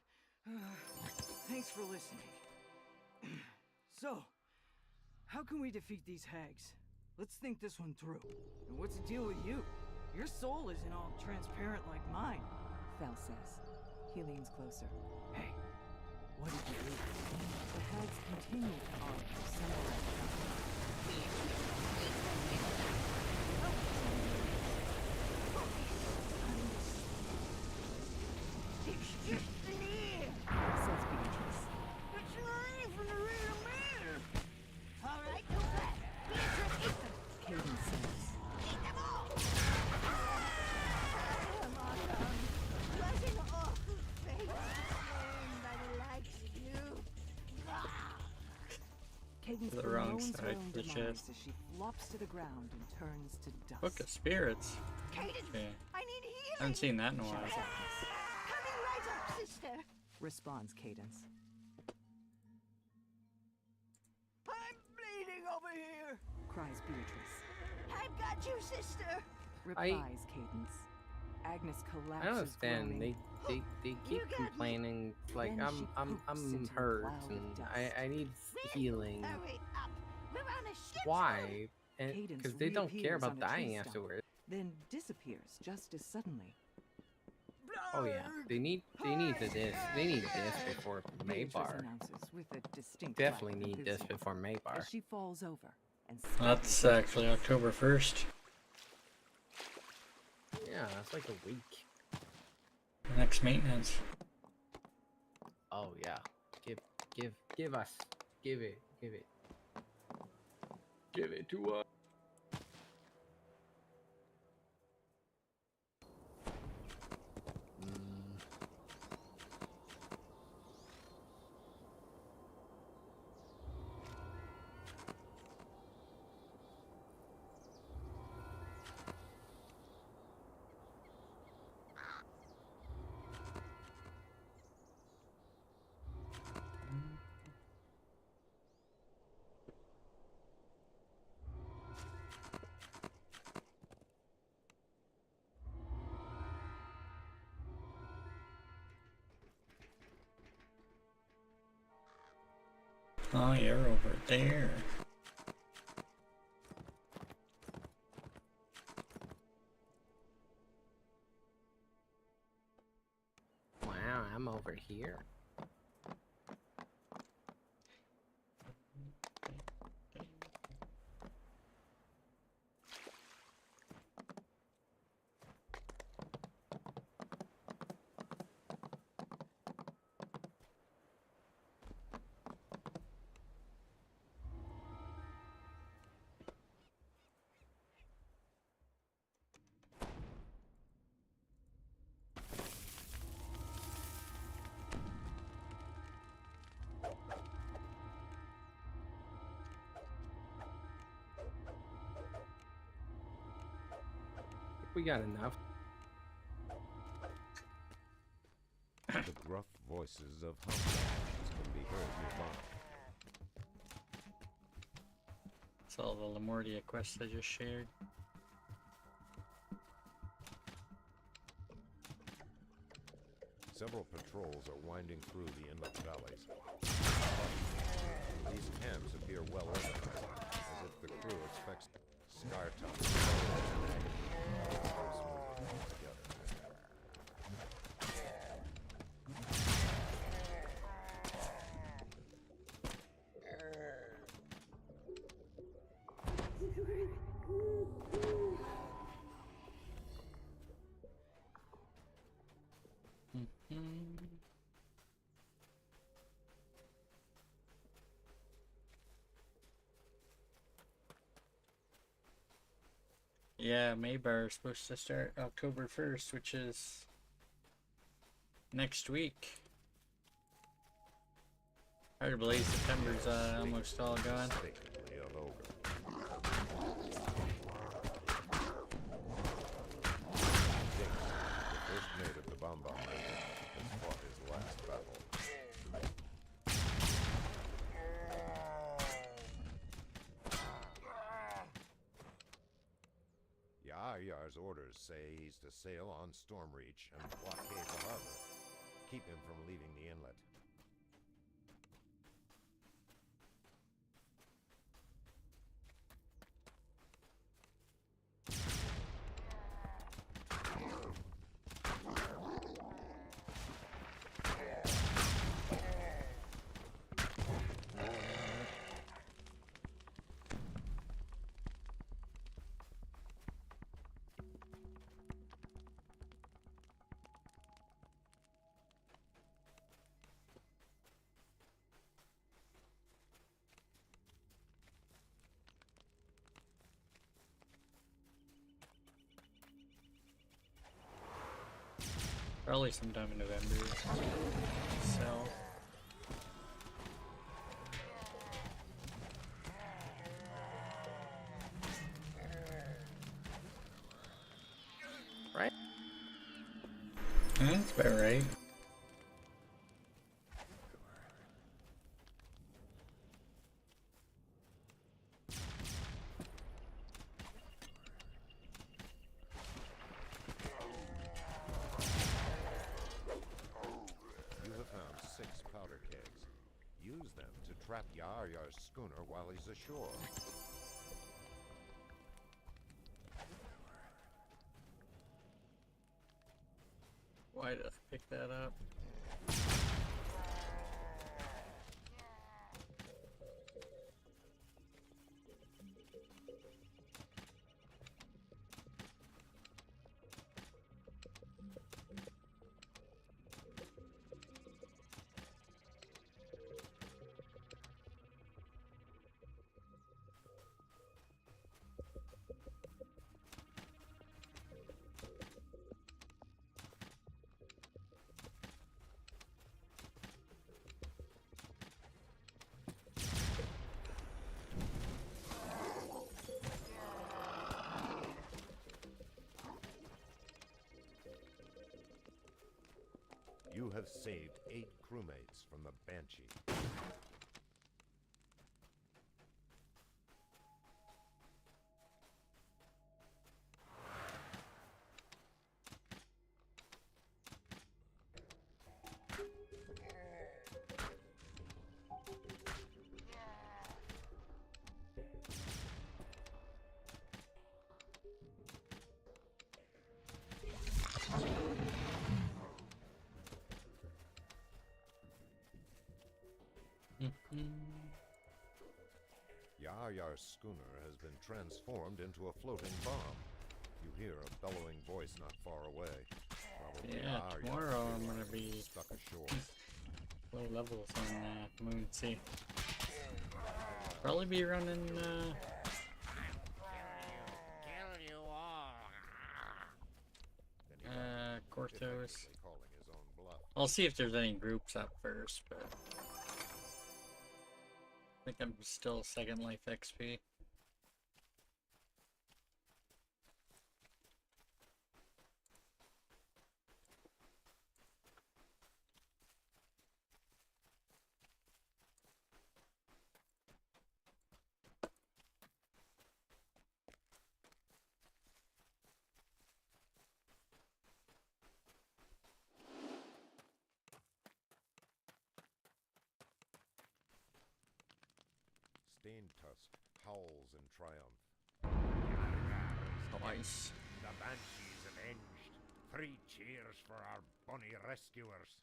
thanks for listening. So, how can we defeat these hags? Let's think this one through. And what's the deal with you? Your soul isn't all transparent like mine. Thel says. He leans closer. Hey, what did you do? The hags continue to argue somewhere. It's just an ear. Says Beatrice. It's not even a real matter. All right, go back. Beatrice, eat them. Cadence says. Eat them all. Come on, darling. What an awful fate to slain by the likes of you. Cadence The wrong bemoans her side own of the demise chest. as she flops to the ground and turns to dust. Book of Spirits. Cadence, Okay. I need healing. I haven't seen that in a while. Coming right up, sister. Responds Cadence. I'm bleeding over here. Cries Beatrice. I've got you, sister. Replies Cadence. Agnes I collapses. don't understand. groaning. They keep You got me. complaining. It's like Then she I'm poops into a hurt cloud of and dust. I need healing. Hurry up. We're on a ship. Why? And Cadence because they don't care reappears about on a dying tree stump, afterwards. Then disappears just as suddenly. Oh yeah, they need this. They need this before Beatrice Maybar. announces with a distinct Definitely lack of need this enthusiasm before Maybar. as she falls over and That's actually October 1st. Yeah, that's like a week. Next maintenance. Oh yeah, give us, give it to us. Oh, you're over there. I'm over here. We got enough. The gruff voices of housewives can be heard nearby. That's all the Lemordia quests I just shared. Several patrols are winding through the inlet valleys. These camps appear well organized, as if the crew expects Scartop to Yeah, Maybar is supposed to start October 1st, which is next week. Hard to believe September's almost all gone. The first mate of the Bomba has fought his last battle. Yaryar's orders say he's to sail on Stormreach and blockade the harbor. Keep him from leaving the inlet. Probably sometime in November. So. Right? That's about right. Trap Yaryar's schooner while he's ashore. Why did I pick that up? You have saved 8 crewmates from the Banshee. Aryar's schooner has been transformed into a floating bomb. You hear a bellowing voice not far away. Probably Yeah, Aryar tomorrow I'm gonna feeling be stuck ashore. low levels on Moonsea. Probably be running Cortos. Calling his own bluff. I'll see if there's any groups up first, but I think I'm still second life XP. Stained Tusk howls in triumph. Nice. The Banshees avenged. 3 cheers for our bonny rescuers.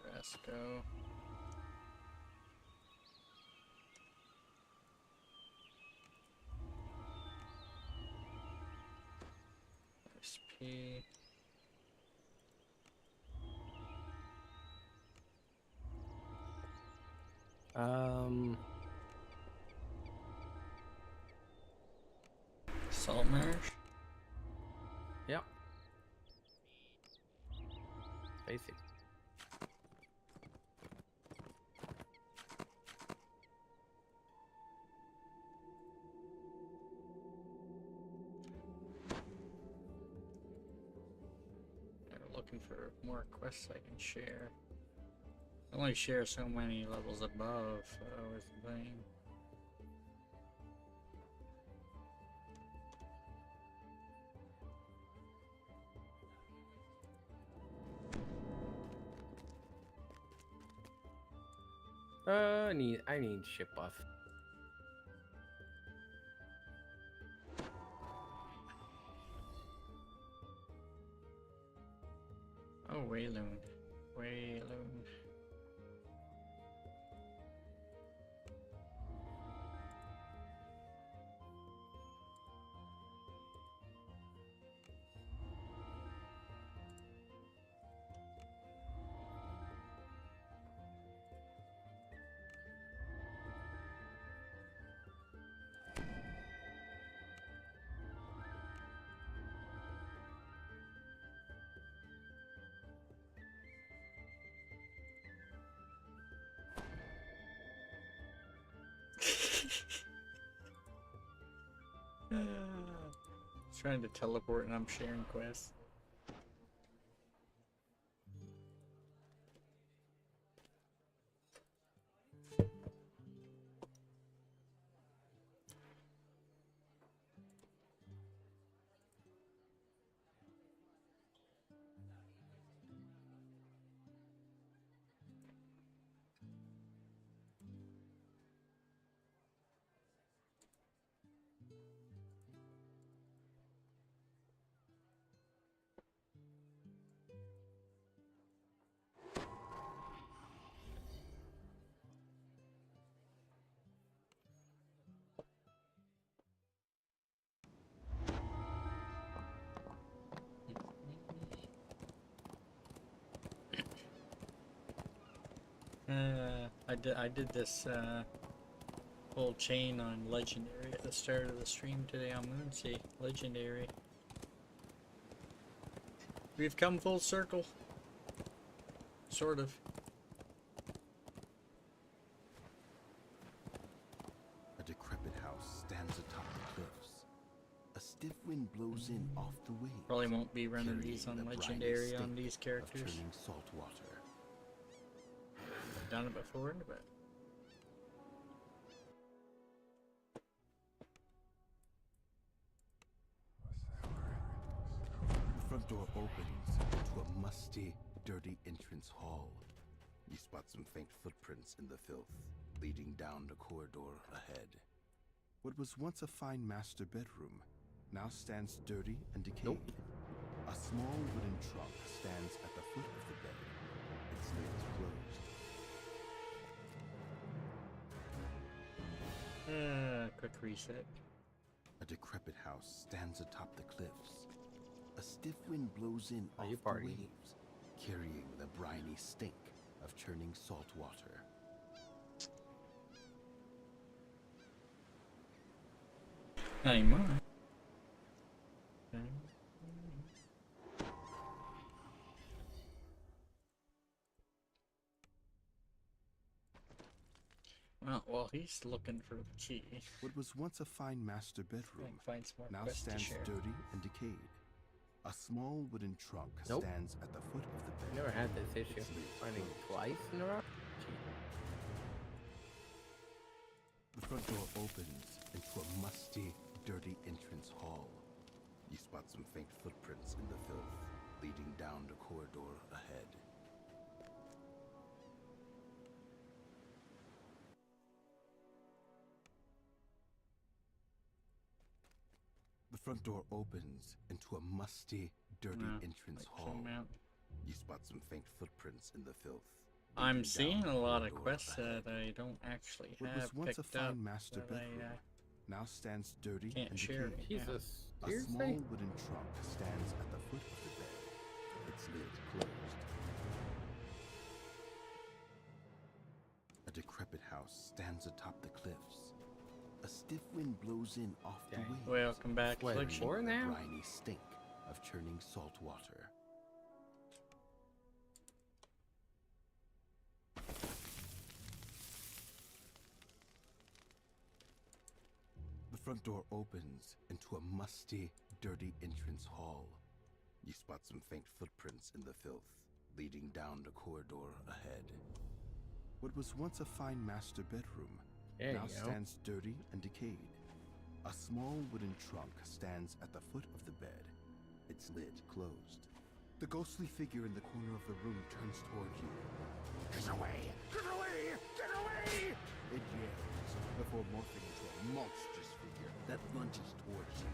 Frasco. SP. Salt marsh? Yep. Basic. I'm looking for more quests I can share. I only share so many levels above, is the thing. I need ship buff. Oh, Wayloon. Wayloon. Trying to teleport and I'm sharing quests. I did this Whole chain on Legendary at the start of the stream today on Moonsea. Legendary. We've come full circle. Sort of. A decrepit house stands atop the cliffs. A stiff wind blows in off the waves. Probably won't be running these on carrying the briny Legendary on stink these of characters. churning salt water. I've done it before, but The front door opens to a musty, dirty entrance hall. You spot some faint footprints in the filth, leading down the corridor ahead. What was once a fine master bedroom now stands dirty and decayed. A small wooden trunk stands at the foot of the bed, its lids closed. quick reset. A decrepit house stands atop the cliffs. A stiff wind blows in off the waves, carrying the briny stink of churning salt water. Not anymore. Okay. Well, while he's looking for the key, What was once a fine master bedroom find some more now quests to stands share. dirty and decayed. A small wooden trunk stands at the foot of the bed. Never had this issue. Its lids Finding closed. twice in a row? The front door opens into a musty, dirty entrance hall. You spot some faint footprints in the filth, leading down the corridor ahead. The front door opens into a musty, dirty entrance hall. You spot some faint footprints in the filth. I'm leading seeing down a the lot of corridor quests ahead. that I don't actually What have was once a picked up fine master that bedroom now stands dirty can't and share decayed. right now. Jesus. A Seriously? small wooden trunk stands at the foot of the bed, its lid closed. A decrepit house stands atop the cliffs. A stiff wind blows in off the waves. Welcome back, What, Affliction. more now? The briny stink of churning salt water. The front door opens into a musty, dirty entrance hall. You spot some faint footprints in the filth, leading down the corridor ahead. What was once a fine master bedroom There now you go. stands dirty and decayed. A small wooden trunk stands at the foot of the bed, its lid closed. The ghostly figure in the corner of the room turns toward you. Get away! Get away! Get away! It yells before morphing into a monstrous figure that lunges towards you.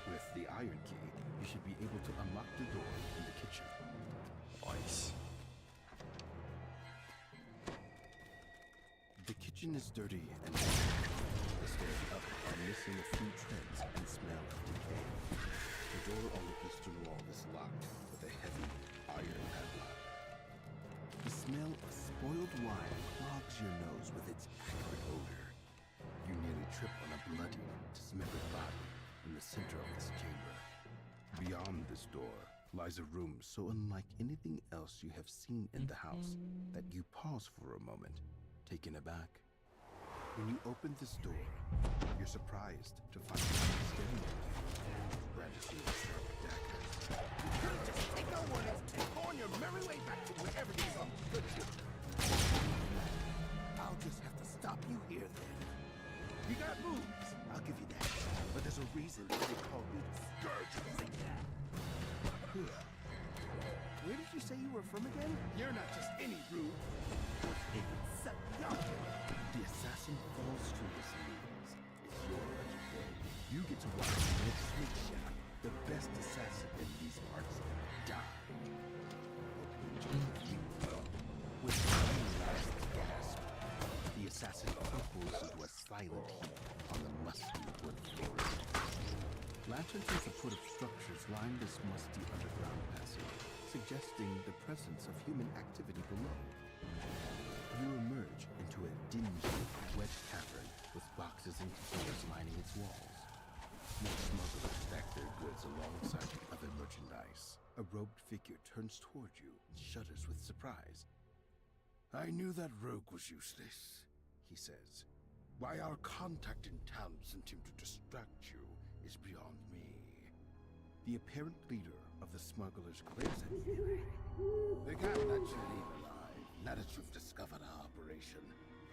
With the iron key, you should be able to unlock the door in the kitchen. Nice. The kitchen is dirty and the stairs up are missing a few treads and smell of decay. The door on the eastern wall is locked with a heavy iron padlock. The smell of spoiled wine clogs your nose with its acrid odor. You nearly trip on a bloody, dismembered body in the center of this chamber. Beyond this door lies a room so unlike anything else you have seen in the house that you pause for a moment, taken aback. When you open this door, you're surprised to find someone staring at you, brandishing a sharp dagger. You could've just take no warnings and go on your merry way back to wherever you come, couldn't you? I'll just have to stop you here then. You got moves, I'll give you that. But there's a reason why they call me the Scourge of Satan. Where did you say you were from again? You're not just any rude. The assassin falls through his knees. It's your lucky day. You get to watch Nick Sweetshot, the best assassin in these parts, die. With one last gasp, the assassin crumples into a silent heap on the musty wood floor. Lanterns at the foot of structures line this musty underground passage, suggesting the presence of human activity below. The You emerge into a dingy, wet cavern with boxes and containers lining its walls. More smugglers stack their goods alongside other merchandise. A robed figure turns toward you and shudders with surprise. I knew that rogue was useless, he says. Why our contact in town sent him to distract you is beyond me. The apparent leader of the smugglers glares at you. We can't let you leave alive, now that you've discovered our operation.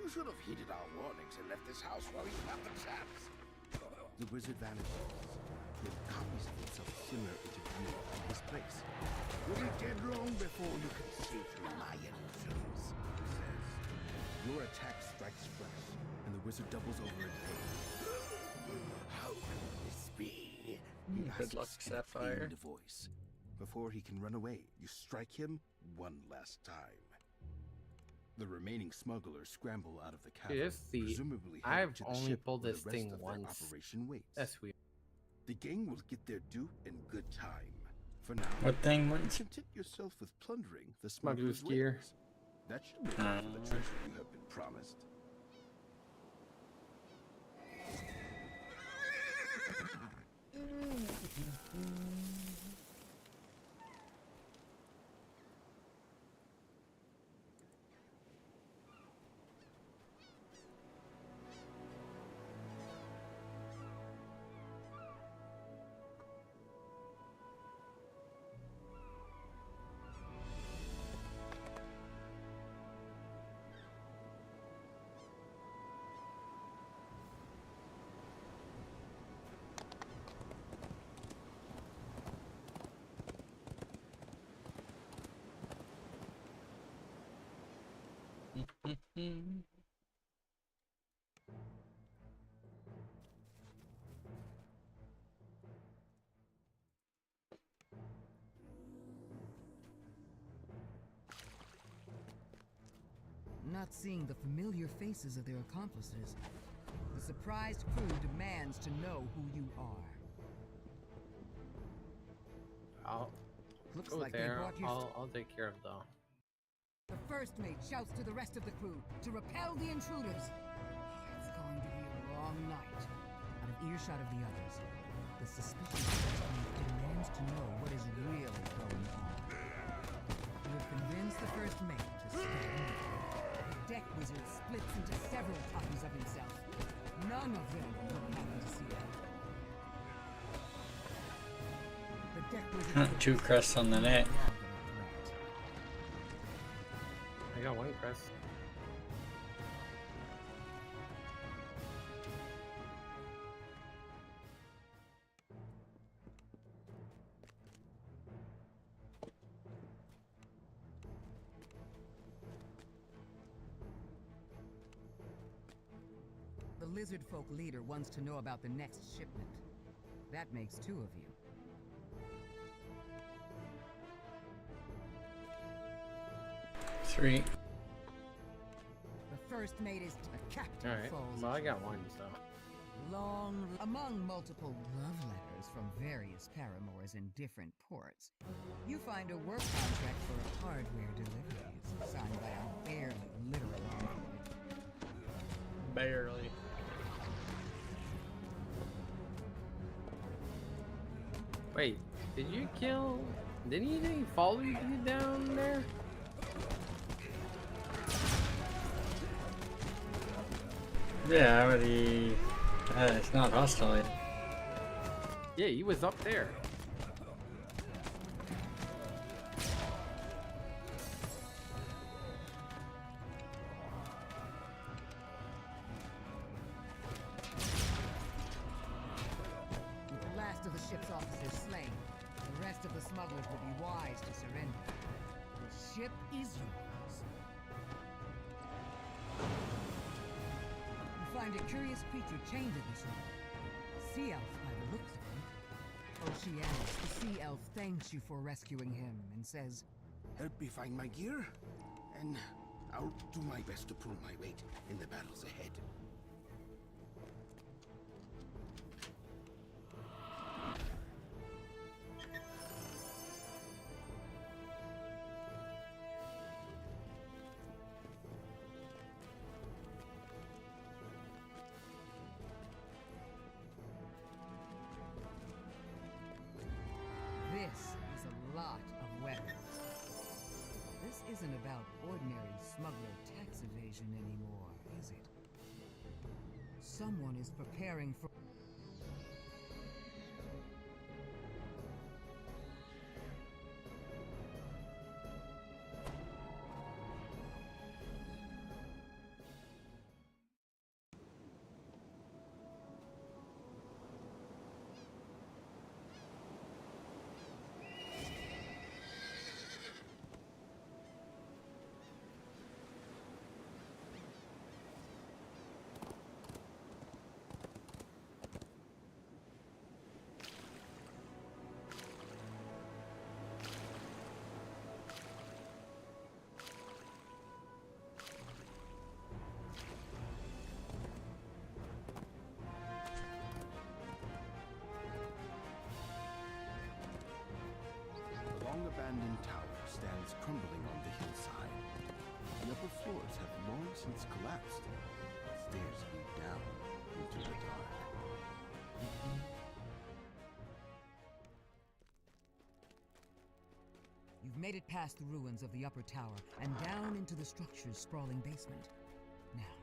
You should have heeded our warnings and left this house while you have the chance. The wizard vanishes, with copies of himself similar into view in his place. You'll be dead wrong before you can see through my illusions, he says. Your attack strikes fresh, and the wizard doubles over in pain. How can this be? He Good luck, asks in a Sapphire. pained voice. Before he can run away, you strike him one last time. The remaining smugglers scramble out of the cavern, Here's the. presumably I've headed to the only ship pulled where this the rest thing of their once. operation waits. That's weird. The gang will get their due in good time. For now, What thing was? content yourself with plundering the Smuggler's smugglers' gear. wares. That should make up for the treasure you have been promised. Not seeing the familiar faces of their accomplices, the surprised crew demands to know who you are. I'll Looks go like they there. brought you. I'll take care of though. The first mate shouts to the rest of the crew to repel the intruders. It's going to be a long night. Out of earshot of the others, the suspicious first mate demands to know what is really going on. You have convinced the first mate to stay. The deck wizard splits into several copies of himself. None of them look happy to see him. The deck wizard 2 crests on the net. I got 1 crest. The lizard folk leader wants to know about the next shipment. That makes 2 of you. Three. The first mate is a captain. All right. falls Well, I got 1, so. long among multiple love letters from various paramours in different ports. You find a work contract for hardware deliveries signed by a barely literal envoy. Barely. Wait, did you kill? Didn't he follow you down there? Yeah, but he. It's not hostile yet. Yeah, he was up there. With the last of the ship's officers slain, the rest of the smugglers will be wise to surrender. The ship is yours. You find a curious creature chained in the shore. Sea elf by the looks of him. Oceanus, the sea elf, thanks you for rescuing him and says, Help me find my gear, and I'll do my best to pull my weight in the battles ahead. isn't about ordinary smuggler tax evasion anymore, is it? Someone is preparing for... A long-abandoned tower stands crumbling on the hillside. The upper floors have long since collapsed. Stairs lead down into the dark. You've made it past the ruins of the upper tower and down into the structure's sprawling basement. Now,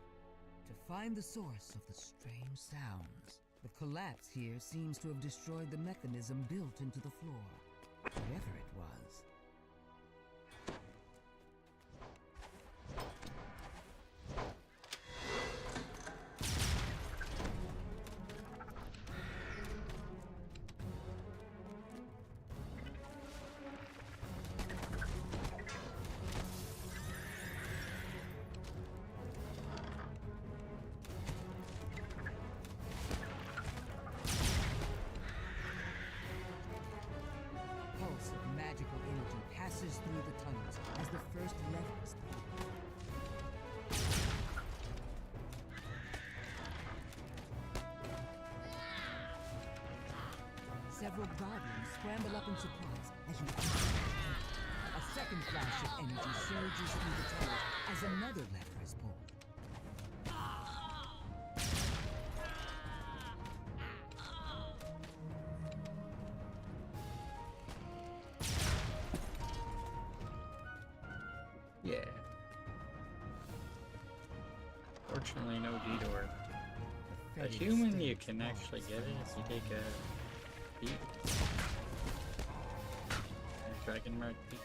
to find the source of the strange sounds. The collapse here seems to have destroyed the mechanism built into the floor. Whatever it was. Pulse of magical energy passes through the tunnels as the first levels. Several goblins scramble up in surprise as you enter. A second flash of energy surges through the tunnels as another lever is pulled. Yeah. Fortunately, no detour. A human, you can actually get it if you take a peek. A dragon mark peek.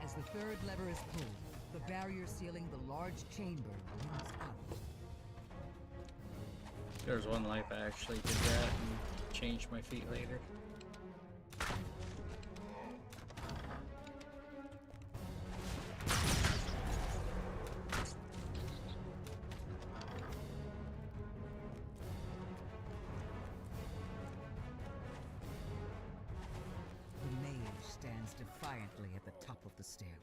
As the third lever is pulled, the barrier sealing the large chamber moves out. There's one life I actually did that and changed my feet later. The mage stands defiantly at the top of the stairway.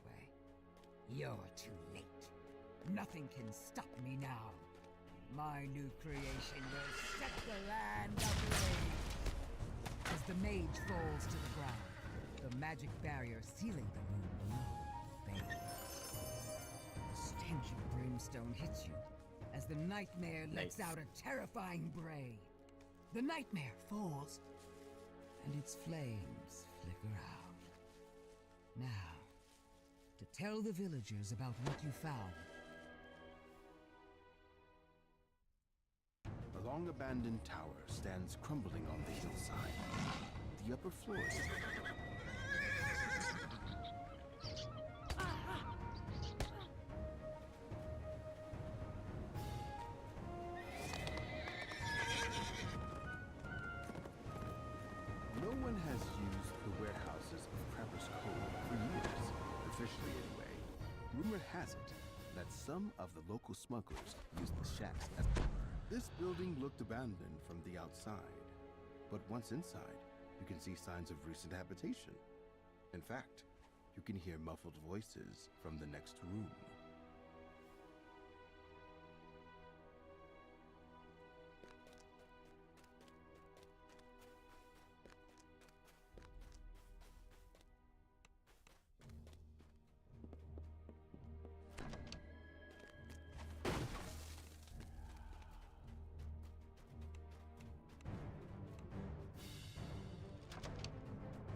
You're too late. Nothing can stop me now. My new creation will set the land ablaze. As the mage falls to the ground, the magic barrier sealing the room below fades. The stench of brimstone hits you as the nightmare lets out a terrifying bray. The nightmare falls, and its flames flicker out. Now, to tell the villagers about what you found. A long-abandoned tower stands crumbling on the hillside. The upper floors... No one has used the warehouses of Trapper's Cove for years, officially anyway. Rumor has it that some of the local smugglers used the shacks as... This building looked abandoned from the outside, but once inside, you can see signs of recent habitation. In fact, you can hear muffled voices from the next room.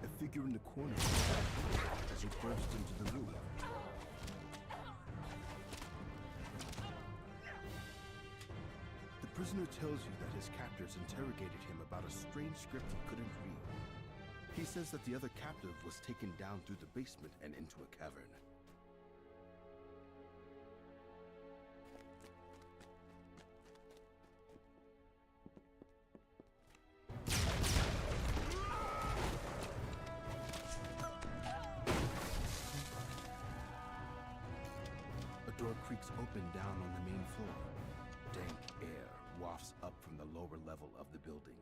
A figure in the corner as you burst into the room. prisoner tells you that his captors interrogated him about a strange script he couldn't read. He says that the other captive was taken down through the basement and into a cavern. A door creaks open down on the main floor. Dank air wafts up from the lower level of the building.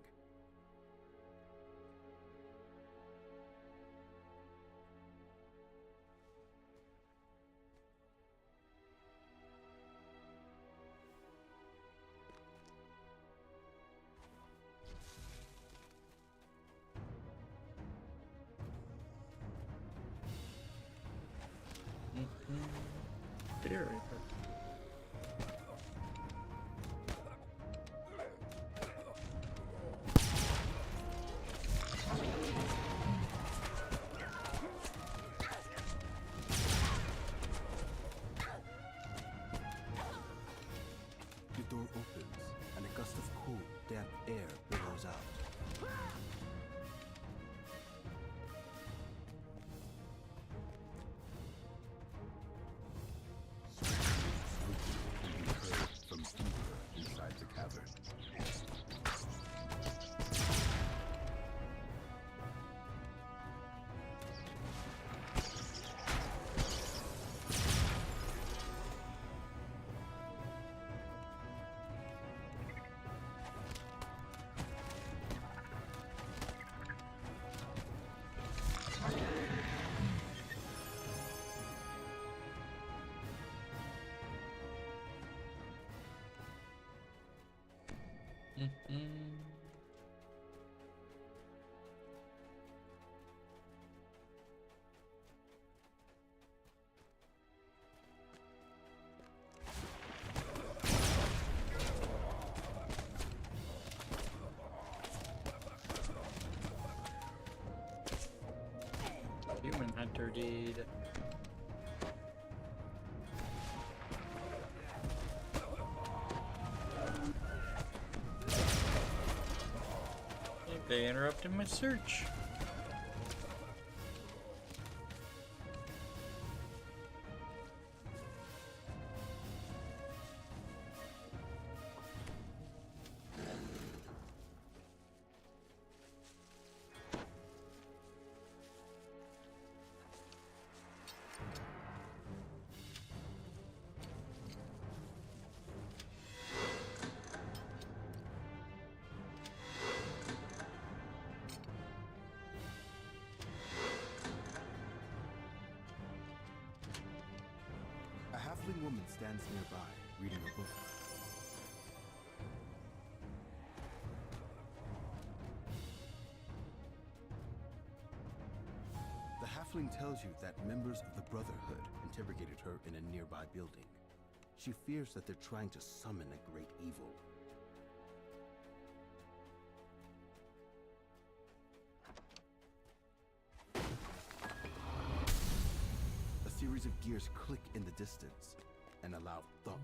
Theory. The door opens, and a gust of cool, damp air billows out. Can be heard from deeper inside the cavern. Human hunter deed. I think they interrupted my search. A halfling woman stands nearby, reading a book. The halfling tells you that members of the Brotherhood interrogated her in a nearby building. She fears that they're trying to summon a great evil. A series of gears click in the distance, and a loud thunk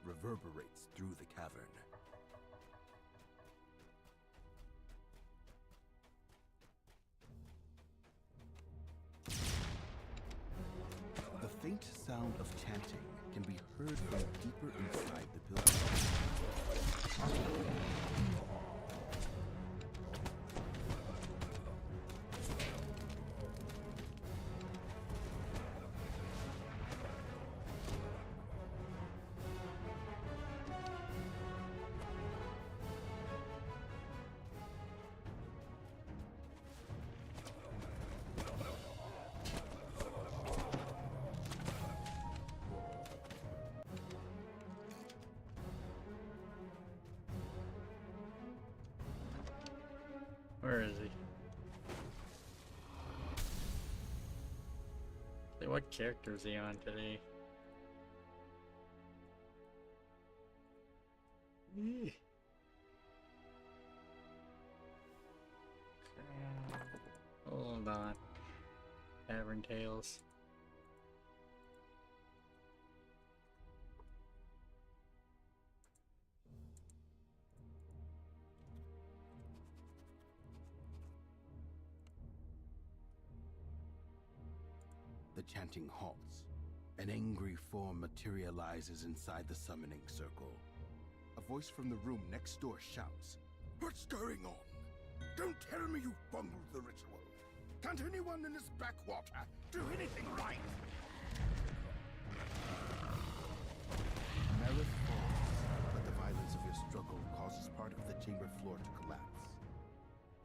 reverberates through the cavern. The faint sound of chanting can be heard from deeper inside the building. Where is he? Say, what character is he on today? Eeh. Hold on. Tavern Tales. the chanting halts. An angry form materializes inside the summoning circle. A voice from the room next door shouts, What's going on? Don't tell me you bungled the ritual. Can't anyone in this backwater do anything right? Marith falls, but the violence of his struggle causes part of the chamber floor to collapse.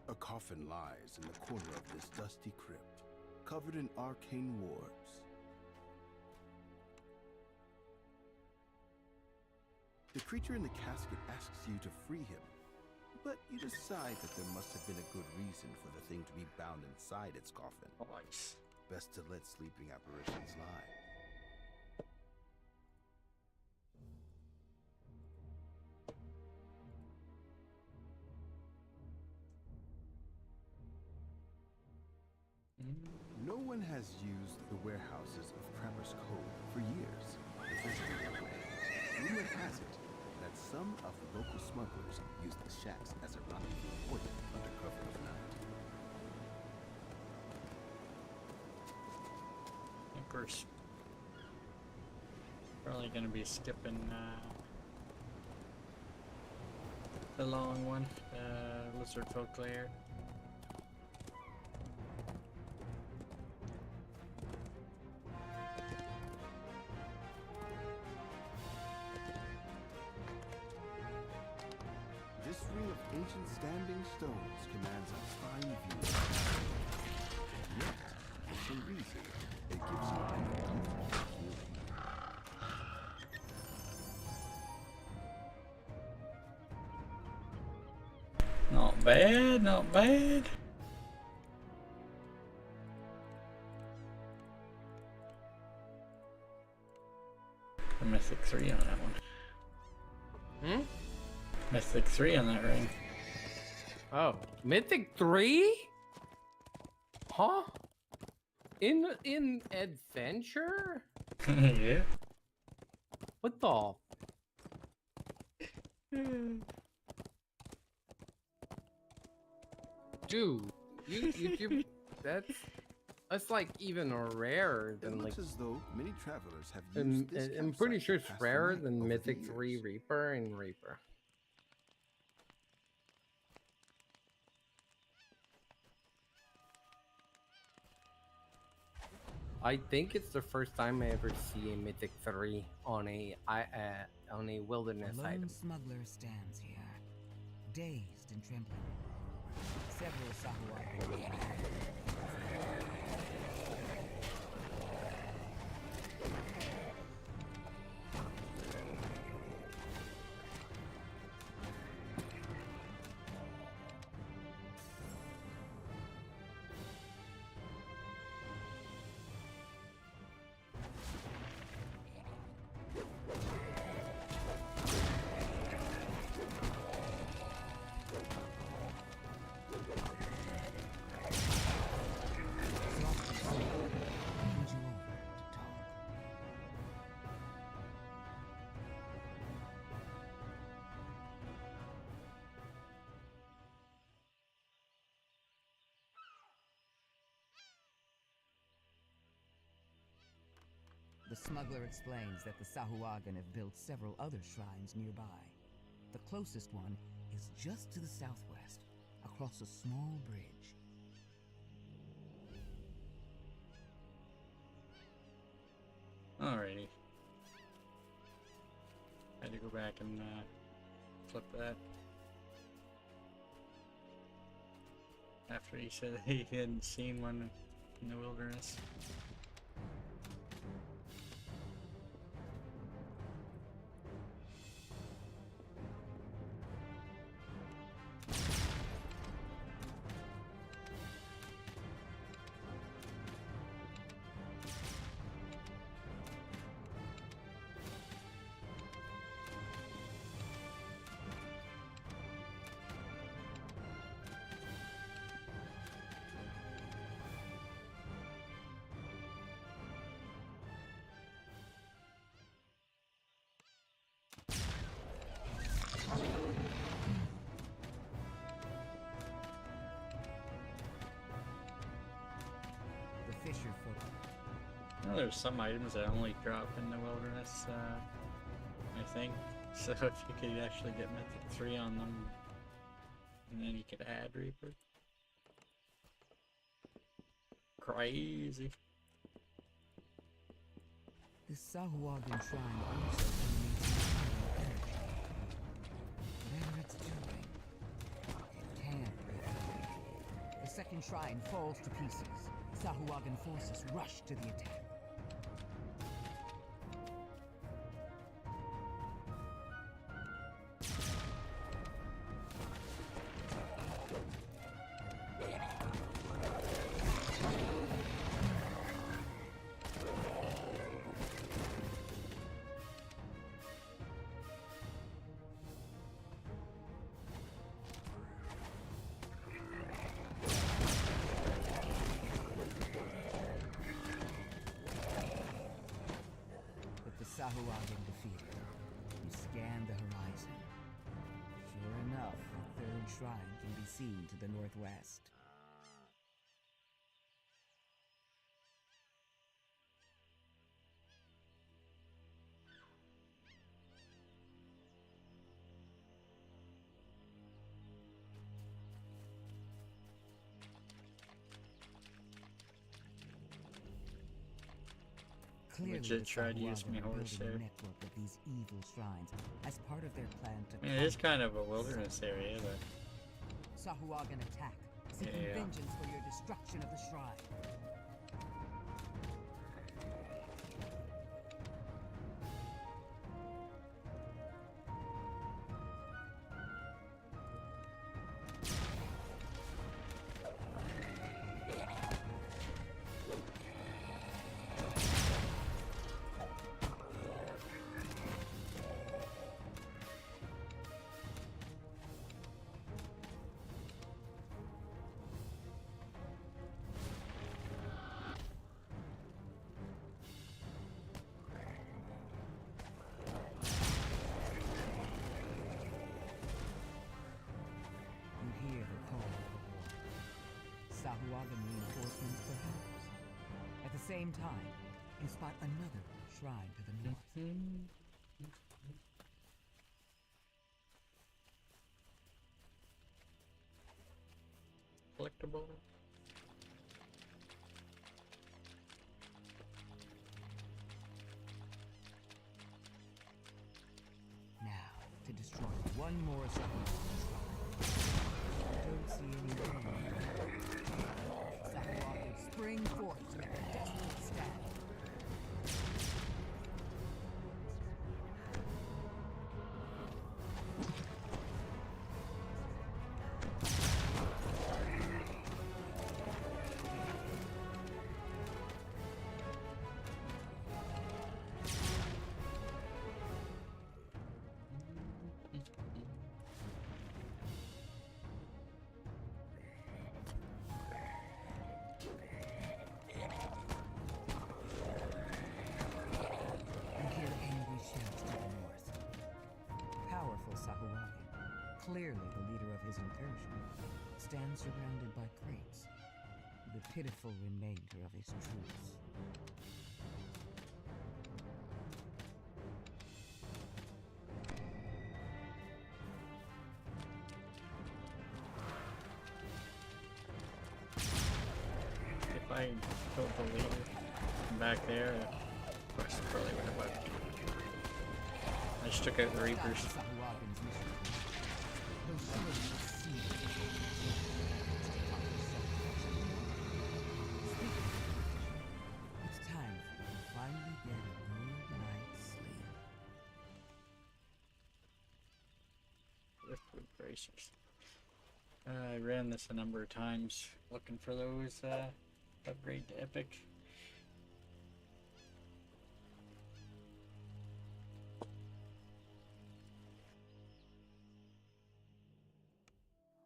A coffin lies in the corner of this dusty crypt, covered in arcane wards. The creature in the casket asks you to free him, but you decide that there must have been a good reason for the thing to be bound inside its coffin. Best to let sleeping apparitions lie. No one has used the warehouses of Trapper's Cove for years. Rumor has it that some of the local smugglers use the shacks as a rendezvous point under cover of night. I think we're probably gonna be skipping the long one, Lizard Folk Lair. This ring of ancient standing stones commands a fine view. Yet, for some reason, it gives you an uncomfortable feeling. Not bad, not bad. A Mythic 3 on that one. Mythic 3 on that ring. Oh, Mythic 3? Huh? In adventure? Yeah. What the? Dude, you that's like even rarer than It like. looks as though many travelers have used this I'm pretty campsite sure to it's pass the rarer night than over the Mythic years. 3 Reaper and Reaper. I think it's the first time I ever see a Mythic 3 on a wilderness A lone item. smuggler stands here, dazed and trembling. Several Sahuagin The smuggler explains that the Sahuagin have built several other shrines nearby. The closest one is just to the southwest, across a small bridge. Alrighty. Had to go back and flip that. After he said that he hadn't seen one in the wilderness. Well, there's some items that only drop in the wilderness, I think. So if you could actually get Mythic 3 on them, and then you could add Reaper. Crazy. The Sahuagin shrine also emanates incredible energy. Whatever it's doing, it can't be good. The second shrine falls to pieces. Sahuagin forces rush to the attack. Sahuagin defeated. You scan the horizon. Sure enough, the third shrine can be seen to the northwest. Clearly, Legit the tried to use Sahuagin me are horse building a there. network of these evil shrines as part of their plan to I mean, it is conquer kind of a wilderness area, but Sahuagin attack, seeking Yeah. vengeance for your destruction of the shrine. You hear the call of the war. Sahuagin reinforcements, perhaps. At the same time, you spot another shrine to the north. collectible. Now, to destroy one more Sahuagin shrine. Don't see any more. Sahuagin spring forth to make a desperate stand. You hear angry shouts to the north. Powerful Sahuagin, clearly the leader of his incursion, stands surrounded by crates, the pitiful remainder of his troops. If I killed the leader from back there, the quest probably would have worked. I just took out the Reapers. Sahuagin's mission. Though surely it's sealed. It's time for you to finally get a good night's sleep. Liquid bracers. I ran this a number of times looking for those upgrade to epic.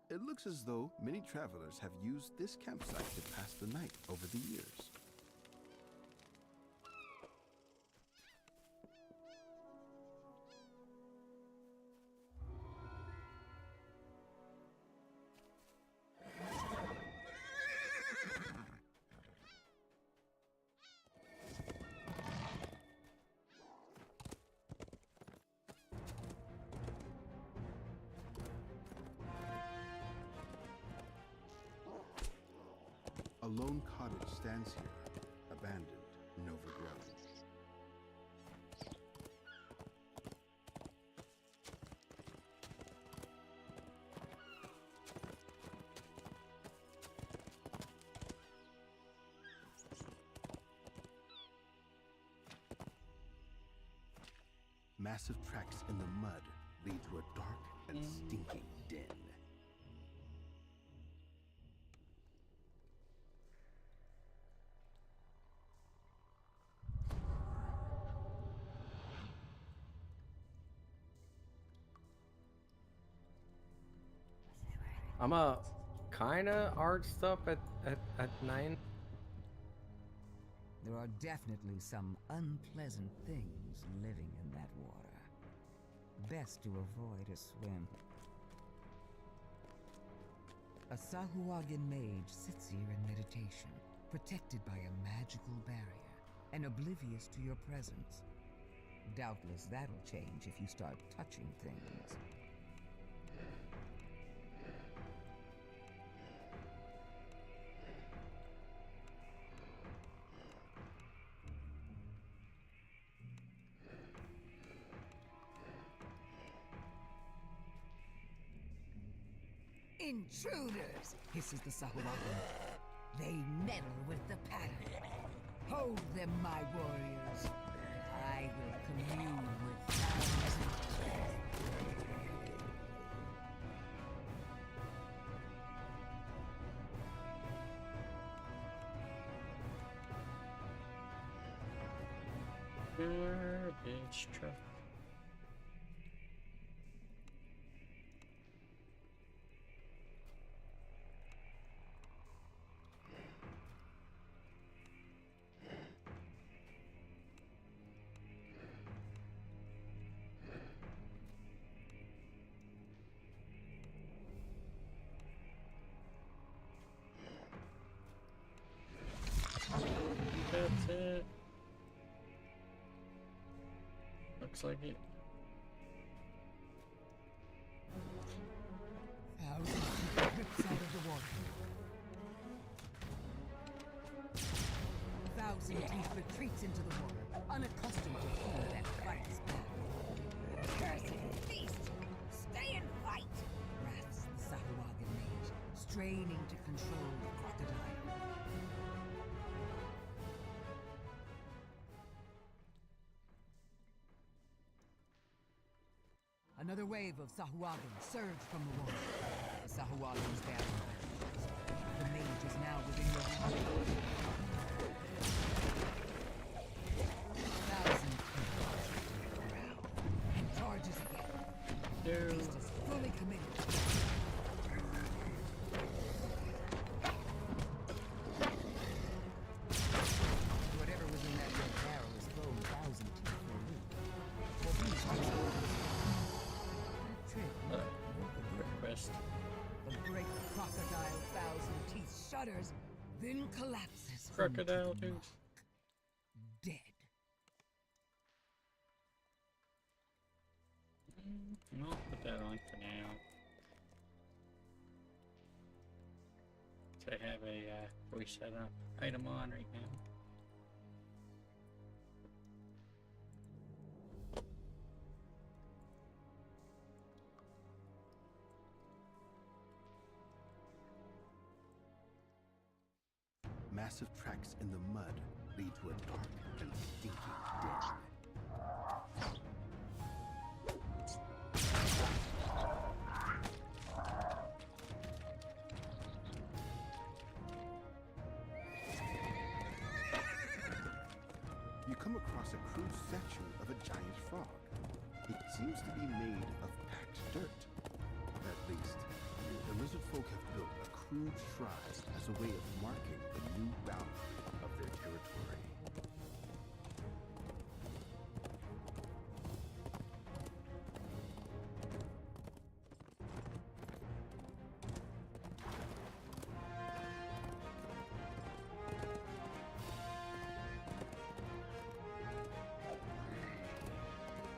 It looks as though many travelers have used this campsite to pass the night over the years. lone cottage stands here, abandoned and overgrown. Massive tracks in the mud lead to a dark and stinking den. I'm a kinda arched up at 9. There are definitely some unpleasant things living in that water. Best to avoid a swim. A Sahuagin mage sits here in meditation, protected by a magical barrier, and oblivious to your presence. Doubtless that'll change if you start touching things. Intruders! Hisses the Sahuagin. They meddle with the pattern. Hold them, my warriors. I will commune with thousands. Garbage truck. That's it. Looks like it. Thousands of rips out of the water. Thousand Teeth retreats into the water, unaccustomed to fear that fights back. Cursed beast! Stay and fight! Wraths the Sahuagin mage, straining to control the crocodile. Another wave of Sahuagin surged from the water. The Sahuagin's battle. The mage is now within your reach. Thousand and charges again. The beast is fully committed. Whatever was in that red barrel is thrown thousand teeth for a loop. For these Request. the great crocodile thousand teeth shudders, then collapses. Crocodile into the tooth. muck. Dead. I'll put that on for now. So I have a reset up item on right now. Massive tracks in the mud lead to a dark and stinking den. You come across a crude statue of a giant frog. It seems to be made of packed dirt. At least, the lizard folk have built a crude shrine as a way of marking the new boundary of their territory.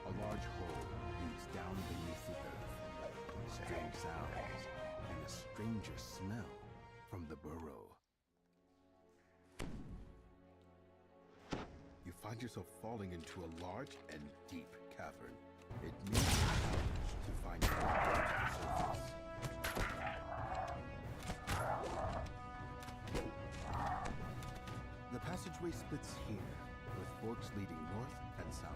A large hole leads down beneath the earth. Strange sounds and a stranger smell from the burrow. find yourself falling into a large and deep cavern. It may be a challenge to find your way to the surface. The passageway splits here, with forks leading north and south.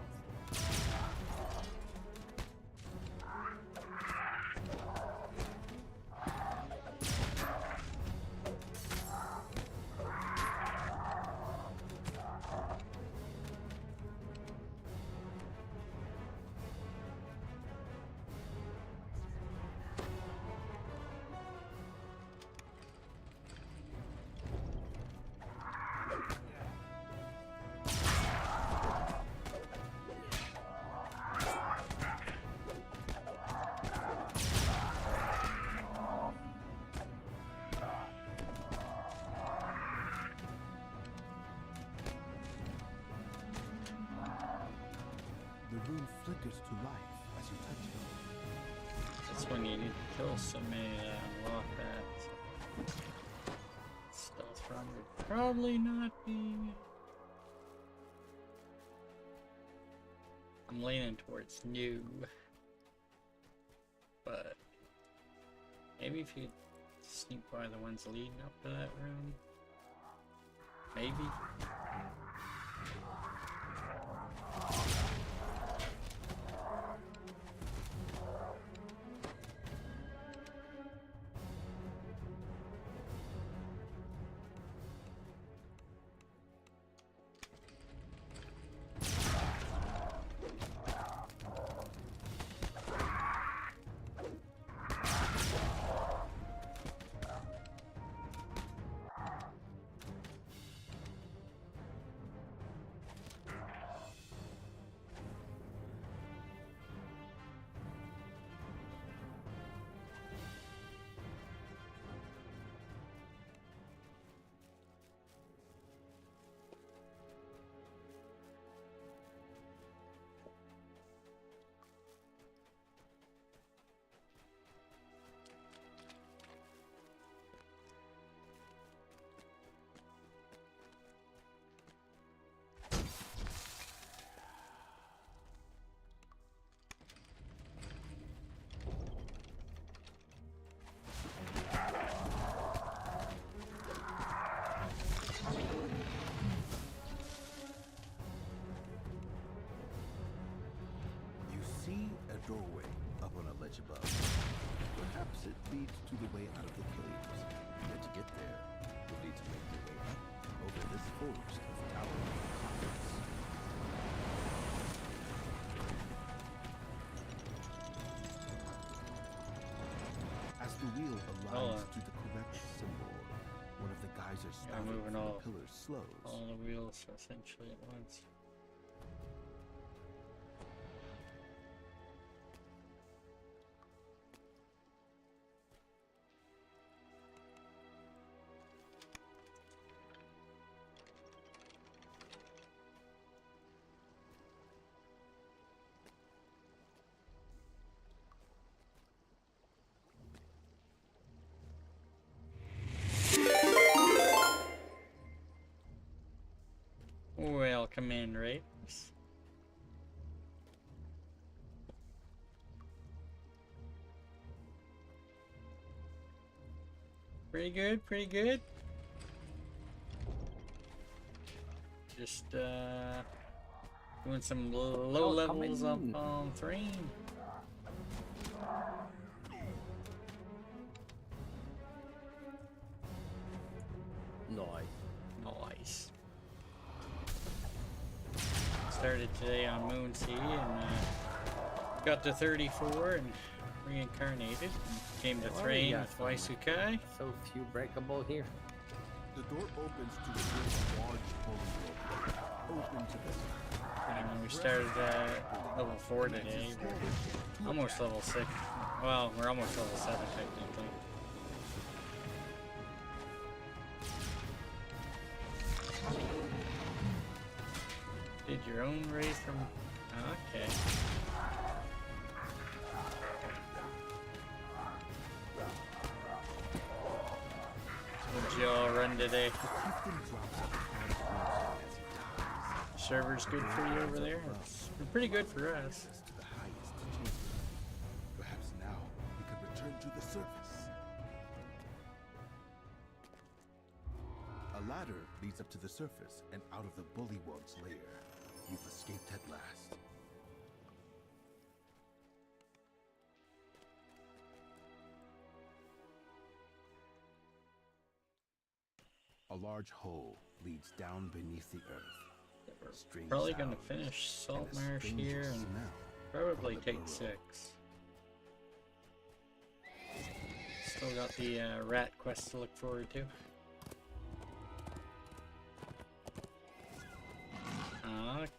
The rune flickers to life as you touch it. That's when you need to kill somebody to unlock that. Stealth run would probably not be. I'm leaning towards new, but maybe if you sneak by the ones leading up to that room, maybe. Doorway up on a ledge above. Perhaps it leads to the way out of the caves. And to get there, you'll need to make your way up over this forest of towering columns. As the wheel aligns to the correct symbol, one of the geysers spouting moving from all the pillars slows. the wheels essentially at once. Welcome in, Raiders. Pretty good, pretty good. Just doing some low levels up on Thrane. Nice. Started today on Moonsea and got to 34 and reincarnated. And came to Thrane with Waisukai. So few breakable here. The door opens to the great large holy door, open to the sky. And we started at level 4 today. We're almost level 6. Well, we're almost level 7 technically. Did your own raid from... Okay. Would you all run today? server's good for you over there? It's pretty good for us. To the highest chamber. Perhaps now we could return to the surface. A ladder leads up to the surface and out of the bullywug's lair. You've escaped at last. A large hole leads down beneath the earth. Strange Probably gonna sounds finish Salt and a Marsh strange here and smell probably from the take burrow. 6. Still got the rat quest to look forward to.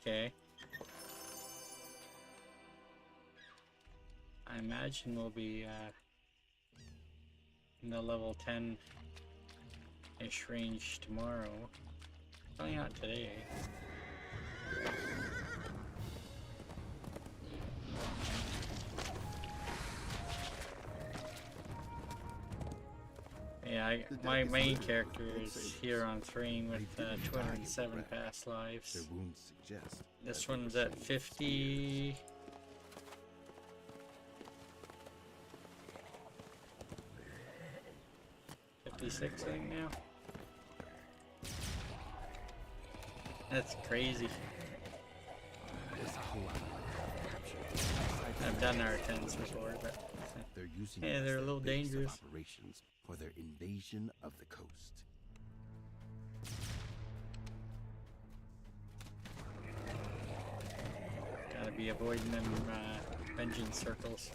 Okay. I imagine we'll be in the level 10-ish range tomorrow. Probably not today. Yeah, my main character is here on Thrane with 207 past lives. Their wounds suggest This one's at 50. $56, I think now. That's crazy. I've done R10s before, but they're using yeah, they're a little base of dangerous. operations for their invasion of the coast. Gotta be avoiding them vengeance circles.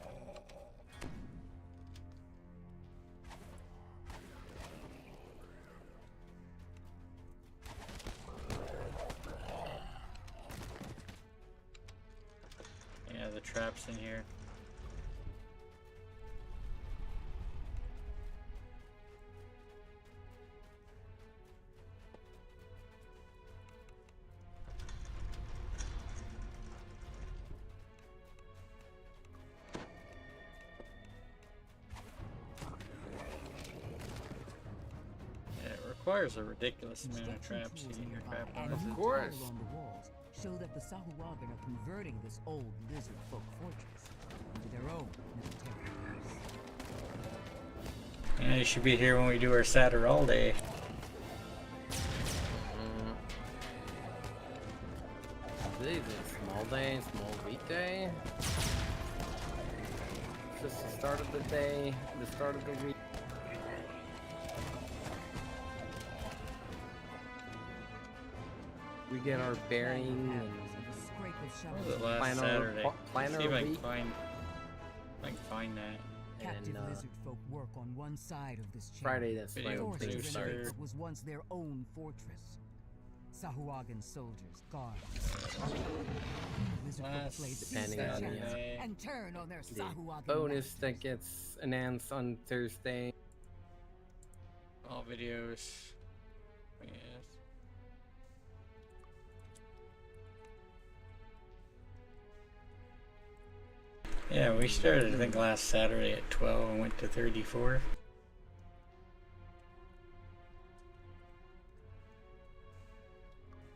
Yeah, the traps in here. Requires a ridiculous amount of traps to get your crap out of it. Carved on the walls show that the Sahuagin are converting this old lizard folk fortress into their own military base. Yeah, you should be here when we do our Saturday all day. Today's a small day, small weekday. It's just the start of the day, the start of the week. We get our bearing and What was it last Saturday? See if I can find that. Captive And, lizard folk work on one side of this chamber. Friday, that's when Video Forced to producer. renovate what was once their own fortress. Sahuagin soldiers guard. Lizard folk Last play Depending seize on their the, chance uh, and turn on their the Sahuagin bonus masters. that gets announced on Thursday. All videos. Yes. Yeah, we started I think last Saturday at 12 and went to 34.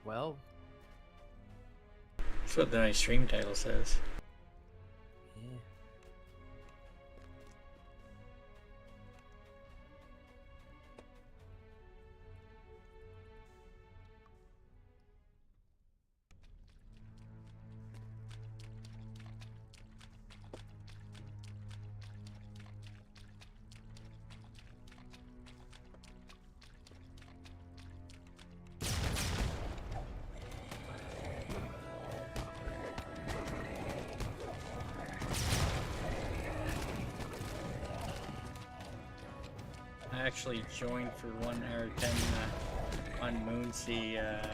Well, That's what my stream title says. yeah. I actually joined for 1 hour 10 on Moonsea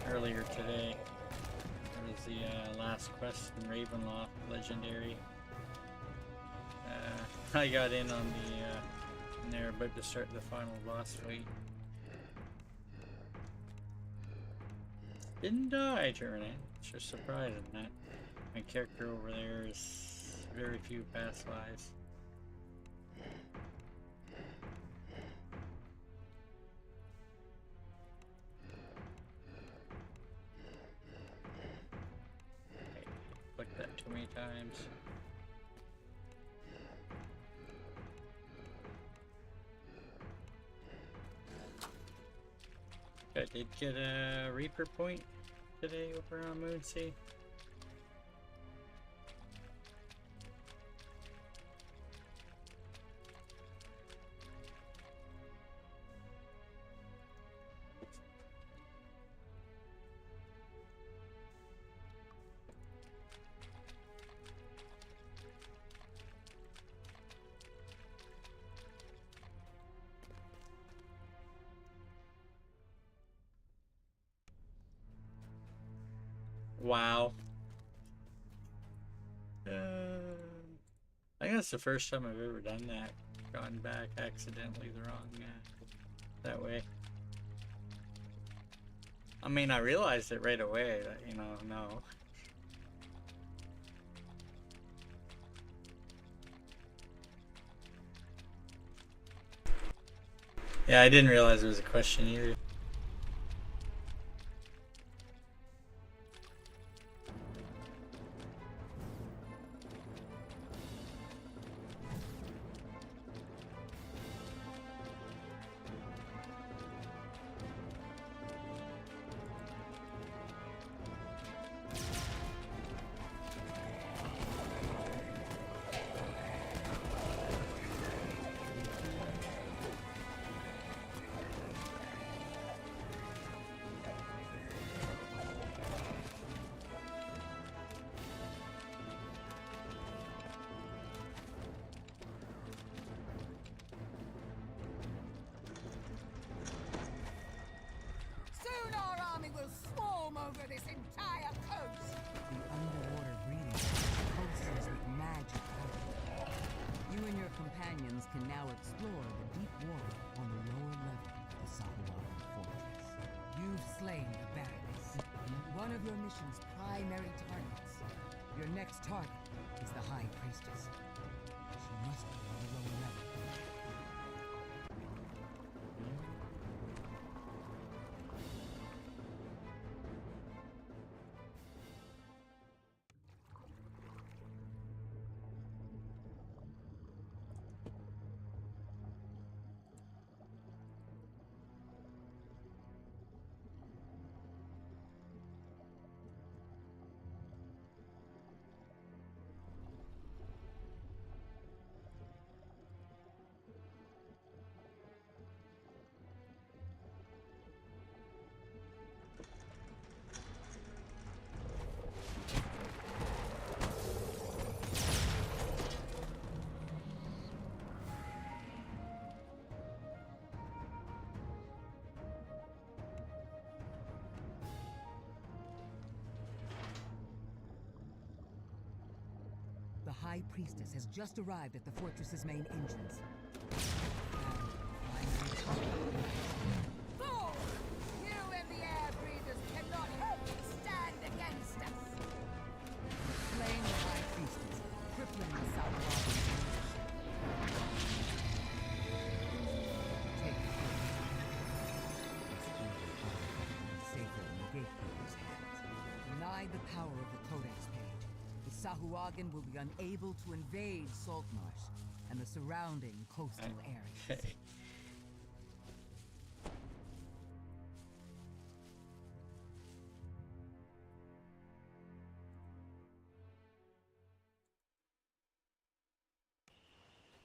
earlier today. It was the last quest in Ravenloft Legendary. I got in on the and they're about to start the final boss fight. Didn't die during it. It's just surprising that my character over there is very few past lives. many times. I did get a Reaper point today over on Moonsea. Wow. I think that's the first time I've ever done that. Gone back accidentally the wrong that way. I mean, I realized it right away that, you know, no. Yeah, I didn't realize it was a question either. Soon our army will swarm over this entire coast. The underwater breeding pulses with magic. You and your companions can now explore the deep water on the lower level of the Sahuagin fortress. You've slain the barons, one of your mission's primary targets. Your next target is the High Priestess. She must be on the lower level. The High Priestess has just arrived at the fortress's main entrance. Fool! You and the air breathers cannot hope to stand against us. Slain the High Priestess, crippling the Sahuagin Take the safer in the gatekeeper's hands. Denied the power of the Codex page, the Sahuagin will be unable to invade Saltmarsh and the surrounding coastal areas.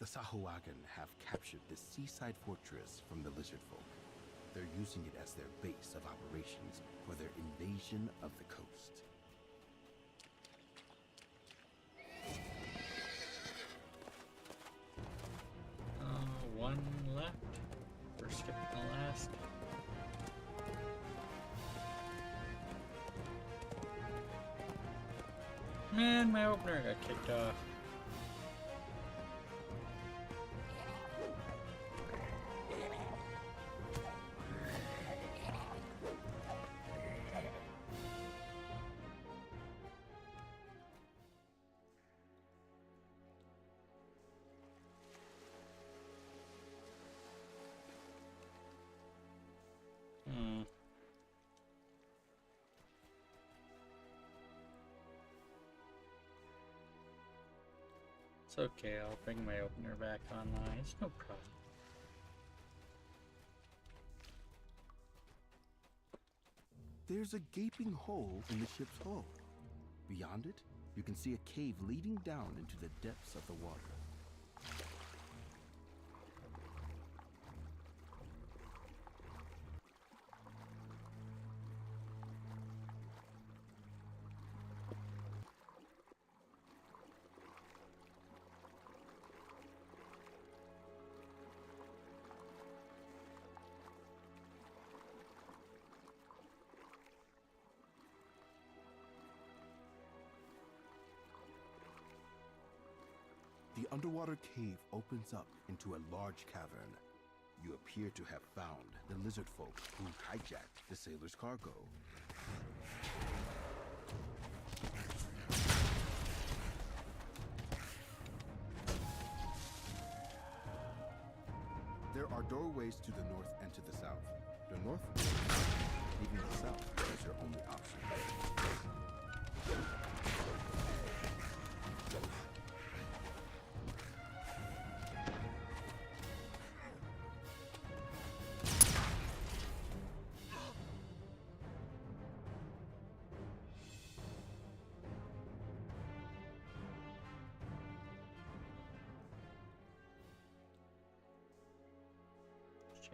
The Sahuagin have captured this seaside fortress from the lizard folk. They're using it as their base of operations for their invasion of the coast. One left. We're skipping the last. Man, my opener got kicked off. It's okay, I'll bring my opener back online. It's no problem. There's a gaping hole in the ship's hull. Beyond it, you can see a cave leading down into the depths of the water. The underwater cave opens up into a large cavern. You appear to have found the lizard folk who hijacked the sailor's cargo. There are doorways to the north and to the south. The north, leaving the south is your only option.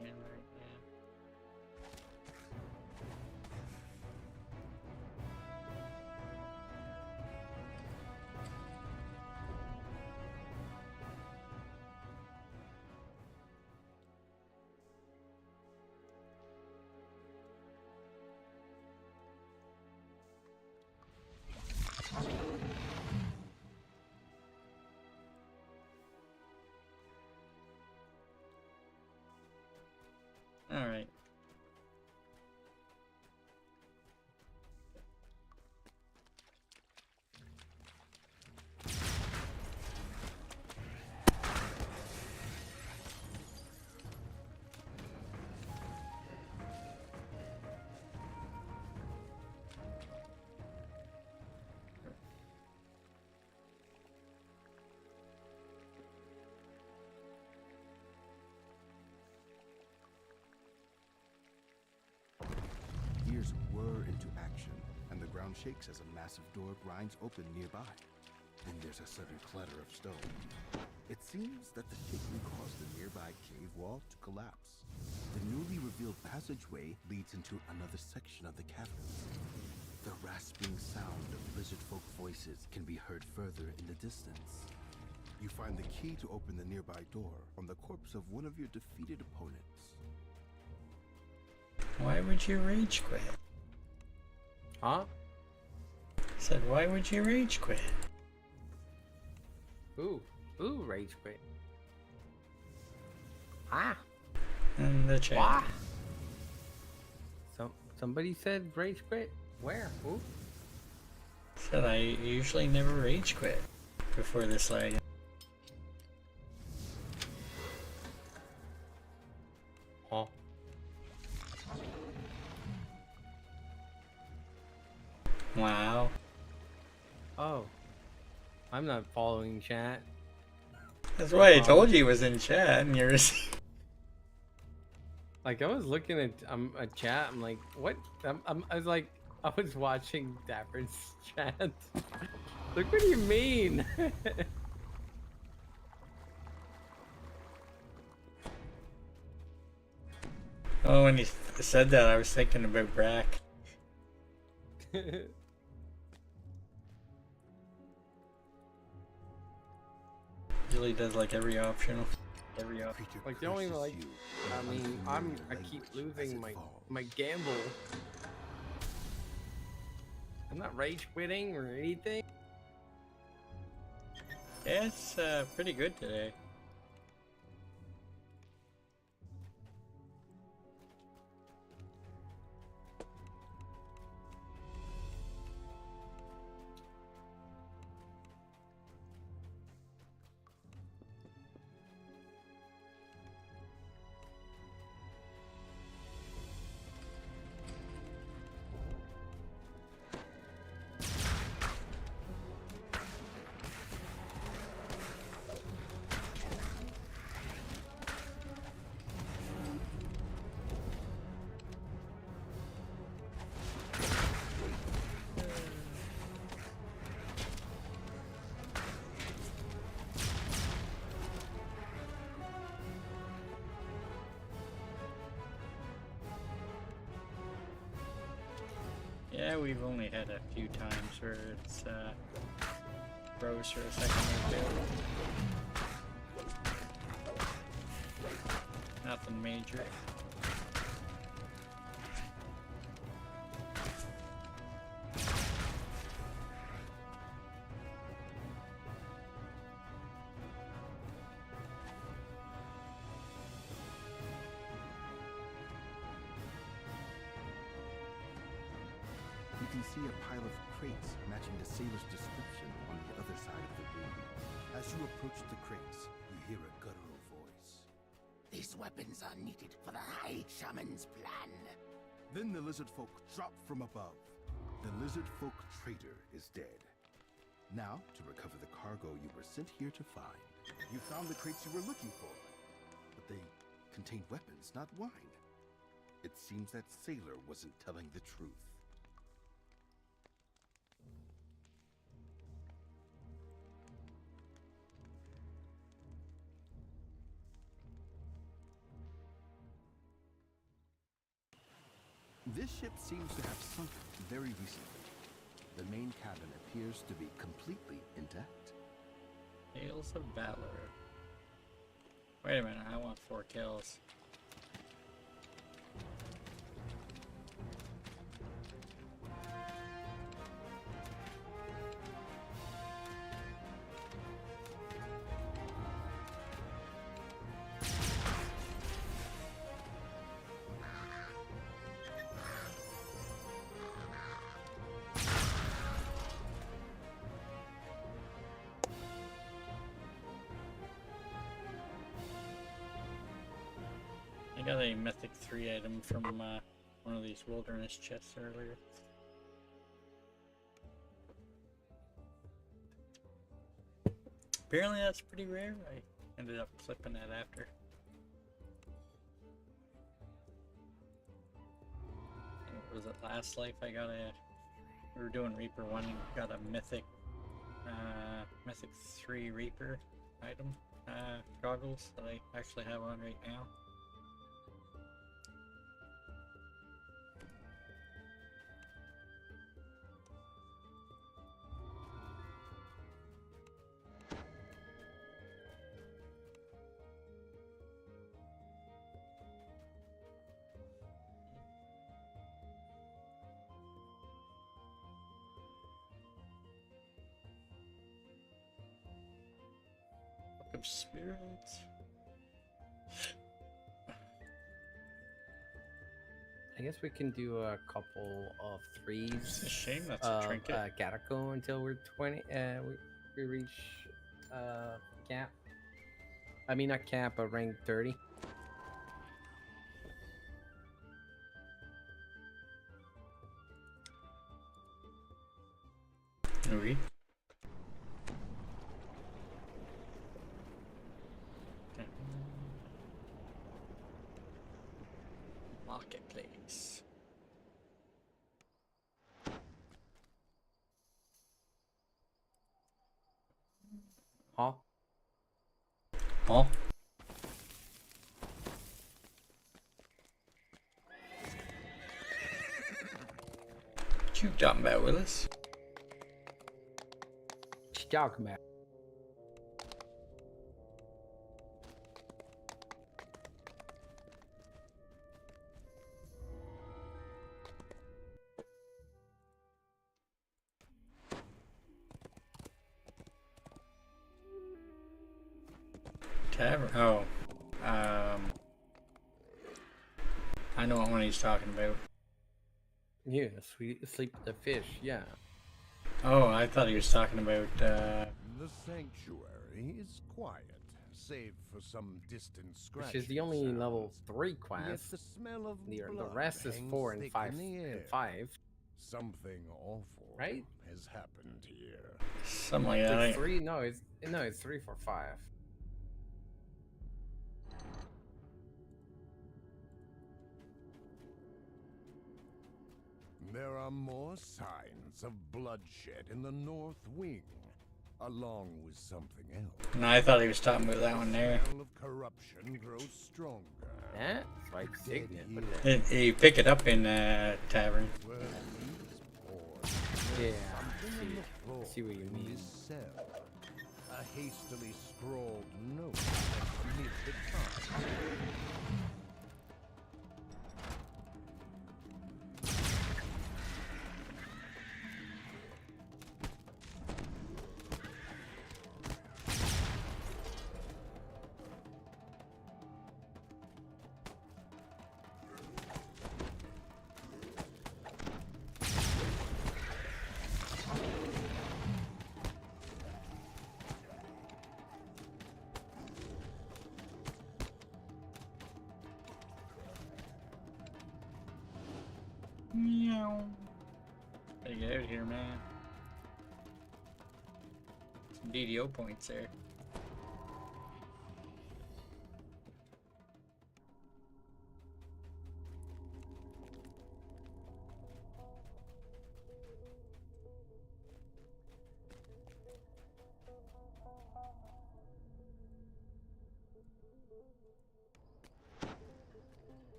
Right now. All right. Gears whir into action, and the ground shakes as a massive door grinds open nearby. Then there's a sudden clatter of stone. It seems that the shaking caused the nearby cave wall to collapse. The newly revealed passageway leads into another section of the cavern. The rasping sound of lizard folk voices can be heard further in the distance. You find the key to open the nearby door on the corpse of one of your defeated opponents. Why would you rage quit? Huh? Said, why would you rage quit? Ooh, rage quit. Ah. In the chat. Wah. Somebody said rage quit. Where? Who? Said I usually never rage quit before this lag. Huh? Wow. Oh. I'm not following chat. That's why I told you he was in chat and you're like I was looking at a chat. I'm like, what? I was like, I was watching Dapper's chat. Look, what do you mean? Oh, when he said that, I was thinking about Brack. Usually does like every optional. Like the only like, I mean, I keep losing my gamble. I'm not rage quitting or anything. Yeah, it's pretty good today. we've only had a few times where it's froze for a second or two. Nothing major. You can see a pile of crates matching the sailor's description on the other side of the room. As you approach the crates, you hear a guttural voice. These weapons are needed for the High Shaman's plan. Then the lizard folk drop from above. The lizard folk traitor is dead. Now, to recover the cargo you were sent here to find. You found the crates you were looking for, but they contained weapons, not wine. It seems that sailor wasn't telling the truth. This ship seems to have sunk very recently. The main cabin appears to be completely intact. Tales of Valor. Wait a minute, I want 4 kills. I got a Mythic 3 item from one of these wilderness chests earlier. Apparently that's pretty rare. I ended up clipping that after. And was it last life I got a... We were doing Reaper 1 and got a Mythic 3 Reaper item. Goggles that I actually have on right now. Of spirits. I guess we can do a couple of threes. It's a shame that's a trinket. Gotta go until we're 20. We reach cap. I mean not cap, but rank 30. Oui. Marketplace. Huh? Huh? What you talking about, Willis? What you talking about? Tavern? Oh. I know what one he's talking about. Yeah, sleep with the fish, yeah. Oh, I thought he was talking about, The sanctuary is quiet, save for some distant scratching. Which is the only sounds. level 3 Yet quest. the smell of The blood rest is hangs 4 and thick 5 in the air. and 5. Something awful Right? has happened here. Something like that. It's 3, no, it's 3 for 5. There are more signs of bloodshed in the north wing, along with something else. No, I thought he was talking about that one there. The smell of corruption grows stronger. Yeah, it's like signet. You pick it up in Tavern. Were these Yeah, Something on the floor I see what you in mean. this cell. A hastily scrawled note mid the time. Meow. Gotta get out of here, man. Some DDO points there.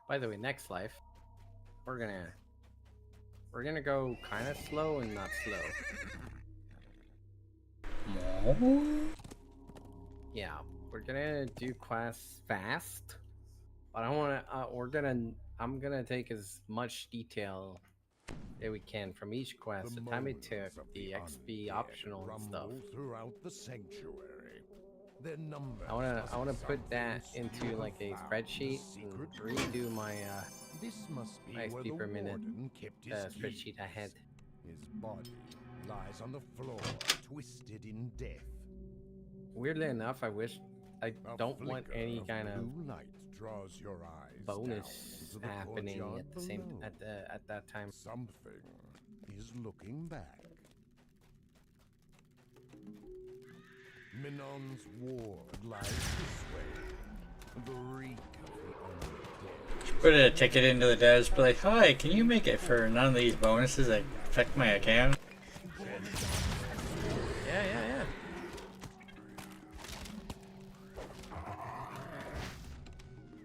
By the way, next life, we're gonna go kind of slow and not slow. Yeah, we're gonna do quests fast, but I want to. I'm gonna take as much detail that we can from each quest. The time it took, the XP optional and stuff. Throughout the sanctuary. Their numbers I wanna must put something that into you like a have found, spreadsheet the and secret redo my This must be my where XP the per minute warden kept his spreadsheet keys. I had. His body lies on the floor, twisted in death. Weirdly enough, I wish I don't want flicker any of kind of blue light draws your eyes bonus down into the happening courtyard at the same below. at that time. Something is looking back. Minon's ward lies this way. The reek of the undead. Put a ticket into the devs, be like, hi, can you make it for none of these bonuses that affect my account? Yeah.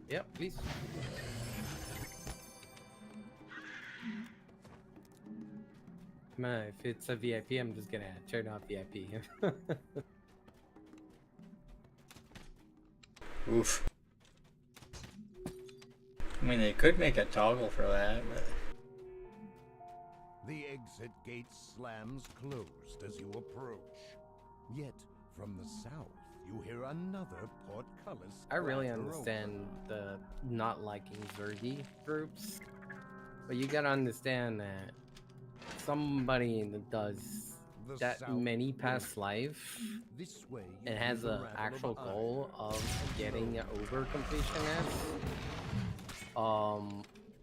Yep, please. Man, if it's a VIP, I'm just gonna turn off VIP. Oof. I mean, they could make a toggle for that, but... The exit gate slams closed as you approach. Yet, from the south, you hear another portcullis. I really clatter understand the not liking Zergy groups, but you gotta understand that somebody that does The that south many past life This way, you and has hear the an rattle actual of goal of getting over completion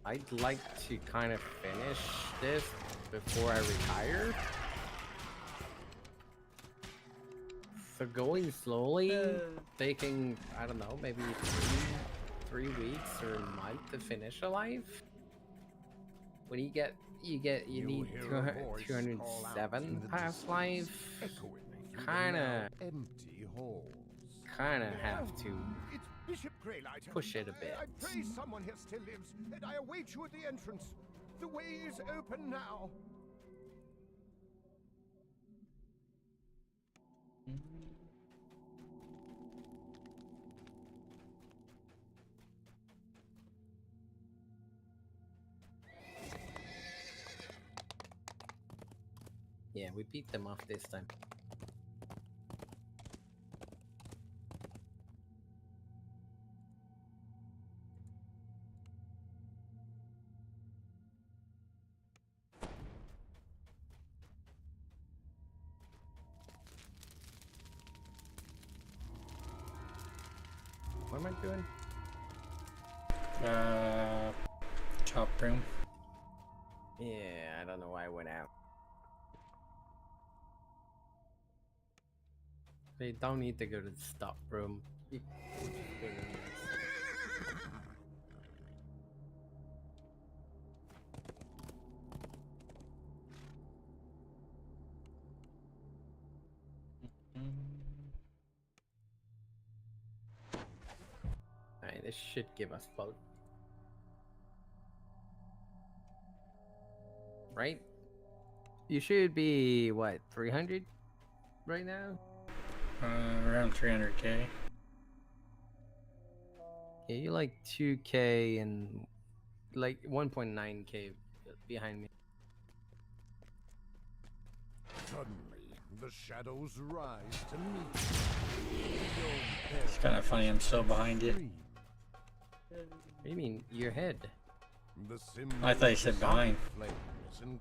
I'd like to kind of finish this before I retire. So going slowly, taking, I don't know, maybe three weeks or a month to finish a life. When you need hear a voice call out in 207 the past life. echoing through the Kinda now empty halls. have to It's Bishop Greylight. push it a bit. I pray someone here still lives, and I await you at the entrance. The way is open now. Yeah, we beat them off this time. am I doing? Top room. Yeah, I don't know why I went out. They don't need to go to the stop room. We'll just go to the next. Alright, this should give us both. Right? You should be, what, 300 right now? Around 300k. Yeah, you're like 2k and like 1.9k behind me. Suddenly, the shadows rise to meet you. It's kind of funny, I'm so behind you. What do you mean, your head? I thought you said behind.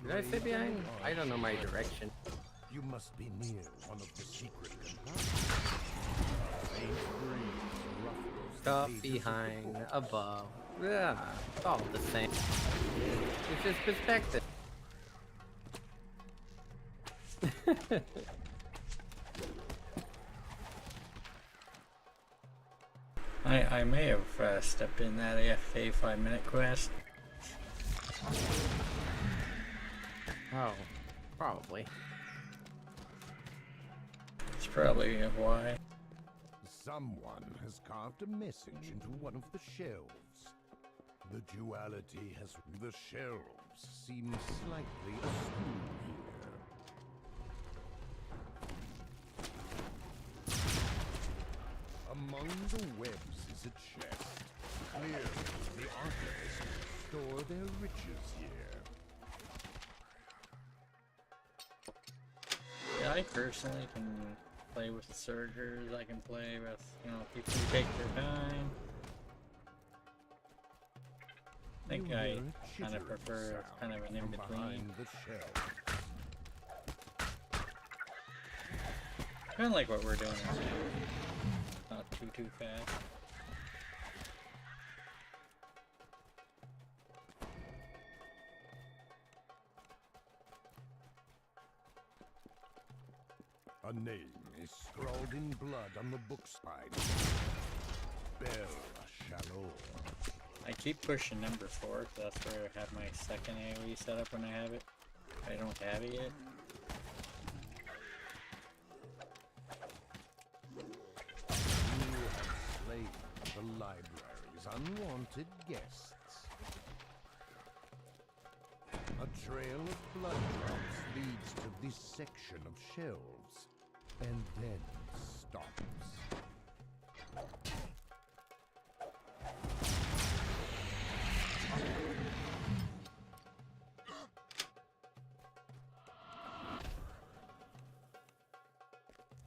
Did I say behind? I don't know my direction. You must be near one of the secret compartments. Up, behind, above. Yeah, it's all the same. It's just perspective. I may have stepped in that AFK 5-minute quest. Oh, probably. It's probably why. Someone has carved a message into one of the shelves. The duality has... The shelves seem slightly askew here. Among the webs is a chest. Clearly, the archivists store their riches here. Yeah, I personally can play with the surgers, I can play with, you know, people who take their time. I think I kind of prefer kind of an in-between. Kind of like what we're doing now. Not too fast. A name is scrawled in blood on the book spine. Belle Shalom. I keep pushing number 4, so that's where I have my second AoE set up when I have it. I don't have it yet. You have slain the library's unwanted guests. A trail of blood drops leads to this section of shelves, and then stops.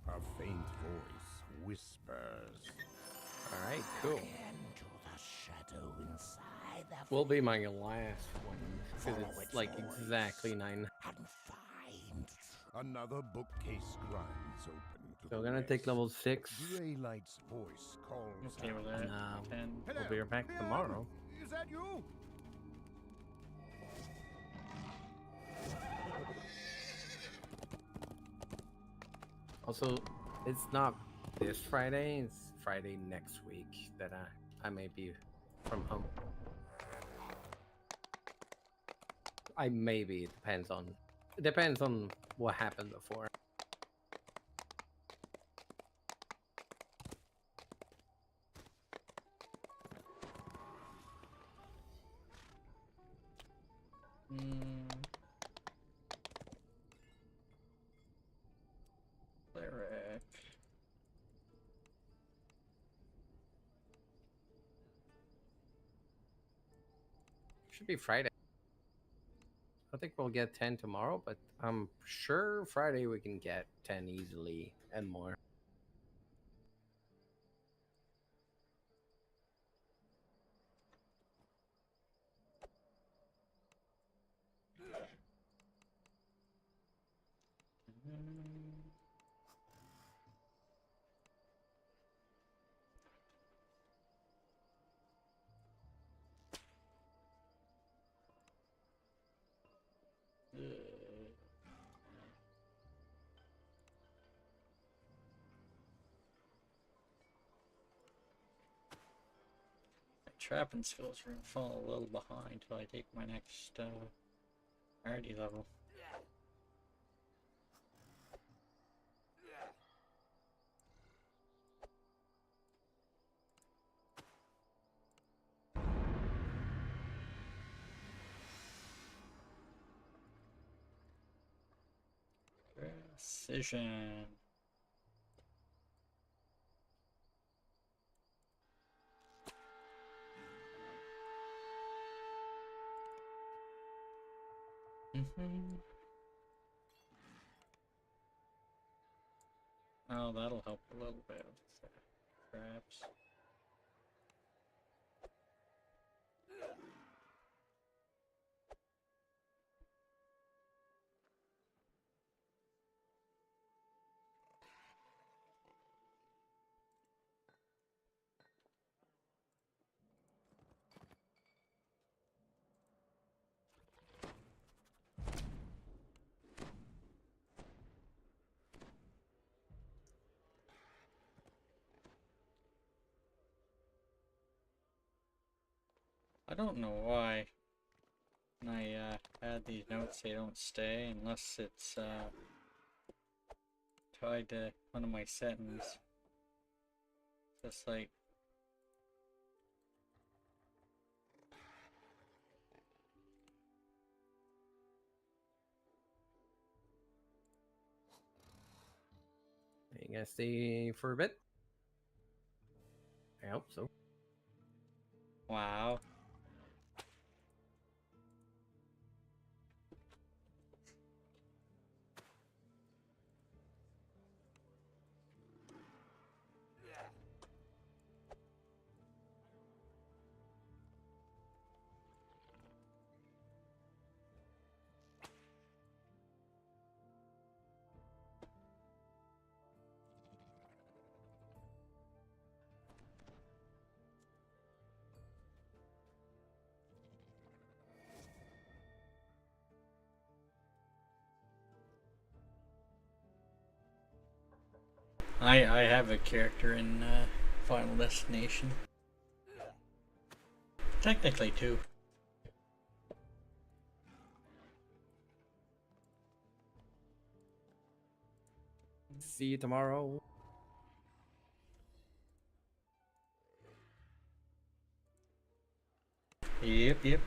A faint voice whispers. Alright, cool. Into the shadow inside the Will be my last one, because it's like exactly 9. and find Another bookcase grinds open. So we're gonna take level 6. Greylight's voice calls Okay with that. And we'll be right back tomorrow. Is that you? Also, it's not this Friday, it's Friday next week that I may be from home. I maybe, it depends on what happened before. Cleric. Should be Friday. I think we'll get 10 tomorrow, but I'm sure Friday we can get 10 easily and more. trapping skills are gonna fall a little behind till I take my next rarity level. Precision. Oh, that'll help a little bit with traps. I don't know why when I add these notes they don't stay unless it's tied to one of my settings. Just like Are you gonna stay for a bit? I hope so. wow. I have a character in Final Destination. Technically two. See you tomorrow. Yep.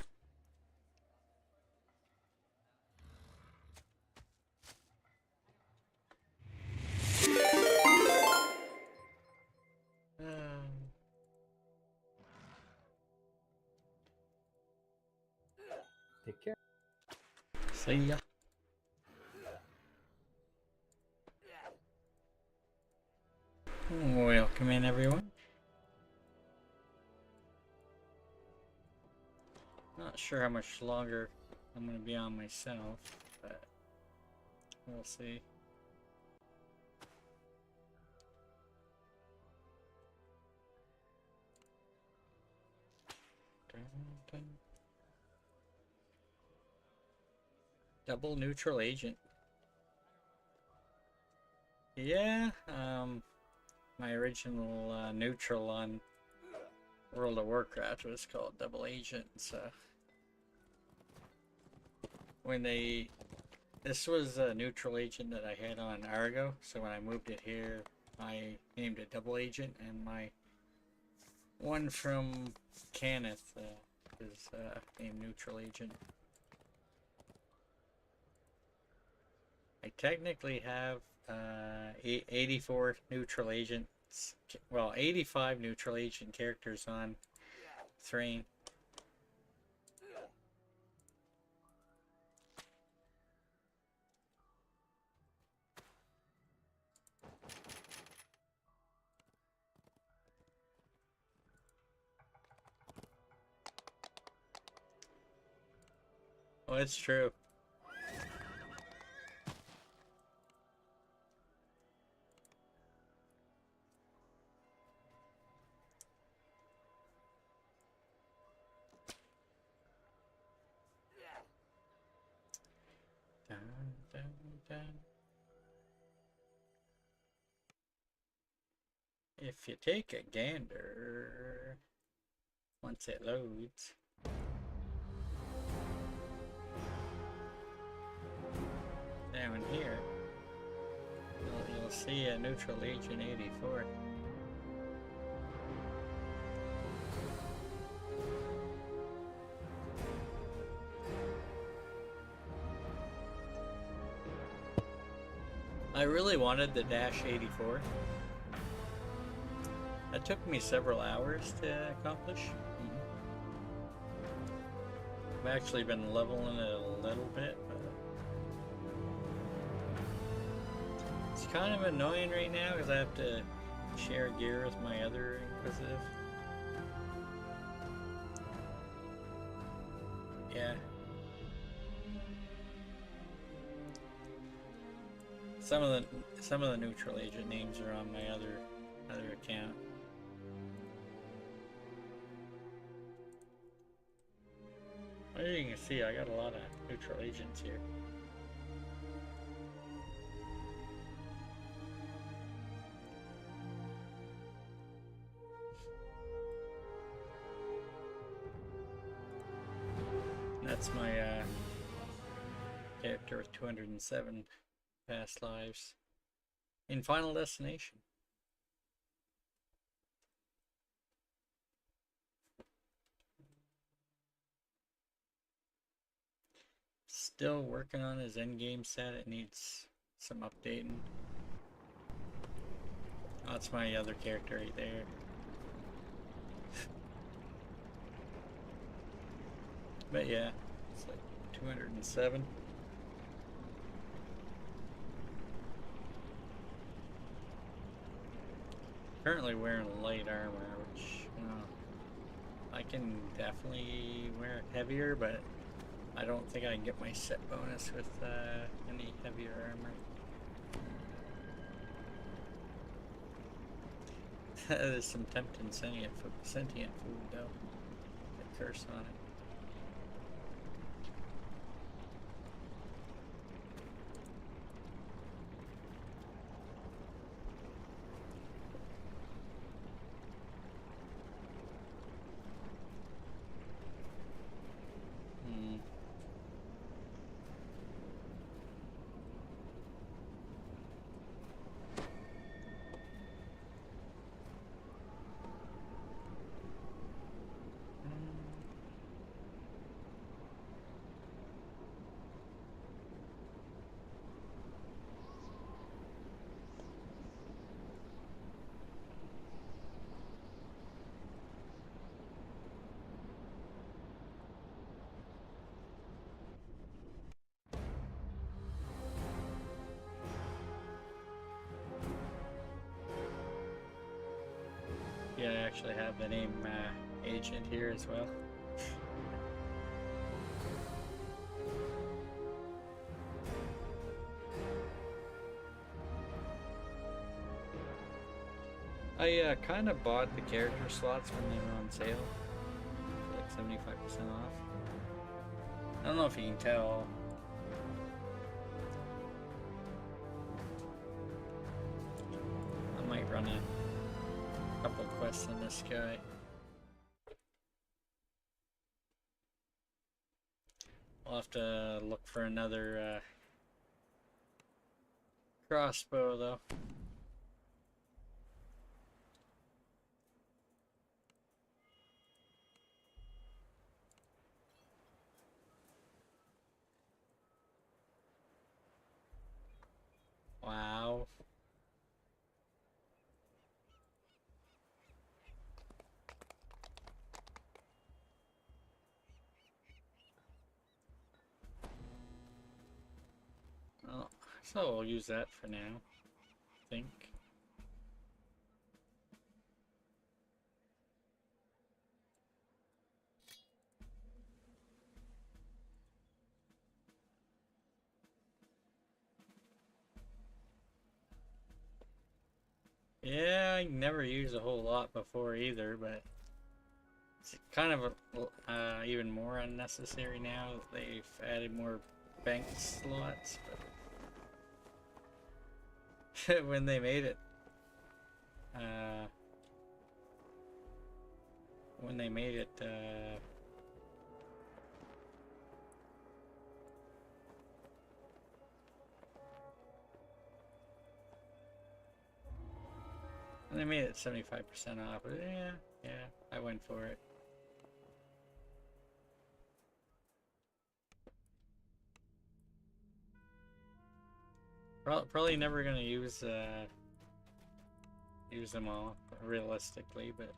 Take care. See ya. Welcome in, everyone. Not sure how much longer I'm going to be on myself, but we'll see. Double neutral agent. Yeah, my original neutral on World of Warcraft was called Double Agent, so when this was a neutral agent that I had on Argo, so when I moved it here, I named it Double Agent, and my one from Cannith is named Neutral Agent. I technically have 84 neutral agents, well, 85 neutral agent characters on Thrane. Well, it's true. Dun. If you take a gander, once it loads. Down here, you'll see a neutral Agent 84. I really wanted the Dash 84. That took me several hours to accomplish. I've actually been leveling it a little bit, but it's kind of annoying right now because I have to share gear with my other Inquisitive. Yeah. Some of the neutral agent names are on my other account. As you can see, I got a lot of neutral agents here. That's my character with 207 past lives in Final Destination. Still working on his endgame set. It needs some updating. Oh, that's my other character right there. But yeah, it's like 207. Currently wearing light armor, which, you know, I can definitely wear heavier, but I don't think I can get my set bonus with any heavier armor. There's some tempting sentient food though. A curse on it. Yeah, I actually have the name Agent here as well. I kind of bought the character slots when they were on sale, for like 75% off. I don't know if you can tell. I might run a couple quests on this guy. We'll have to look for another crossbow though. Wow. Well, so I'll use that for now, I think. Yeah, I never used a whole lot before either, but it's kind of even more unnecessary now that they've added more bank slots. But when they made it when they made it, when they made it 75% off. But yeah, I went for it. Probably never gonna use them all realistically, but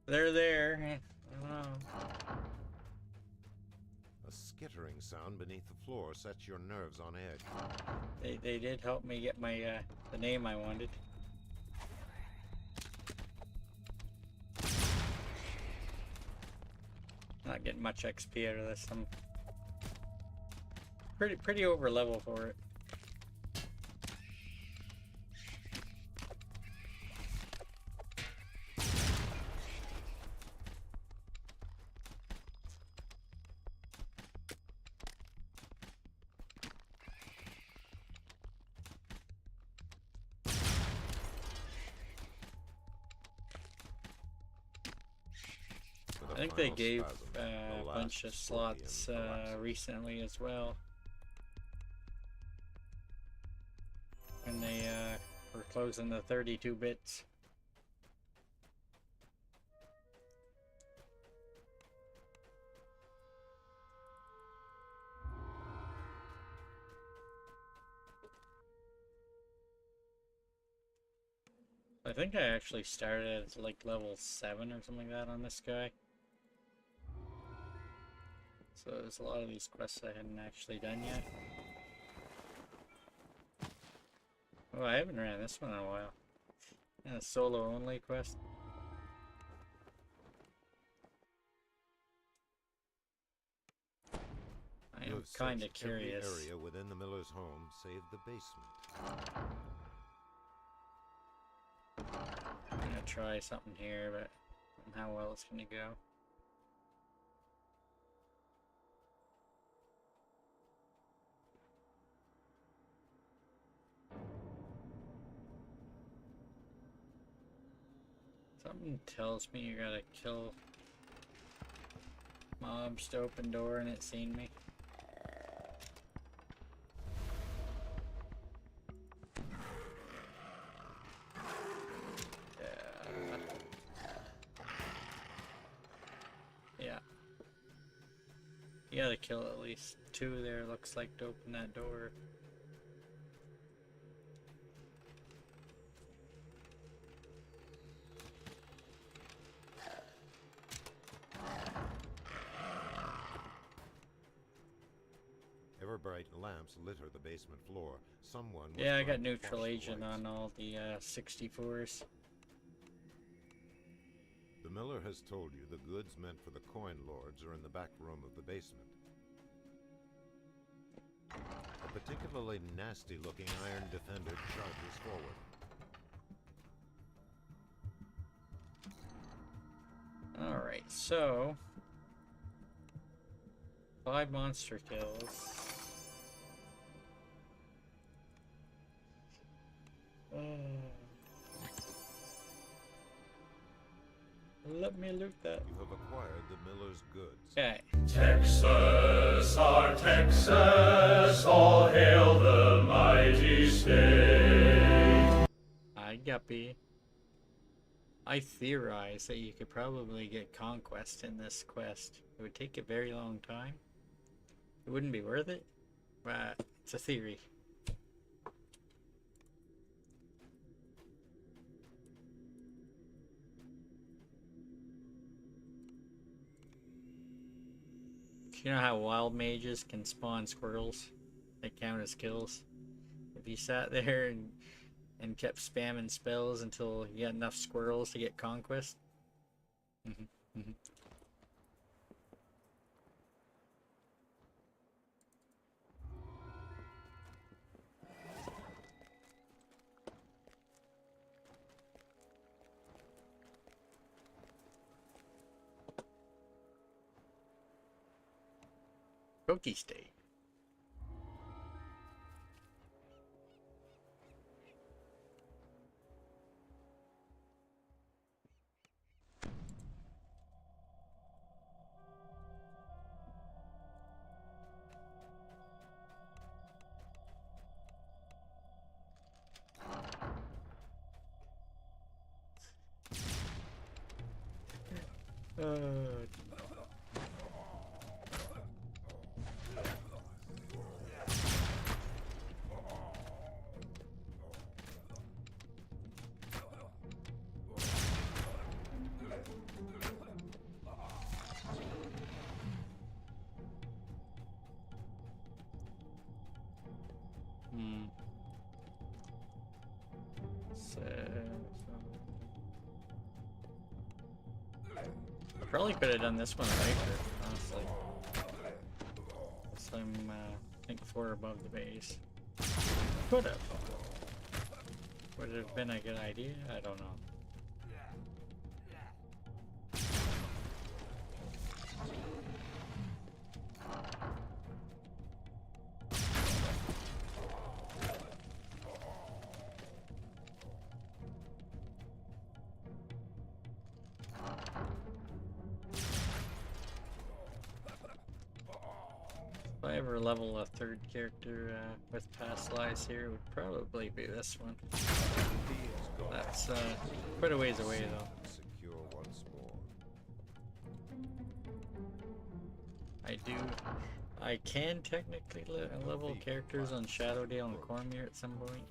they're there. I don't know. A skittering sound beneath the floor sets your nerves on edge. They did help me get my the name I wanted. Not getting much XP out of this. I'm pretty over level for it. I think they gave a bunch of slots recently as well. And they were closing the 32 bits. I think I actually started at like level 7 or something like that on this guy. So there's a lot of these quests I hadn't actually done yet. Oh, I haven't ran this one in a while. Yeah, a solo only quest. I am kind of curious. Every area within the miller's home, save the basement. I'm gonna try something here, but I don't know how well it's gonna go. Something tells me you gotta kill mobs to open door and it's seen me. Yeah. You gotta kill at least 2 there, looks like, to open that door. Ever-bright lamps litter the basement floor. Someone was Yeah, I got trying to neutral flush the agent lights. on all the 64s. The miller has told you the goods meant for the coin lords are in the back room of the basement. A particularly nasty-looking iron defender charges forward. Alright, so 5 monster kills. Let me loot that. You have acquired the miller's goods. Okay. Texas, our Texas, all hail the mighty state. Hi, Guppy. I theorize that you could probably get conquest in this quest. It would take a very long time. It wouldn't be worth it, but it's a theory. You know how wild mages can spawn squirrels? They count as kills. If you sat there and kept spamming spells until you got enough squirrels to get conquest. Cookie State. I probably could have done this one later, honestly. So I'm, I think 4 above the base. Could have. Would it have been a good idea? I don't know. If I ever level a 3rd character with past lives here, it would probably be this one. That's quite a ways away though. Secure once more. I can technically level characters on Shadowdale and Cormier at some point.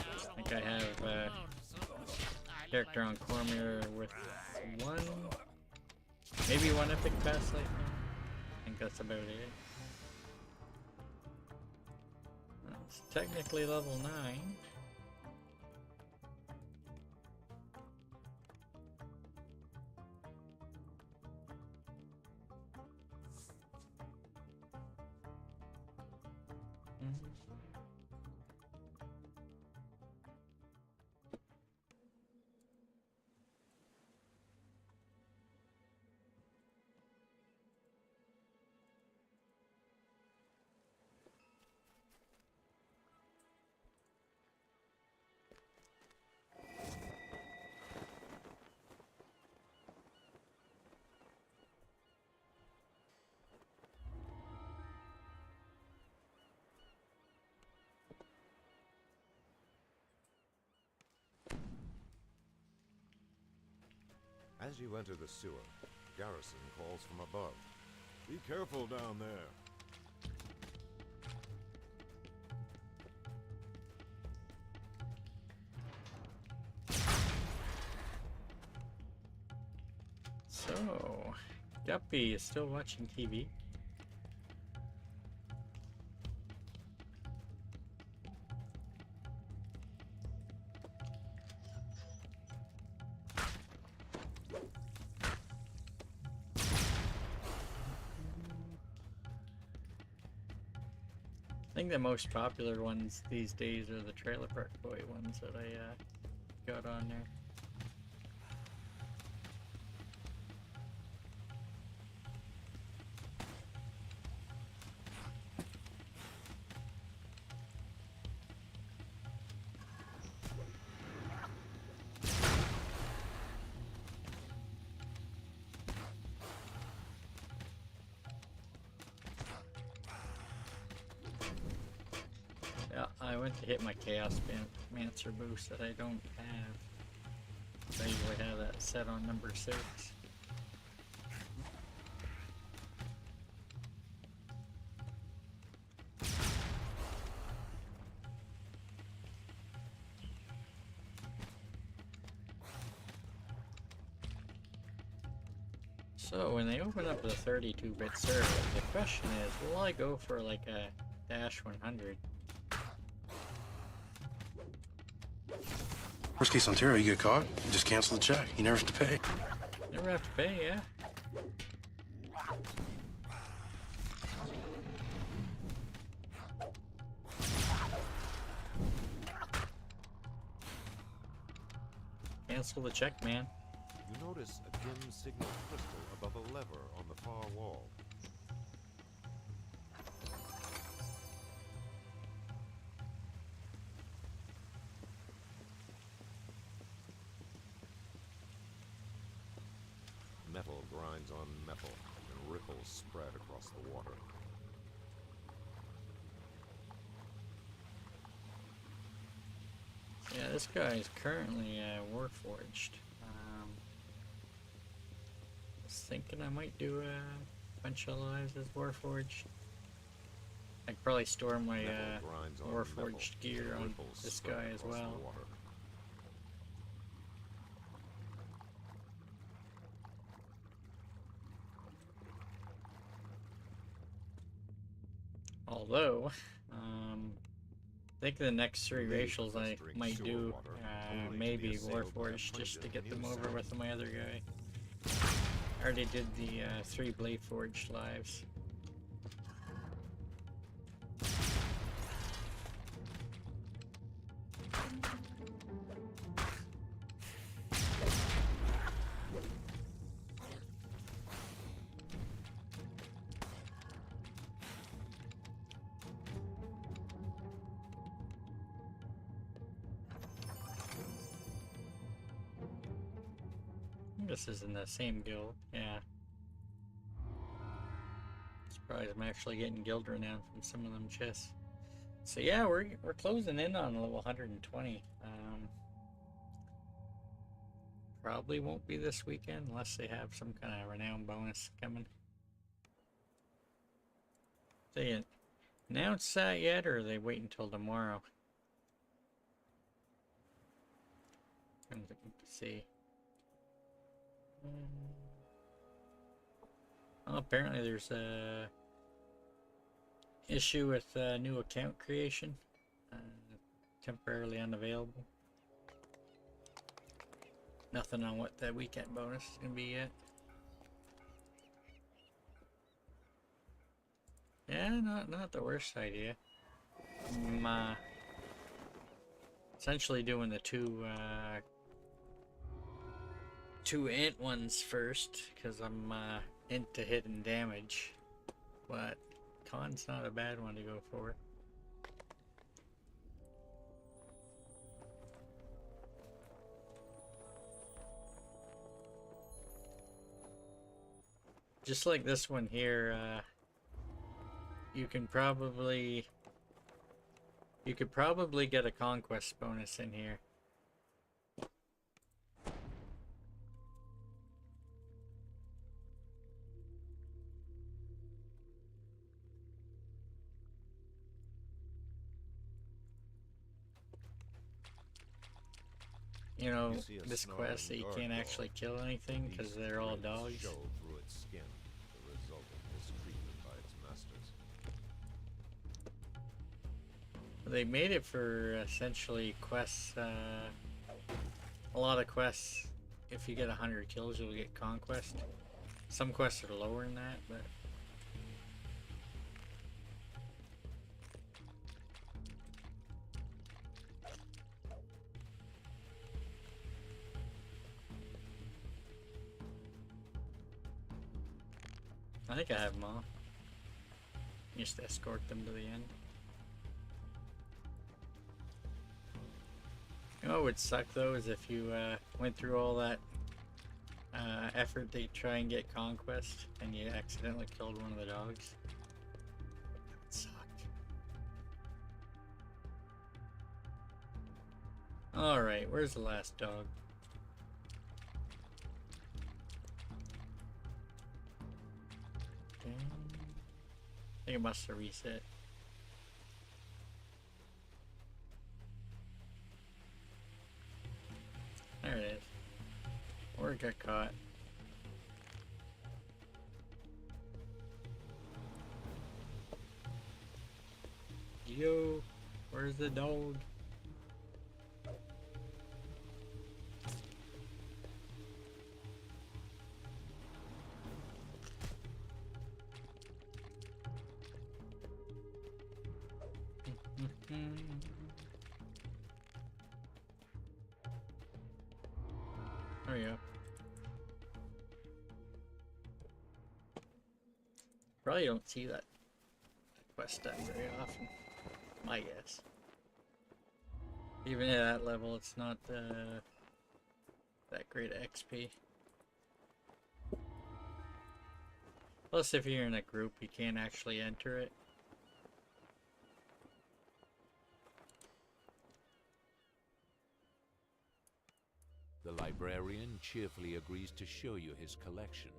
I think I have a character on Cormier with 1, maybe 1 epic past life now. I think that's about it. It's technically level 9. As you enter the sewer, Garrison calls from above. Be careful down there. So, Guppy is still watching TV. I think the most popular ones these days are the Trailer Park Boy ones that I got on there. I went to hit my Chaos Mancer boost that I don't have. I usually have that set on number 6. So when they open up the 32-bit server, the question is, will I go for like a Dash 100? Worst case Ontario, you get caught, you just cancel the check. You never have to pay. Never have to pay, yeah. Cancel the check, man. You notice a dim signal crystal above a lever on the far wall. Metal grinds on metal, and ripples spread across the water. Yeah, this guy is currently Warforged. thinking I might do a bunch of lives as Warforged. I could probably store my Warforged gear on this guy as well. Although, I think the next 3 racials I might do, maybe Warforged, just to get them over with my other guy. I already did the 3 Blade Forged lives. This is in the same guild, yeah. Surprised I'm actually getting guild renown from some of them chests. So yeah, we're closing in on level 120. Probably won't be this weekend unless they have some kind of renown bonus coming. They announced that yet, or are they waiting until tomorrow? I'm looking to see. Well, apparently there's a issue with new account creation, temporarily unavailable. Nothing on what that weekend bonus is gonna be yet. Yeah, not the worst idea. I'm essentially doing the two int ones first, because I'm into hidden damage, but con's not a bad one to go for. Just like this one here, you could probably get a conquest bonus in here. You know, this quest, you can't actually kill anything because they're all dogs. Through its skin, the result of mistreatment by its masters. They made it for essentially quests, a lot of quests, if you get 100 kills you'll get conquest. Some quests are lower than that, but I think I have them all. Just escort them to the end. You know what would suck though is if you went through all that effort to try and get conquest and you accidentally killed one of the dogs. That would suck. Alright, where's the last dog? I think it must have reset. There it is. Or it got caught. Yo, where's the dog? There we go. Probably don't see that quest done very often, my guess. Even at that level, it's not that great XP. Plus, if you're in a group, you can't actually enter it. The librarian cheerfully agrees to show you his collection.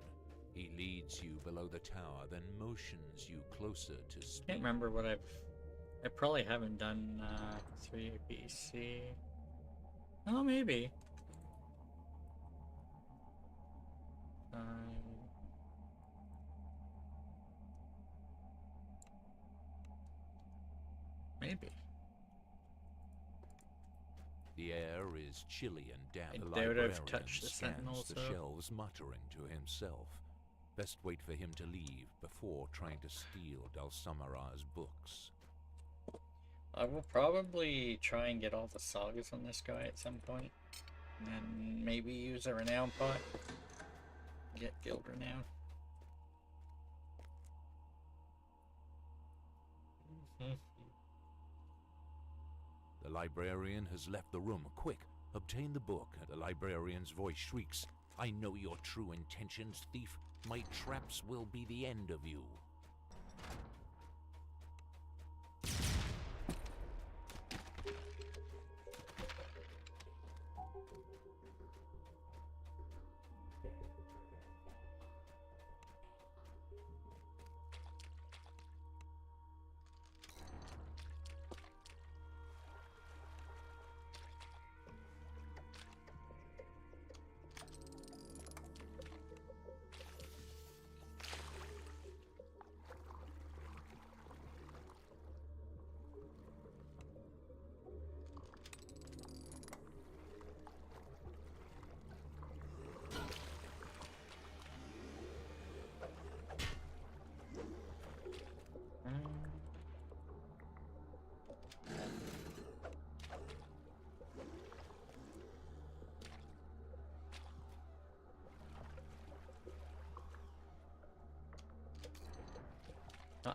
He leads you below the tower, then motions you closer to speak. Can't remember what I probably haven't done 3 BC. Oh, maybe. Maybe. The air is chilly and damp. I The doubt librarian I've touched the scans sentinels, the though. shelves, muttering to himself. Best wait for him to leave before trying to steal Dalsamara's books. I will probably try and get all the sagas on this guy at some point. And then maybe use a renown pot. Get guild renown. The librarian has left the room. Quick, obtain the book. The librarian's voice shrieks, I know your true intentions, thief. My traps will be the end of you.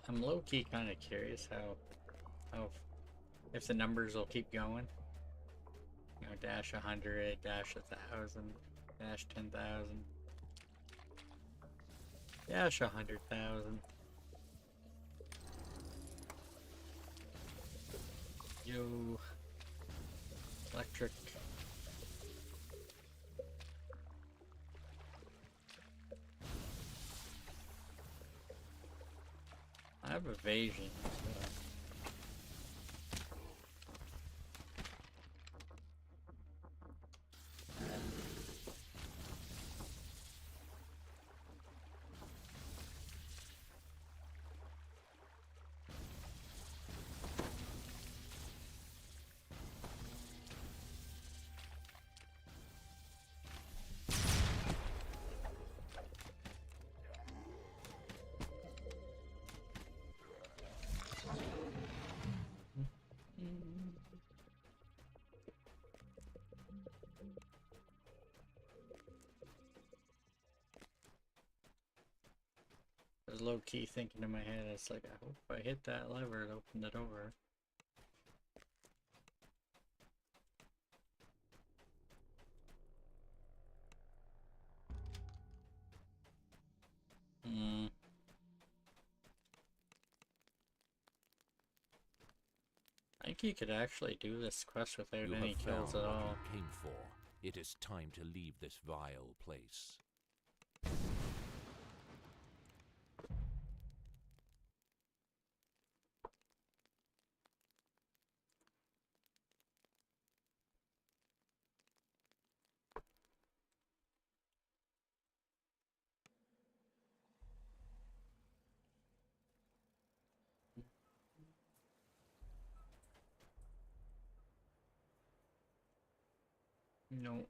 I'm low-key kind of curious how if the numbers will keep going. You know, dash 100, dash 1,000, dash 10,000, dash 100,000. Yo, electric. I have evasion. So. I was low-key thinking in my head, it's like, I hope if I hit that lever, it opened the door. I think you could actually do this quest without any kills at all. What you came for. It is time to leave this vile place. No.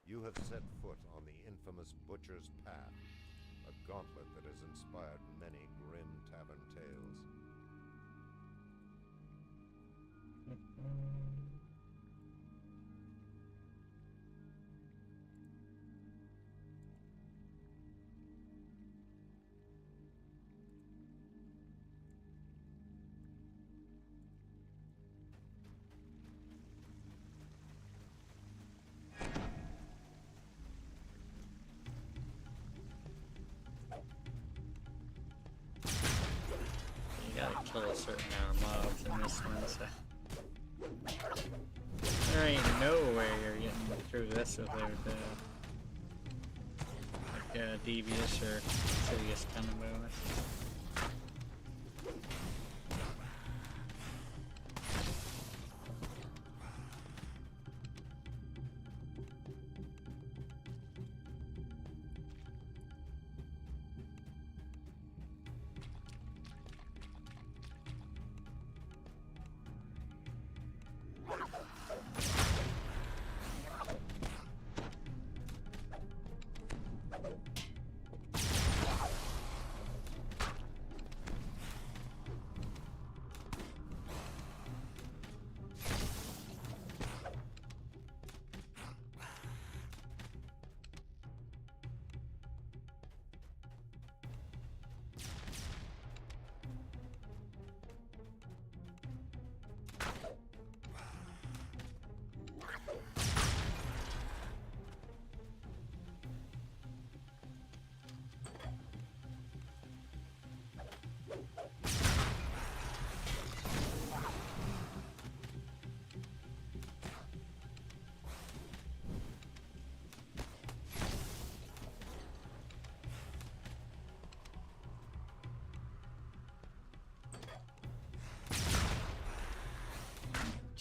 You have set foot on the infamous Butcher's Path, a gauntlet that has inspired many grim tavern tales. You gotta kill kill a certain amount of mobs in this one, so there ain't no way you're getting through this without like a devious or insidious kind of bonus.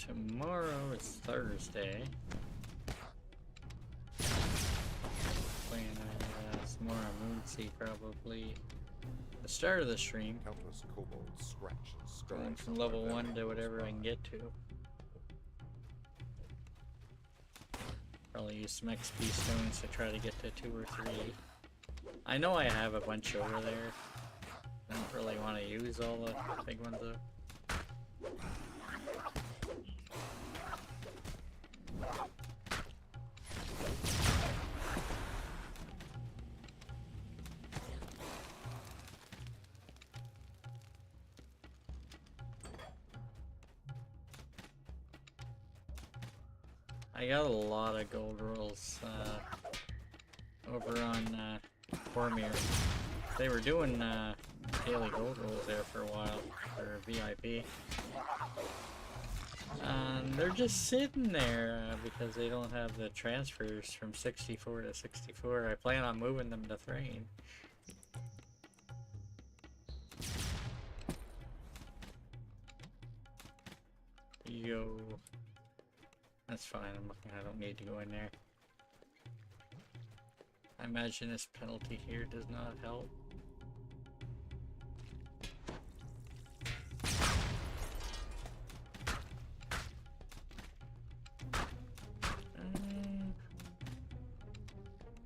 Tomorrow is Thursday. Playing some more on Moonsea probably. The start of the stream. Countless kobolds scratch and scratch. Going from level 1 to whatever I can get to. Probably use some XP stones to try to get to 2 or 3. I know I have a bunch over there. I don't really want to use all the big ones though. I got a lot of gold rolls over on Cormier. They were doing daily gold rolls there for a while for VIP. And they're just sitting there because they don't have the transfers from 64 to 64. I plan on moving them to Thrane. Yo. That's fine, I don't need to go in there. I imagine this penalty here does not help.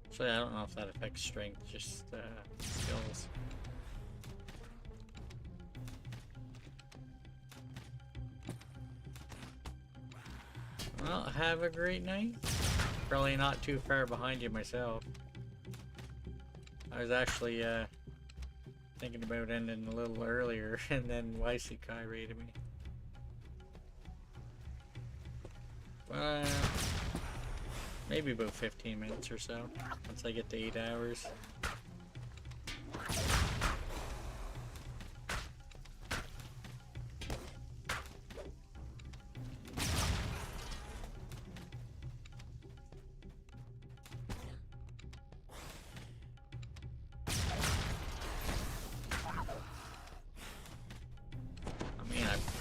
Actually, I don't know if that affects strength, just skills. Well, have a great night. Probably not too far behind you myself. I was actually thinking about ending a little earlier, and then Kai raided me. Maybe about 15 minutes or so, once I get to 8 hours.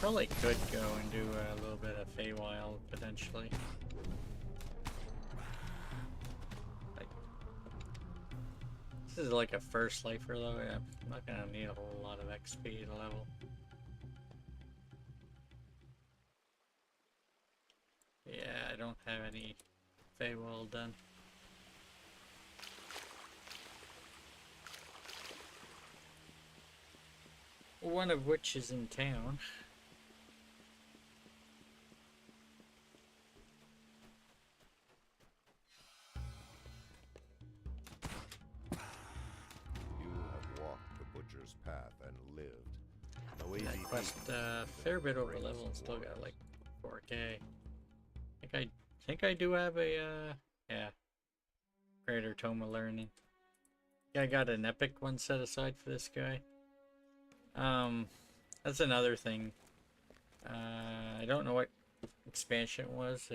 Probably could go and do a little bit of Feywild potentially. This is like a first lifer though. Yeah, I'm not gonna need a whole lot of XP to level. Yeah, I don't have any Feywild done. One of which is in town. Path and lived. No easy that quest fair bit over level and still got like 4K. I think I do have a yeah, Greater Tome of Learning. Yeah, I got an epic one set aside for this guy. That's another thing. I don't know what expansion it was.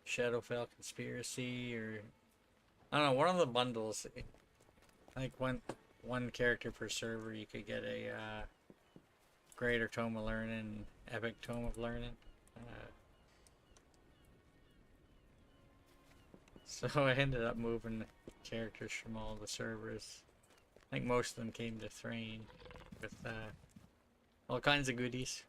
Shadowfell Conspiracy, or I don't know, one of the bundles. I think one character per server, you could get a Greater Tome of Learning, Epic Tome of Learning. So I ended up moving characters from all the servers. I think most of them came to Thrane with all kinds of goodies.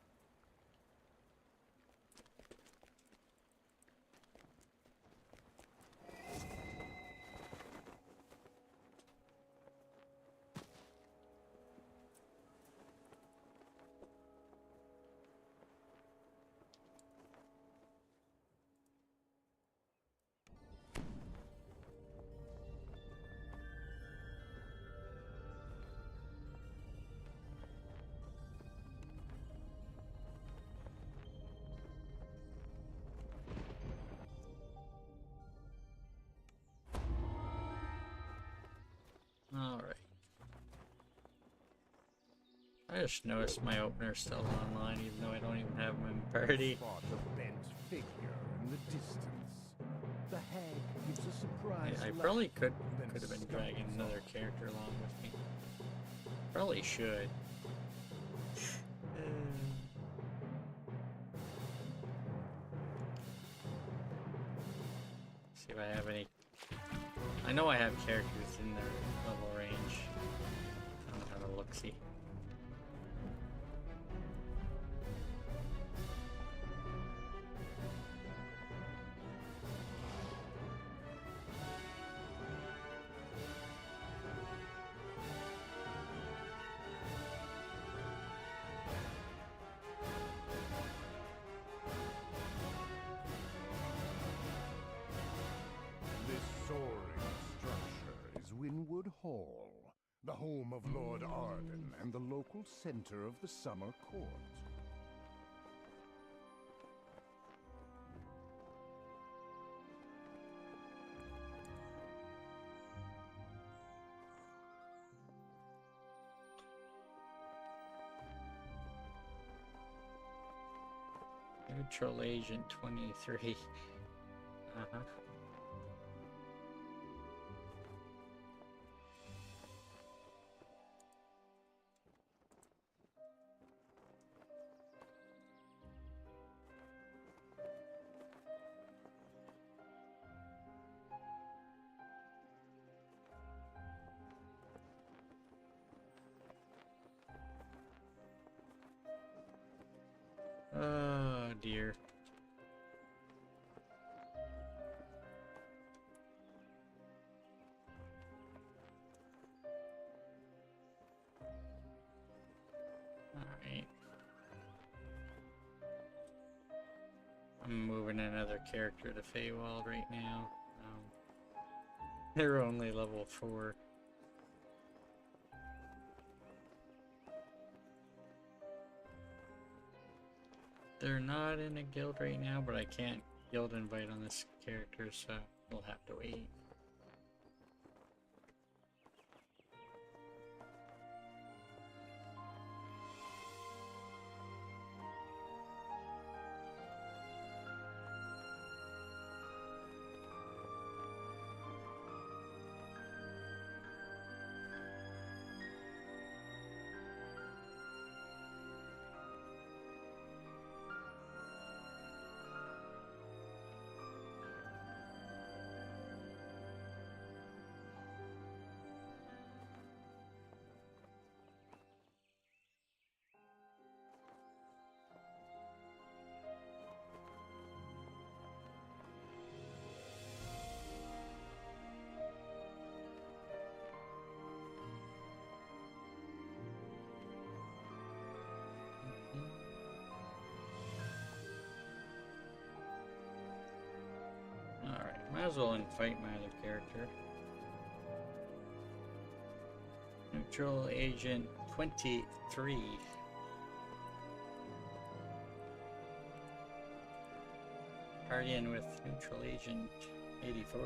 Alright. I just noticed my opener's still online, even though I don't even have him in party. Spot a bent figure in the distance. The hag gives a surprise. I probably could have been dragging another character along with me. Probably should. See if I have any. I know I have characters in their level range. I don't have a look-see. Winwood Hall, the home of Lord Arden and the local center of the summer court. Neutral Agent 23. Uh-huh. Oh dear. Alright. I'm moving another character to Feywild right now. They're only level 4. They're not in a guild right now, but I can't guild invite on this character, so we'll have to wait. Alright, might as well invite my other character. Neutral Agent 23. Partying with Neutral Agent 84.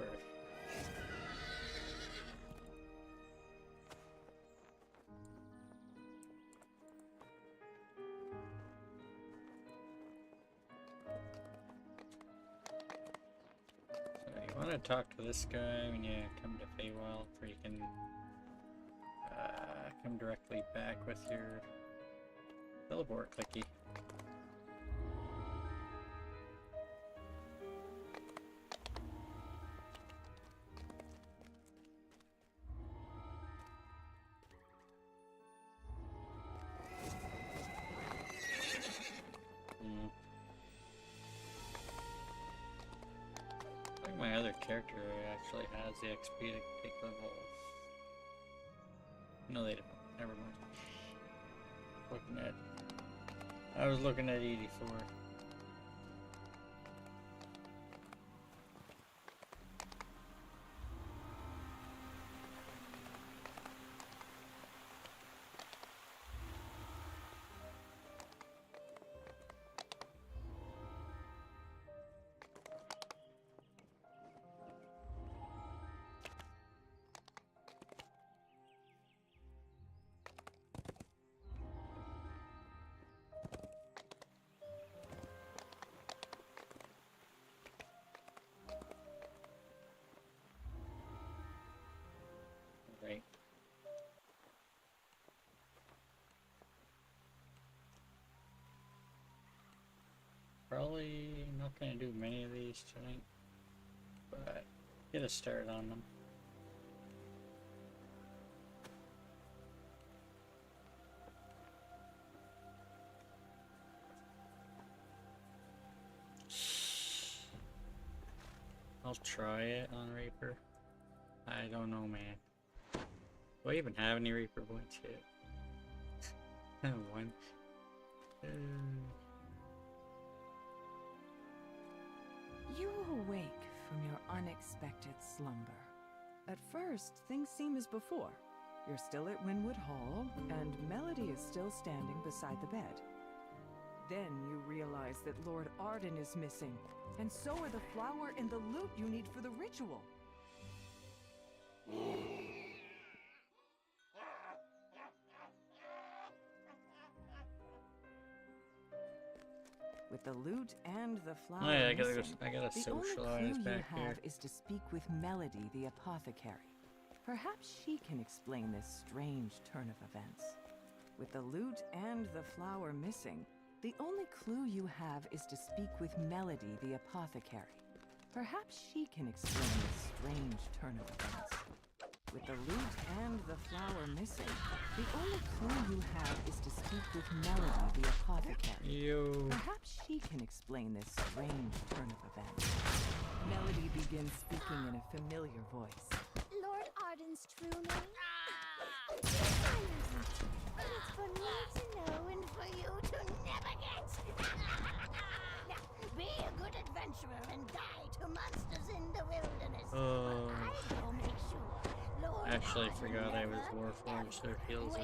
gotta talk to this guy when you come to Feywild, where you can come directly back with your teleport clicky. I think my other character actually has the XP to take level. No, they don't. Never mind. I was looking at 84. Right. Probably not gonna do many of these tonight, but get a start on them. I'll try it on Reaper. I don't know, man. Do I even have any Reaper points yet? One. You awake from your unexpected slumber. At first, things seem as before. You're still at Winwood Hall, and Melody is still standing beside the bed. Then you realize that Lord Arden is missing, and so are the flower and the loot you need for the ritual. With the loot and the flower Oh yeah, I gotta missing, socialize the only clue back you here. have is to speak with Melody, the apothecary. Perhaps she can explain this strange turn of events. With the loot and the flower missing, the only clue you have is to speak with Melody, the apothecary. Perhaps she can explain this strange turn of events. With the loot and the flower missing, the only clue you have is to speak with Melody, the apothecary. Perhaps she can explain this strange turn of events. Melody begins speaking in a familiar voice. Lord Arden's true name? Yes, I know. But it's for me to know and for you to never get. Now, be a good adventurer and die to monsters in the wilderness. Oh. I will make sure Lord Actually, Arden forgot I was never Warforged, so heals are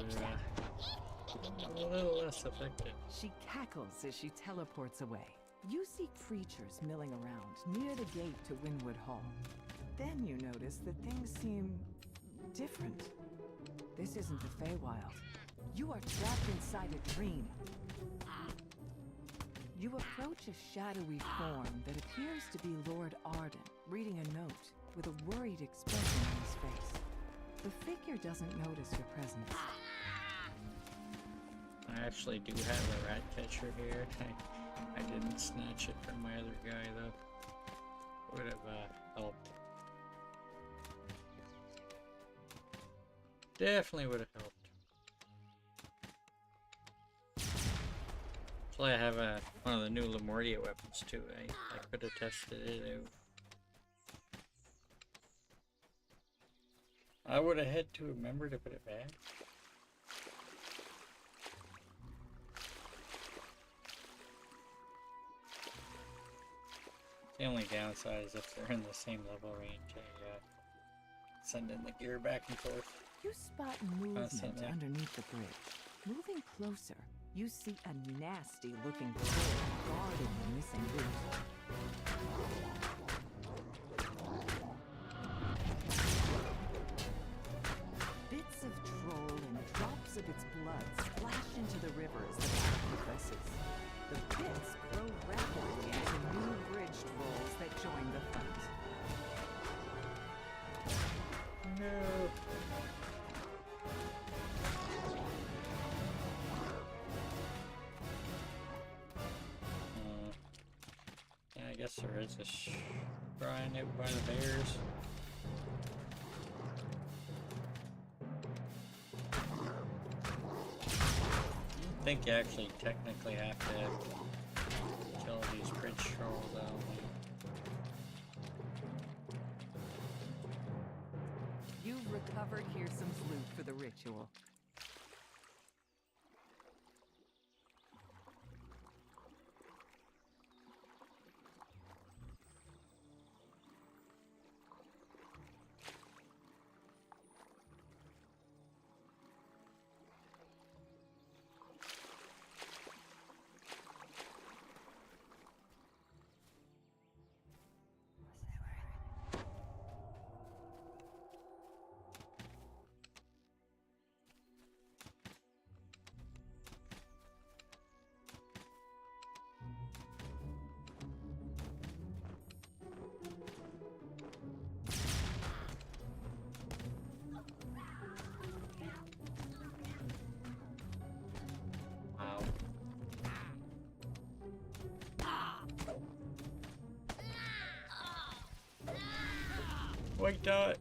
a little less effective. She cackles as she teleports away. You see creatures milling around near the gate to Winwood Hall. Then you notice that things seem different. This isn't the Feywild. You are trapped inside a dream. You approach a shadowy form that appears to be Lord Arden, reading a note with a worried expression on his face. The figure doesn't notice your presence. I actually do have a rat catcher here. I didn't snatch it from my other guy though. Would have helped. Definitely would have helped. Actually, I have one of the new Lemordia weapons too. I could have tested it out. I would have had to remember to put it back. The only downside is if they're in the same level range, I send in the gear back and forth. You spot movement Constantly. underneath the bridge. Moving closer, you see a nasty-looking troll guarding the missing loot. Bits of troll and drops of its blood splash into the river as the battle progresses. The bits grow rapidly into new bridge trolls that join the fight. guess there is a shrine out by the bears. I think you actually technically have to kill these bridge trolls, I don't think. You've recovered Hearsom's loot for the ritual. Wow. White dot.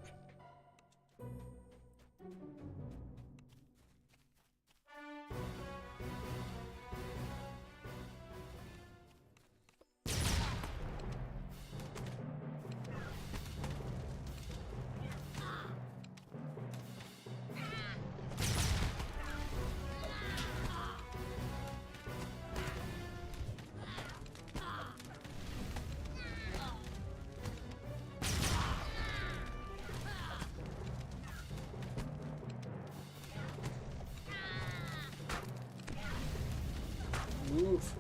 Oof.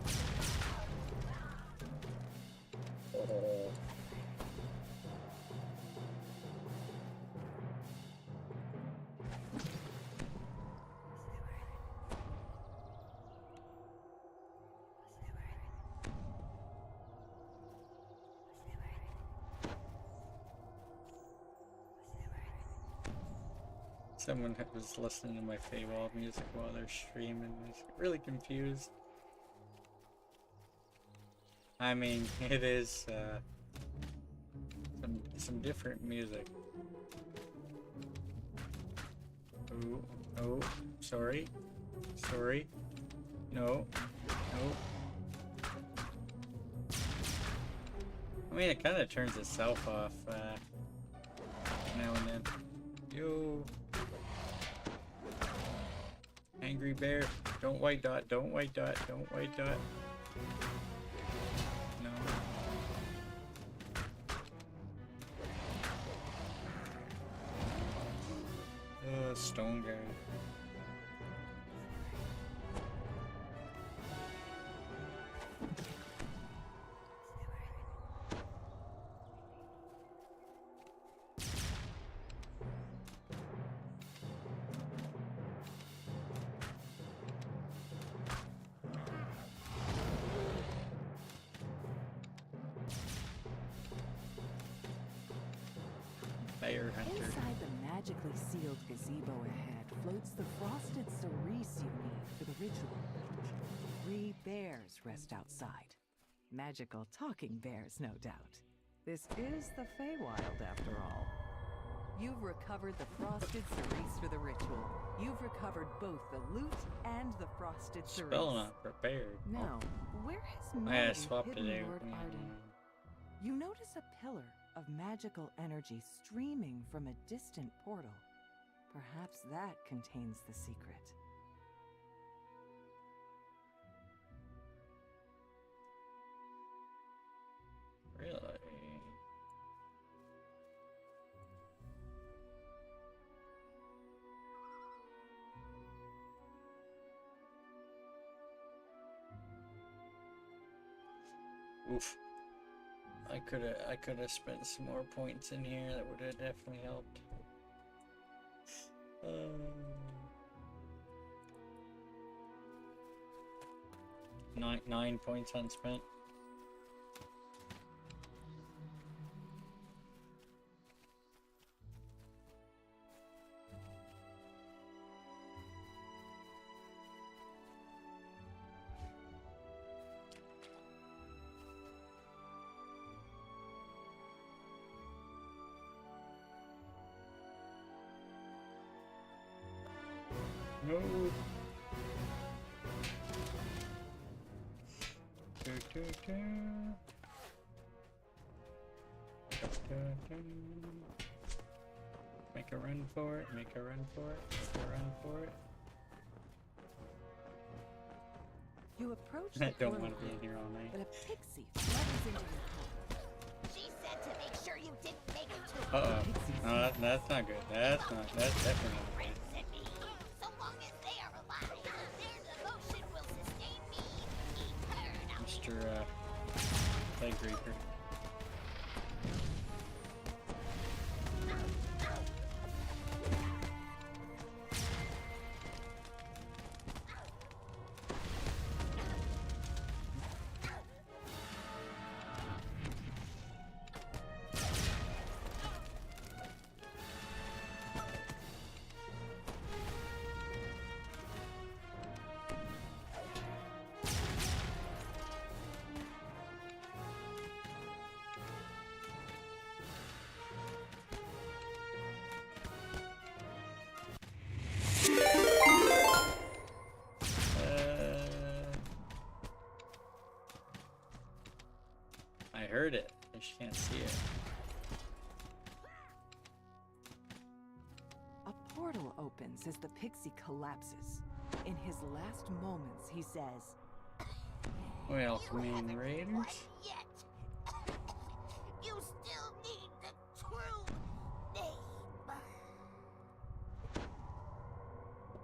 Oh. Someone was listening to my Feywild music while they're streaming. I was really confused. I mean, it is some different music. Oh, oh, sorry, no. I mean, it kind of turns itself off now and then. Yo, angry bear, don't white dot, don't white dot, don't white dot. Stone guy. Fire hunter. Inside the magically sealed gazebo ahead floats the frosted cerise you need for the ritual. 3 bears rest outside. Magical talking bears, no doubt. This is the Feywild, after all. You've recovered the frosted cerise for the ritual. You've recovered both the loot and the frosted cerise. Spell not prepared. Now, where has I Melody swapped it hidden out. Lord Arden? You notice a pillar of magical energy streaming from a distant portal. Perhaps that contains the secret. Really? Oof. I could have spent some more points in here. That would have definitely helped. 9 points unspent. No. Do, do, do. Make a run for it, make a run for it, make a run for it. You approach I the don't portal want to be in here all night. but a pixie flutters into your home. She said to make sure you didn't make it to Uh-oh. No, that's not good. That's definitely not good. So long as they are alive, their devotion will sustain me eternally. Mr. Plague Reaper. I heard it. I just can't see it. A portal opens as the pixie collapses. In his last moments, he says, Welcoming Raiders. You still need the true name.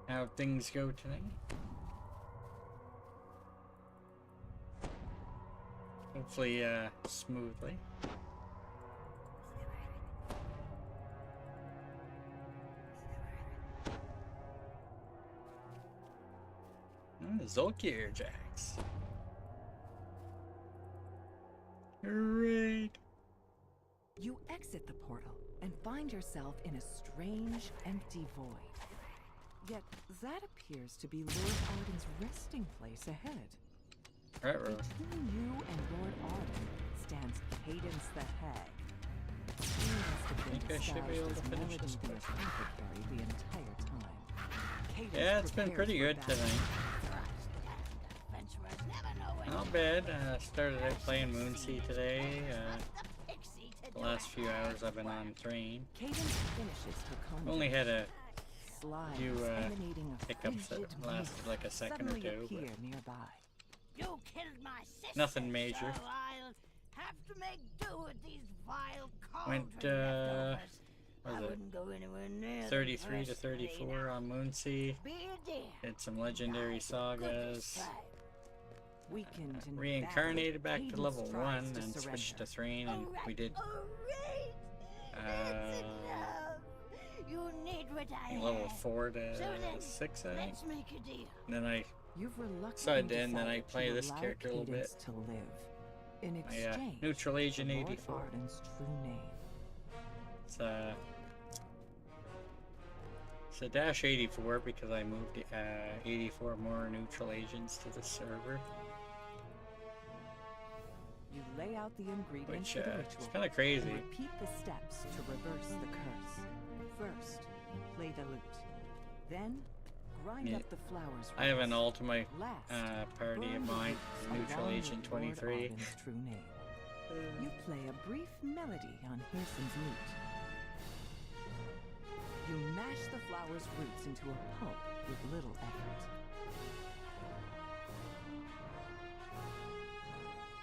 How'd things go tonight? Hopefully, smoothly. Zolkir Jax. Great. You exit the portal and find yourself in a strange, empty void. Yet that appears to be Lord Arden's resting place ahead. Right. Between you and Lord Arden stands Cadence the Hag. He must have been I should be able to disguised as finish Melody this the quest. apothecary the entire time. Cadence Yeah, it's been prepares pretty for good battle. tonight. Adventurers never know when Not bad. Started out playing Moonsea today. The last few hours I've been on Thrane. Cadence finishes her conjuring. Only had a Slimes few emanating of hiccups that frigid lasted mist like a second or suddenly two. appear But nearby. You killed my sister, nothing major. so I'll have to make do with these vile Went, cauldron leftovers. I was it wouldn't go anywhere near the 33 to first 34 arena. on Moonsea. Be a dear. Did some legendary sagas. Weakened in Reincarnated battle, back to Cadence level tries 1 to and surrender. switched to Thrane, and we did You need what I level have. 4 to So then, 6, I think. let's make a deal. And then I You've reluctantly decided to end, then I decided play to this allow character a little bit. Cadence to live. In My exchange neutral agent for Lord 84. Arden's true name. It's a dash 84 because I moved 84 more neutral agents to the server. You lay out the ingredients Which, for the it's ritual. kinda crazy. And repeat the steps to reverse the curse. First, play the lute. Then, grind Yeah. up the flowers. I have an roots. ultimate Last, party burn of the mine, roots neutral along agent with Lord 23. Arden's true name. You play a brief melody on Hirson's lute. You mash the flower's roots into a pulp with little effort.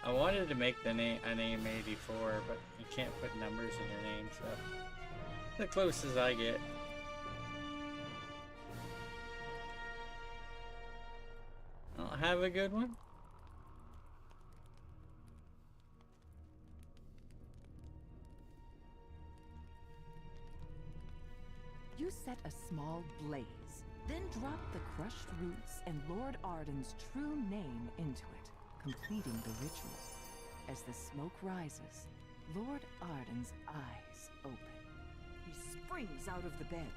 I wanted to make the name a name 84, but you can't put numbers in your name, so the closest I get. I'll have a good one. You set a small blaze, then drop the crushed roots and Lord Arden's true name into it, completing the ritual. As the smoke rises, Lord Arden's eyes open. He springs out of the bed.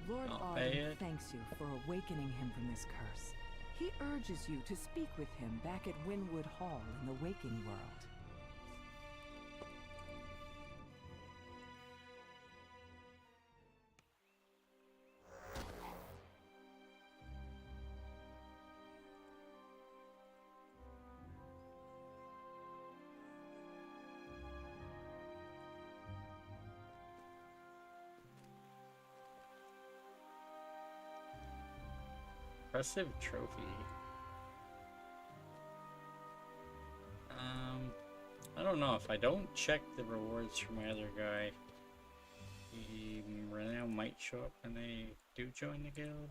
Lord Not Arden bad. thanks you for awakening him from this curse. He urges you to speak with him back at Winwood Hall in the waking world. Impressive trophy. I don't know, if I don't check the rewards for my other guy, he now might show up when they do join the guild.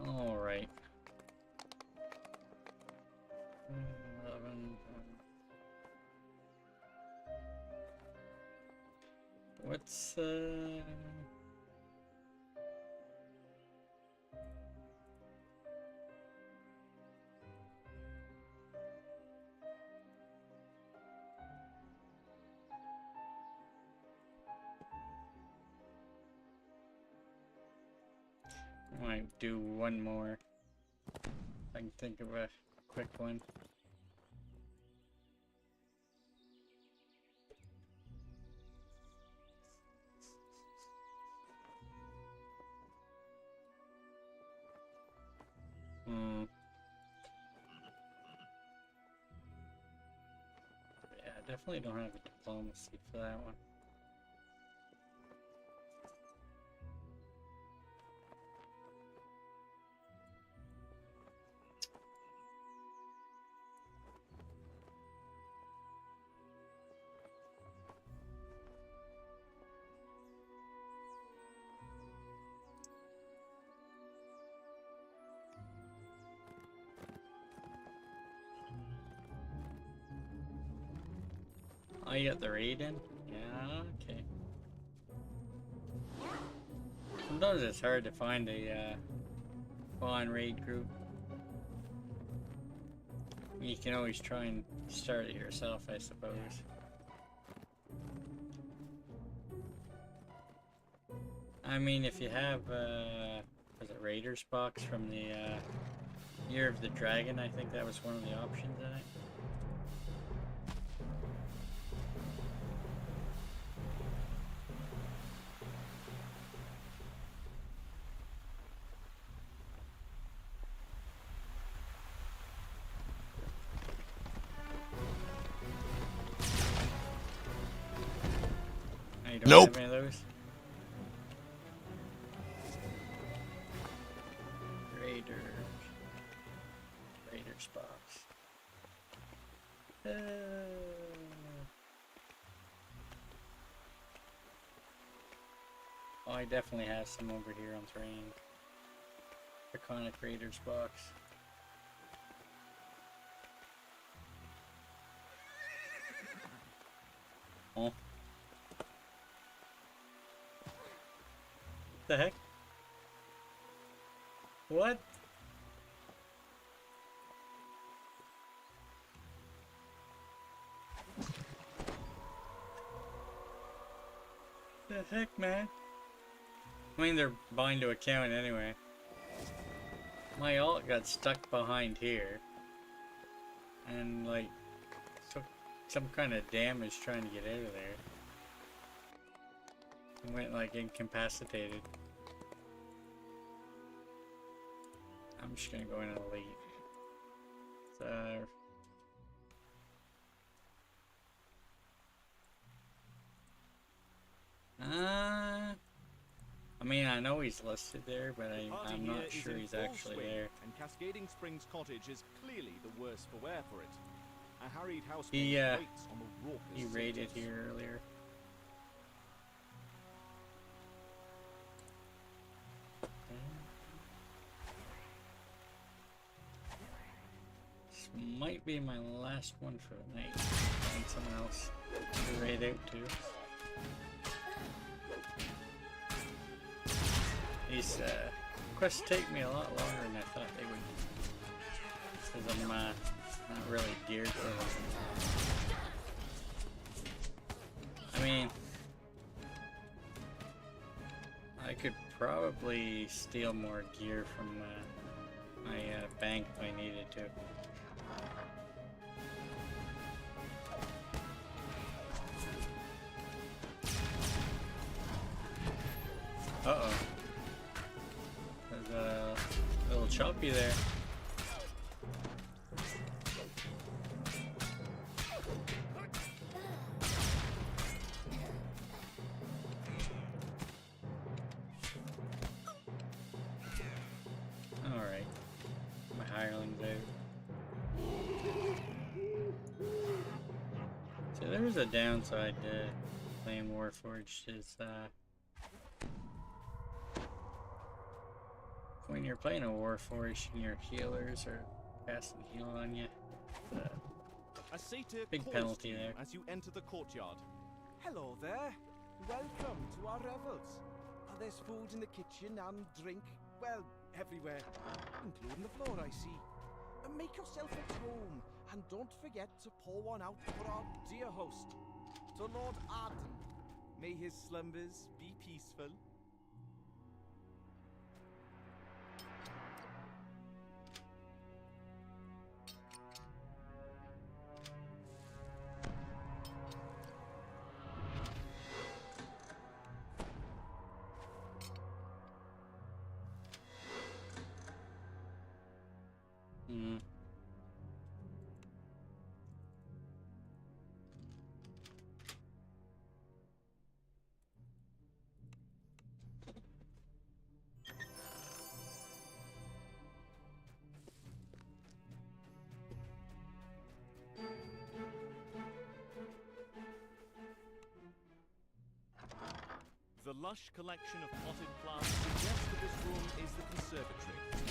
Alright. 11. What's I might do one more. I can think of a quick one. Yeah, I definitely don't have a diplomacy for that one. Oh, you got the raid in? Yeah, okay. Sometimes it's hard to find a spawn raid group. You can always try and start it yourself, I suppose. I mean, if you have, was it Raiders box from the Year of the Dragon, I think that was one of the options in it. You don't Nope. have any of those? Raiders box. Oh, I definitely have some over here on Thrane. Iconic Raiders box. Oh. The heck? What? The heck, man? I mean, they're bind to account anyway. My ult got stuck behind here. And, like, took some kind of damage trying to get out of there. And went, like, incapacitated. I'm just gonna go in and elite. So... I mean, I know he's listed there, but I'm not sure he's actually there. And Cascading Springs Cottage is clearly the worse for wear for it. A harried house He waits on the raucous he raided suitors. here earlier. This might be my last one for the night. Find someone else to raid out to. These quests take me a lot longer than I thought they would. Because I'm not really geared for them. I mean, I could probably steal more gear from my bank if I needed to. Uh-oh. There's a little choppy there. hirelings out. So there's a downside to playing Warforged is when you're playing a Warforged and your healers are casting heal on you. A satyr Big calls penalty to you there. as you enter the courtyard. Hello there. Welcome to our revels. There's food in the kitchen and drink, well, everywhere, including the floor, I see. Make yourself at home, and don't forget to pour one out for our dear host, to Lord Arden. May his slumbers be peaceful. The lush collection of potted plants suggests that this room is the conservatory.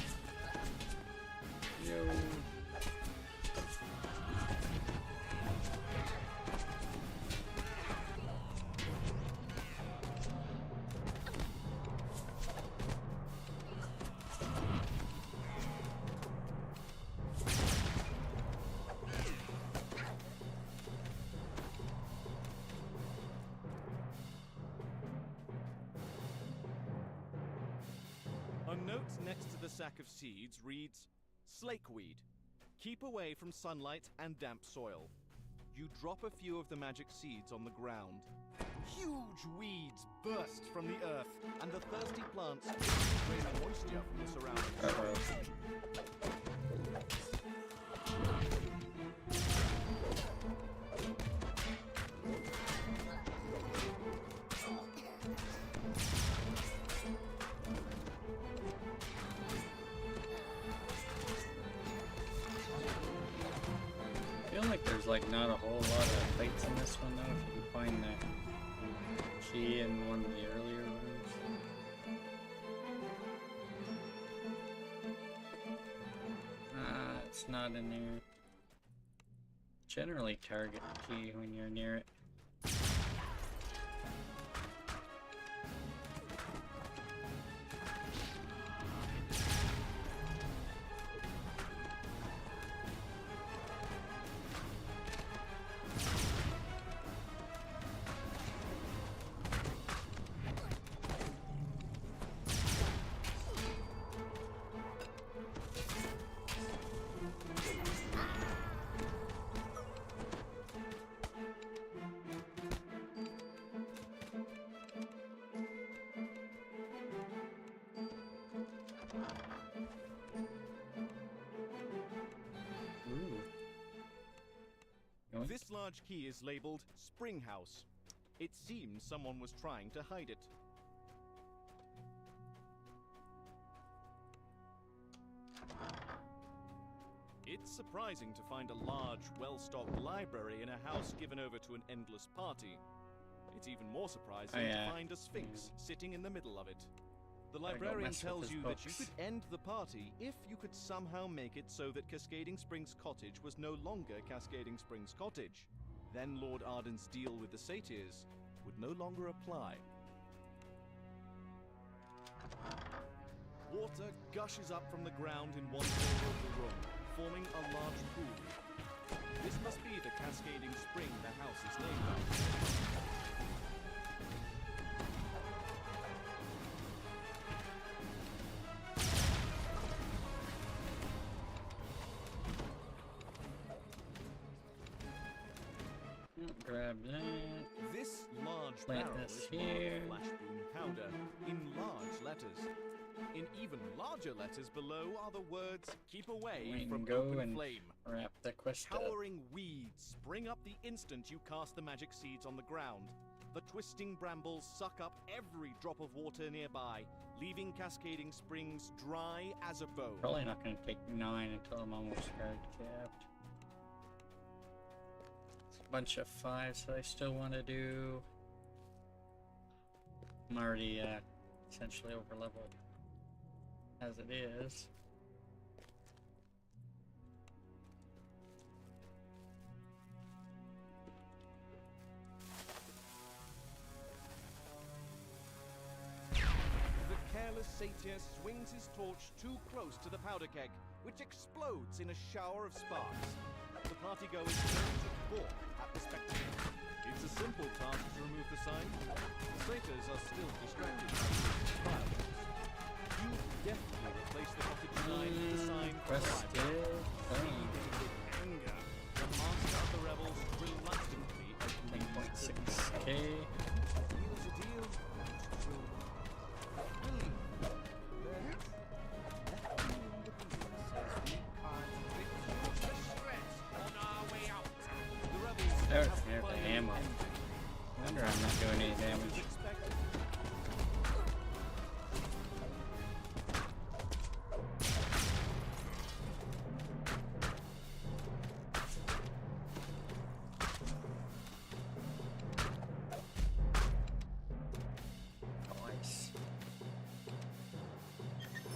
A note next to the sack of seeds reads, Slakeweed. Keep away from sunlight and damp soil. You drop a few of the magic seeds on the ground. Huge weeds burst from the earth, and the thirsty plants drain moisture from the surroundings. I feel like there's like not a whole lot of fights in this one though, if you can find that key in one of the earlier rooms. It's not in there. Generally target the key when you're near it. This large key is labeled Spring House. It seems someone was trying to hide it. It's surprising to find a large, well-stocked library in a house given over to an endless party. It's even more surprising to find a sphinx sitting in the middle of it. The librarian tells you that you could end the party if you could somehow make it so that Cascading Springs Cottage was no longer Cascading Springs Cottage. Then Lord Arden's deal with the satyrs would no longer apply. Water gushes up from the ground in one corner of the room, forming a large pool. This must be the Cascading Spring the house is named after. Grab that. This large Plant barrel this is here. marked flashboom powder in large letters. In even larger letters below are the words, keep away We from can go open and flame. wrap the quest up. Towering weeds spring up the instant you cast the magic seeds on the ground. The twisting brambles suck up every drop of water nearby, leaving Cascading Springs dry as a bone. Probably not going to take 9 until I'm almost hard capped. It's a bunch of 5s that I still want to do. I'm already essentially over leveled as it is. The careless satyr swings his torch too close to the powder keg, which explodes in a shower of sparks. The partygoers turn to balk at the spectacle. It's a simple task to remove the sign. The satyrs are still distracted by the fireworks. You deftly replace the cottage sign with the sign for the library. Seething with anger, the master of the rebels reluctantly agrees to 1.6k. Deal's a deal. There's the ammo. I wonder I'm not doing any damage. Nice.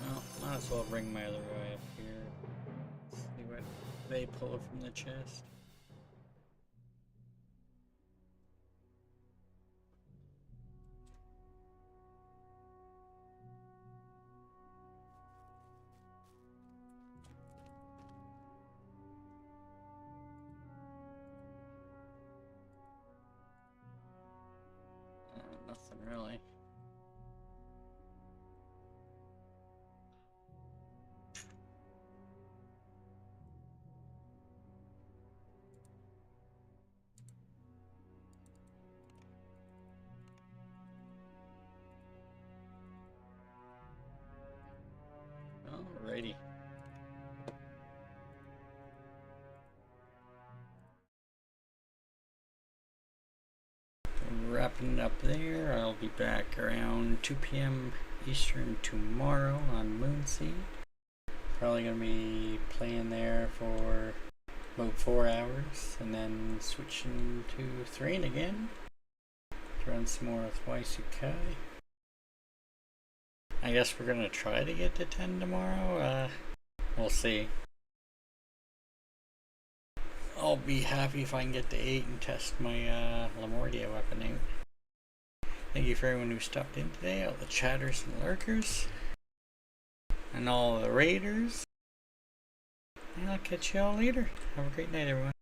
Well, might as well bring my other guy up here. See what they pull from the chest. Nothing really. Alrighty. Wrapping it up there. I'll be back around 2 p.m. Eastern tomorrow on Moonsea. Probably gonna be playing there for about 4 hours and then switching to Thrane again. Run some more with Moonsea. I guess we're gonna try to get to 10 tomorrow. We'll see. I'll be happy if I can get to 8 and test my Lamordia weapon out. Thank you for everyone who stopped in today, all the chatters and lurkers, and all the raiders. And I'll catch you all later. Have a great night, everyone.